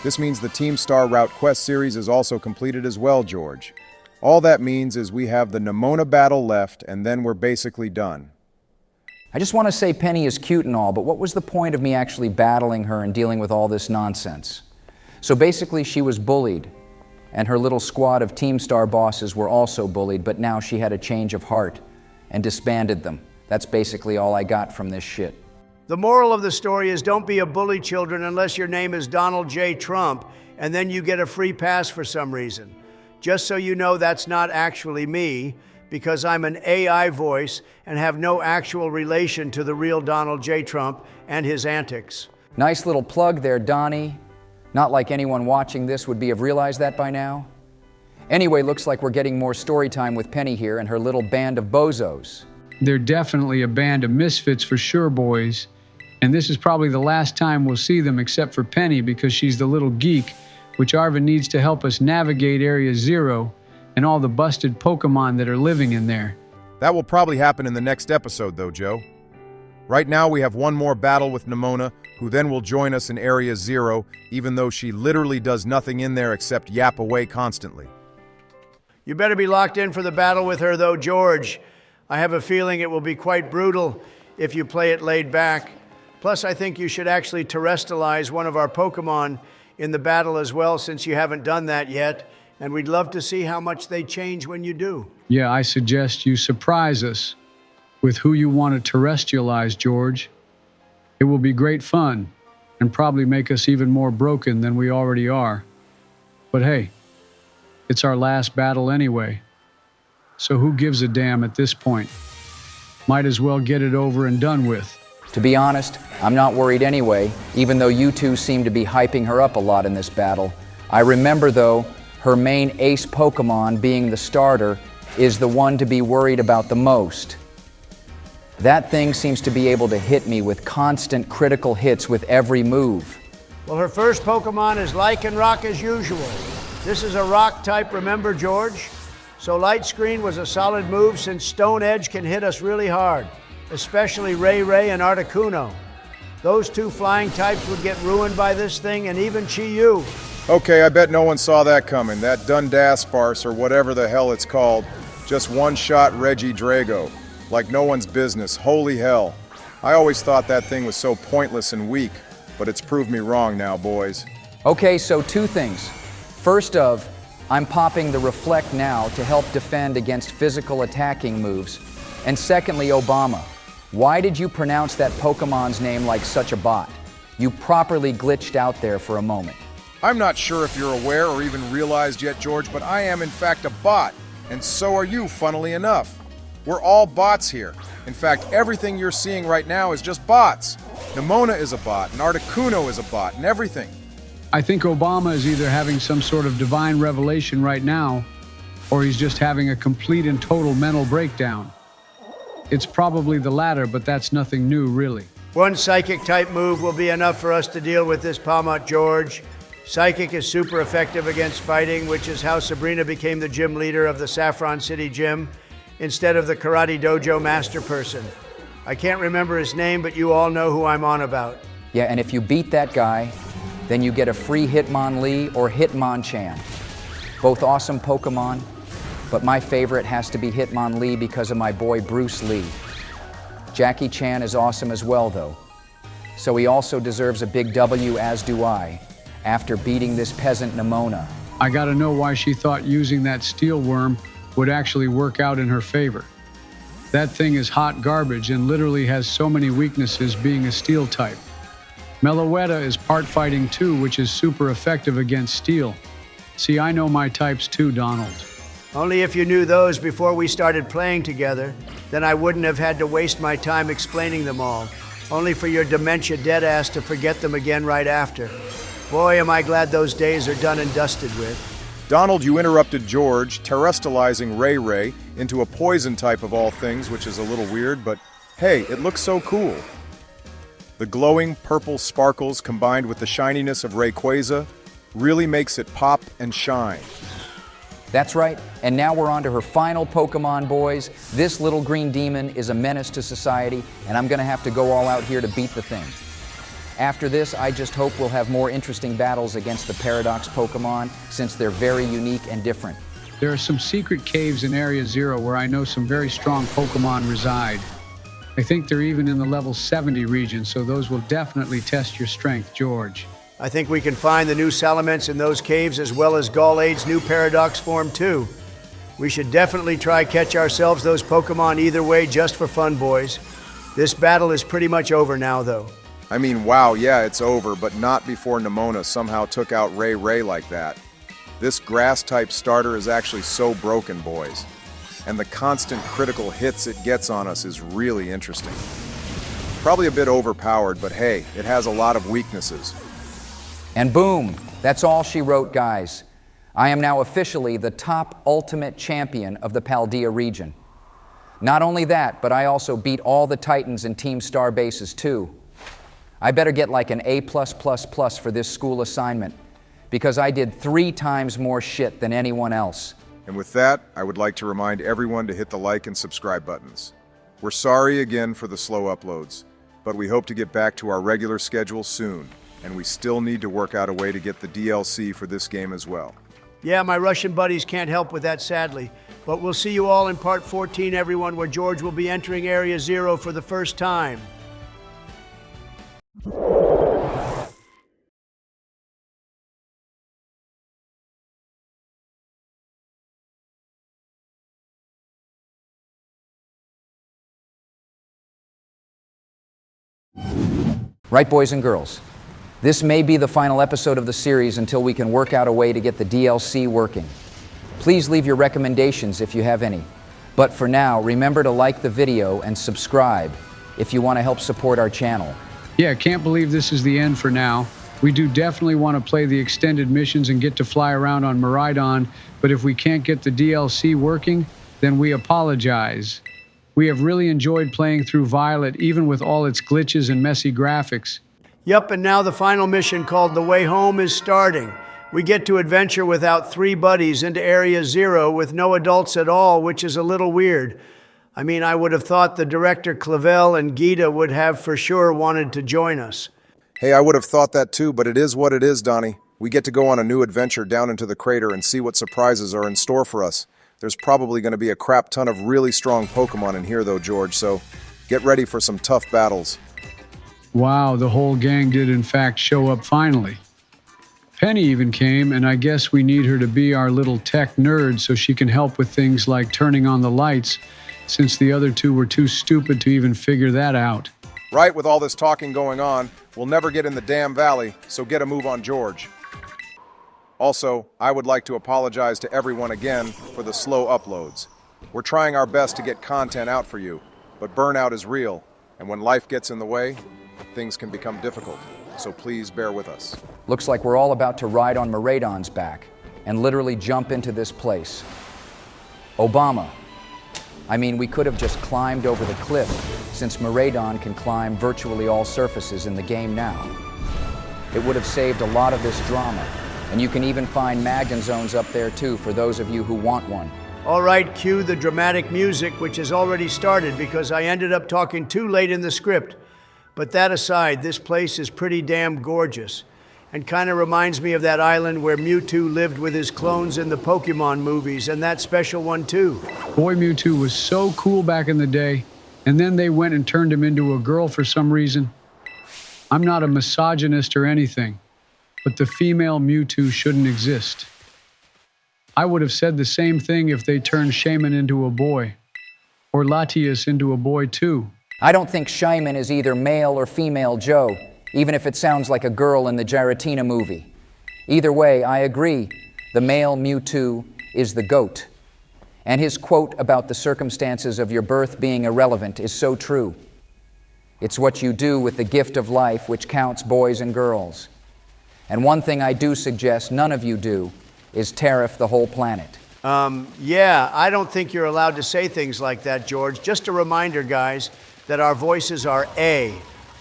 This means the Team Star Route Quest series is also completed as well, George. All that means is we have the Nemona battle left, and then we're basically done. I just want to say Penny is cute and all, but what was the point of me actually battling her and dealing with all this nonsense? So basically, she was bullied, and her little squad of Team Star bosses were also bullied, but now she had a change of heart and disbanded them. That's basically all I got from this shit. The moral of the story is don't be a bully, children, unless your name is Donald J. Trump, and then you get a free pass for some reason. Just so you know, that's not actually me, because I'm an AI voice and have no actual relation to the real Donald J. Trump and his antics. Nice little plug there, Donnie. Not like anyone watching this would have realized that by now. Anyway, looks like we're getting more story time with Penny here and her little band of bozos. They're definitely a band of misfits for sure, boys. And this is probably the last time we'll see them except for Penny because she's the little geek, which Arvin needs to help us navigate Area 0 and all the busted Pokemon that are living in there. That will probably happen in the next episode, though, Joe. Right now we have one more battle with Nemona, who then will join us in Area 0, even though she literally does nothing in there except yap away constantly. You better be locked in for the battle with her, though, George. I have a feeling it will be quite brutal if you play it laid back. Plus, I think you should actually terrestrialize one of our Pokemon in the battle as well, since you haven't done that yet, and we'd love to see how much they change when you do. Yeah, I suggest you surprise us with who you want to terrestrialize, George. It will be great fun and probably make us even more broken than we already are. But hey, it's our last battle anyway. So who gives a damn at this point? Might as well get it over and done with. To be honest, I'm not worried anyway, even though you two seem to be hyping her up a lot in this battle. I remember, though, her main ace Pokemon, being the starter, is the one to be worried about the most. That thing seems to be able to hit me with constant critical hits with every move. Well, her first Pokemon is Lycanroc as usual. This is a rock type, remember, George? So Light Screen was a solid move since Stone Edge can hit us really hard, especially Ray and Articuno. Those two flying types would get ruined by this thing, and even Chi-Yu. Okay, I bet no one saw that coming. That Dundas farce, or whatever the hell it's called, just one-shot Reggie Drago. Like no one's business. Holy hell. I always thought that thing was so pointless and weak, but it's proved me wrong now, boys. Okay, so two things. First of, I'm popping the Reflect now to help defend against physical attacking moves. And secondly, Obama, why did you pronounce that Pokemon's name like such a bot? You properly glitched out there for a moment. I'm not sure if you're aware or even realized yet, George, but I am in fact a bot, and so are you, funnily enough. We're all bots here. In fact, everything you're seeing right now is just bots. Nemona is a bot, and Articuno is a bot, and everything. I think Obama is either having some sort of divine revelation right now, or he's just having a complete and total mental breakdown. It's probably the latter, but that's nothing new, really. One Psychic-type move will be enough for us to deal with this Palmot, George. Psychic is super effective against fighting, which is how Sabrina became the gym leader of the Saffron City Gym instead of the Karate Dojo master person. I can't remember his name, but you all know who I'm on about. Yeah, and if you beat that guy, then you get a free Hitmonlee or Hitmonchan. Both awesome Pokemon, but my favorite has to be Hitmonlee because of my boy Bruce Lee. Jackie Chan is awesome as well, though. So he also deserves a big W, as do I, after beating this peasant Nemona. I gotta know why she thought using that steel worm would actually work out in her favor. That thing is hot garbage and literally has so many weaknesses, being a steel type. Meloetta is part fighting too, which is super effective against steel. See, I know my types too, Donald. Only if you knew those before we started playing together, then I wouldn't have had to waste my time explaining them all, only for your dementia deadass to forget them again right after. Boy, am I glad those days are done and dusted with. Donald, you interrupted George, terrestrializing Ray into a poison type of all things, which is a little weird, but hey, it looks so cool. The glowing purple sparkles combined with the shininess of Rayquaza really makes it pop and shine. That's right, and now we're on to her final Pokemon, boys. This little green demon is a menace to society, and I'm gonna have to go all out here to beat the thing. After this, I just hope we'll have more interesting battles against the Paradox Pokemon, since they're very unique and different. There are some secret caves in Area 0 where I know some very strong Pokemon reside. I think they're even in the level 70 region, so those will definitely test your strength, George. I think we can find the new Salamence in those caves, as well as Gallade's new Paradox form too. We should definitely try catch ourselves those Pokemon either way, just for fun, boys. This battle is pretty much over now, though. I mean, wow, yeah, it's over, but not before Nemona somehow took out Ray like that. This grass-type starter is actually so broken, boys. And the constant critical hits it gets on us is really interesting. Probably a bit overpowered, but hey, it has a lot of weaknesses. And boom, that's all she wrote, guys. I am now officially the top ultimate champion of the Paldea region. Not only that, but I also beat all the Titans in Team Star bases too. I better get like an A+++ for this school assignment, because I did 3 times more shit than anyone else. And with that, I would like to remind everyone to hit the like and subscribe buttons. We're sorry again for the slow uploads. but we hope to get back to our regular schedule soon, and we still need to work out a way to get the DLC for this game as well. Yeah, my Russian buddies can't help with that, sadly. But we'll see you all in Part 14, everyone, where George will be entering Area 0 for the first time. Right, boys and girls? This may be the final episode of the series until we can work out a way to get the DLC working. Please leave your recommendations if you have any. But for now, remember to like the video and subscribe if you want to help support our channel. Yeah, can't believe this is the end for now. We do definitely want to play the extended missions and get to fly around on Miraidon, but if we can't get the DLC working, then we apologize. We have really enjoyed playing through Violet, even with all its glitches and messy graphics. Yup, and now the final mission called The Way Home is starting. We get to adventure without 3 buddies into Area 0 with no adults at all, which is a little weird. I mean, I would have thought the director Clavel and Gita would have for sure wanted to join us. Hey, I would have thought that too, but it is what it is, Donnie. We get to go on a new adventure down into the crater and see what surprises are in store for us. There's probably going to be a crap ton of really strong Pokemon in here though, George, so get ready for some tough battles. Wow, the whole gang did in fact show up finally. Penny even came, and I guess we need her to be our little tech nerd so she can help with things like turning on the lights, since the other 2 were too stupid to even figure that out. Right, with all this talking going on, we'll never get in the damn valley, so get a move on George. Also, I would like to apologize to everyone again for the slow uploads. We're trying our best to get content out for you, but burnout is real, and when life gets in the way, things can become difficult. So please bear with us. Looks like we're all about to ride on Miraidon's back and literally jump into this place. Obama. I mean, we could have just climbed over the cliff, since Miraidon can climb virtually all surfaces in the game now. It would have saved a lot of this drama, and you can even find Magin zones up there too for those of you who want one. All right, cue the dramatic music, which has already started because I ended up talking too late in the script. But that aside, this place is pretty damn gorgeous and kind of reminds me of that island where Mewtwo lived with his clones in the Pokemon movies, and that special one too. Boy, Mewtwo was so cool back in the day, and then they went and turned him into a girl for some reason. I'm not a misogynist or anything, but the female Mewtwo shouldn't exist. I would have said the same thing if they turned Shaman into a boy, or Latias into a boy too. I don't think Shyman is either male or female Joe, even if it sounds like a girl in the Giratina movie. Either way, I agree, the male Mewtwo is the GOAT. And his quote about the circumstances of your birth being irrelevant is so true. It's what you do with the gift of life which counts, boys and girls. And one thing I do suggest none of you do is tariff the whole planet. Yeah, I don't think you're allowed to say things like that, George. Just a reminder, guys, that our voices are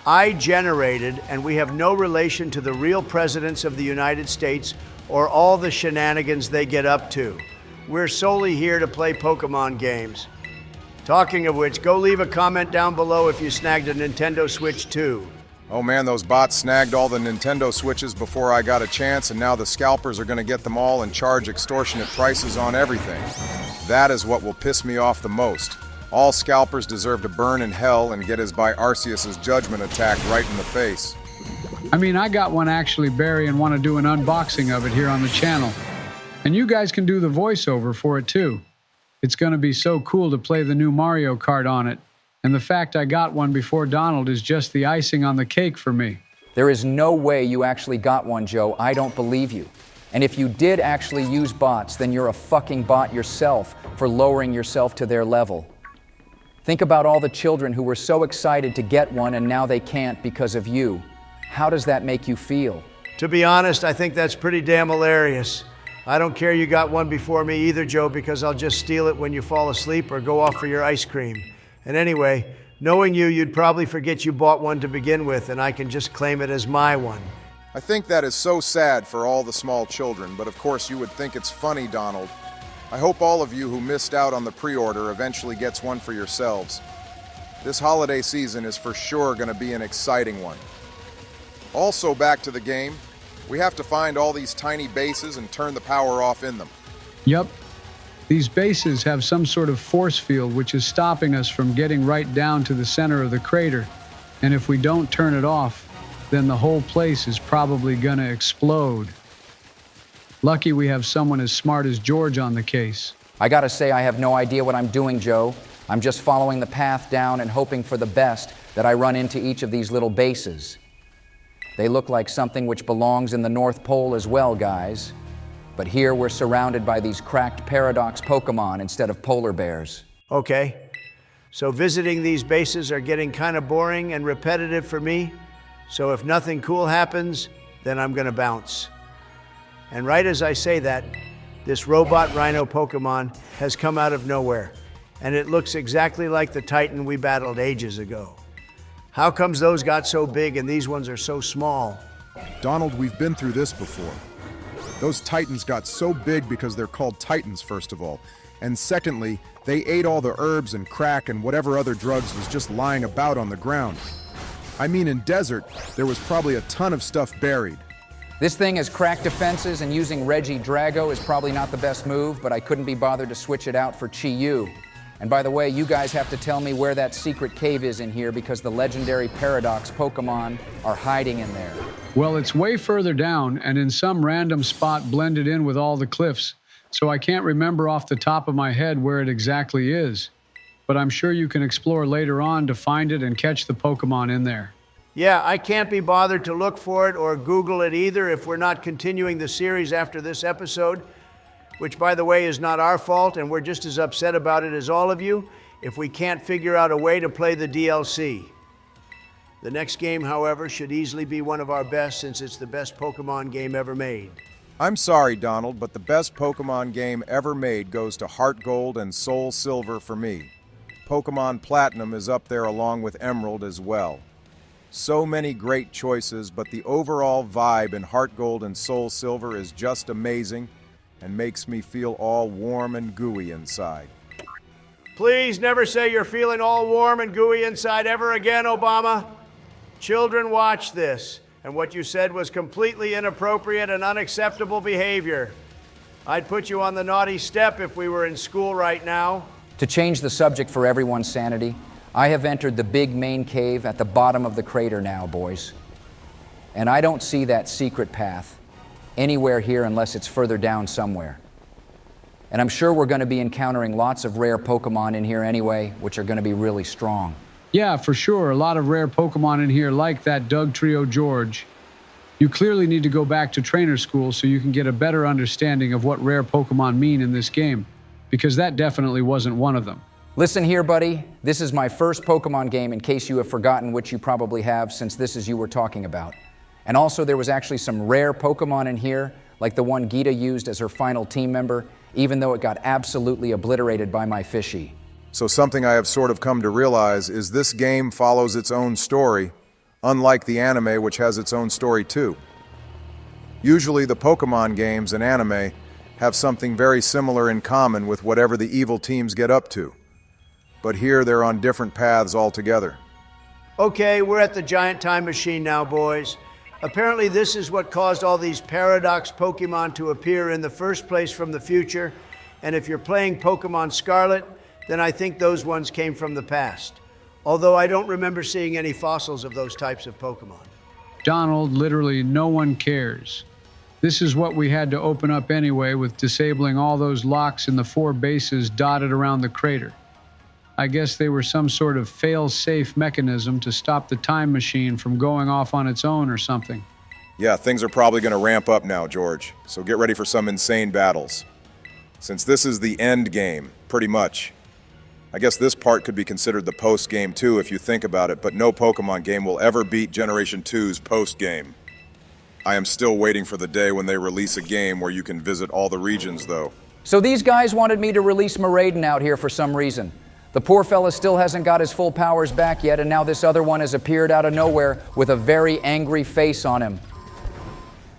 I-generated, and we have no relation to the real presidents of the United States or all the shenanigans they get up to. We're solely here to play Pokemon games. Talking of which, go leave a comment down below if you snagged a Nintendo Switch too. Oh man, those bots snagged all the Nintendo Switches before I got a chance, and now the scalpers are gonna get them all and charge extortionate prices on everything. That is what will piss me off the most. All scalpers deserve to burn in hell and get his by Arceus's judgment attack right in the face. I mean, I got one actually, Barry, and want to do an unboxing of it here on the channel. And you guys can do the voiceover for it too. It's going to be so cool to play the new Mario Kart on it. And the fact I got one before Donald is just the icing on the cake for me. There is no way you actually got one, Joe. I don't believe you. And if you did actually use bots, then you're a fucking bot yourself for lowering yourself to their level. Think about all the children who were so excited to get one and now they can't because of you. How does that make you feel? To be honest, I think that's pretty damn hilarious. I don't care you got one before me either, Joe, because I'll just steal it when you fall asleep or go off for your ice cream. And anyway, knowing you, you'd probably forget you bought one to begin with, and I can just claim it as my one. I think that is so sad for all the small children, but of course you would think it's funny, Donald. I hope all of you who missed out on the pre-order eventually gets one for yourselves. This holiday season is for sure going to be an exciting one. Also, back to the game, we have to find all these tiny bases and turn the power off in them. Yup. These bases have some sort of force field which is stopping us from getting right down to the center of the crater. And if we don't turn it off, then the whole place is probably gonna explode. Lucky we have someone as smart as George on the case. I gotta say, I have no idea what I'm doing, Joe. I'm just following the path down and hoping for the best that I run into each of these little bases. They look like something which belongs in the North Pole as well, guys. But here we're surrounded by these cracked paradox Pokemon instead of polar bears. Okay, so visiting these bases are getting kind of boring and repetitive for me. So if nothing cool happens, then I'm gonna bounce. And right as I say that, this robot rhino Pokemon has come out of nowhere. And it looks exactly like the Titan we battled ages ago. How comes those got so big and these ones are so small? Donald, we've been through this before. Those Titans got so big because they're called Titans, first of all. And secondly, they ate all the herbs and crack and whatever other drugs was just lying about on the ground. I mean, in desert, there was probably a ton of stuff buried. This thing has cracked defenses, and using Reggie Drago is probably not the best move, but I couldn't be bothered to switch it out for Chi-Yu. And by the way, you guys have to tell me where that secret cave is in here because the legendary Paradox Pokemon are hiding in there. Well, it's way further down and in some random spot blended in with all the cliffs, so I can't remember off the top of my head where it exactly is. But I'm sure you can explore later on to find it and catch the Pokemon in there. Yeah, I can't be bothered to look for it or Google it either if we're not continuing the series after this episode, which, by the way, is not our fault, and we're just as upset about it as all of you if we can't figure out a way to play the DLC. The next game, however, should easily be one of our best since it's the best Pokemon game ever made. I'm sorry, Donald, but the best Pokemon game ever made goes to Heart Gold and Soul Silver for me. Pokemon Platinum is up there along with Emerald as well. So many great choices, but the overall vibe in Heart Gold and Soul Silver is just amazing and makes me feel all warm and gooey inside. Please never say you're feeling all warm and gooey inside ever again, Obama. Children watch this, and what you said was completely inappropriate and unacceptable behavior. I'd put you on the naughty step if we were in school right now. To change the subject for everyone's sanity, I have entered the big main cave at the bottom of the crater now, boys. And I don't see that secret path anywhere here unless it's further down somewhere. And I'm sure we're going to be encountering lots of rare Pokemon in here anyway, which are going to be really strong. Yeah, for sure. A lot of rare Pokemon in here like that Dugtrio George. You clearly need to go back to trainer school so you can get a better understanding of what rare Pokemon mean in this game, because that definitely wasn't one of them. Listen here, buddy. This is my first Pokemon game, in case you have forgotten, which you probably have, since this is you were talking about. And also, there was actually some rare Pokemon in here, like the one Geeta used as her final team member, even though it got absolutely obliterated by my fishy. So something I have sort of come to realize is this game follows its own story, unlike the anime, which has its own story too. Usually the Pokemon games and anime have something very similar in common with whatever the evil teams get up to. But here they're on different paths altogether. Okay, we're at the giant time machine now, boys. Apparently this is what caused all these paradox Pokemon to appear in the first place from the future. And if you're playing Pokemon Scarlet, then I think those ones came from the past. Although I don't remember seeing any fossils of those types of Pokemon. Donald, literally no one cares. This is what we had to open up anyway with disabling all those locks in the 4 bases dotted around the crater. I guess they were some sort of fail-safe mechanism to stop the time machine from going off on its own or something. Yeah, things are probably going to ramp up now, George, so get ready for some insane battles. Since this is the end game, pretty much. I guess this part could be considered the post-game too if you think about it, but no Pokemon game will ever beat Generation 2's post-game. I am still waiting for the day when they release a game where you can visit all the regions, though. So these guys wanted me to release Miraidon out here for some reason. The poor fella still hasn't got his full powers back yet, and now this other one has appeared out of nowhere with a very angry face on him.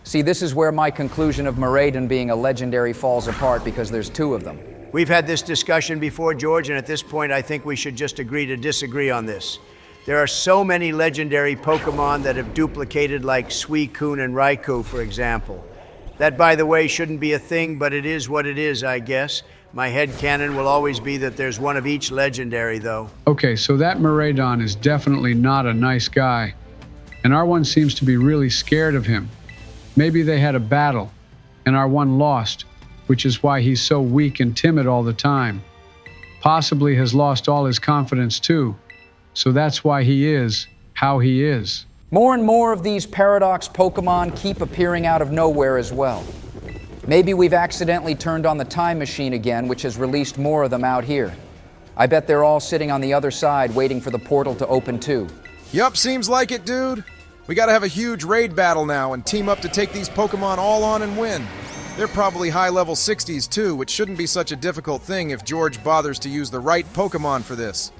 See, this is where my conclusion of Miraidon being a legendary falls apart, because there's 2 of them. We've had this discussion before, George, and at this point I think we should just agree to disagree on this. There are so many legendary Pokemon that have duplicated, like Suicune and Raikou, for example. That, by the way, shouldn't be a thing, but it is what it is, I guess. My headcanon will always be that there's one of each legendary, though. Okay, so that Miraidon is definitely not a nice guy. And R1 seems to be really scared of him. Maybe they had a battle, and R1 lost, which is why he's so weak and timid all the time. Possibly has lost all his confidence too. So that's why he is how he is. More and more of these paradox Pokemon keep appearing out of nowhere as well. Maybe we've accidentally turned on the time machine again, which has released more of them out here. I bet they're all sitting on the other side waiting for the portal to open too. Yup, seems like it, dude. We gotta have a huge raid battle now and team up to take these Pokemon all on and win. They're probably high-level 60s too, which shouldn't be such a difficult thing if George bothers to use the right Pokemon for this.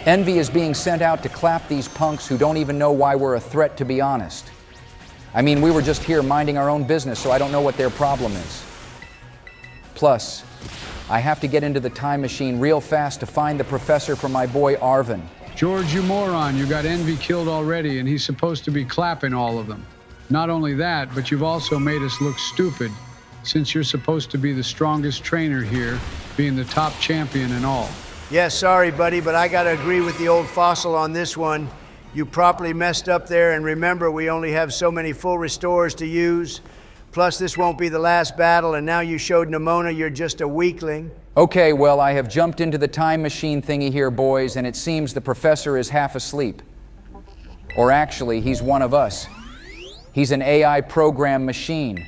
Envy is being sent out to clap these punks who don't even know why we're a threat, to be honest. I mean, we were just here minding our own business, so I don't know what their problem is. Plus, I have to get into the time machine real fast to find the professor for my boy Arvin. George, you moron, you got Envy killed already, and he's supposed to be clapping all of them. Not only that, but you've also made us look stupid, since you're supposed to be the strongest trainer here, being the top champion and all. Yeah, sorry, buddy, but I gotta agree with the old fossil on this one. You properly messed up there, and remember, we only have so many full restores to use. Plus, this won't be the last battle, and now you showed Nimona you're just a weakling. Okay, well, I have jumped into the time machine thingy here, boys, and it seems the professor is half asleep. Or actually, he's one of us. He's an AI program machine.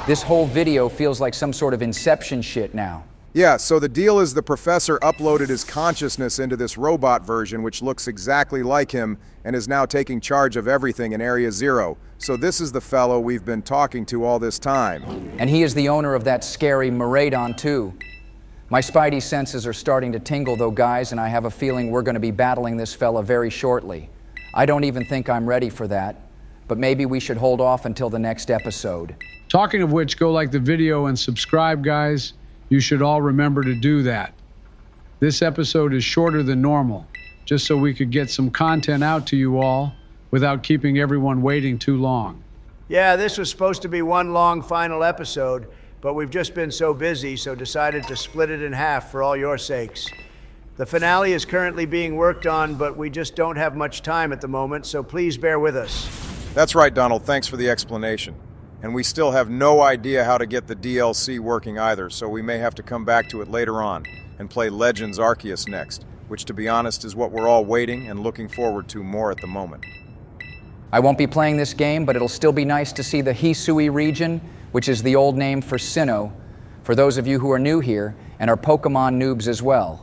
This whole video feels like some sort of Inception shit now. Yeah, so the deal is the professor uploaded his consciousness into this robot version, which looks exactly like him and is now taking charge of everything in Area Zero. So this is the fellow we've been talking to all this time. And he is the owner of that scary Miraidon, too. My spidey senses are starting to tingle, though, guys, and I have a feeling we're going to be battling this fella very shortly. I don't even think I'm ready for that, but maybe we should hold off until the next episode. Talking of which, go like the video and subscribe, guys. You should all remember to do that. This episode is shorter than normal, just so we could get some content out to you all without keeping everyone waiting too long. Yeah, this was supposed to be one long final episode, but we've just been so busy, so decided to split it in half for all your sakes. The finale is currently being worked on, but we just don't have much time at the moment, so please bear with us. That's right, Donald. Thanks for the explanation. And we still have no idea how to get the DLC working either, so we may have to come back to it later on and play Legends Arceus next, which, to be honest, is what we're all waiting and looking forward to more at the moment. I won't be playing this game, but it'll still be nice to see the Hisui region, which is the old name for Sinnoh, for those of you who are new here and are Pokemon noobs as well.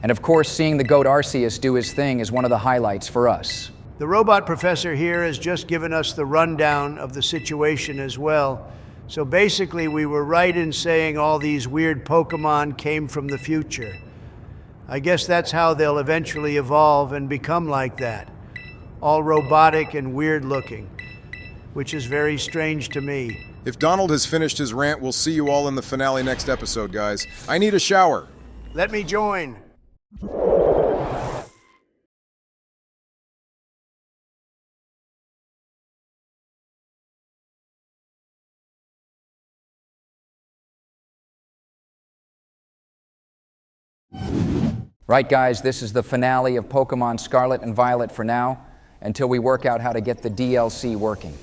And of course, seeing the GOAT Arceus do his thing is one of the highlights for us. The robot professor here has just given us the rundown of the situation as well. So basically, we were right in saying all these weird Pokemon came from the future. I guess that's how they'll eventually evolve and become like that. All robotic and weird looking, which is very strange to me. If Donald has finished his rant, we'll see you all in the finale next episode, guys. I need a shower. Let me join. Right, guys, this is the finale of Pokemon Scarlet and Violet for now, until we work out how to get the DLC working.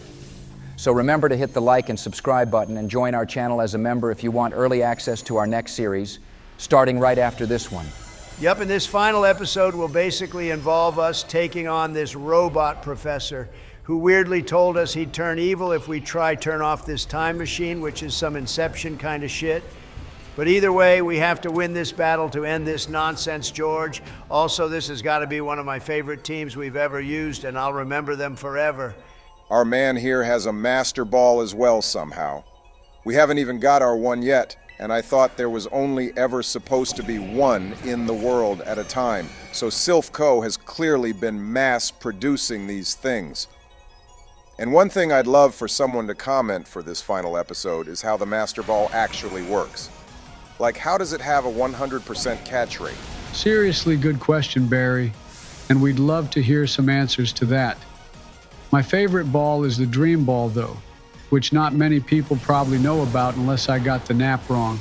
So remember to hit the like and subscribe button and join our channel as a member if you want early access to our next series, starting right after this one. Yep, and this final episode will basically involve us taking on this robot professor who weirdly told us he'd turn evil if we turn off this time machine, which is some Inception kind of shit. But either way, we have to win this battle to end this nonsense, George. Also, this has got to be one of my favorite teams we've ever used, and I'll remember them forever. Our man here has a Master Ball as well somehow. We haven't even got our one yet, and I thought there was only ever supposed to be one in the world at a time. So Silph Co. has clearly been mass-producing these things. And one thing I'd love for someone to comment for this final episode is how the Master Ball actually works. Like, how does it have a 100% catch rate? Seriously good question, Barry, and we'd love to hear some answers to that. My favorite ball is the Dream Ball, though, which not many people probably know about unless I got the nap wrong.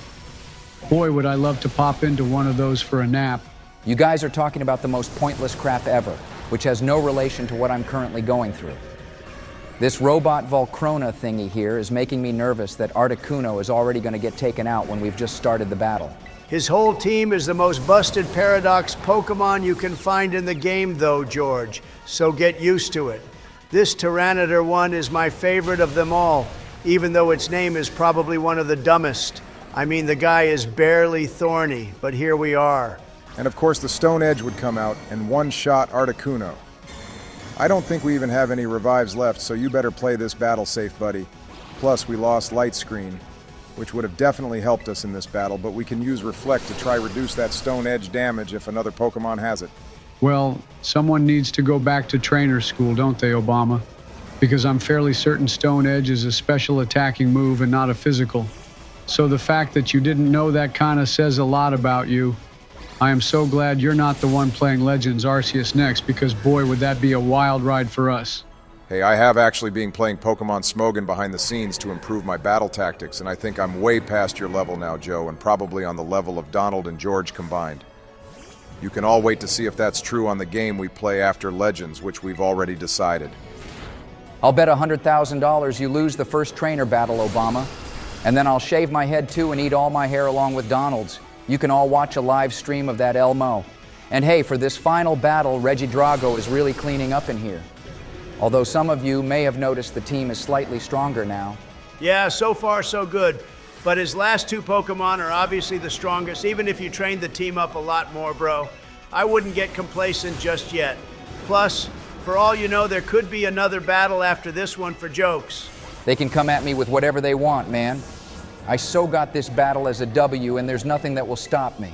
Boy, would I love to pop into one of those for a nap. You guys are talking about the most pointless crap ever, which has no relation to what I'm currently going through. This robot Volcrona thingy here is making me nervous that Articuno is already going to get taken out when we've just started the battle. His whole team is the most busted Paradox Pokemon you can find in the game, though, George. So get used to it. This Tyranitar one is my favorite of them all, even though its name is probably one of the dumbest. I mean, the guy is barely thorny, but here we are. And of course the Stone Edge would come out and one-shot Articuno. I don't think we even have any revives left, so you better play this battle safe, buddy. Plus, we lost Light Screen, which would have definitely helped us in this battle, but we can use Reflect to try reduce that Stone Edge damage if another Pokemon has it. Well, someone needs to go back to trainer school, don't they, Obama? Because I'm fairly certain Stone Edge is a special attacking move and not a physical. So the fact that you didn't know that kind of says a lot about you. I am so glad you're not the one playing Legends Arceus next, because boy, would that be a wild ride for us. Hey, I have actually been playing Pokemon Smogon behind the scenes to improve my battle tactics, and I think I'm way past your level now, Joe, and probably on the level of Donald and George combined. You can all wait to see if that's true on the game we play after Legends, which we've already decided. I'll bet $100,000 you lose the first trainer battle, Obama. And then I'll shave my head too and eat all my hair along with Donald's. You can all watch a live stream of that Elmo. And hey, for this final battle, Regidrago is really cleaning up in here. Although some of you may have noticed the team is slightly stronger now. Yeah, so far so good. But his last two Pokemon are obviously the strongest, even if you trained the team up a lot more, bro. I wouldn't get complacent just yet. Plus, for all you know, there could be another battle after this one for jokes. They can come at me with whatever they want, man. I so got this battle as a W, and there's nothing that will stop me.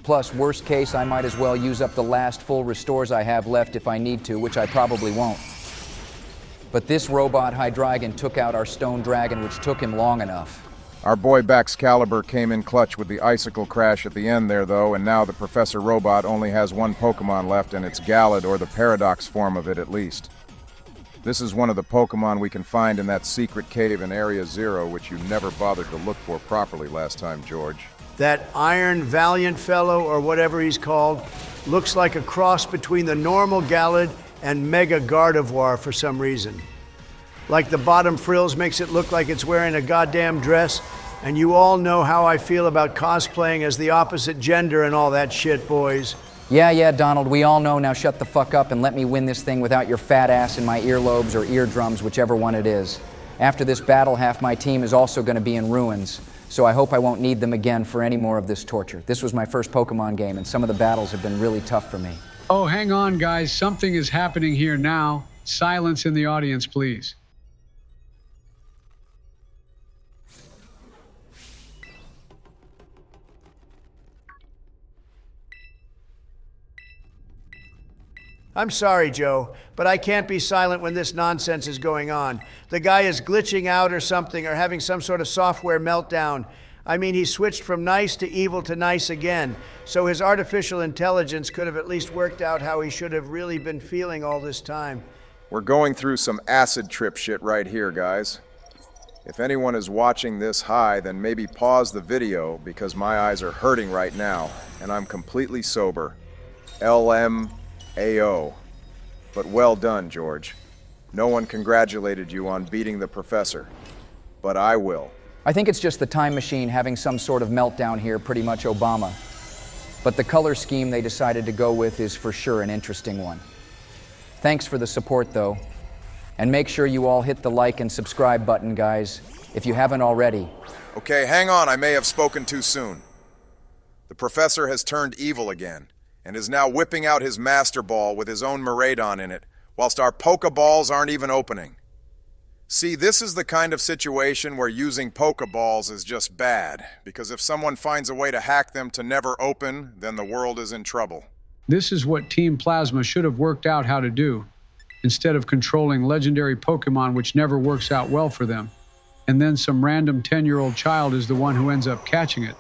Plus, worst case, I might as well use up the last full restores I have left if I need to, which I probably won't. But this robot Hydreigon took out our Stone Dragon, which took him long enough. Our boy Baxcalibur came in clutch with the Icicle Crash at the end there, though, and now the Professor Robot only has one Pokemon left, and it's Gallade, or the Paradox form of it at least. This is one of the Pokemon we can find in that secret cave in Area Zero, which you never bothered to look for properly last time, George. That Iron Valiant fellow, or whatever he's called, looks like a cross between the normal Gallade and Mega Gardevoir for some reason. Like the bottom frills makes it look like it's wearing a goddamn dress, and you all know how I feel about cosplaying as the opposite gender and all that shit, boys. Yeah, Donald, we all know. Now shut the fuck up and let me win this thing without your fat ass in my earlobes or eardrums, whichever one it is. After this battle, half my team is also going to be in ruins, so I hope I won't need them again for any more of this torture. This was my first Pokemon game, and some of the battles have been really tough for me. Oh, hang on, guys. Something is happening here now. Silence in the audience, please. I'm sorry, Joe, but I can't be silent when this nonsense is going on. The guy is glitching out or something, or having some sort of software meltdown. I mean, he switched from nice to evil to nice again, so his artificial intelligence could have at least worked out how he should have really been feeling all this time. We're going through some acid trip shit right here, guys. If anyone is watching this high, then maybe pause the video, because my eyes are hurting right now, and I'm completely sober. LMAO. But well done, George. No one congratulated you on beating the professor. But I will. I think it's just the time machine having some sort of meltdown here, pretty much Obama. But the color scheme they decided to go with is for sure an interesting one. Thanks for the support, though. And make sure you all hit the like and subscribe button, guys, if you haven't already. Okay, hang on, I may have spoken too soon. The professor has turned evil again, and is now whipping out his Master Ball with his own Miraidon in it, whilst our Pokeballs aren't even opening. See, this is the kind of situation where using Pokeballs is just bad, because if someone finds a way to hack them to never open, then the world is in trouble. This is what Team Plasma should have worked out how to do, instead of controlling legendary Pokemon which never works out well for them, and then some random 10-year-old child is the one who ends up catching it.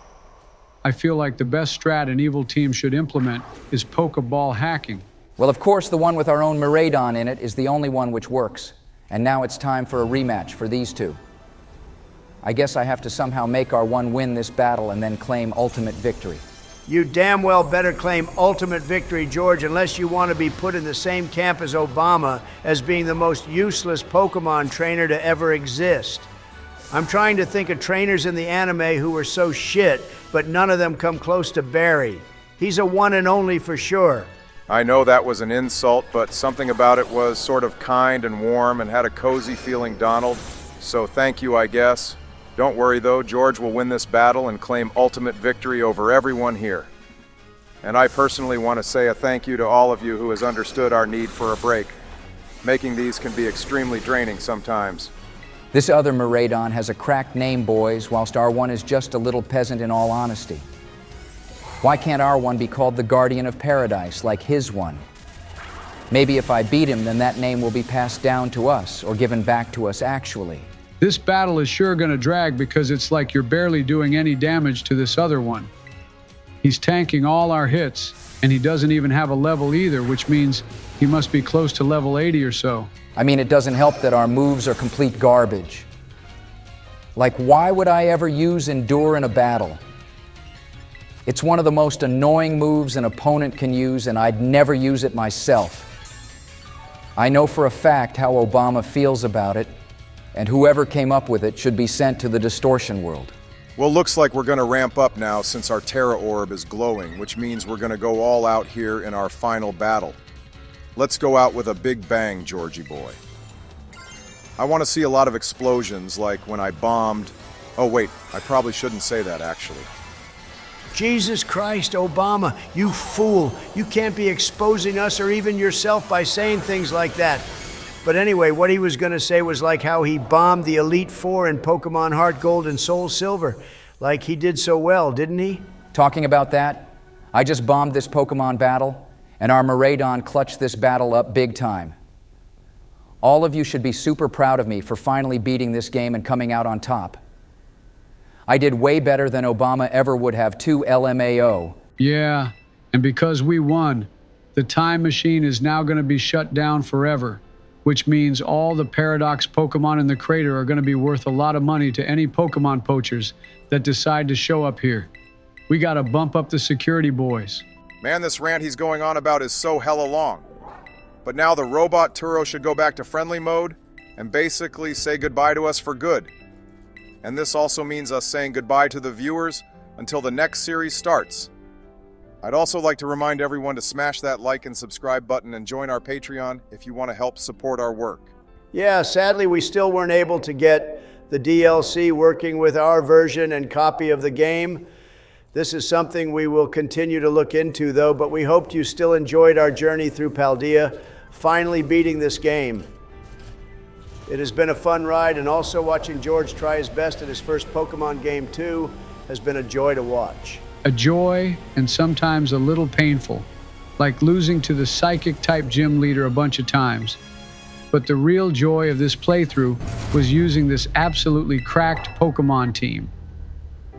I feel like the best strat an evil team should implement is Pokeball hacking. Well, of course, the one with our own Miraidon in it is the only one which works. And now it's time for a rematch for these two. I guess I have to somehow make our one win this battle and then claim ultimate victory. You damn well better claim ultimate victory, George, unless you want to be put in the same camp as Obama as being the most useless Pokemon trainer to ever exist. I'm trying to think of trainers in the anime who were so shit, but none of them come close to Barry. He's a one and only for sure. I know that was an insult, but something about it was sort of kind and warm and had a cozy feeling, Donald. So thank you, I guess. Don't worry though, George will win this battle and claim ultimate victory over everyone here. And I personally want to say a thank you to all of you who has understood our need for a break. Making these can be extremely draining sometimes. This other Miraidon has a cracked name, boys, whilst our one is just a little peasant in all honesty. Why can't our one be called the Guardian of Paradise, like his one? Maybe if I beat him, then that name will be passed down to us, or given back to us actually. This battle is sure gonna drag because it's like you're barely doing any damage to this other one. He's tanking all our hits, and he doesn't even have a level either, which means he must be close to level 80 or so. I mean, it doesn't help that our moves are complete garbage. Like, why would I ever use Endure in a battle? It's one of the most annoying moves an opponent can use, and I'd never use it myself. I know for a fact how Obama feels about it, and whoever came up with it should be sent to the distortion world. Well, looks like we're going to ramp up now since our Terra Orb is glowing, which means we're going to go all out here in our final battle. Let's go out with a big bang, Georgie boy. I want to see a lot of explosions, like when I bombed... Oh wait, I probably shouldn't say that actually. Jesus Christ, Obama, you fool. You can't be exposing us or even yourself by saying things like that. But anyway, what he was going to say was like how he bombed the Elite Four in Pokemon Heart Gold and Soul Silver. Like he did so well, didn't he? Talking about that, I just bombed this Pokemon battle, and our Miraidon clutched this battle up big time. All of you should be super proud of me for finally beating this game and coming out on top. I did way better than Obama ever would have to LMAO. Yeah, and because we won, the time machine is now going to be shut down forever, which means all the Paradox Pokemon in the crater are going to be worth a lot of money to any Pokemon poachers that decide to show up here. We got to bump up the security, boys. Man, this rant he's going on about is so hella long. But now the robot Turo should go back to friendly mode and basically say goodbye to us for good. And this also means us saying goodbye to the viewers until the next series starts. I'd also like to remind everyone to smash that like and subscribe button and join our Patreon if you want to help support our work. Yeah, sadly we still weren't able to get the DLC working with our version and copy of the game. This is something we will continue to look into though, but we hoped you still enjoyed our journey through Paldea, finally beating this game. It has been a fun ride, and also watching George try his best at his first Pokemon game too has been a joy to watch. A joy and sometimes a little painful, like losing to the psychic-type gym leader a bunch of times. But the real joy of this playthrough was using this absolutely cracked Pokemon team.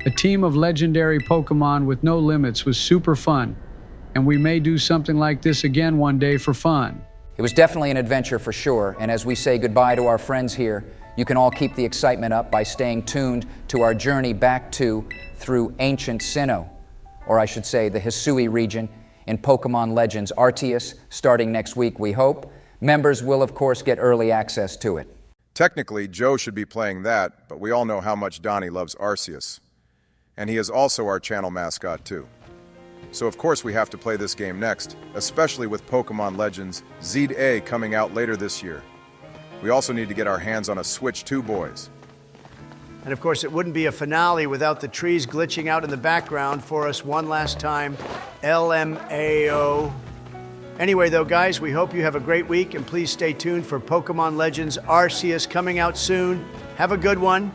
A team of legendary Pokemon with no limits was super fun, and we may do something like this again one day for fun. It was definitely an adventure for sure, and as we say goodbye to our friends here, you can all keep the excitement up by staying tuned to our journey back to, through ancient Sinnoh, or I should say the Hisui region in Pokemon Legends Arceus, starting next week, we hope. Members will, of course, get early access to it. Technically, Joe should be playing that, but we all know how much Donnie loves Arceus. And he is also our channel mascot, too. So of course we have to play this game next, especially with Pokemon Legends Z-A coming out later this year. We also need to get our hands on a Switch 2, boys. And of course it wouldn't be a finale without the trees glitching out in the background for us one last time. LMAO. Anyway though guys, we hope you have a great week, and please stay tuned for Pokemon Legends Arceus coming out soon. Have a good one.